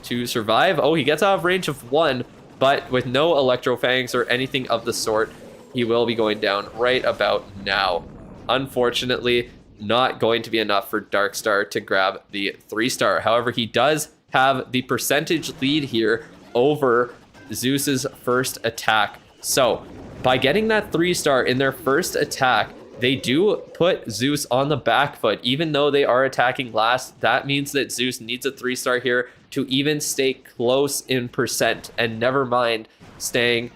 to survive? Oh, he gets out of range of 1, but with no Electro Fangs or anything of the sort, he will be going down right about now. Unfortunately, not going to be enough for Darkstar to grab the 3-star. However, he does have the percentage lead here over Zeus's first attack. So by getting that 3-star in their first attack, they do put Zeus on the back foot. Even though they are attacking last, that means that Zeus needs a 3-star here to even stay close in percent, and never mind staying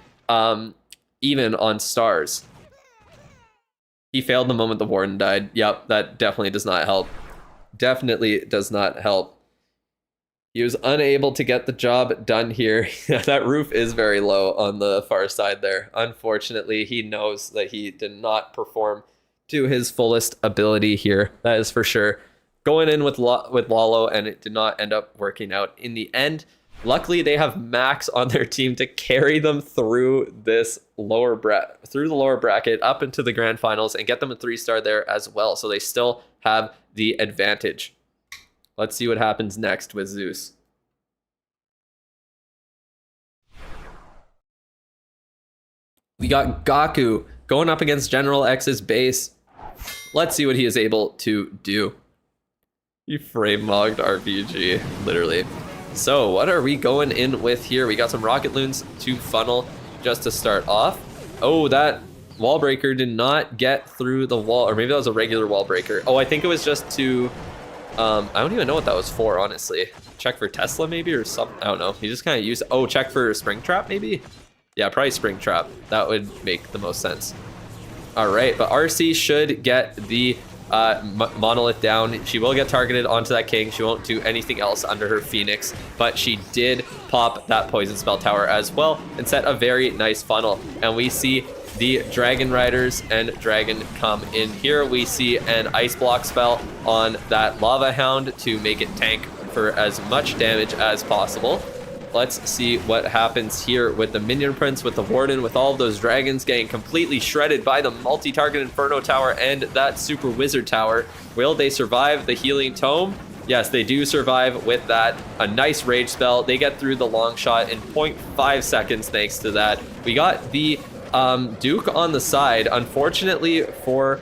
even on stars. He failed the moment the Warden died. Yep, that definitely does not help. Definitely does not help. He was unable to get the job done here. That roof is very low on the far side there. Unfortunately, he knows that he did not perform to his fullest ability here. That is for sure. Going in with Lalo, and it did not end up working out in the end. Luckily, they have Max on their team to carry them through this the lower bracket up into the grand finals and get them a 3-star there as well. So they still have the advantage. Let's see what happens next with Zeus. We got Gaku going up against General X's base. Let's see what he is able to do. He frame-logged RPG, literally. So what are we going in with here? We got some rocket loons to funnel just to start off. Oh, that wall breaker did not get through the wall, or maybe that was a regular wall breaker. Oh, I think it was just to, I don't even know what that was for, honestly. Check for Tesla maybe, or something. I don't know. He just kind of used, oh, check for Springtrap maybe? Yeah, probably Springtrap. That would make the most sense. All right, but RC should get the Monolith down. She will get targeted onto that King. She won't do anything else under her Phoenix, but she did pop that Poison Spell Tower as well and set a very nice funnel. And we see the Dragon Riders and Dragon come in here. We see an Ice Block spell on that Lava Hound to make it tank for as much damage as possible. Let's see what happens here with the Minion Prince, with the Warden, with all of those dragons getting completely shredded by the multi-target Inferno Tower and that Super Wizard Tower. Will they survive the Healing Tome? Yes, they do survive with that. A nice rage spell. They get through the long shot in 0.5 seconds thanks to that. We got the Duke on the side. Unfortunately for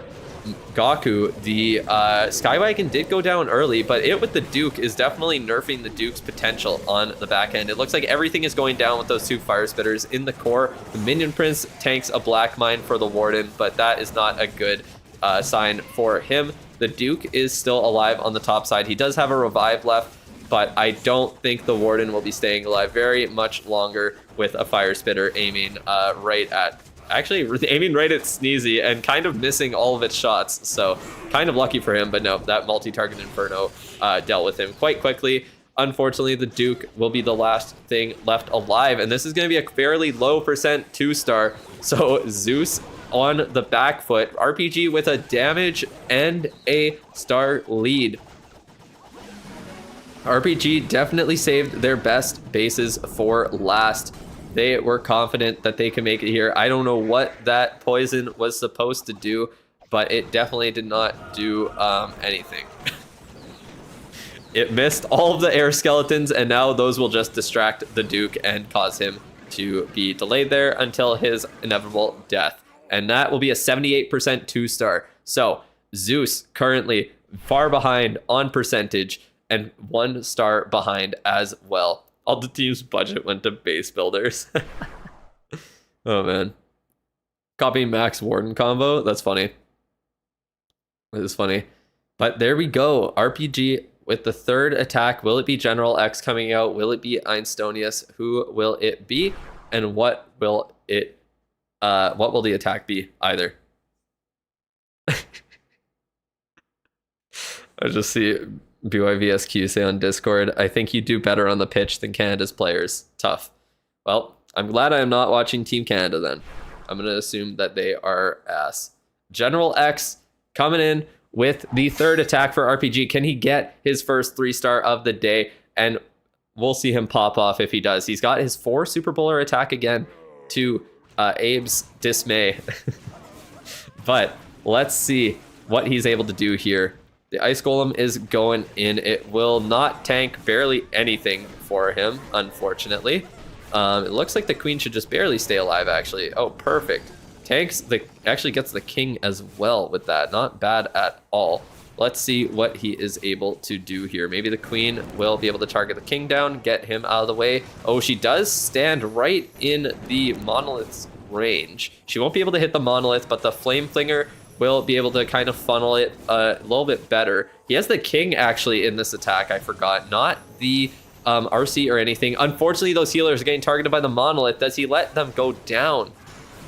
Gaku, the Skywagon did go down early, but it with the Duke is definitely nerfing the Duke's potential on the back end. It looks like everything is going down with those 2 Fire Spitters in the core. The Minion Prince tanks a Black Mine for the Warden, but that is not a good sign for him. The Duke is still alive on the top side. He does have a revive left, but I don't think the Warden will be staying alive very much longer with a Fire Spitter aiming right at Sneezy and kind of missing all of its shots. So kind of lucky for him, but no, that multi-target Inferno dealt with him quite quickly. Unfortunately, the Duke will be the last thing left alive, and this is going to be a fairly low percent 2-star. So Zeus on the back foot. RPG with a damage and a star lead. RPG definitely saved their best bases for last. They were confident that they could make it here. I don't know what that poison was supposed to do, but it definitely did not do anything. It missed all of the air skeletons, and now those will just distract the Duke and cause him to be delayed there until his inevitable death. And that will be a 78% 2-star. So Zeus currently far behind on percentage and 1 star behind as well. All the team's budget went to base builders. Oh man. Copying Max Warden combo. That's funny. That is funny. But there we go. RPG with the 3rd attack. Will it be General X coming out? Will it be Einstonius? Who will it be? And what will the attack be either? I just see BYVSQ say on Discord, I think you do better on the pitch than Canada's players. Tough. Well, I'm glad I am not watching Team Canada then. I'm going to assume that they are ass. General X coming in with the 3rd attack for RPG. Can he get his first 3-star of the day? And we'll see him pop off if he does. He's got his 4 Super Bowler attack again to Abe's dismay. But let's see what he's able to do here. The Ice Golem is going in. It will not tank barely anything for him, unfortunately. It looks like the Queen should just barely stay alive, actually. Oh, perfect. Tanks actually gets the King as well with that. Not bad at all. Let's see what he is able to do here. Maybe the Queen will be able to target the King down, get him out of the way. Oh, she does stand right in the Monolith's range. She won't be able to hit the Monolith, but the Flame Flinger will be able to kind of funnel it a little bit better. He has the King actually in this attack, I forgot. Not the RC or anything. Unfortunately, those healers are getting targeted by the Monolith. Does he let them go down?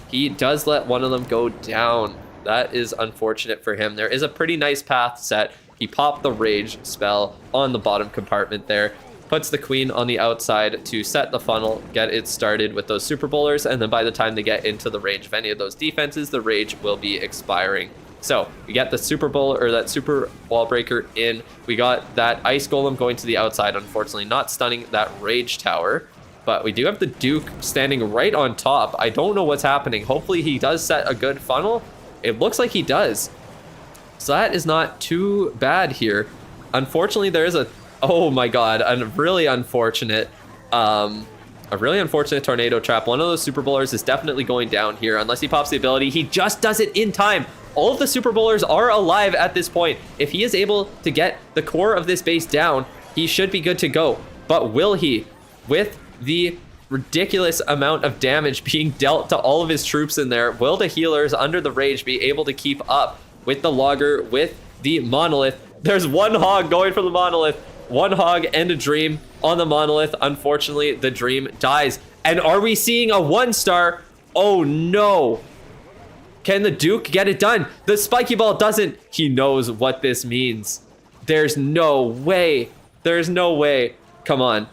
He does let one of them go down. That is unfortunate for him. There is a pretty nice path set. He popped the Rage spell on the bottom compartment there. Puts the Queen on the outside to set the funnel, get it started with those Super Bowlers, and then by the time they get into the range of any of those defenses, the Rage will be expiring. So we got the Super Bowler, or that Super Wall Breaker in. We got that Ice Golem going to the outside, unfortunately not stunning that Rage Tower. But we do have the Duke standing right on top. I don't know what's happening. Hopefully he does set a good funnel. It looks like he does. So that is not too bad here. Unfortunately, there is oh my god, a really unfortunate tornado trap. One of those Super Bowlers is definitely going down here unless he pops the ability. He just does it in time. All of the Super Bowlers are alive at this point. If he is able to get the core of this base down, he should be good to go. But will he? With the ridiculous amount of damage being dealt to all of his troops in there, will the healers under the Rage be able to keep up with the Logger, with the Monolith? There's one hog going for the Monolith. One hog and a Dream on the Monolith. Unfortunately, the Dream dies. And are we seeing a 1-star? Oh no. Can the Duke get it done? The Spiky Ball doesn't. He knows what this means. There's no way. There's no way. Come on.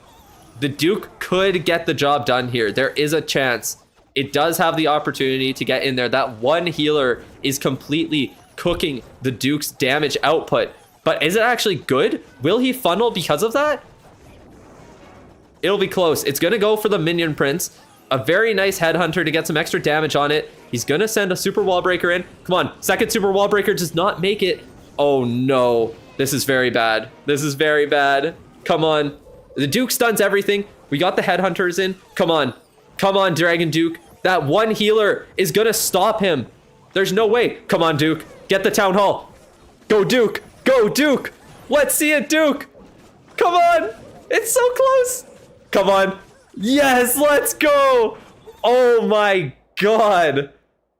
The Duke could get the job done here. There is a chance. It does have the opportunity to get in there. That one healer is completely cooking the Duke's damage output. But is it actually good? Will he funnel because of that? It'll be close. It's going to go for the Minion Prince. A very nice Headhunter to get some extra damage on it. He's gonna send a Super Wall Breaker in. Come on, second Super Wall Breaker does not make it. Oh no. This is very bad. This is very bad. Come on. The Duke stuns everything. We got the headhunters in. Come on. Come on, Dragon Duke. That one healer is gonna stop him. There's no way. Come on, Duke. Get the town hall. Go, Duke. Go, Duke. Let's see it, Duke. Come on. It's so close. Come on. Yes, let's go. Oh my god.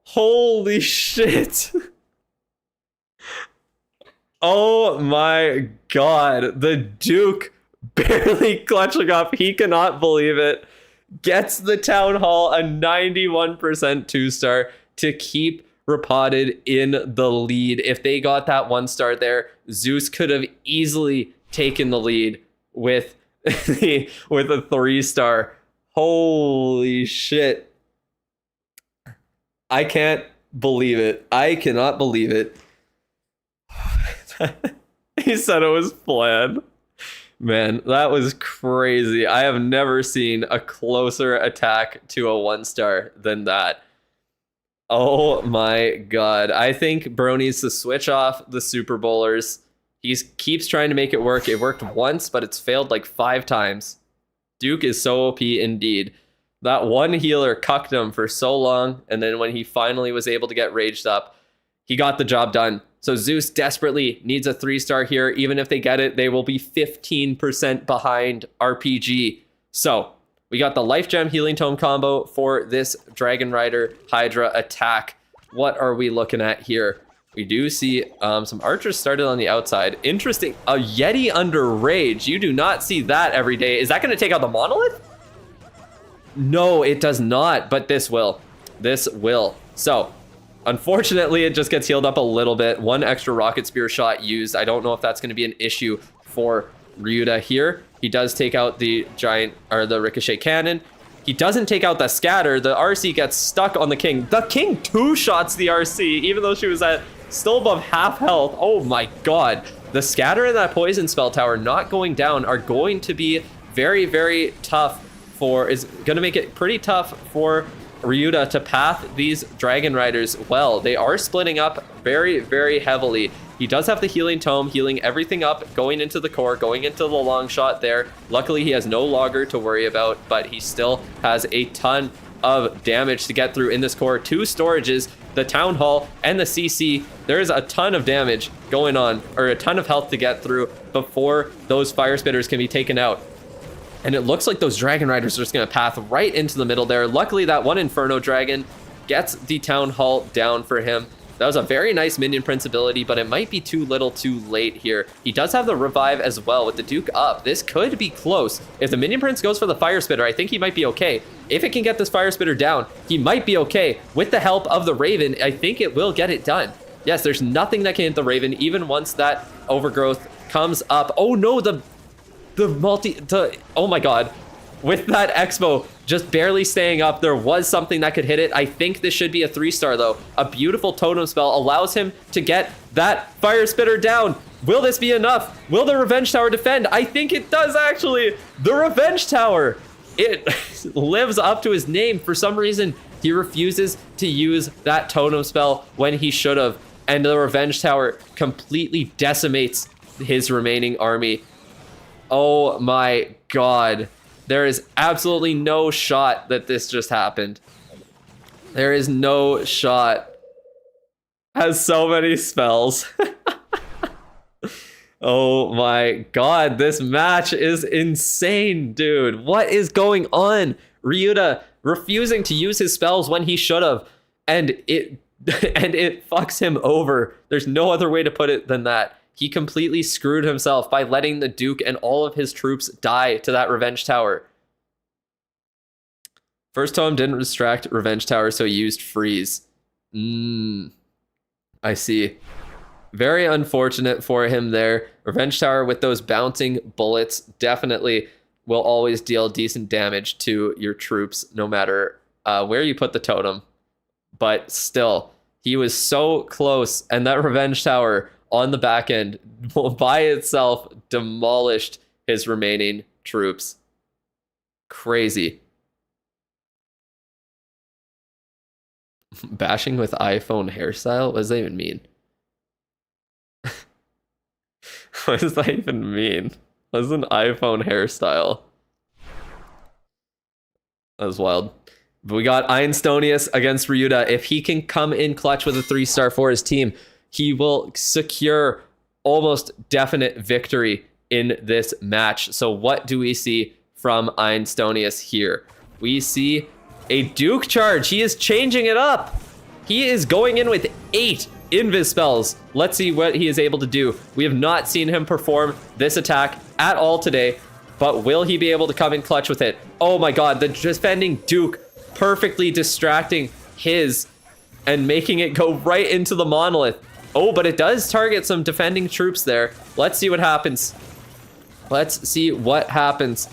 Holy shit. Oh my god. The Duke barely clutching up. He cannot believe it. Gets the town hall a 91% 2-star to keep Repotted in the lead. If they got that 1-star there, Zeus could have easily taken the lead with with a 3-star. Holy shit. I can't believe it. I cannot believe it. He said it was planned. Man, that was crazy. I have never seen a closer attack to a 1-star than that. Oh my god. I think Bro needs to switch off the Super Bowlers. He keeps trying to make it work. It worked once, but it's failed like 5 times. Duke is so OP indeed. That one healer cucked him for so long, and then when he finally was able to get raged up, he got the job done. So Zeus desperately needs a 3-star here. Even if they get it, they will be 15% behind RPG. So we got the Life Gem Healing Tome combo for this Dragon Rider Hydra attack. What are we looking at here? We do see some archers started on the outside. Interesting. A Yeti under Rage. You do not see that every day. Is that going to take out the Monolith? No, it does not, but this will. This will. So, unfortunately, it just gets healed up a little bit. 1 extra Rocket Spear shot used. I don't know if that's going to be an issue for Ryuta here. He does take out the giant, or the Ricochet Cannon. He doesn't take out the Scatter. The RC gets stuck on the King. The King 2-shots the RC, even though she was at still above half health. Oh my god. The Scatter and that Poison Spell Tower not going down are going to be very, very tough is going to make it pretty tough for Ryuta to path these Dragon Riders well. They are splitting up very, very heavily. He does have the Healing Tome, healing everything up, going into the core, going into the long shot there. Luckily, he has no logger to worry about, but he still has a ton of damage to get through in this core. 2 storages, the Town Hall, and the CC. There is a ton of damage going on, or a ton of health to get through before those Fire Spitters can be taken out. And it looks like those Dragon Riders are just going to path right into the middle there. Luckily, that one Inferno Dragon gets the Town Hall down for him. That was a very nice minion prince ability, but it might be too little too late here. He does have the revive as well with the Duke up. This could be close. If the minion prince goes for the Fire Spitter, I think he might be okay. If it can get this Fire Spitter down, he might be okay. With the help of the Raven, I think it will get it done. Yes, there's nothing that can hit the Raven, even once that Overgrowth comes up. Oh no, oh my god. With that Expo just barely staying up, there was something that could hit it. I think this should be a 3-star though. A beautiful totem spell allows him to get that Fire Spitter down. Will this be enough? Will the Revenge Tower defend? I think it does actually. The Revenge Tower. It lives up to his name. For some reason, he refuses to use that totem spell when he should have. And the Revenge Tower completely decimates his remaining army. Oh my god. There is absolutely no shot that this just happened. There is no shot. Has so many spells. Oh my god, this match is insane, dude. What is going on? Ryuta refusing to use his spells when he should have, and it fucks him over. There's no other way to put it than that. He completely screwed himself by letting the Duke and all of his troops die to that Revenge Tower. First Tome didn't distract Revenge Tower, so he used Freeze. I see. Very unfortunate for him there. Revenge Tower with those bouncing bullets definitely will always deal decent damage to your troops, no matter where you put the totem. But still, he was so close, and that Revenge Tower on the back end by itself demolished his remaining troops. Crazy. Bashing with iPhone hairstyle? What does that even mean? What does that even mean? That's an iPhone hairstyle. That was wild. But we got Einstonius against Ryuta. If he can come in clutch with a 3-star for his team, he will secure almost definite victory in this match. So what do we see from Einstonius here? We see a Duke charge. He is changing it up. He is going in with 8 invis spells. Let's see what he is able to do. We have not seen him perform this attack at all today, but will he be able to come in clutch with it? Oh my god, the defending Duke perfectly distracting his and making it go right into the monolith. Oh, but it does target some defending troops there. Let's see what happens. Let's see what happens.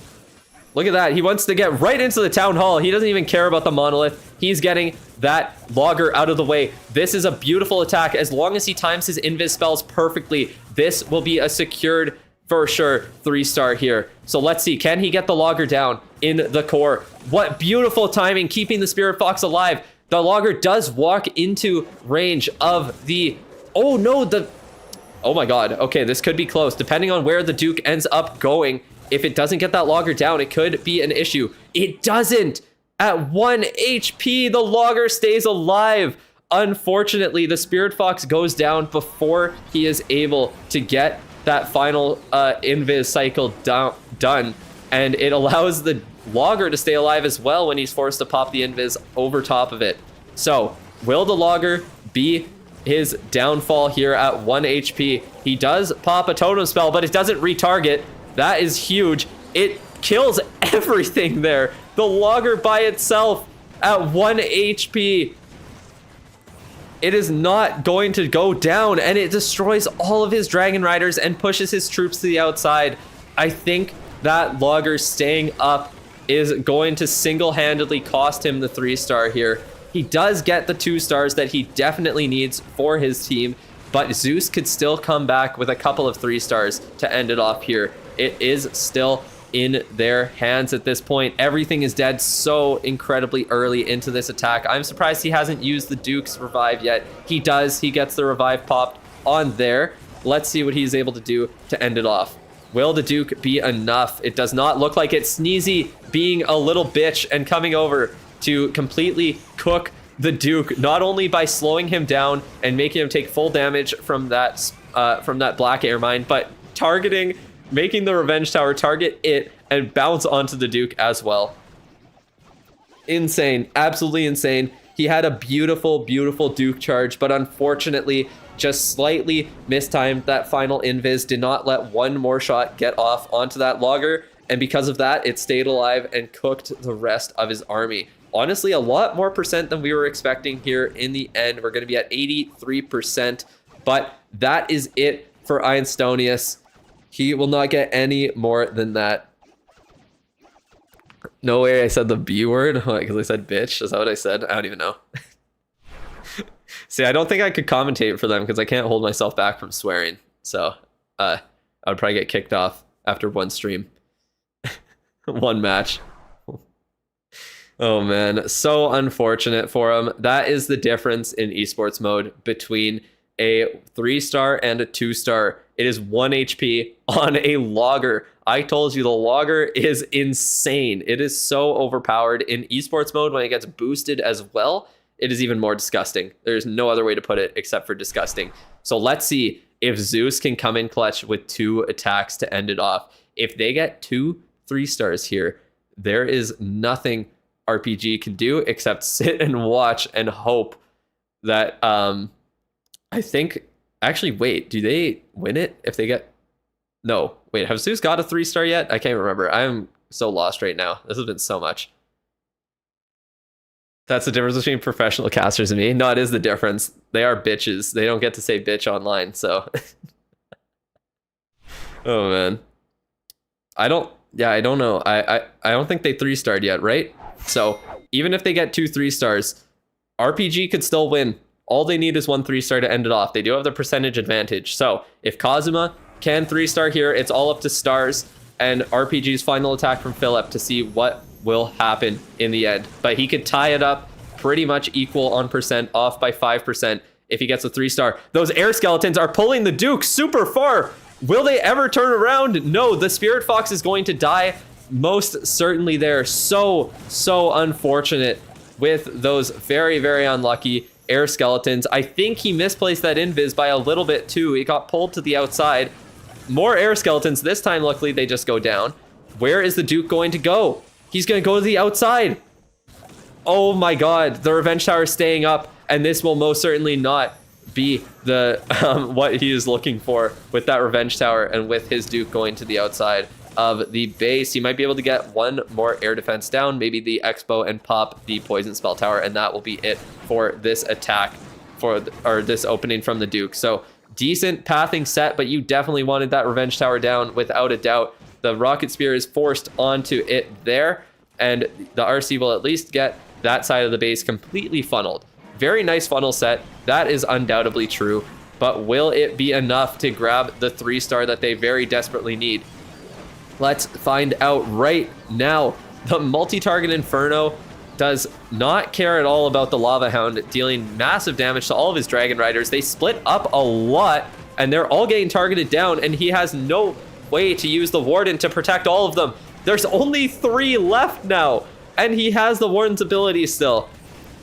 Look at that. He wants to get right into the town hall. He doesn't even care about the monolith. He's getting that logger out of the way. This is a beautiful attack. As long as he times his invis spells perfectly, this will be a secured, for sure, 3-star here. So let's see. Can he get the logger down in the core? What beautiful timing, keeping the Spirit Fox alive. The logger does walk into range of the... Oh no, oh my god. Okay, this could be close. Depending on where the Duke ends up going, if it doesn't get that logger down, it could be an issue. It doesn't. At 1 HP, the logger stays alive. Unfortunately, the Spirit Fox goes down before he is able to get that final invis cycle done. And it allows the logger to stay alive as well when he's forced to pop the invis over top of it. So, will the logger be his downfall here at 1 HP? He does pop a totem spell, but it doesn't retarget. That is huge. It kills everything there. The logger by itself at 1 HP. It is not going to go down, and it destroys all of his Dragon Riders and pushes his troops to the outside. I think that logger staying up is going to single-handedly cost him the 3-star here. He does get the 2 stars that he definitely needs for his team, but Zeus could still come back with a couple of 3 stars to end it off here. It is still in their hands at this point. Everything is dead so incredibly early into this attack. I'm surprised he hasn't used the Duke's revive yet. He does. He gets the revive popped on there. Let's see what he's able to do to end it off. Will the Duke be enough? It does not look like it. Sneezy being a little bitch and coming over to completely cook the Duke, not only by slowing him down and making him take full damage from that Black Air Mine, but targeting, making the Revenge Tower target it and bounce onto the Duke as well. Insane, absolutely insane. He had a beautiful, beautiful Duke charge, but unfortunately just slightly mistimed that final invis, did not let one more shot get off onto that logger, and because of that, it stayed alive and cooked the rest of his army. Honestly, a lot more percent than we were expecting here in the end. We're going to be at 83%, but that is it for Einstonius. He will not get any more than that. No way I said the B word, because I said bitch. Is that what I said? I don't even know. See, I don't think I could commentate for them because I can't hold myself back from swearing. So I would probably get kicked off after one stream. One match. Oh man, so unfortunate for him. That is the difference in esports mode between a 3-star and a 2-star. It is 1 HP on a logger. I told you the logger is insane. It is so overpowered in esports mode. When it gets boosted as well, it is even more disgusting. There's no other way to put it except for disgusting. So let's see if Zeus can come in clutch with 2 attacks to end it off. If they get 2 3-stars here, there is nothing RPG can do except sit and watch and hope that I think actually wait, do they win it if they get... No, wait, have Zeus got a 3-star yet? I can't remember. I'm so lost right now. This has been so much. That's the difference between professional casters and me. No, it is the difference. They are bitches. They don't get to say bitch online, so oh man. I don't know. I don't think they 3-starred yet, right? So even if they get 2 3-stars, RPG could still win. All they need is 1 3-star to end it off. They do have the percentage advantage. So if Kazuma can 3-star here, it's all up to stars and RPG's final attack from Philip to see what will happen in the end. But he could tie it up pretty much equal on percent, off by 5% if he gets a 3-star. Those air skeletons are pulling the Duke super far. Will they ever turn around? No, the Spirit Fox is going to die. Most certainly there. So unfortunate with those very, very unlucky air skeletons. I think he misplaced that invis by a little bit too. He got pulled to the outside. More air skeletons. This time, luckily, they just go down. Where is the Duke going to go? He's going to go to the outside. Oh my god, the Revenge Tower is staying up, and this will most certainly not be the what he is looking for with that Revenge Tower and with his Duke going to the outside of the base. He might be able to get one more air defense down, maybe the Expo, and pop the Poison Spell Tower, and that will be it for this attack, or this opening from the Duke. So decent pathing set, but you definitely wanted that Revenge Tower down without a doubt. The Rocket Spear is forced onto it there, and the RC will at least get that side of the base completely funneled. Very nice funnel set, that is undoubtedly true, but will it be enough to grab the 3-star that they very desperately need? Let's find out right now. The multi-target Inferno does not care at all about the Lava Hound, dealing massive damage to all of his Dragon Riders. They split up a lot, and they're all getting targeted down, and he has no way to use the Warden to protect all of them. There's only 3 left now, and he has the Warden's ability still.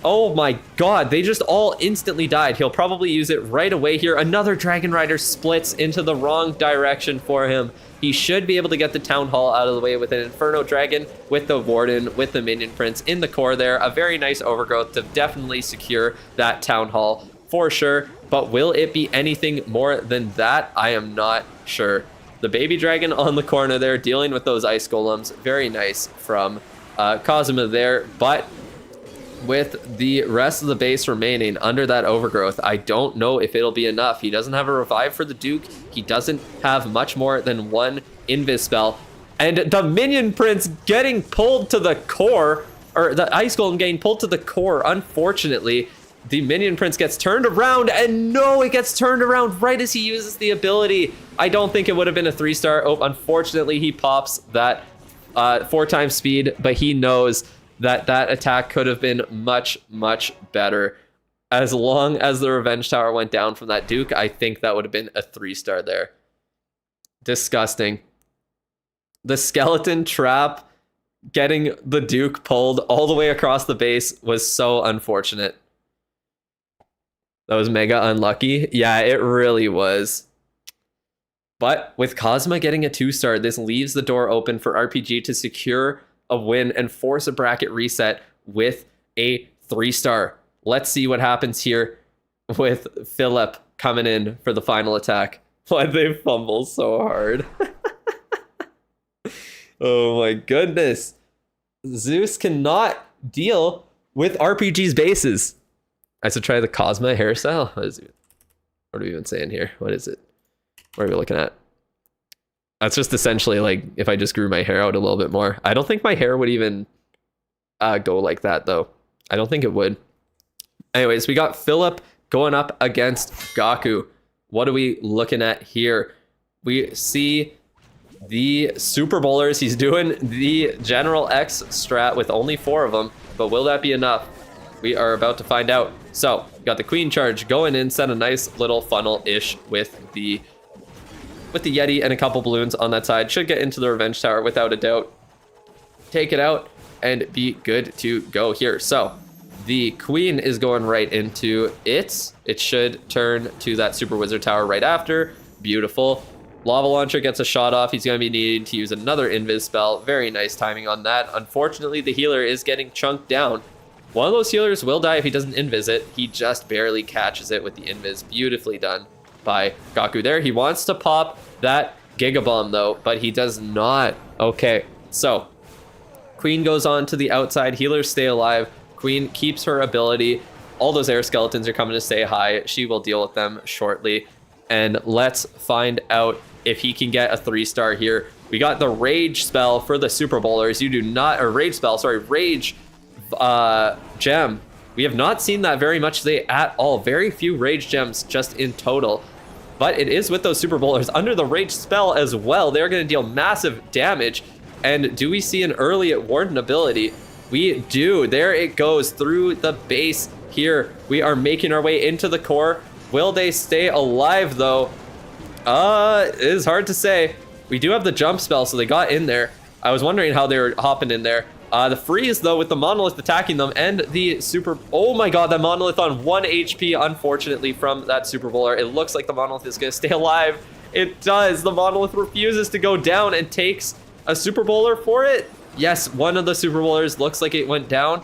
Oh my god, they just all instantly died. He'll probably use it right away here. Another Dragon Rider splits into the wrong direction for him. He should be able to get the Town Hall out of the way with an Inferno Dragon, with the Warden, with the Minion Prince in the core there. A very nice overgrowth to definitely secure that Town Hall for sure. But will it be anything more than that? I am not sure. The Baby Dragon on the corner there, dealing with those Ice Golems. Very nice from Kazuma there, but with the rest of the base remaining under that overgrowth, I don't know if it'll be enough. He doesn't have a revive for the Duke. He doesn't have much more than one invis spell. And the Minion Prince getting pulled to the core, or the Ice Golem getting pulled to the core, unfortunately. The Minion Prince gets turned around, and no, it gets turned around right as he uses the ability. I don't think it would have been a 3-star. Oh, unfortunately, he pops that 4 times speed, but he knows that that attack could have been much, much better. As long as the Revenge Tower went down from that Duke, I think that would have been a 3-star there. Disgusting. The skeleton trap getting the Duke pulled all the way across the base was so unfortunate. That was mega unlucky. Yeah, it really was. But with Cosma getting a 2-star, this leaves the door open for RPG to secure a win and force a bracket reset with a 3-star. Let's see what happens here with Philip coming in for the final attack. Why they fumble so hard? Oh my goodness. Zeus cannot deal with RPG's bases. I should try the Cosma hairstyle. What are we even saying here? What is it? What are we looking at? That's just essentially like if I just grew my hair out a little bit more. I don't think my hair would even go like that though. I don't think it would. Anyways, we got Philip going up against Gaku. What are we looking at here? We see the Super Bowlers. He's doing the General X strat with only 4 of them, but will that be enough? We are about to find out. So, got the Queen Charge going in, set a nice little funnel-ish with the Yeti and a couple balloons on that side. Should get into the Revenge Tower without a doubt. Take it out and be good to go here. So, the Queen is going right into it. It should turn to that Super Wizard Tower right after. Beautiful. Lava Launcher gets a shot off. He's going to be needing to use another Invis spell. Very nice timing on that. Unfortunately, the healer is getting chunked down. One of those healers will die if he doesn't invis it. He just barely catches it with the invis. Beautifully done by Gaku there. He wants to pop that Giga Bomb though, but he does not. Okay, so Queen goes on to the outside. Healers stay alive. Queen keeps her ability. All those air skeletons are coming to say hi. She will deal with them shortly. And let's find out if he can get a 3-star here. We got the Rage spell for the Super Bowlers. You do not, or Rage spell, sorry, Rage gem. We have not seen that very much today at all. Very few Rage gems just in total. But it is with those Super Bowlers under the Rage spell as well. They're going to deal massive damage. And do we see an early Warden ability? We do. There it goes through the base here. We are making our way into the core. Will they stay alive though? It is hard to say. We do have the jump spell, so they got in there. I was wondering how they were hopping in there. The freeze, though, with the monolith attacking them and the super... Oh my god, that monolith on 1 HP, unfortunately, from that super bowler. It looks like the monolith is going to stay alive. It does. The monolith refuses to go down and takes a super bowler for it. Yes, one of the super bowlers looks like it went down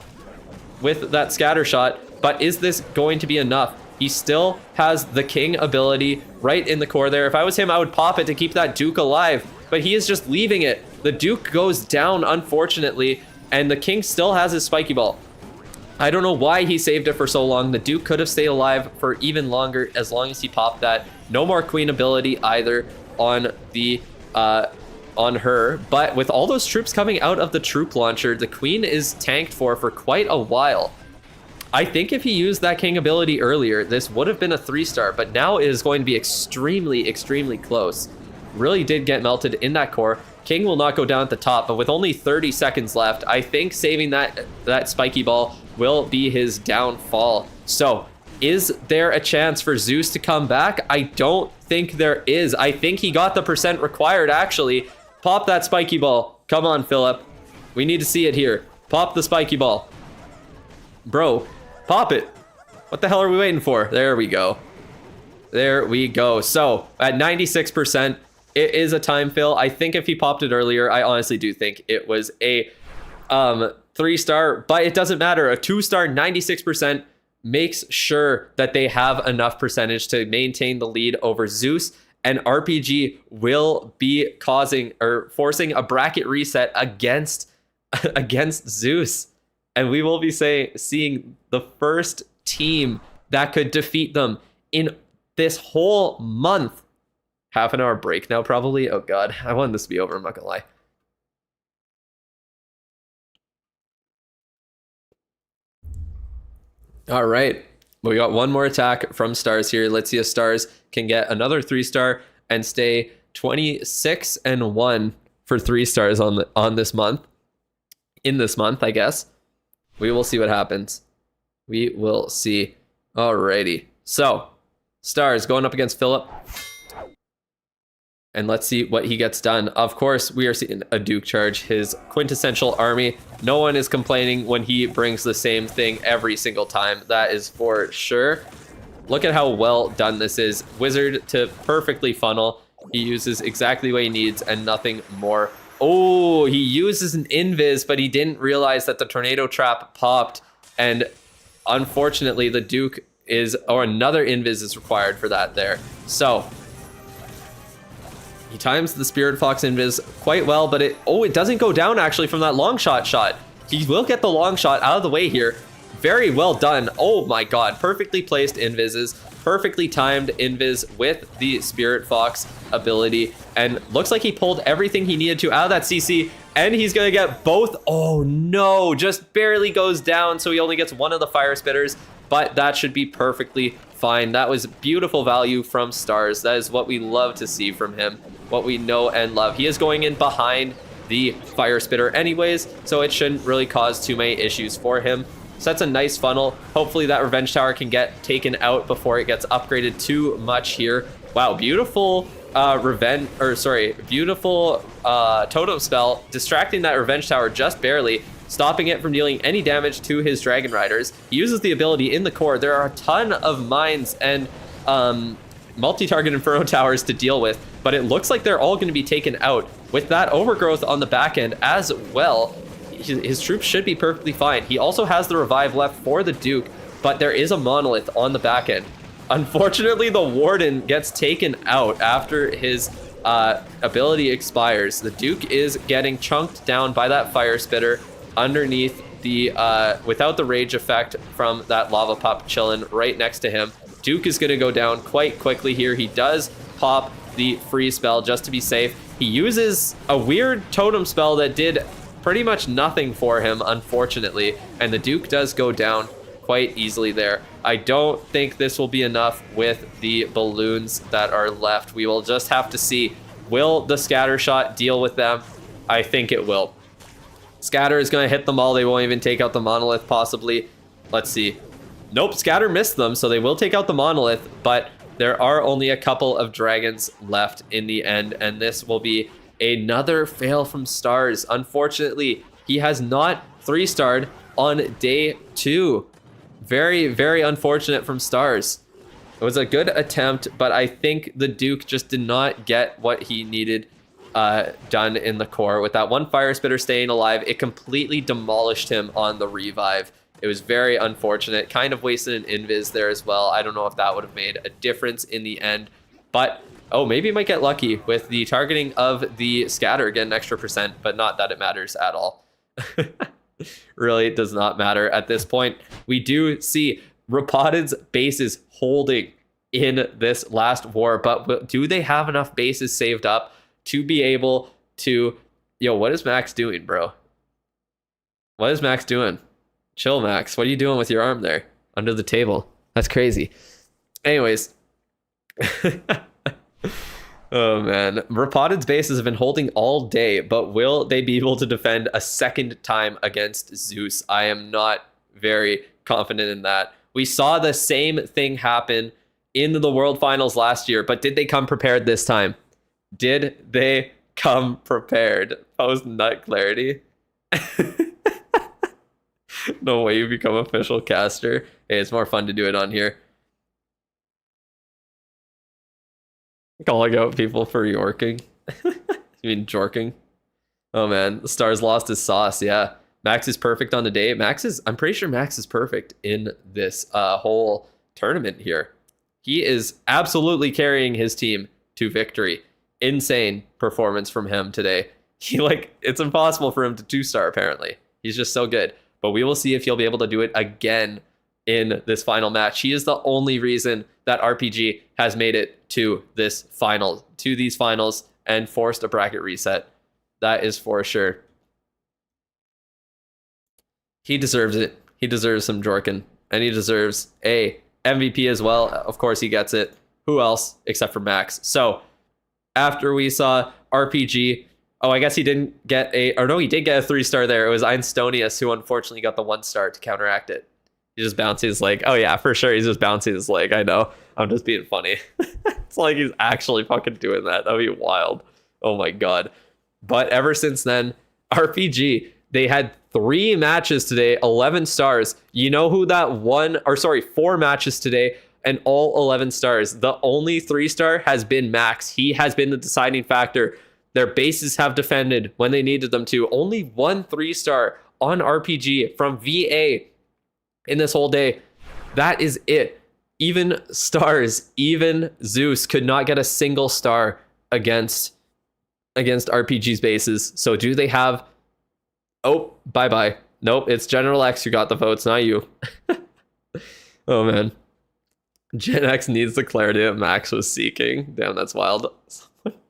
with that scatter shot. But is this going to be enough? He still has the king ability right in the core there. If I was him, I would pop it to keep that Duke alive. But he is just leaving it. The Duke goes down, unfortunately. And the king still has his spiky ball. I don't know why he saved it for so long. The Duke could have stayed alive for even longer as long as he popped that. No more queen ability either on the on her. But with all those troops coming out of the troop launcher, the queen is tanked for quite a while. I think if he used that king ability earlier, this would have been a 3-star, but now it is going to be extremely, extremely close. Really did get melted in that core. King will not go down at the top, but with only 30 seconds left, I think saving that spiky ball will be his downfall. So, is there a chance for Zeus to come back? I don't think there is. I think he got the percent required, actually. Pop that spiky ball. Come on, Philip. We need to see it here. Pop the spiky ball. Bro, pop it. What the hell are we waiting for? There we go. There we go. So, at 96%, it is a time fill. I think if he popped it earlier, I honestly do think it was a 3-star, but it doesn't matter. A 2-star, 96% makes sure that they have enough percentage to maintain the lead over Zeus, and RPG will be causing or forcing a bracket reset against Zeus. And we will be seeing the first team that could defeat them in this whole month. Half an hour break now, probably. Oh god, I wanted this to be over, I'm not gonna lie. All right, we got one more attack from Stars here. Let's see if Stars can get another 3-star and stay 26-1 for 3 stars on this month. In this month, I guess. We will see what happens. We will see. Alrighty, so Stars going up against Philip. And let's see what he gets done. Of course, we are seeing a Duke charge, his quintessential army. No one is complaining when he brings the same thing every single time. That is for sure. Look at how well done this is. Wizard to perfectly funnel. He uses exactly what he needs and nothing more. Oh, he uses an invis, but he didn't realize that the tornado trap popped. And unfortunately, the Duke or another invis is required for that there. So he times the Spirit Fox invis quite well, but it doesn't go down actually from that long shot. He will get the long shot out of the way here. Very well done. Oh my god, perfectly placed invises, perfectly timed invis with the Spirit Fox ability, and looks like he pulled everything he needed to out of that CC, and he's gonna get both. Oh no, just barely goes down, so he only gets one of the fire spitters, but that should be perfectly fine. That was beautiful value from Stars. That is what we love to see from him, what we know and love. He is going in behind the fire spitter anyways, so it shouldn't really cause too many issues for him. So that's a nice funnel. Hopefully that revenge tower can get taken out before it gets upgraded too much here. Wow, beautiful beautiful totem spell, distracting that revenge tower just barely, stopping it from dealing any damage to his Dragon Riders. He uses the ability in the core. There are a ton of mines and multi-target Inferno towers to deal with, but it looks like they're all going to be taken out. With that overgrowth on the back end as well, his troops should be perfectly fine. He also has the revive left for the Duke, but there is a monolith on the back end. Unfortunately, the Warden gets taken out after his ability expires. The Duke is getting chunked down by that fire spitter underneath the without the rage effect from that lava pup chilling right next to him. Duke is going to go down quite quickly here. He does pop the free spell just to be safe. He uses a weird totem spell that did pretty much nothing for him, unfortunately, and the Duke does go down quite easily there. I don't think this will be enough with the balloons that are left. We will just have to see. Will the scatter shot deal with them? I think it will. Scatter is going to hit them all. They won't even take out the monolith, possibly. Let's see. Nope, Scatter missed them, so they will take out the monolith, but there are only a couple of dragons left in the end, and this will be another fail from Stars. Unfortunately, he has not 3-starred on day 2. Very, very unfortunate from Stars. It was a good attempt, but I think the Duke just did not get what he needed done in the core. With that one Fire Spitter staying alive, it completely demolished him on the revive. It was very unfortunate. Kind of wasted an invis there as well. I don't know if that would have made a difference in the end, but oh, maybe he might get lucky with the targeting of the scatter, get an extra %, but not that it matters at all. Really does not matter at this point. We do see Rapodin's bases holding in this last war, but do they have enough bases saved up to be able to... Yo, what is Max doing, bro? What is Max doing? Chill, Max. What are you doing with your arm there? Under the table. That's crazy. Anyways. Oh, man. Rapodin's bases have been holding all day, but will they be able to defend a second time against Zeus? I am not very confident in that. We saw the same thing happen in the World Finals last year, but did they come prepared this time? Did they come prepared? Post nut clarity. No way you become official caster. Hey, it's more fun to do it on here. Calling out people for yorking. You mean jorking? Oh man, the Stars lost his sauce. Yeah, Max is perfect on the day. I'm pretty sure Max is perfect in this whole tournament here. He is absolutely carrying his team to victory. Insane performance from him today. It's impossible for him to 2-star apparently. He's just so good. But we will see if he'll be able to do it again in this final match. He is the only reason that RPG has made it to these finals, and forced a bracket reset. That is for sure. He deserves it. He deserves some Jorkin, and he deserves a MVP as well. Of course he gets it. Who else except for Max? So after we saw RPG, oh, I guess he didn't get he did get a 3-star there. It was Einstonius who unfortunately got the 1-star to counteract it. He just bounces his leg. Oh yeah, for sure. He's just bouncing his leg. I know. I'm just being funny. It's like he's actually fucking doing that. That'd be wild. Oh my god. But ever since then, RPG, they had 3 matches today, 11 stars. You know who that 4 matches today and all 11 stars. The only 3-star has been Max. He has been the deciding factor. Their bases have defended when they needed them to. Only 1 3-star on RPG from VA in this whole day. That is it. Even Stars, even Zeus could not get a single star against RPG's bases. So do they have... Oh, bye-bye. Nope, it's General X who got the votes, not you. Oh, man. Gen X needs the clarity that Max was seeking. Damn, that's wild.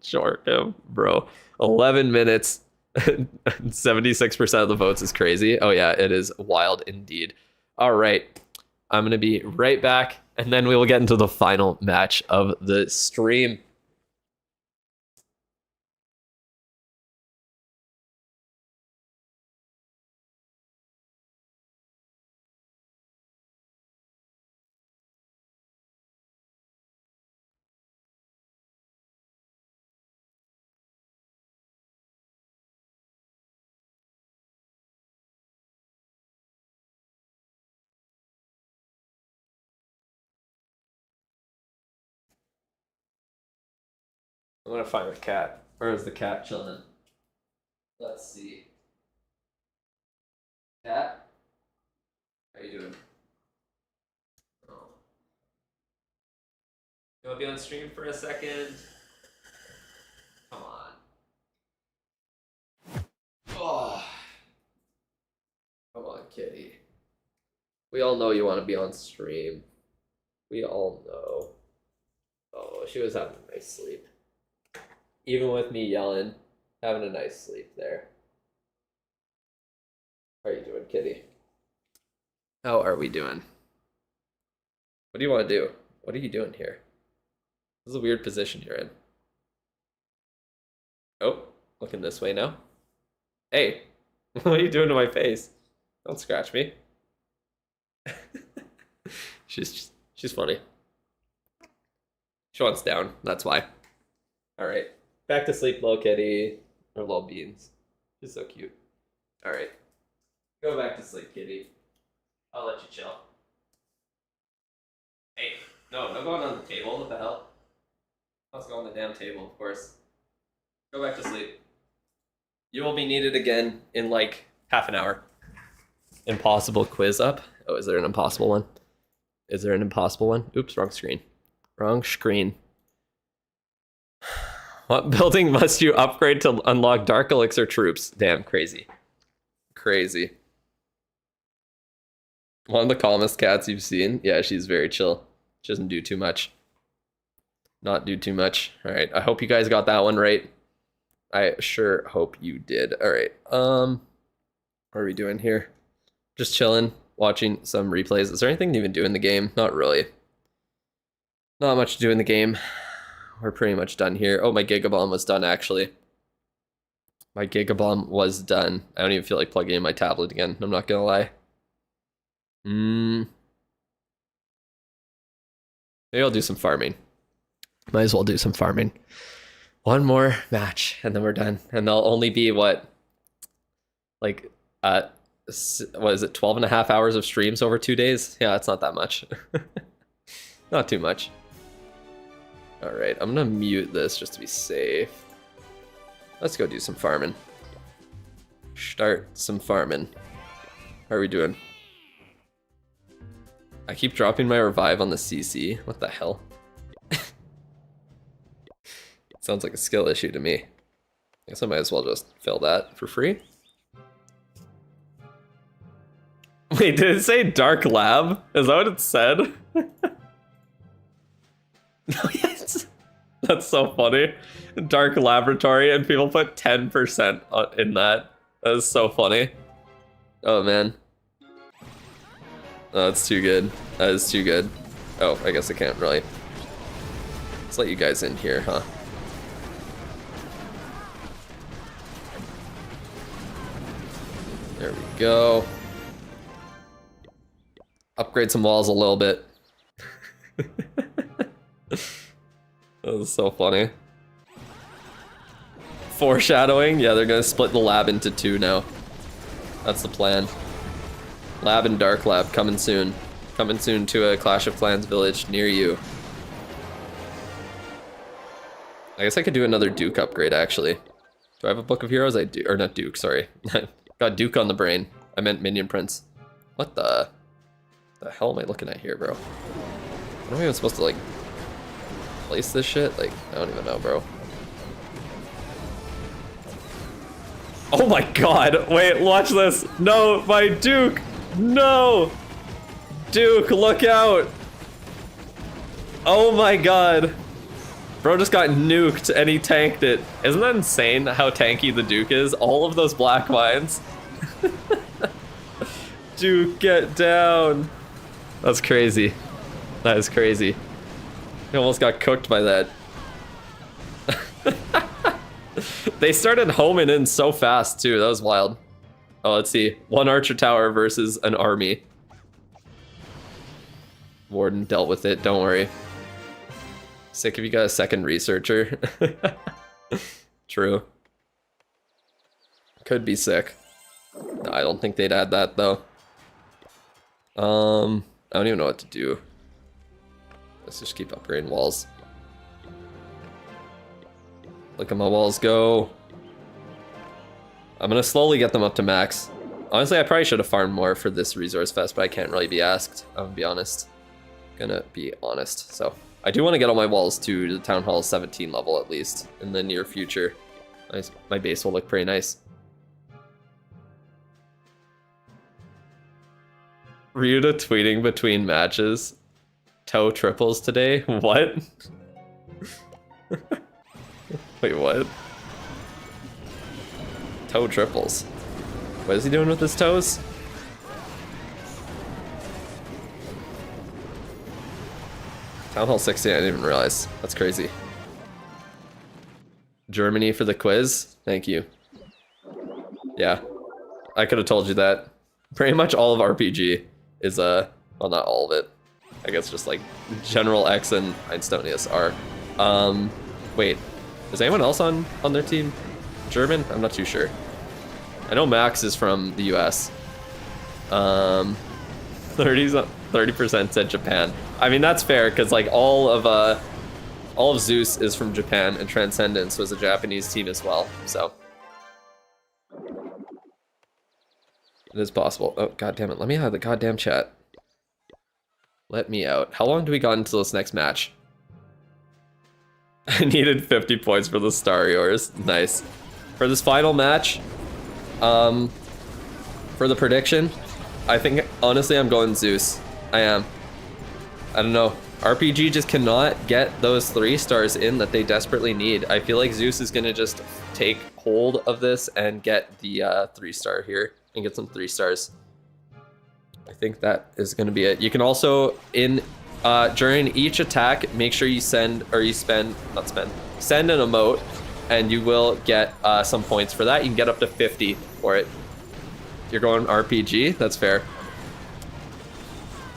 Short him, bro. 11 minutes. 76% of the votes is crazy. Oh, yeah, it is wild indeed. All right. I'm going to be right back, and then we will get into the final match of the stream. I'm gonna find the cat. Where is the cat chilling? Let's see. Cat? How you doing? Oh. You wanna be on stream for a second? Come on. Oh. Come on, kitty. We all know you want to be on stream. We all know. Oh, she was having a nice sleep. Even with me yelling, having a nice sleep there. How are you doing, kitty? How are we doing? What do you want to do? What are you doing here? This is a weird position you're in. Oh, looking this way now. Hey, what are you doing to my face? Don't scratch me. She's funny. She wants down. That's why. All right. Back to sleep, little kitty. Or little beans. She's so cute. All right. Go back to sleep, kitty. I'll let you chill. Hey, no going on the table. What the hell? Let's go on the damn table, of course. Go back to sleep. You will be needed again in like half an hour. Impossible quiz up. Oh, is there an impossible one? Is there an impossible one? Oops, wrong screen. Wrong screen. What building must you upgrade to unlock Dark Elixir troops? Damn, crazy. Crazy. One of the calmest cats you've seen? Yeah, she's very chill. She doesn't do too much. Not do too much. All right, I hope you guys got that one right. I sure hope you did. All right, what are we doing here? Just chilling, watching some replays. Is there anything to even do in the game? Not really. Not much to do in the game. We're pretty much done here. Oh, my Gigabomb was done, actually. My Gigabomb was done. I don't even feel like plugging in my tablet again. I'm not gonna lie. Maybe I'll do some farming. Might as well do some farming. One more match, and then we're done. And they'll only be, what? Like, what is it, 12 and a half hours of streams over 2 days? Yeah, it's not that much. Not too much. All right, I'm gonna mute this just to be safe. Let's go do some farming. Start some farming. How are we doing? I keep dropping my revive on the CC. What the hell? Sounds like a skill issue to me. I guess I might as well just fill that for free. Wait, did it say Dark Lab? Is that what it said? No, yes. That's so funny. Dark Laboratory, and people put 10% in that. That is so funny. Oh, man. Oh, that's too good. That is too good. Oh, I guess I can't really. Let's let you guys in here, huh? There we go. Upgrade some walls a little bit. That was so funny. Foreshadowing? Yeah, they're gonna split the lab into 2 now. That's the plan. Lab and Dark Lab coming soon. Coming soon to a Clash of Clans village near you. I guess I could do another Duke upgrade, actually. Do I have a Book of Heroes? I do. Or not Duke, sorry. Got Duke on the brain. I meant Minion Prince. What the hell am I looking at here, bro? What am I even supposed to, like, place this shit? Like, I don't even know, bro. Oh my god! Wait, watch this! No, my Duke! No! Duke, look out! Oh my god! Bro just got nuked and he tanked it. Isn't that insane how tanky the Duke is? All of those black mines. Duke, get down! That's crazy. That is crazy. He almost got cooked by that. They started homing in so fast too. That was wild. Oh, let's see. 1 archer tower versus an army. Warden dealt with it. Don't worry. Sick if you got a second researcher. True. Could be sick. No, I don't think they'd add that though. I don't even know what to do. Let's just keep upgrading walls. Look at my walls go. I'm gonna slowly get them up to max. Honestly, I probably should have farmed more for this resource fest, but I can't really be asked. I'm gonna be honest. So I do want to get all my walls to the Town Hall 17 level at least in the near future. Nice. My base will look pretty nice. Ryuta tweeting between matches. Toe triples today? What? Wait, what? Toe triples. What is he doing with his toes? Town Hall 16, I didn't even realize. That's crazy. Germany for the quiz? Thank you. Yeah. I could have told you that. Pretty much all of RPG is, well, not all of it. I guess just like General X and Einstonius are. Wait, is anyone else on their team German? I'm not too sure. I know Max is from the US. 30% said Japan. I mean, that's fair because like all of Zeus is from Japan, and Transcendence was a Japanese team as well. So it is possible. Oh, god damn it. Let me out of the goddamn chat. Let me out. How long do we got until this next match? I needed 50 points for the Star Yours. Nice. For this final match, for the prediction, I think, honestly, I'm going Zeus. I am. I don't know. RPG just cannot get those 3 stars in that they desperately need. I feel like Zeus is going to just take hold of this and get the 3-star here and get some 3 stars. I think that is going to be it. You can also, during each attack, make sure you send an emote, and you will get some points for that. You can get up to 50 for it. You're going RPG? That's fair.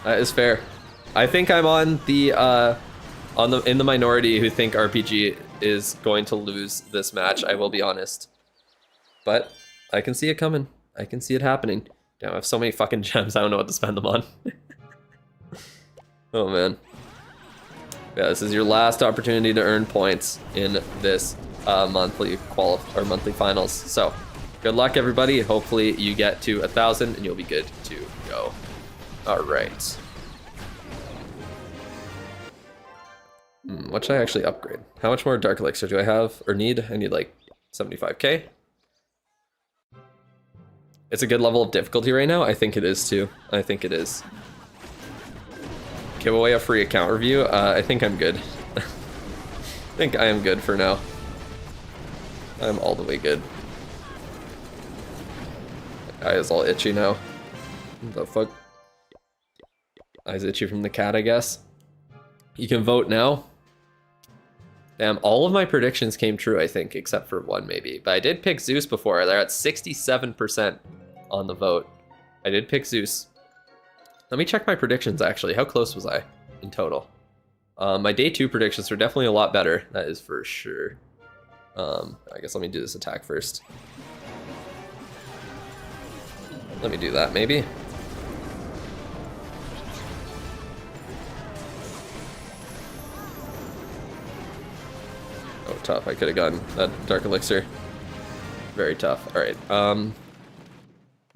That is fair. I think I'm on the in the minority who think RPG is going to lose this match. I will be honest, but I can see it coming. I can see it happening. Damn, I have so many fucking gems. I don't know what to spend them on. Oh man. Yeah, this is your last opportunity to earn points in this monthly finals. So, good luck everybody. Hopefully you get to 1,000 and you'll be good to go. All right. What should I actually upgrade? How much more Dark Elixir do I have or need? I need like 75k. It's a good level of difficulty right now. I think it is too. I think it is. Give away a free account review. I think I'm good. I think I am good for now. I'm all the way good. My eye is all itchy now. What the fuck? Eyes itchy from the cat, I guess. You can vote now. Damn, all of my predictions came true, I think, except for one maybe. But I did pick Zeus before. They're at 67% on the vote. I did pick Zeus. Let me check my predictions, actually. How close was I in total? My day 2 predictions were definitely a lot better. That is for sure. I guess let me do this attack first. Let me do that, maybe. Oh, tough. I could have gotten that Dark Elixir. Very tough. All right. What are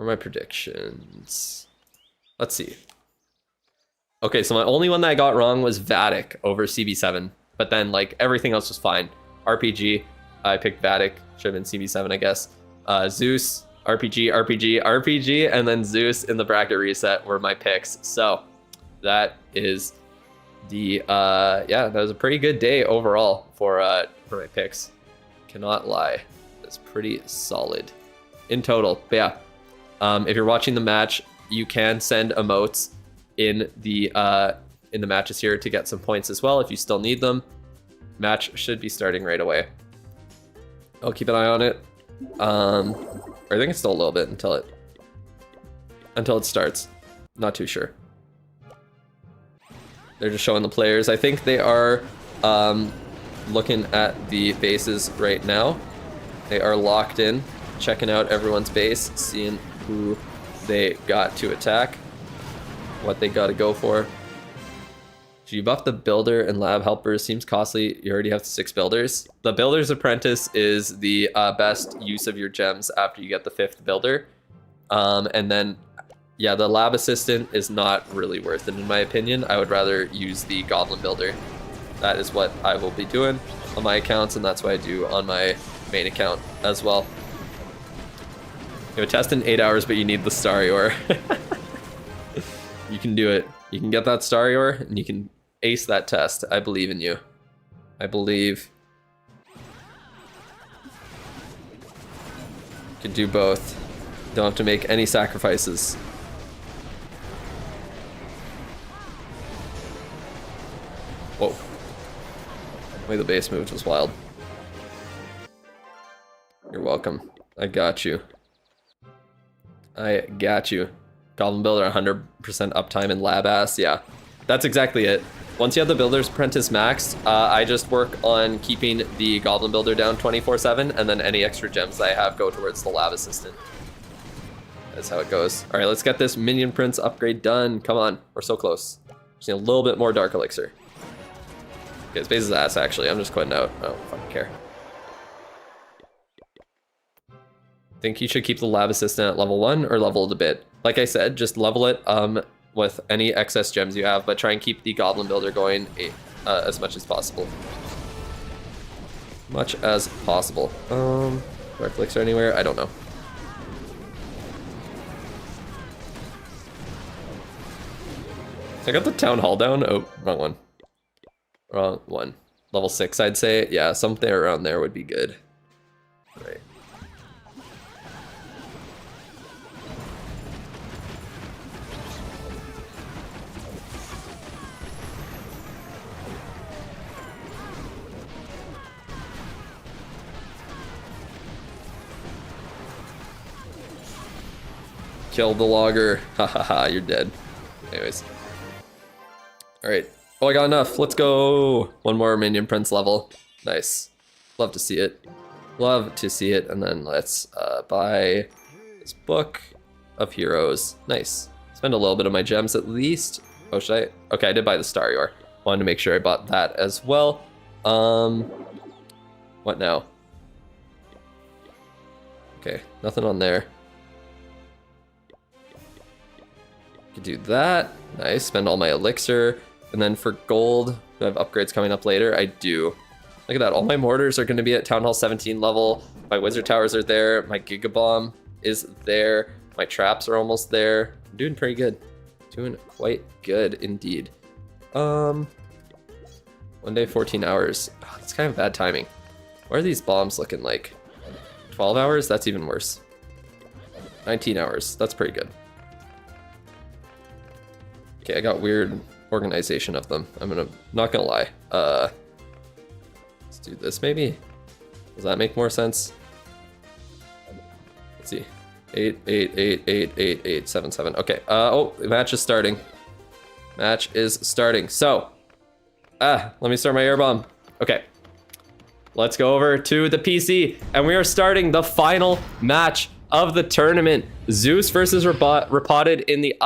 my predictions? Let's see. Okay, so my only one that I got wrong was Vatic over CB7. But then, like, everything else was fine. RPG, I picked Vatic. Should have been CB7, I guess. Zeus, RPG, RPG, RPG, and then Zeus in the bracket reset were my picks. So, that is the, yeah, that was a pretty good day overall for my picks. Cannot lie. That's pretty solid in total. But yeah, if you're watching the match, you can send emotes in the matches here to get some points as well if you still need them. Match should be starting right away. I'll keep an eye on it. I think it's still a little bit until it starts. Not too sure. They're just showing the players. I think they are looking at the bases right now. They are locked in, checking out everyone's base, seeing who they got to attack, what they got to go for. Should you buff the builder and lab helpers? Seems costly. You already have 6 builders. The builder's apprentice is the best use of your gems after you get the 5th builder. And then, yeah, the lab assistant is not really worth it in my opinion. I would rather use the goblin builder. That is what I will be doing on my accounts, and that's what I do on my main account as well. You have a test in 8 hours, but you need the Star Yor. You can do it. You can get that Star Yor, and you can ace that test. I believe in you. I believe. You can do both. Don't have to make any sacrifices. Whoa. The way the base moved was wild. You're welcome. I got you. I got you. Goblin Builder 100% uptime in lab ass. Yeah. That's exactly it. Once you have the Builder's Apprentice maxed, I just work on keeping the Goblin Builder down 24/7, and then any extra gems that I have go towards the Lab Assistant. That's how it goes. All right, let's get this Minion Prince upgrade done. Come on, we're so close. Just need a little bit more Dark Elixir. Okay, his base is ass, actually. I'm just quitting out. I don't fucking care. Think you should keep the Lab Assistant at level 1 or level it a bit. Like I said, just level it with any excess gems you have, but try and keep the Goblin Builder going as much as possible. Much as possible. Dark Elixir anywhere? I don't know. I got the Town Hall down. Oh, wrong one. Wrong one. Level 6, I'd say. Yeah, something around there would be good. All right. Killed the logger. Ha ha ha, you're dead. Anyways. Alright. Oh, I got enough. Let's go. One more Minion Prince level. Nice. Love to see it. Love to see it. And then let's buy this book of heroes. Nice. Spend a little bit of my gems at least. Oh, should I? Okay, I did buy the Star Yor. Wanted to make sure I bought that as well. What now? Okay, nothing on there. Could do that. Nice. Spend all my elixir. And then for gold, do I have upgrades coming up later? I do. Look at that. All my mortars are going to be at Town Hall 17 level. My wizard towers are there. My Giga Bomb is there. My traps are almost there. I'm doing pretty good. Doing quite good indeed. 1 day, 14 hours. Oh, that's kind of bad timing. What are these bombs looking like? 12 hours? That's even worse. 19 hours. That's pretty good. Okay, I got weird organization of them. Not gonna lie. Let's do this maybe. Does that make more sense? Let's see. 8, 8, 8, 8, 8, 8, 7, 7. Okay. Oh, the match is starting. Match is starting. So, let me start my air bomb. Okay. Let's go over to the PC, and we are starting the final match of the tournament. Zeus versus Repotted in the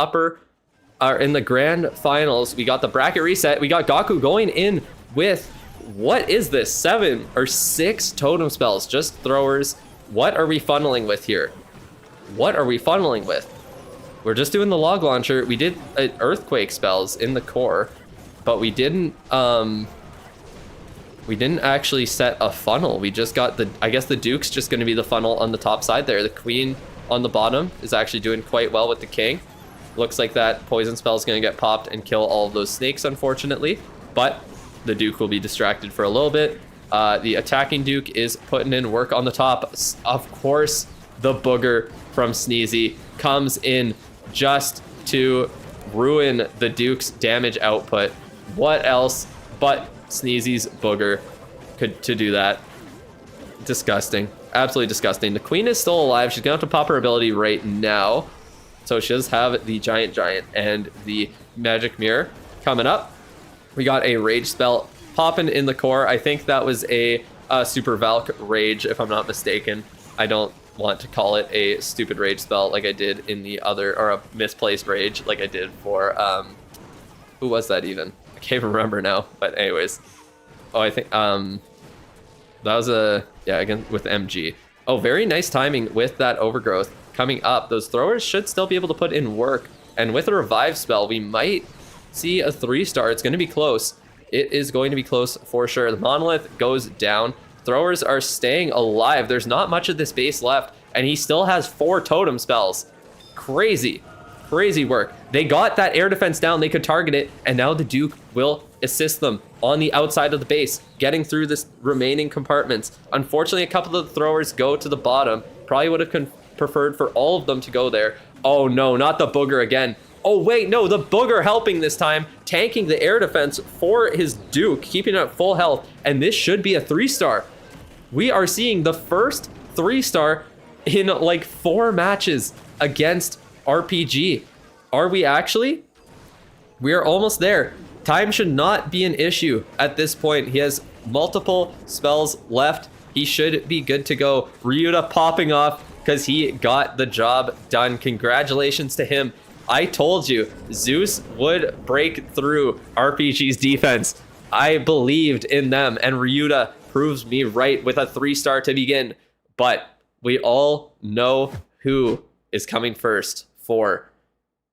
in the grand finals. We got the bracket reset. We got Gaku going in with, what is this? 7 or 6 totem spells, just throwers. What are we funneling with here? What are we funneling with? We're just doing the log launcher. We did earthquake spells in the core, but we didn't actually set a funnel. We just got I guess the Duke's just going to be the funnel on the top side there. The Queen on the bottom is actually doing quite well with the King. Looks like that poison spell is going to get popped and kill all of those snakes, unfortunately. But the Duke will be distracted for a little bit. The attacking Duke is putting in work on the top. Of course, the booger from Sneezy comes in just to ruin the Duke's damage output. What else but Sneezy's booger to do that? Disgusting. Absolutely disgusting. The Queen is still alive. She's going to have to pop her ability right now. So she does have the Giant and the Magic Mirror coming up. We got a Rage spell popping in the core. I think that was a Super Valk Rage, if I'm not mistaken. I don't want to call it a stupid Rage spell like I did in the other, or a misplaced Rage like I did for, who was that even? I can't remember now, but anyways. Oh, I think, that was again, with MG. Oh, very nice timing with that Overgrowth coming up. Those throwers should still be able to put in work, and with a revive spell we might see a 3-star. It's going to be close. It is going to be close for sure. The monolith goes down. Throwers are staying alive. There's not much of this base left, and he still has 4 totem spells. Crazy work. They got that air defense down. They could target it, and now the Duke will assist them on the outside of the base, getting through this remaining compartments. Unfortunately, a couple of the throwers go to the bottom. Probably would have preferred for all of them to go there. Oh no, not the booger again. Oh wait, no, the booger helping this time, tanking the air defense for his Duke, keeping it at full health, and this should be a 3-star. We are seeing the first 3-star in like 4 matches against RPG. Are we actually? We are almost there. Time should not be an issue at this point. He has multiple spells left. He should be good to go. Ryuta popping off because he got the job done. Congratulations to him. I told you, Zeus would break through RPG's defense. I believed in them, and Ryuta proves me right with a 3-star to begin. But we all know who is coming first for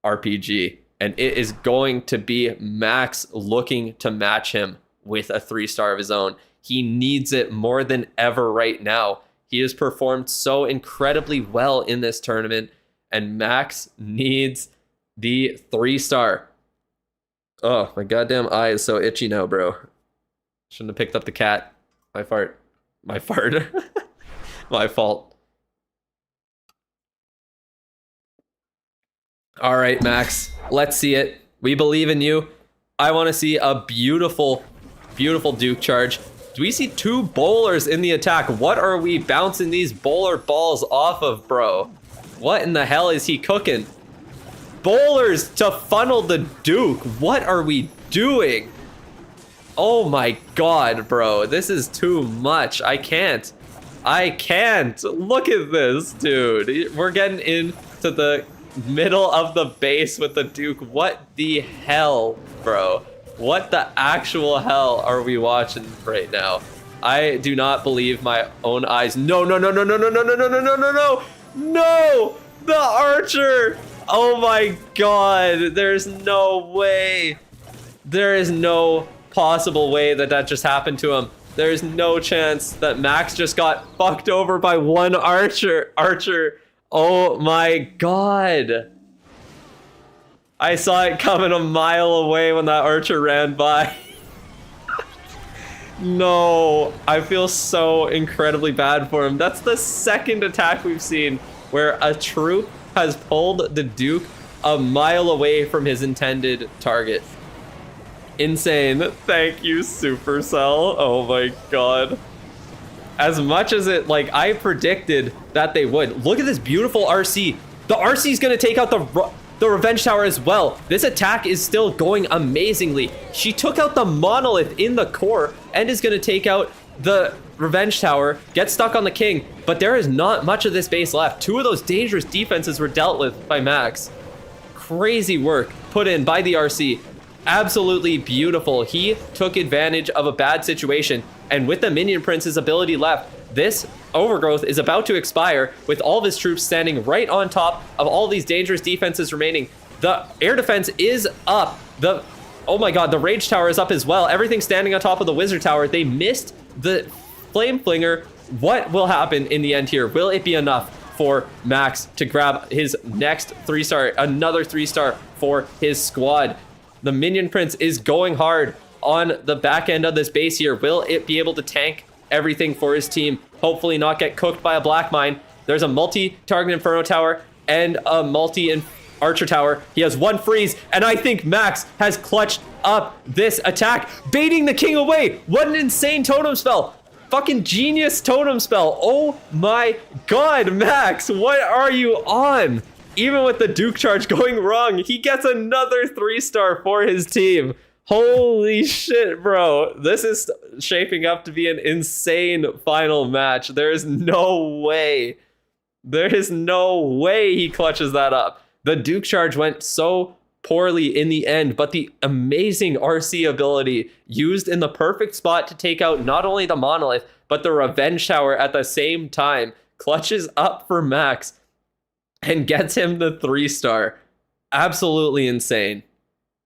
RPG, and it is going to be Max looking to match him with a 3-star of his own. He needs it more than ever right now. He has performed so incredibly well in this tournament, and Max needs the 3-star. Oh, my goddamn eye is so itchy now, bro. Shouldn't have picked up the cat. My fart. My fault. All right, Max. Let's see it. We believe in you. I want to see a beautiful, beautiful Duke charge. Do we see 2 bowlers in the attack? What are we bouncing these bowler balls off of, bro? What in the hell is he cooking? Bowlers to funnel the Duke. What are we doing? Oh my god, bro. This is too much. I can't. Look at this, dude. We're getting into the middle of the base with the Duke. What the hell, bro? What the actual hell are we watching right now? I do not believe my own eyes. No. No, the archer. Oh my god. There's no way. There is no possible way that just happened to him. There's no chance that Max just got fucked over by one archer. Oh my god. I saw it coming a mile away when that archer ran by. No, I feel so incredibly bad for him. That's the second attack we've seen where a troop has pulled the Duke a mile away from his intended target. Insane. Thank you, Supercell. Oh my god. As much as it, like, I predicted that they would. Look at this beautiful RC. The RC is going to take out the Revenge Tower as well. This attack is still going amazingly. She took out the Monolith in the core and is going to take out the Revenge Tower, get stuck on the King, but there is not much of this base left. 2 of those dangerous defenses were dealt with by Max. Crazy work put in by the RC. Absolutely beautiful. He took advantage of a bad situation, and with the Minion Prince's ability left, this overgrowth is about to expire with all of his troops standing right on top of all these dangerous defenses remaining. The air defense is up. Oh my god, the Rage Tower is up as well. Everything's standing on top of the Wizard Tower. They missed the Flame Flinger. What will happen in the end here? Will it be enough for Max to grab his next 3-star, another 3-star for his squad? The Minion Prince is going hard on the back end of this base here. Will it be able to tank everything for his team? Hopefully not get cooked by a Black Mine. There's a multi-target Inferno Tower and a multi-Archer Tower. He has 1 freeze, and I think Max has clutched up this attack, baiting the King away. What an insane totem spell. Fucking genius totem spell. Oh my god, Max, what are you on? Even with the Duke charge going wrong, he gets another 3-star for his team. Holy shit, bro. This is shaping up to be an insane final match. There is no way. There is no way he clutches that up. The Duke charge went so poorly in the end, but the amazing RC ability used in the perfect spot to take out not only the Monolith, but the Revenge Tower at the same time clutches up for Max and gets him the 3-star. Absolutely insane.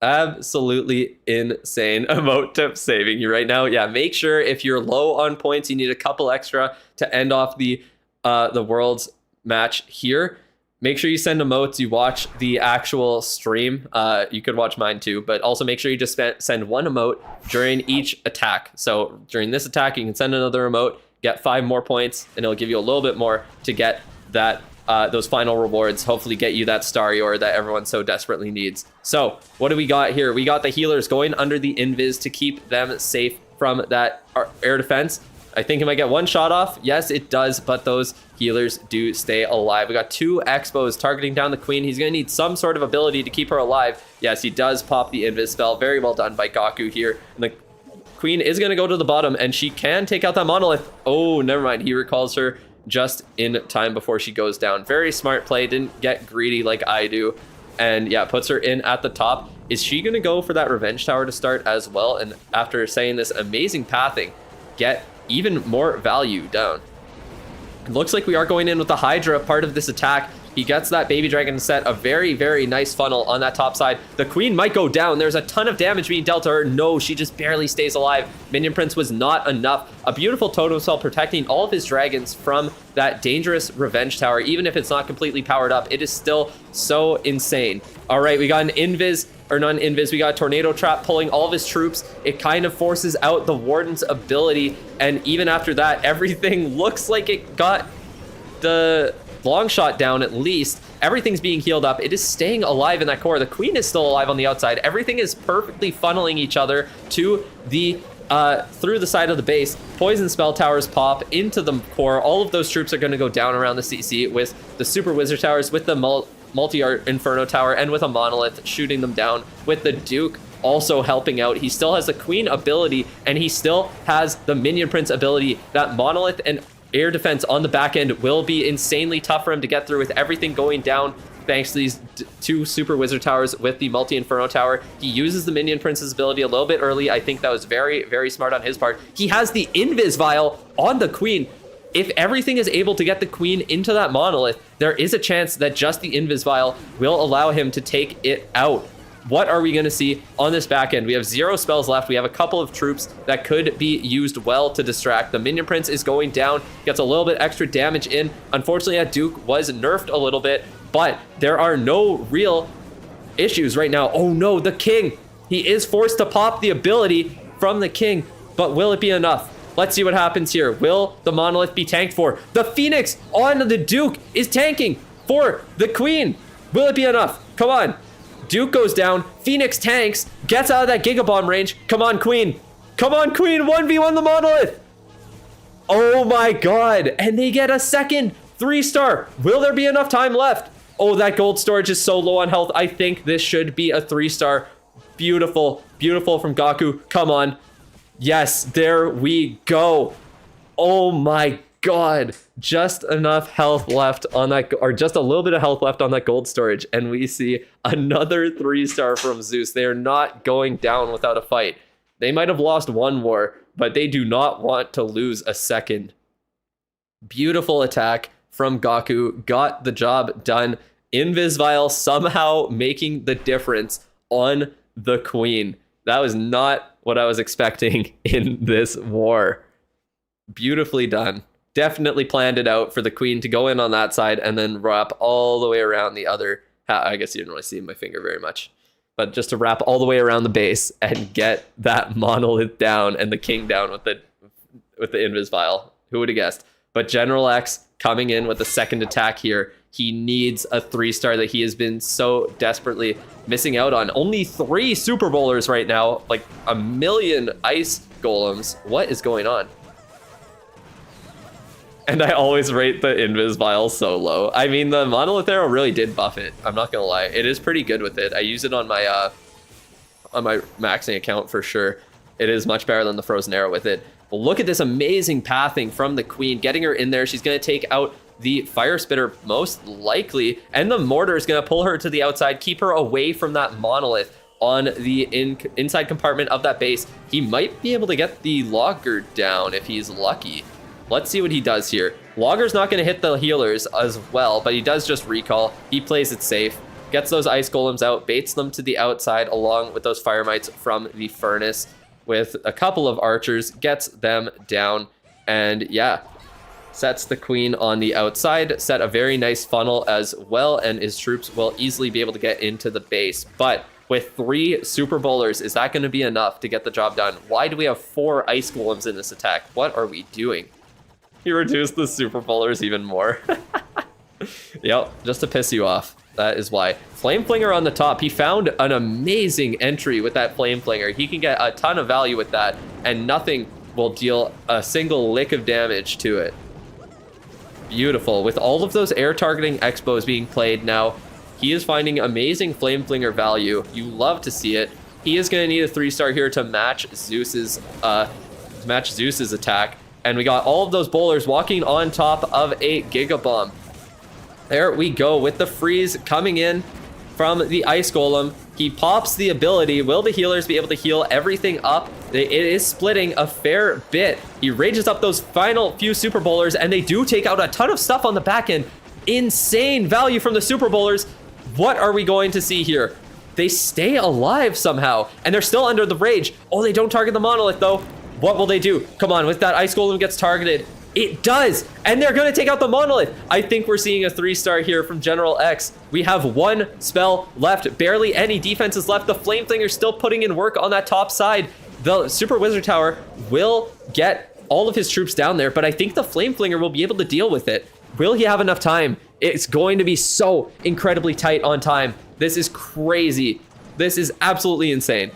Absolutely insane. Emote tip saving you right now. Yeah, make sure if you're low on points, you need a couple extra to end off the Worlds match here. Make sure you send emotes. You watch the actual stream. You could watch mine too, but also make sure you just send 1 emote during each attack. So during this attack, you can send another emote, get 5 more points, and it'll give you a little bit more to get that those final rewards, hopefully get you that star yor that everyone so desperately needs. So what do we got here? We got the healers going under the invis to keep them safe from that air defense. I think it might get one shot off. Yes, it does, but those healers do stay alive. We got 2 Expos targeting down the queen. He's going to need some sort of ability to keep her alive. Yes, he does pop the invis spell. Very well done by Gaku here. And the queen is going to go to the bottom, and she can take out that monolith. Oh, never mind. He recalls her just in time before she goes down. Very smart play. Didn't get greedy like I do. And yeah, puts her in at the top. Is she going to go for that revenge tower to start as well? And after saying this amazing pathing, get even more value down. It looks like we are going in with the Hydra part of this attack. He gets that baby dragon to set a very, very nice funnel on that top side. The queen might go down. There's a ton of damage being dealt to her. No, she just barely stays alive. Minion Prince was not enough. A beautiful totem spell protecting all of his dragons from that dangerous revenge tower. Even if it's not completely powered up, it is still so insane. All right, we got an invis, or not an invis, we got a tornado trap pulling all of his troops. It kind of forces out the warden's ability. And even after that, everything looks like it got the long shot down at least. Everything's being healed up. It is staying alive in that core. The queen is still alive on the outside. Everything is perfectly funneling each other to the through the side of the base. Poison spell towers pop into the core. All of those troops are going to go down around the CC with the super wizard towers, with the multi-art inferno tower, and with a monolith shooting them down, with the Duke also helping out. He still has the queen ability, and he still has the minion prince ability. That monolith and air defense on the back end will be insanely tough for him to get through, with everything going down thanks to these 2 super wizard towers with the multi-inferno tower. He uses the minion prince's ability a little bit early. I think that was very, very smart on his part. He has the invis vial on the queen. If everything is able to get the queen into that monolith, there is a chance that just the invis vial will allow him to take it out. What are we going to see on this back end? We have 0 spells left. We have a couple of troops that could be used well to distract. The minion prince is going down, gets a little bit extra damage in. Unfortunately, that Duke was nerfed a little bit, but there are no real issues right now. Oh no, the king. He is forced to pop the ability from the king, but will it be enough? Let's see what happens here. Will the monolith be tanked for? The Phoenix on the Duke is tanking for the queen. Will it be enough? Come on. Duke goes down. Phoenix tanks. Gets out of that Gigabomb range. Come on, queen. Come on, queen. 1v1 the monolith. Oh my god. And they get a second 3-star. Will there be enough time left? Oh, that gold storage is so low on health. I think this should be a 3-star. Beautiful. Beautiful from Gaku. Come on. Yes, there we go. Oh my god. Just enough health left on that, or just a little bit of health left on that gold storage, and we see another 3-star from Zeus. They are not going down without a fight. They might have lost one war, but they do not want to lose a second. Beautiful attack from Gaku. Got the job done. Invis Vial somehow making the difference on the queen. That was not what I was expecting in this war. Beautifully done. Definitely planned it out for the queen to go in on that side and then wrap all the way around the other. I guess you didn't really see my finger very much, but just to wrap all the way around the base and get that monolith down and the king down with the invis vial. Who would have guessed? But General X coming in with a second attack here. He needs a 3-star that he has been so desperately missing out on. Only 3 super bowlers right now, like a million ice golems. What is going on? And I always rate the invis vial so low. I mean, the monolith arrow really did buff it. I'm not gonna lie. It is pretty good with it. I use it on my maxing account for sure. It is much better than the frozen arrow with it. But look at this amazing pathing from the queen, getting her in there. She's gonna take out the fire spitter most likely, and the mortar is gonna pull her to the outside, keep her away from that monolith on the inside compartment of that base. He might be able to get the logger down if he's lucky. Let's see what he does here. Logger's not going to hit the healers as well, but he does just recall. He plays it safe, gets those ice golems out, baits them to the outside along with those fire mites from the furnace with a couple of archers, gets them down, and yeah, sets the queen on the outside, set a very nice funnel as well, and his troops will easily be able to get into the base. But with 3 super bowlers, is that going to be enough to get the job done? Why do we have 4 ice golems in this attack? What are we doing? He reduced the super bowlers even more. Yep, just to piss you off. That is why. Flame Flinger on the top. He found an amazing entry with that Flame Flinger. He can get a ton of value with that, and nothing will deal a single lick of damage to it. Beautiful. With all of those air targeting expos being played now, he is finding amazing flame flinger value. You love to see it. He is going to need a 3-star here to match Zeus's attack. And we got all of those bowlers walking on top of a Giga Bomb. There we go with the freeze coming in from the Ice Golem. He pops the ability. Will the healers be able to heal everything up? It is splitting a fair bit. He rages up those final few Super Bowlers, and they do take out a ton of stuff on the back end. Insane value from the Super Bowlers. What are we going to see here? They stay alive somehow, and they're still under the rage. Oh, they don't target the monolith, though. What will they do? Come on, with that Ice Golem gets targeted. It does, and they're going to take out the monolith. I think we're seeing a 3-star here from General X. We have one spell left, barely any defenses left. The Flame Flinger's still putting in work on that top side. The Super Wizard Tower will get all of his troops down there, but I think the Flame Flinger will be able to deal with it. Will he have enough time? It's going to be so incredibly tight on time. This is crazy. This is absolutely insane.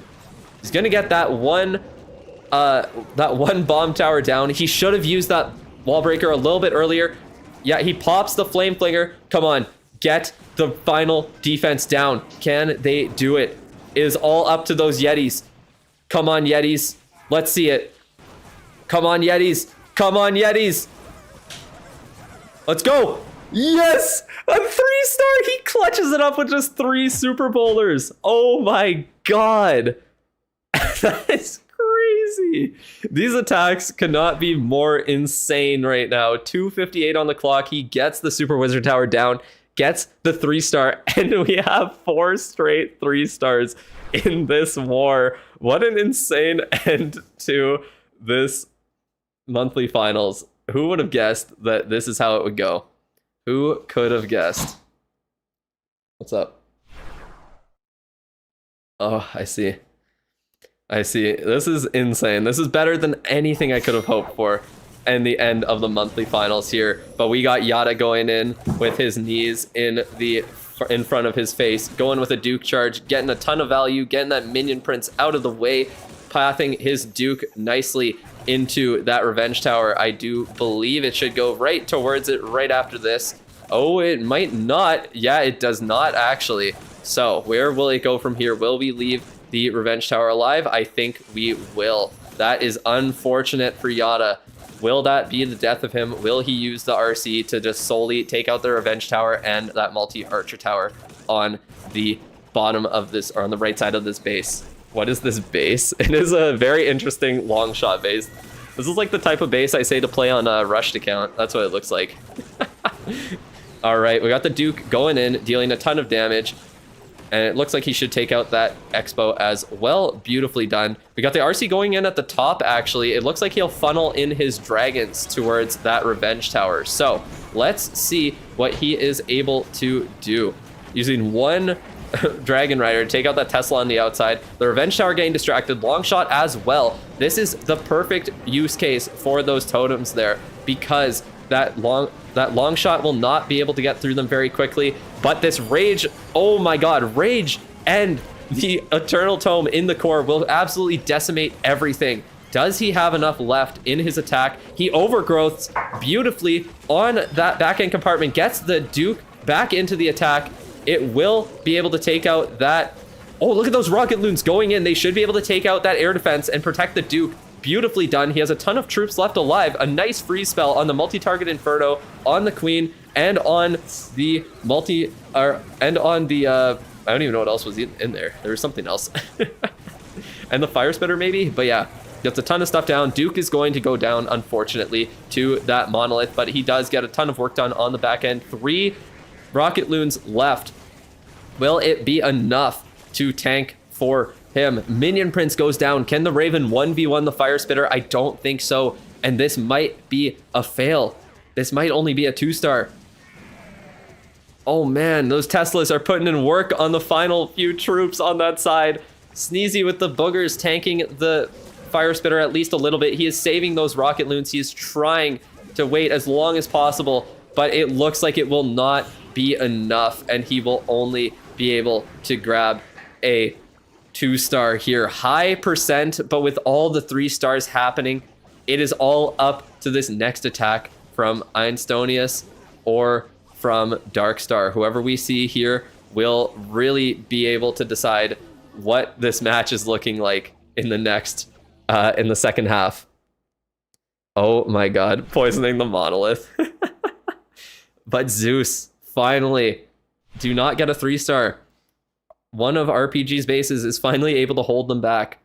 He's going to get that one bomb tower down. He should have used that wall breaker a little bit earlier. Yeah, he pops the flame flinger. Come on, get the final defense down. Can they do it? It is all up to those Yetis. Come on, Yetis. Let's see it. Come on, Yetis. Come on, Yetis. Let's go. Yes, a 3-star. He clutches it up with just 3 Super Bowlers. Oh my God. That is crazy. These attacks cannot be more insane right now. 2:58 on the clock. He gets the Super Wizard Tower down, gets the 3-star, and we have 4 straight 3-stars in this war. What an insane end to this monthly finals. Who would have guessed that this is how it would go? Who could have guessed? What's up? Oh, I see. I see. This is insane. This is better than anything I could have hoped for in the end of the monthly finals here. But we got Yada going in with his knees in front of his face, going with a Duke charge, getting a ton of value, getting that minion prince out of the way, pathing his Duke nicely into that Revenge Tower. I do believe it should go right towards it right after this. Oh, it might not. Yeah, it does not actually. So where will it go from here? Will we leave the Revenge Tower alive? I think we will. That is unfortunate for Yada. Will that be the death of him? Will he use the RC to just solely take out the Revenge Tower and that multi-archer tower on the bottom of this, or on the right side of this base? What is this base? It is a very interesting long shot base. This is like the type of base I say to play on a rushed account. That's what it looks like. All right, we got the Duke going in, dealing a ton of damage. And it looks like he should take out that Expo as well. Beautifully done. We got the RC going in at the top, actually. It looks like he'll funnel in his dragons towards that Revenge Tower. So let's see what he is able to do. Using one Dragon Rider to take out that Tesla on the outside. The Revenge Tower getting distracted. Long shot as well. This is the perfect use case for those totems there, because that long shot will not be able to get through them very quickly. But this Rage, oh my God, Rage and the Eternal Tome in the core will absolutely decimate everything. Does he have enough left in his attack? He overgrowths beautifully on that back end compartment, gets the Duke back into the attack. It will be able to take out that. Oh, look at those rocket loons going in. They should be able to take out that air defense and protect the Duke. Beautifully done. He has a ton of troops left alive. A nice freeze spell on the multi-target Inferno, on the Queen, and on the I don't even know what else was in there. There was something else. And the Fire Spitter maybe? But yeah, gets a ton of stuff down. Duke is going to go down, unfortunately, to that monolith, but he does get a ton of work done on the back end. 3 rocket loons left. Will it be enough to tank for him? Minion Prince goes down. Can the Raven 1v1 the Fire Spitter? I don't think so. And this might be a fail. This might only be a 2-star. Oh man, those Teslas are putting in work on the final few troops on that side. Sneezy with the boogers tanking the Fire Spitter at least a little bit. He is saving those rocket loons. He is trying to wait as long as possible, but it looks like it will not be enough, and he will only be able to grab a 2-star here. High percent, but with all the 3 stars happening, It is all up to this next attack from Einstonius or from Darkstar. Whoever we see here will really be able to decide what this match is looking like in the second half. Oh my god, poisoning the monolith. But Zeus, finally, do not get a 3-star. One of RPG's bases is finally able to hold them back.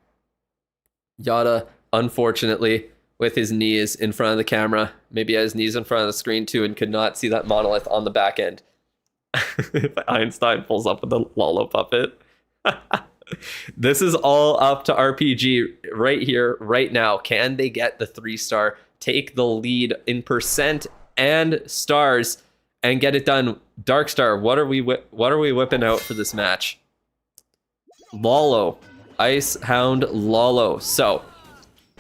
Yada, unfortunately, with his knees in front of the camera. Maybe he has his knees in front of the screen too and could not see that monolith on the back end. Einstein pulls up with the Lolo puppet. This is all up to RPG right here, right now. Can they get the 3-star, take the lead in percent and stars, and get it done? Darkstar, what are we whipping out for this match? Lolo, Ice Hound Lolo. So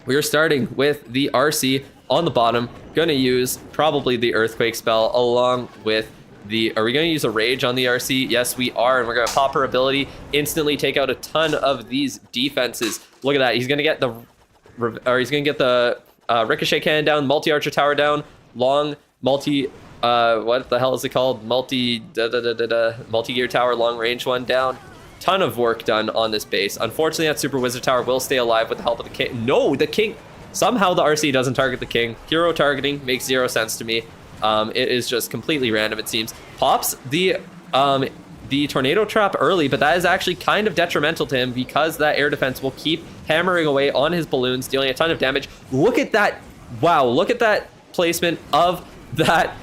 we are starting with the RC on the bottom. Gonna use probably the Earthquake spell along with the... Are we gonna use a Rage on the RC? Yes, we are, and we're gonna pop her ability, instantly take out a ton of these defenses. Look at that. He's gonna get the Ricochet Cannon down, multi-Archer Tower down, long multi... what the hell is it called? Multi-gear tower, long range one down. Ton of work done on this base. Unfortunately, that Super Wizard Tower will stay alive with the help of the king. No, the king. Somehow the RC doesn't target the king. Hero targeting makes zero sense to me. It is just completely random, it seems. Pops the tornado trap early, but that is actually kind of detrimental to him because that air defense will keep hammering away on his balloons, dealing a ton of damage. Look at that. Wow, look at that placement of that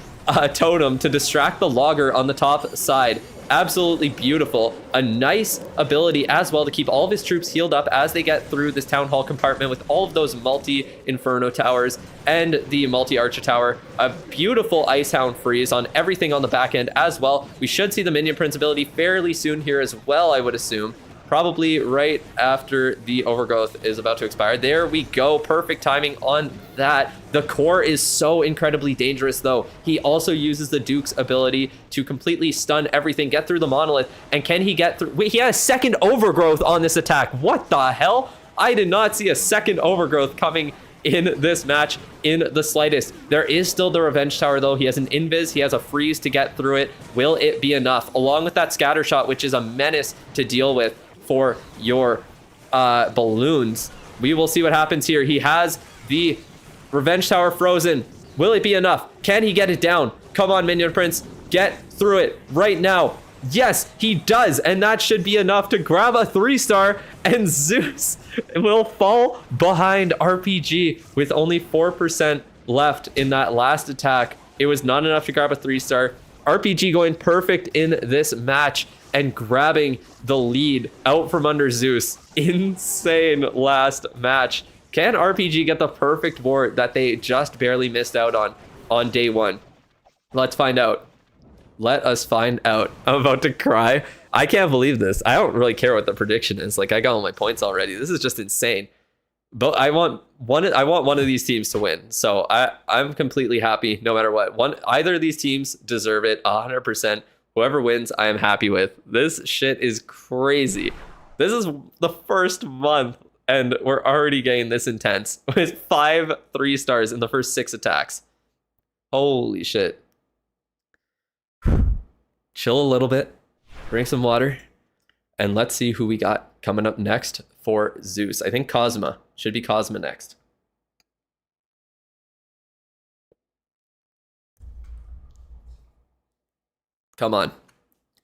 totem to distract the logger on the top side. Absolutely beautiful. A nice ability as well to keep all of his troops healed up as they get through this town hall compartment with all of those multi-inferno towers and the multi-archer tower. A beautiful Ice Hound freeze on everything on the back end as well. We should see the minion prince ability fairly soon here as well, I would assume. Probably right after the overgrowth is about to expire. There we go. Perfect timing on that. The core is so incredibly dangerous, though. He also uses the Duke's ability to completely stun everything, get through the monolith. And can he get through? Wait, he had a second overgrowth on this attack. What the hell? I did not see a second overgrowth coming in this match in the slightest. There is still the Revenge Tower, though. He has an invis. He has a freeze to get through it. Will it be enough? Along with that scatter shot, which is a menace to deal with for your balloons. We will see what happens here. He has the Revenge Tower frozen. Will it be enough? Can he get it down? Come on, Minion Prince. Get through it right now. Yes, he does. And that should be enough to grab a 3-star. And Zeus will fall behind RPG with only 4% left in that last attack. It was not enough to grab a 3-star. RPG going perfect in this match and grabbing the lead out from under Zeus. Insane last match. Can RPG get the perfect war that they just barely missed out on day one? Let's find out. Let us find out. I'm about to cry. I can't believe this. I don't really care what the prediction is. Like, I got all my points already. This is just insane. But I want one of these teams to win. So I'm completely happy no matter what. Either of these teams deserve it 100%. Whoever wins, I am happy with. This shit is crazy. This is the first month, and we're already getting this intense with 5 3-stars in the first 6 attacks. Holy shit. Chill a little bit, drink some water, and let's see who we got coming up next for Zeus. I think Cosma. Should be Cosma next. Come on.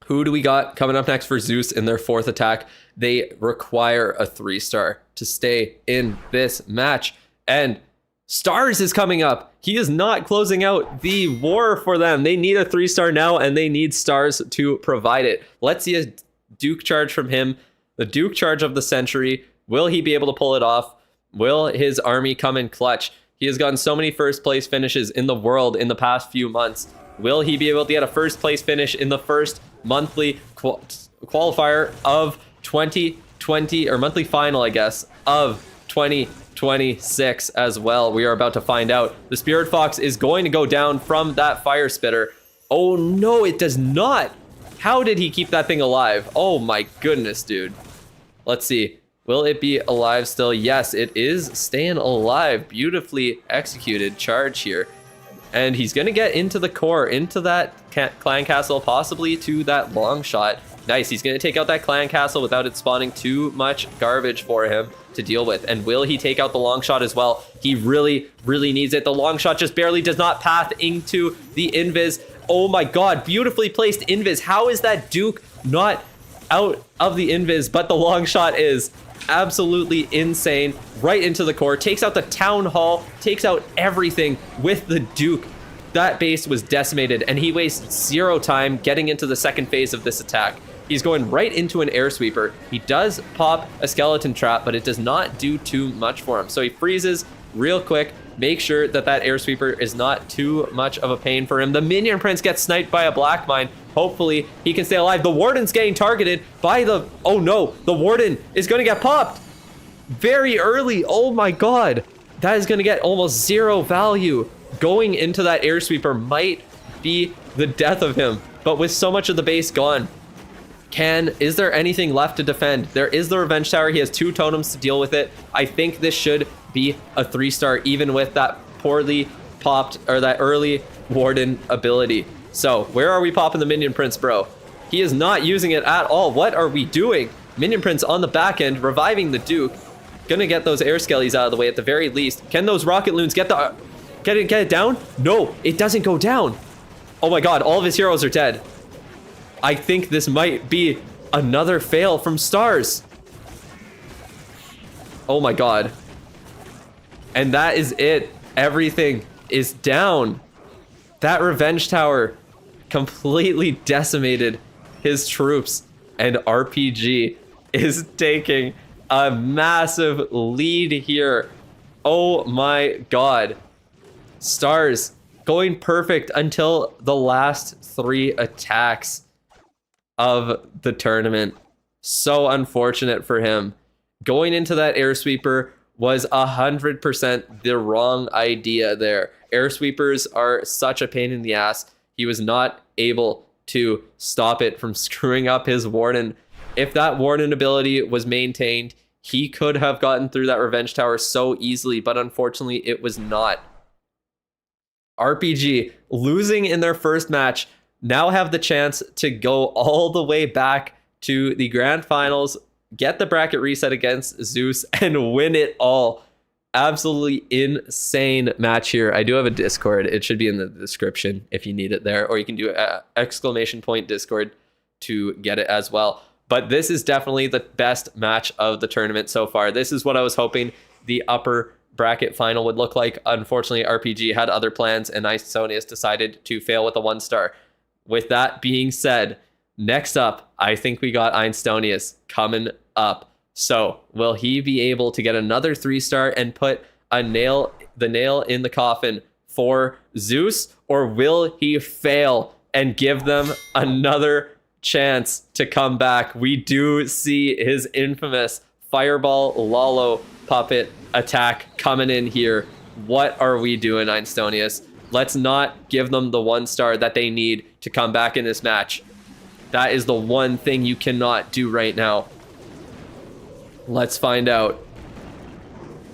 Who do we got coming up next for Zeus in their 4th attack? They require a 3-star to stay in this match. And Stars is coming up. He is not closing out the war for them. They need a 3-star now, and they need Stars to provide it. Let's see a Duke charge from him. The Duke charge of the century. Will he be able to pull it off? Will his army come in clutch? He has gotten so many first place finishes in the world in the past few months. Will he be able to get a first place finish in the first monthly qualifier of 2020, or monthly final, I guess, of 2026 as well? We are about to find out. The Spirit Fox is going to go down from that fire spitter. Oh no, it does not. How did he keep that thing alive? Oh my goodness, dude. Let's see. Will it be alive still? Yes, it is staying alive. Beautifully executed charge here. And he's going to get into the core, into that clan castle, possibly to that long shot. Nice, he's going to take out that clan castle without it spawning too much garbage for him to deal with. And will he take out the long shot as well? He really, really needs it. The long shot just barely does not path into the invis. Oh my god, beautifully placed invis. How is that Duke not out of the invis, but the long shot is? Absolutely insane. Right into the core, takes out the town hall, takes out everything with the Duke. That base was decimated, and he wastes 0 time getting into the second phase of this attack. He's going right into an air sweeper. He does pop a skeleton trap, but it does not do too much for him. So he freezes real quick, make sure that that air sweeper is not too much of a pain for him. The minion prince gets sniped by a black mine. Hopefully he can stay alive. The warden's getting targeted by the, oh no, the warden is going to get popped very early. Oh my god, that is going to get almost 0 value. Going into that air sweeper might be the death of him, but with so much of the base gone, is there anything left to defend? There is the revenge tower. He has 2 totems to deal with it. I think this should be a 3-star, even with that poorly popped, or that early warden ability. So where are we popping the minion prince, bro? He is not using it at all. What are we doing? Minion prince on the back end, reviving the Duke. Gonna get those air skellies out of the way at the very least. Can those rocket loons get it down? No, it doesn't go down. Oh my god, all of his heroes are dead. I think this might be another fail from Stars. Oh my god. And that is it. Everything is down. That revenge tower completely decimated his troops, and RPG is taking a massive lead here. Oh my god. Stars going perfect until the last 3 attacks of the tournament. So unfortunate for him. Going into that air sweeper was 100% the wrong idea there. Air sweepers are such a pain in the ass. He was not able to stop it from screwing up his warden. If that warden ability was maintained, he could have gotten through that revenge tower so easily, but unfortunately it was not. RPG, losing in their first match, now have the chance to go all the way back to the grand finals, get the bracket reset against Zeus, and win it all. Absolutely insane match here. I do have a Discord. It should be in the description if you need it there, or you can do ! Discord to get it as well. But this is definitely the best match of the tournament so far. This is what I was hoping the upper bracket final would look like. Unfortunately, RPG had other plans, and Isonius decided to fail with a 1-star. With that being said, next up, I think we got Einstonius coming up. So will he be able to get another 3-star and put the nail in the coffin for Zeus, or will he fail and give them another chance to come back? We do see his infamous Fireball Lalo puppet attack coming in here. What are we doing, Einstonius? Let's not give them the 1-star that they need to come back in this match. That is the one thing you cannot do right now. Let's find out.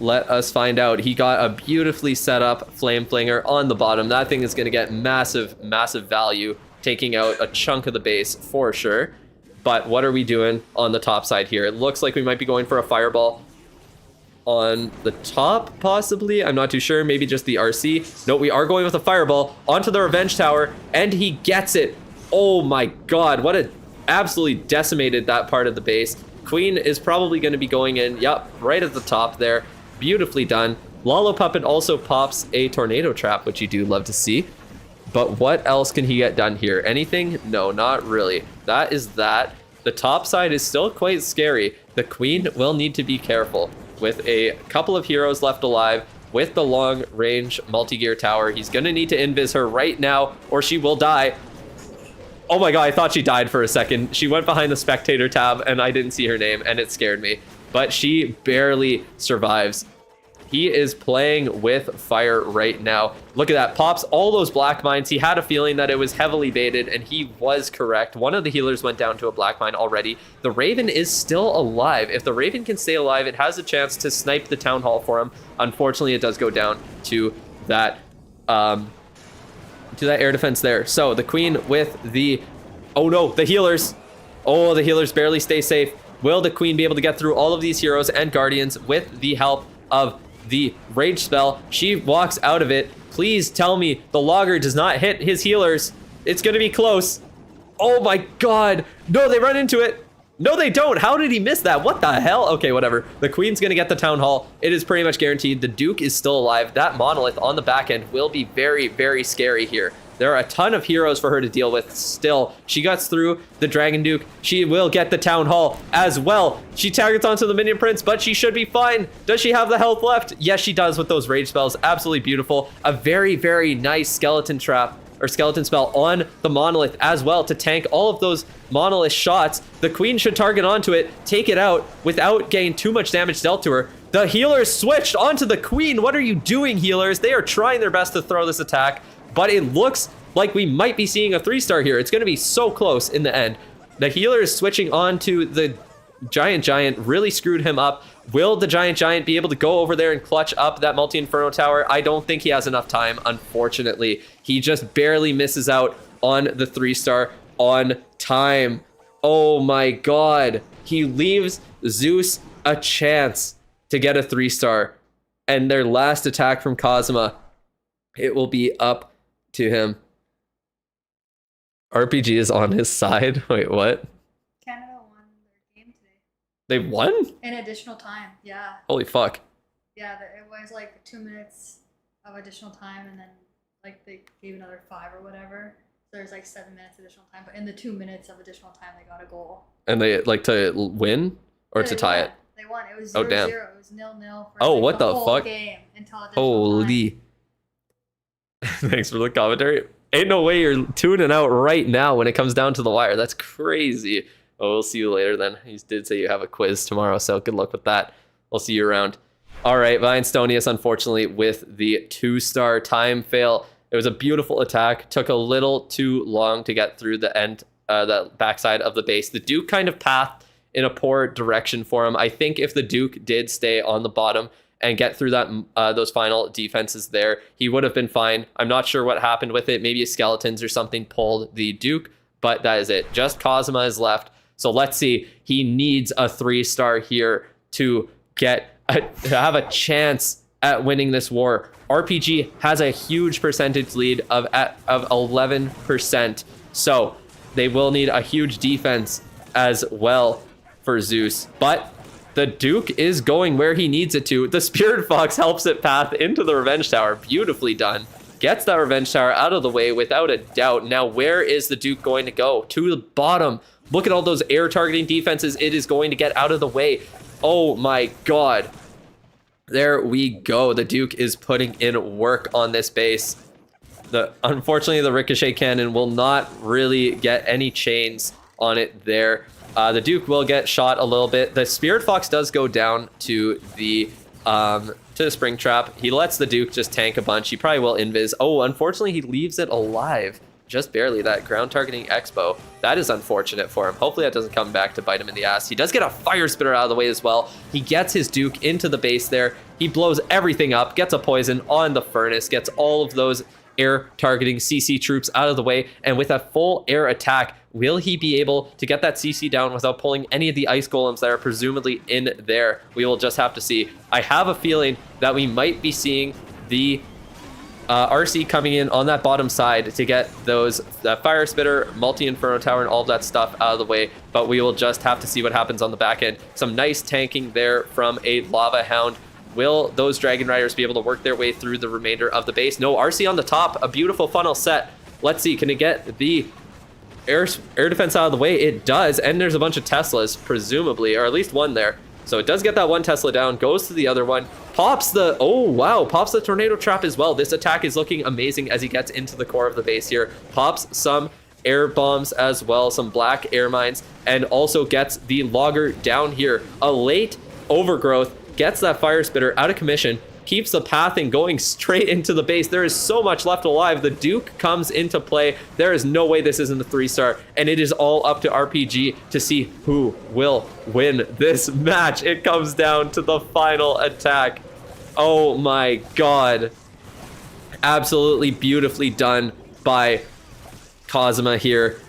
Let us find out. He got a beautifully set up Flame Flinger on the bottom. That thing is going to get massive, massive value, taking out a chunk of the base for sure. But what are we doing on the top side here? It looks like we might be going for a Fireball on the top, possibly. I'm not too sure. Maybe just the RC. No, we are going with a Fireball onto the Revenge Tower, and he gets it. Oh my god, what a absolutely decimated that part of the base. Queen is probably going to be going in, yep, right at the top there. Beautifully done. Lalo Puppet also pops a Tornado Trap, which you do love to see. But what else can he get done here? Anything? No, not really. That is that. The top side is still quite scary. The Queen will need to be careful. With a couple of heroes left alive, with the long range multi-gear tower, he's going to need to invis her right now, or she will die. Oh my god, I thought she died for a second. She went behind the spectator tab and I didn't see her name, and it scared me. But she barely survives. He is playing with fire right now. Look at that. Pops all those black mines. He had a feeling that it was heavily baited, and he was correct. One of the healers went down to a black mine already. The Raven is still alive. If the Raven can stay alive, it has a chance to snipe the Town Hall for him. Unfortunately, it does go down to that air defense there. So the Queen with the... Oh no, the healers. Oh, the healers barely stay safe. Will the Queen be able to get through all of these heroes and guardians with the help of the rage spell? She walks out of it. Please tell me the logger does not hit his healers. It's going to be close. Oh my god. No, they run into it. No, they don't. How did he miss that? What the hell? Okay, whatever. The Queen's going to get the Town Hall. It is pretty much guaranteed. The Duke is still alive. That monolith on the back end will be very, very scary here. There are a ton of heroes for her to deal with still. She gets through the Dragon Duke. She will get the Town Hall as well. She targets onto the Minion Prince, but she should be fine. Does she have the health left? Yes, she does with those rage spells. Absolutely beautiful. A very, very nice skeleton trap or skeleton spell on the monolith as well to tank all of those monolith shots. The Queen should target onto it, take it out without getting too much damage dealt to her. The healers switched onto the Queen. What are you doing, healers? They are trying their best to throw this attack, but it looks like we might be seeing a 3-star here. It's going to be so close in the end. The healer is switching on to the Giant. Really screwed him up. Will the Giant be able to go over there and clutch up that multi-inferno tower? I don't think he has enough time, unfortunately. He just barely misses out on the 3-star on time. Oh my god. He leaves Zeus a chance to get a 3-star. And their last attack from Kazuma, it will be up to him. RPG is on his side. Wait, what? Canada won their game today. They won? In additional time, yeah. Holy fuck. Yeah, it was like 2 minutes of additional time, and then like they gave another 5 or whatever. So there's like 7 minutes additional time, but in the 2 minutes of additional time, they got a goal. And they like to win or Yeah, to they tie won. it? They won. It was 0-0. Oh, damn. It was 0-0 for Oh, like, what the whole fuck? game until additional time. Holy. Thanks for the commentary. Ain't no way you're tuning out right now when it comes down to the wire. That's crazy. Oh, we'll see you later then. You did say you have a quiz tomorrow, so good luck with that. We'll see you around. All right, Vinestonius, unfortunately, with the 2-star time fail. It was a beautiful attack. Took a little too long to get through the end, the backside of the base. The Duke kind of pathed in a poor direction for him. I think if the Duke did stay on the bottom and get through that those final defenses there, he would have been fine. I'm not sure what happened with it. Maybe skeletons or something pulled the Duke, but that is it. Just Kazuma is left. So let's see. He needs a 3-star here to have a chance at winning this war. RPG has a huge percentage lead of 11%. So they will need a huge defense as well for Zeus. But the Duke is going where he needs it to. The Spirit Fox helps it path into the Revenge Tower. Beautifully done. Gets that Revenge Tower out of the way without a doubt. Now, where is the Duke going to go? To the bottom. Look at all those air targeting defenses. It is going to get out of the way. Oh my god. There we go. The Duke is putting in work on this base. Unfortunately, the Ricochet Cannon will not really get any chains on it there. The Duke will get shot a little bit. The Spirit Fox does go down to the Spring Trap. He lets the Duke just tank a bunch. He probably will invis. Oh, unfortunately, he leaves it alive. Just barely. That ground targeting Expo. That is unfortunate for him. Hopefully that doesn't come back to bite him in the ass. He does get a Fire Spitter out of the way as well. He gets his Duke into the base there. He blows everything up, gets a poison on the furnace, gets all of those air targeting CC troops out of the way, and with a full air attack, will he be able to get that CC down without pulling any of the ice golems that are presumably in there? We will just have to see. I have a feeling that we might be seeing the RC coming in on that bottom side to get those Fire Spitter, Multi-Inferno Tower, and all of that stuff out of the way, but we will just have to see what happens on the back end. Some nice tanking there from a Lava Hound. Will those Dragon Riders be able to work their way through the remainder of the base? No, RC on the top, a beautiful funnel set. Let's see, can it get the air defense out of the way? It does, and there's a bunch of Teslas, presumably, or at least one there. So it does get that one Tesla down, goes to the other one, pops the, oh wow, pops the Tornado Trap as well. This attack is looking amazing as he gets into the core of the base here. Pops some air bombs as well, some black air mines, and also gets the logger down here. A late overgrowth, gets that Fire Spitter out of commission, keeps the pathing going straight into the base. There is so much left alive. The Duke comes into play. There is no way this isn't a 3-star, and it is all up to RPG to see who will win this match. It comes down to the final attack. Oh my god. Absolutely beautifully done by Kazuma here.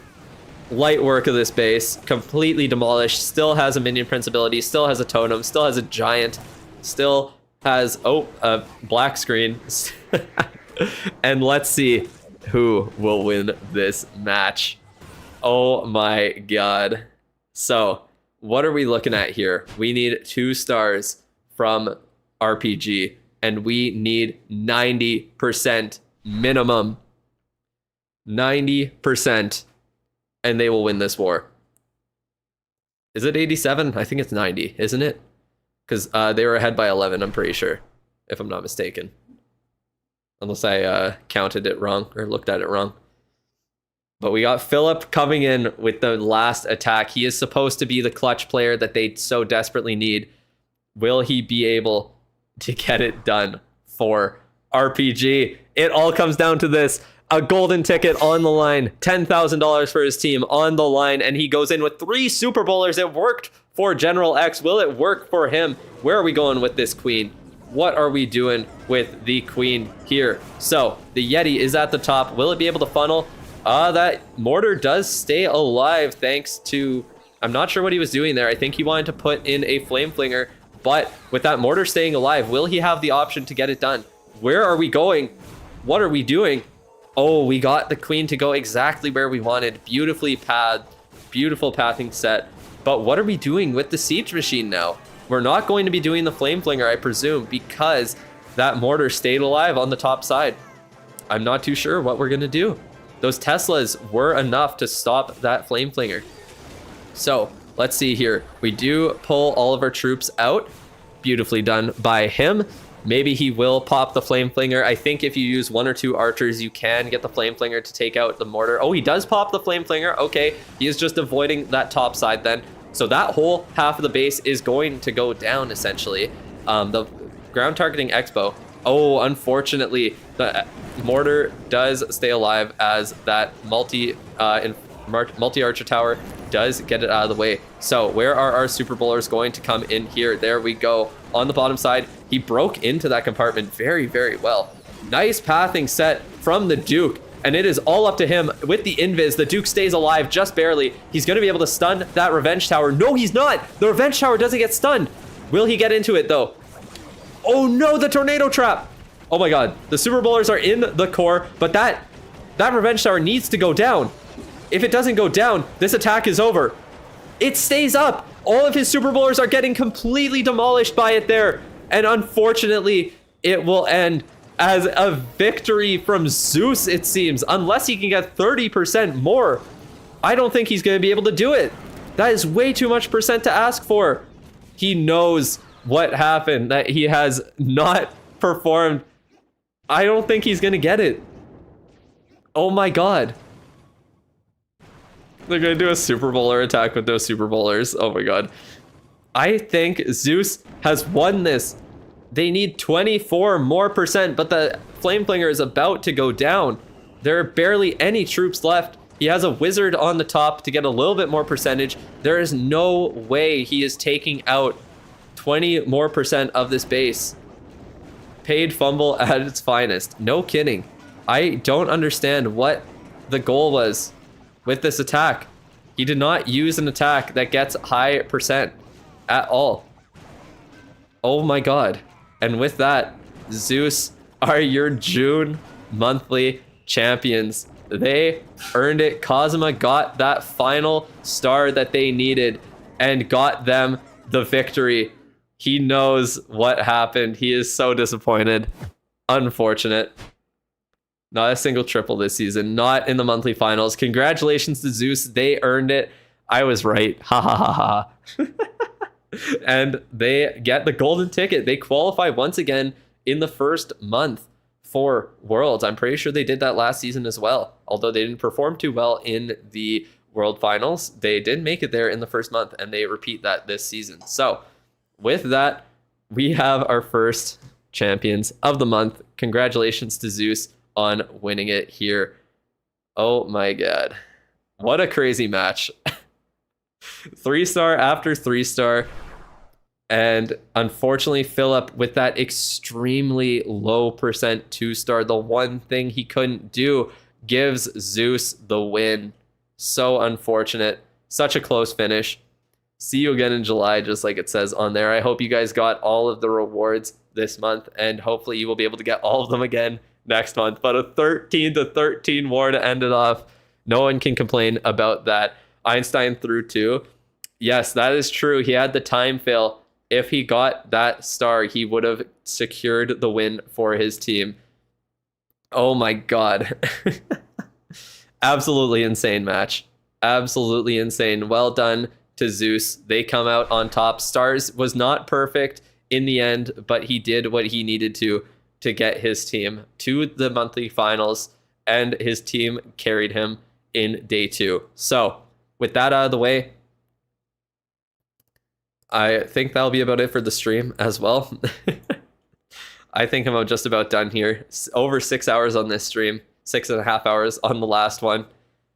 Light work of this base, completely demolished, still has a minion prince ability, still has a totem, still has a giant, still has, oh, a black screen. And let's see who will win this match. Oh my god. So, what are we looking at here? We need 2 stars from RPG, and we need 90% minimum. 90%. And they will win this war. Is it 87? I think it's 90, isn't it? Because they were ahead by 11, I'm pretty sure, if I'm not mistaken. Unless I counted it wrong or looked at it wrong. But we got Philip coming in with the last attack. He is supposed to be the clutch player that they so desperately need. Will he be able to get it done for RPG? It all comes down to this. A golden ticket on the line, $10,000 for his team on the line, and he goes in with 3 Super Bowlers. It worked for General X. Will it work for him? Where are we going with this queen? What are we doing with the queen here? So, the Yeti is at the top. Will it be able to funnel? That mortar does stay alive thanks to... I'm not sure what he was doing there. I think he wanted to put in a flame flinger, but with that mortar staying alive, will he have the option to get it done? Where are we going? What are we doing? Oh, we got the queen to go exactly where we wanted. Beautifully pathed, beautiful pathing set. But what are we doing with the siege machine now? We're not going to be doing the flame flinger, I presume, because that mortar stayed alive on the top side. I'm not too sure what we're going to do. Those Teslas were enough to stop that flame flinger. So let's see here. We do pull all of our troops out. Beautifully done by him. Maybe he will pop the flame flinger. I think if you use 1 or 2 archers, you can get the flame flinger to take out the mortar. Oh, he does pop the flame flinger. Okay, he is just avoiding that top side then. So that whole half of the base is going to go down, essentially. The ground targeting expo. Oh, unfortunately, the mortar does stay alive as that multi-archer tower does get it out of the way. So where are our Super Bowlers going to come in here? There we go. On the bottom side, he broke into that compartment very, very well. Nice pathing set from the Duke, and it is all up to him with the invis. The Duke stays alive just barely. He's going to be able to stun that revenge tower. No, he's not. The revenge tower doesn't get stunned. Will he get into it though? Oh no, the tornado trap. Oh my god. The Super Bowlers are in the core, but that revenge tower needs to go down. If it doesn't go down, this attack is over. It stays up. All of his Super Bowlers are getting completely demolished by it there. And unfortunately, it will end as a victory from Zeus, it seems. Unless he can get 30% more. I don't think he's going to be able to do it. That is way too much percent to ask for. He knows what happened, that he has not performed. I don't think he's going to get it. Oh my god. They're going to do a Super Bowler attack with those Super Bowlers. Oh my god. I think Zeus has won this. They need 24 more percent, but the Flame Flinger is about to go down. There are barely any troops left. He has a wizard on the top to get a little bit more percentage. There is no way he is taking out 20 more percent of this base. Paid fumble at its finest. No kidding. I don't understand what the goal was with this attack. He did not use an attack that gets high percent at all. Oh my god. And with that, Zeus are your June monthly champions. They earned it. Kazuma got that final star that they needed and got them the victory. He knows what happened. He is so disappointed. Unfortunate. Not a single triple this season. Not in the monthly finals. Congratulations to Zeus. They earned it. I was right. Ha ha ha ha. And they get the golden ticket. They qualify once again in the first month for Worlds. I'm pretty sure they did that last season as well. Although they didn't perform too well in the World Finals, they did make it there in the first month, and they repeat that this season. So with that, we have our first champions of the month. Congratulations to Zeus on winning it here. Oh my god. What a crazy match. 3-star after 3-star. And unfortunately, Philip, with that extremely low percent 2-star, the one thing he couldn't do, gives Zeus the win. So unfortunate. Such a close finish. See you again in July, just like it says on there. I hope you guys got all of the rewards this month, and hopefully you will be able to get all of them again next month. But a 13-13 war to end it off. No one can complain about that. Einstein through 2. Yes, that is true. He had the time fail. If he got that star, he would have secured the win for his team. Oh my god. Absolutely insane match. Absolutely insane. Well done to Zeus. They come out on top. Stars was not perfect in the end, but he did what he needed to get his team to the monthly finals, and his team carried him in day 2. So with that out of the way, I think that'll be about it for the stream as well. I think I'm just about done here. Over 6 hours on this stream, 6.5 hours on the last one.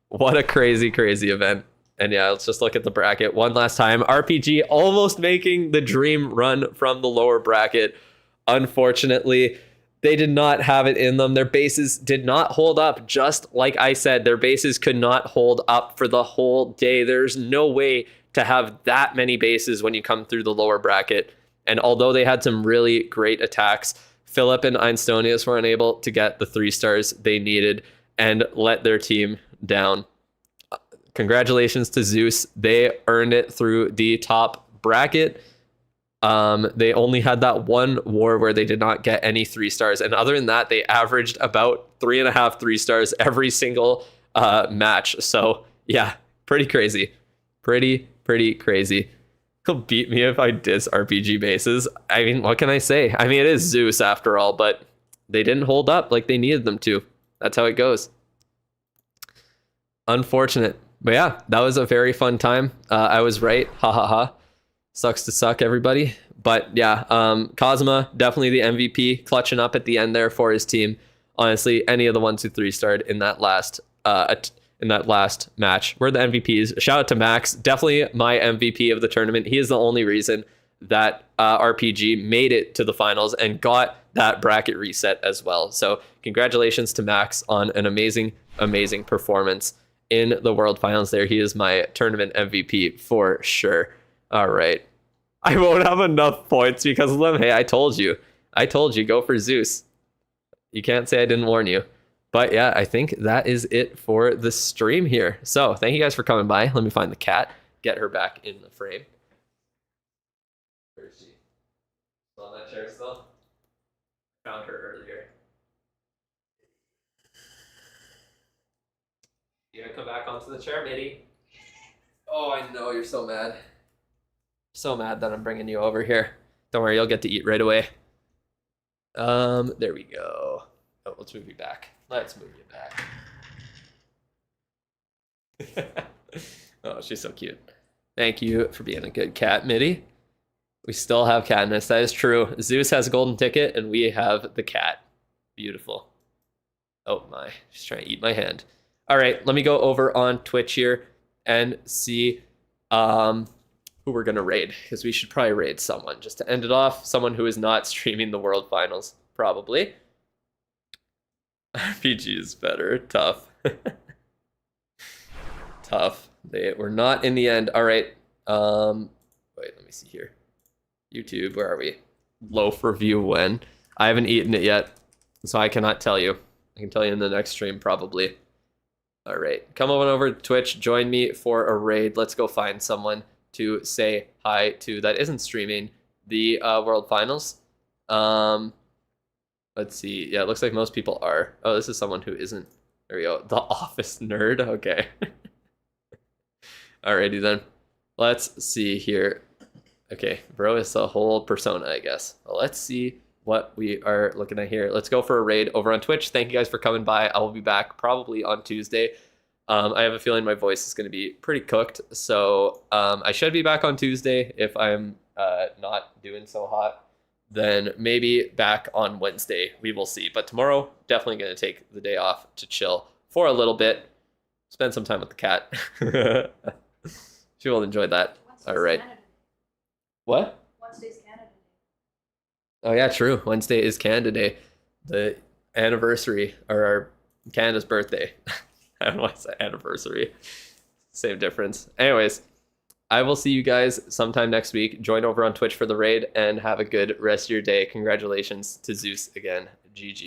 What a crazy, crazy event. And yeah, let's just look at the bracket one last time. RPG almost making the dream run from the lower bracket. Unfortunately, they did not have it in them. Their bases did not hold up. Just like I said, their bases could not hold up for the whole day. There's no way to have that many bases when you come through the lower bracket. And although they had some really great attacks, Philip and Einstonius were unable to get the 3 stars they needed and let their team down. Congratulations to Zeus. They earned it through the top bracket. They only had that one war where they did not get any 3 stars. And other than that, they averaged about 3.5 3 stars every single match. So yeah, pretty crazy. Pretty crazy. He'll beat me if I diss RPG bases. I mean, what can I say? I mean, it is Zeus after all, but they didn't hold up like they needed them to. That's how it goes. Unfortunate. But yeah, that was a very fun time. I was right. Ha ha ha. Sucks to suck, everybody. But yeah, Cosma, definitely the MVP, clutching up at the end there for his team. Honestly, any of the ones who 3-starred in that last match were the MVPs. Shout out to Max, definitely my MVP of the tournament. He is the only reason that RPG made it to the finals and got that bracket reset as well. So congratulations to Max on an amazing performance in the World Finals there. He is my tournament MVP for sure. All right. I won't have enough points because of them. Hey, I told you, go for Zeus. You can't say I didn't warn you. But yeah, I think that is it for the stream here. So thank you guys for coming by. Let me find the cat, get her back in the frame. Where is she? Still on that chair still? Found her earlier. You gonna come back onto the chair, Mitty? Oh, I know, you're so mad. So mad that I'm bringing you over here. Don't worry, you'll get to eat right away. There we go. Oh, let's move you back. Let's move you back. Oh, she's so cute. Thank you for being a good cat, Mitty. We still have Katniss. That is true. Zeus has a golden ticket, and we have the cat. Beautiful. Oh my, she's trying to eat my hand. All right, let me go over on Twitch here and see who we're gonna raid, because we should probably raid someone just to end it off. Someone who is not streaming the World Finals, probably. RPG is better. Tough. Tough. They were not in the end. All right. Wait, let me see here. YouTube, where are we? Loaf review when? I haven't eaten it yet, so I cannot tell you. I can tell you in the next stream, probably. All right. Come on over to Twitch. Join me for a raid. Let's go find someone to say hi to that isn't streaming the World Finals. Let's see. Yeah, it looks like most people are. Oh, this is someone who isn't. There we go. The Office Nerd. Okay. Alrighty then. Let's see here. Okay, bro is a whole persona, I guess. Well, let's see what we are looking at here. Let's go for a raid over on Twitch. Thank you guys for coming by. I will be back probably on Tuesday. I have a feeling my voice is going to be pretty cooked, so I should be back on Tuesday if I'm not doing so hot. then maybe back on Wednesday. We will see. But tomorrow, definitely going to take the day off to chill for a little bit, spend some time with the cat. She will enjoy that. All right. What? Wednesday's Canada Day. Oh yeah, true. Wednesday is Canada Day, the anniversary, or Canada's birthday. I don't know why I say anniversary. Same difference. Anyways, I will see you guys sometime next week. Join over on Twitch for the raid and have a good rest of your day. Congratulations to Zeus again. GG.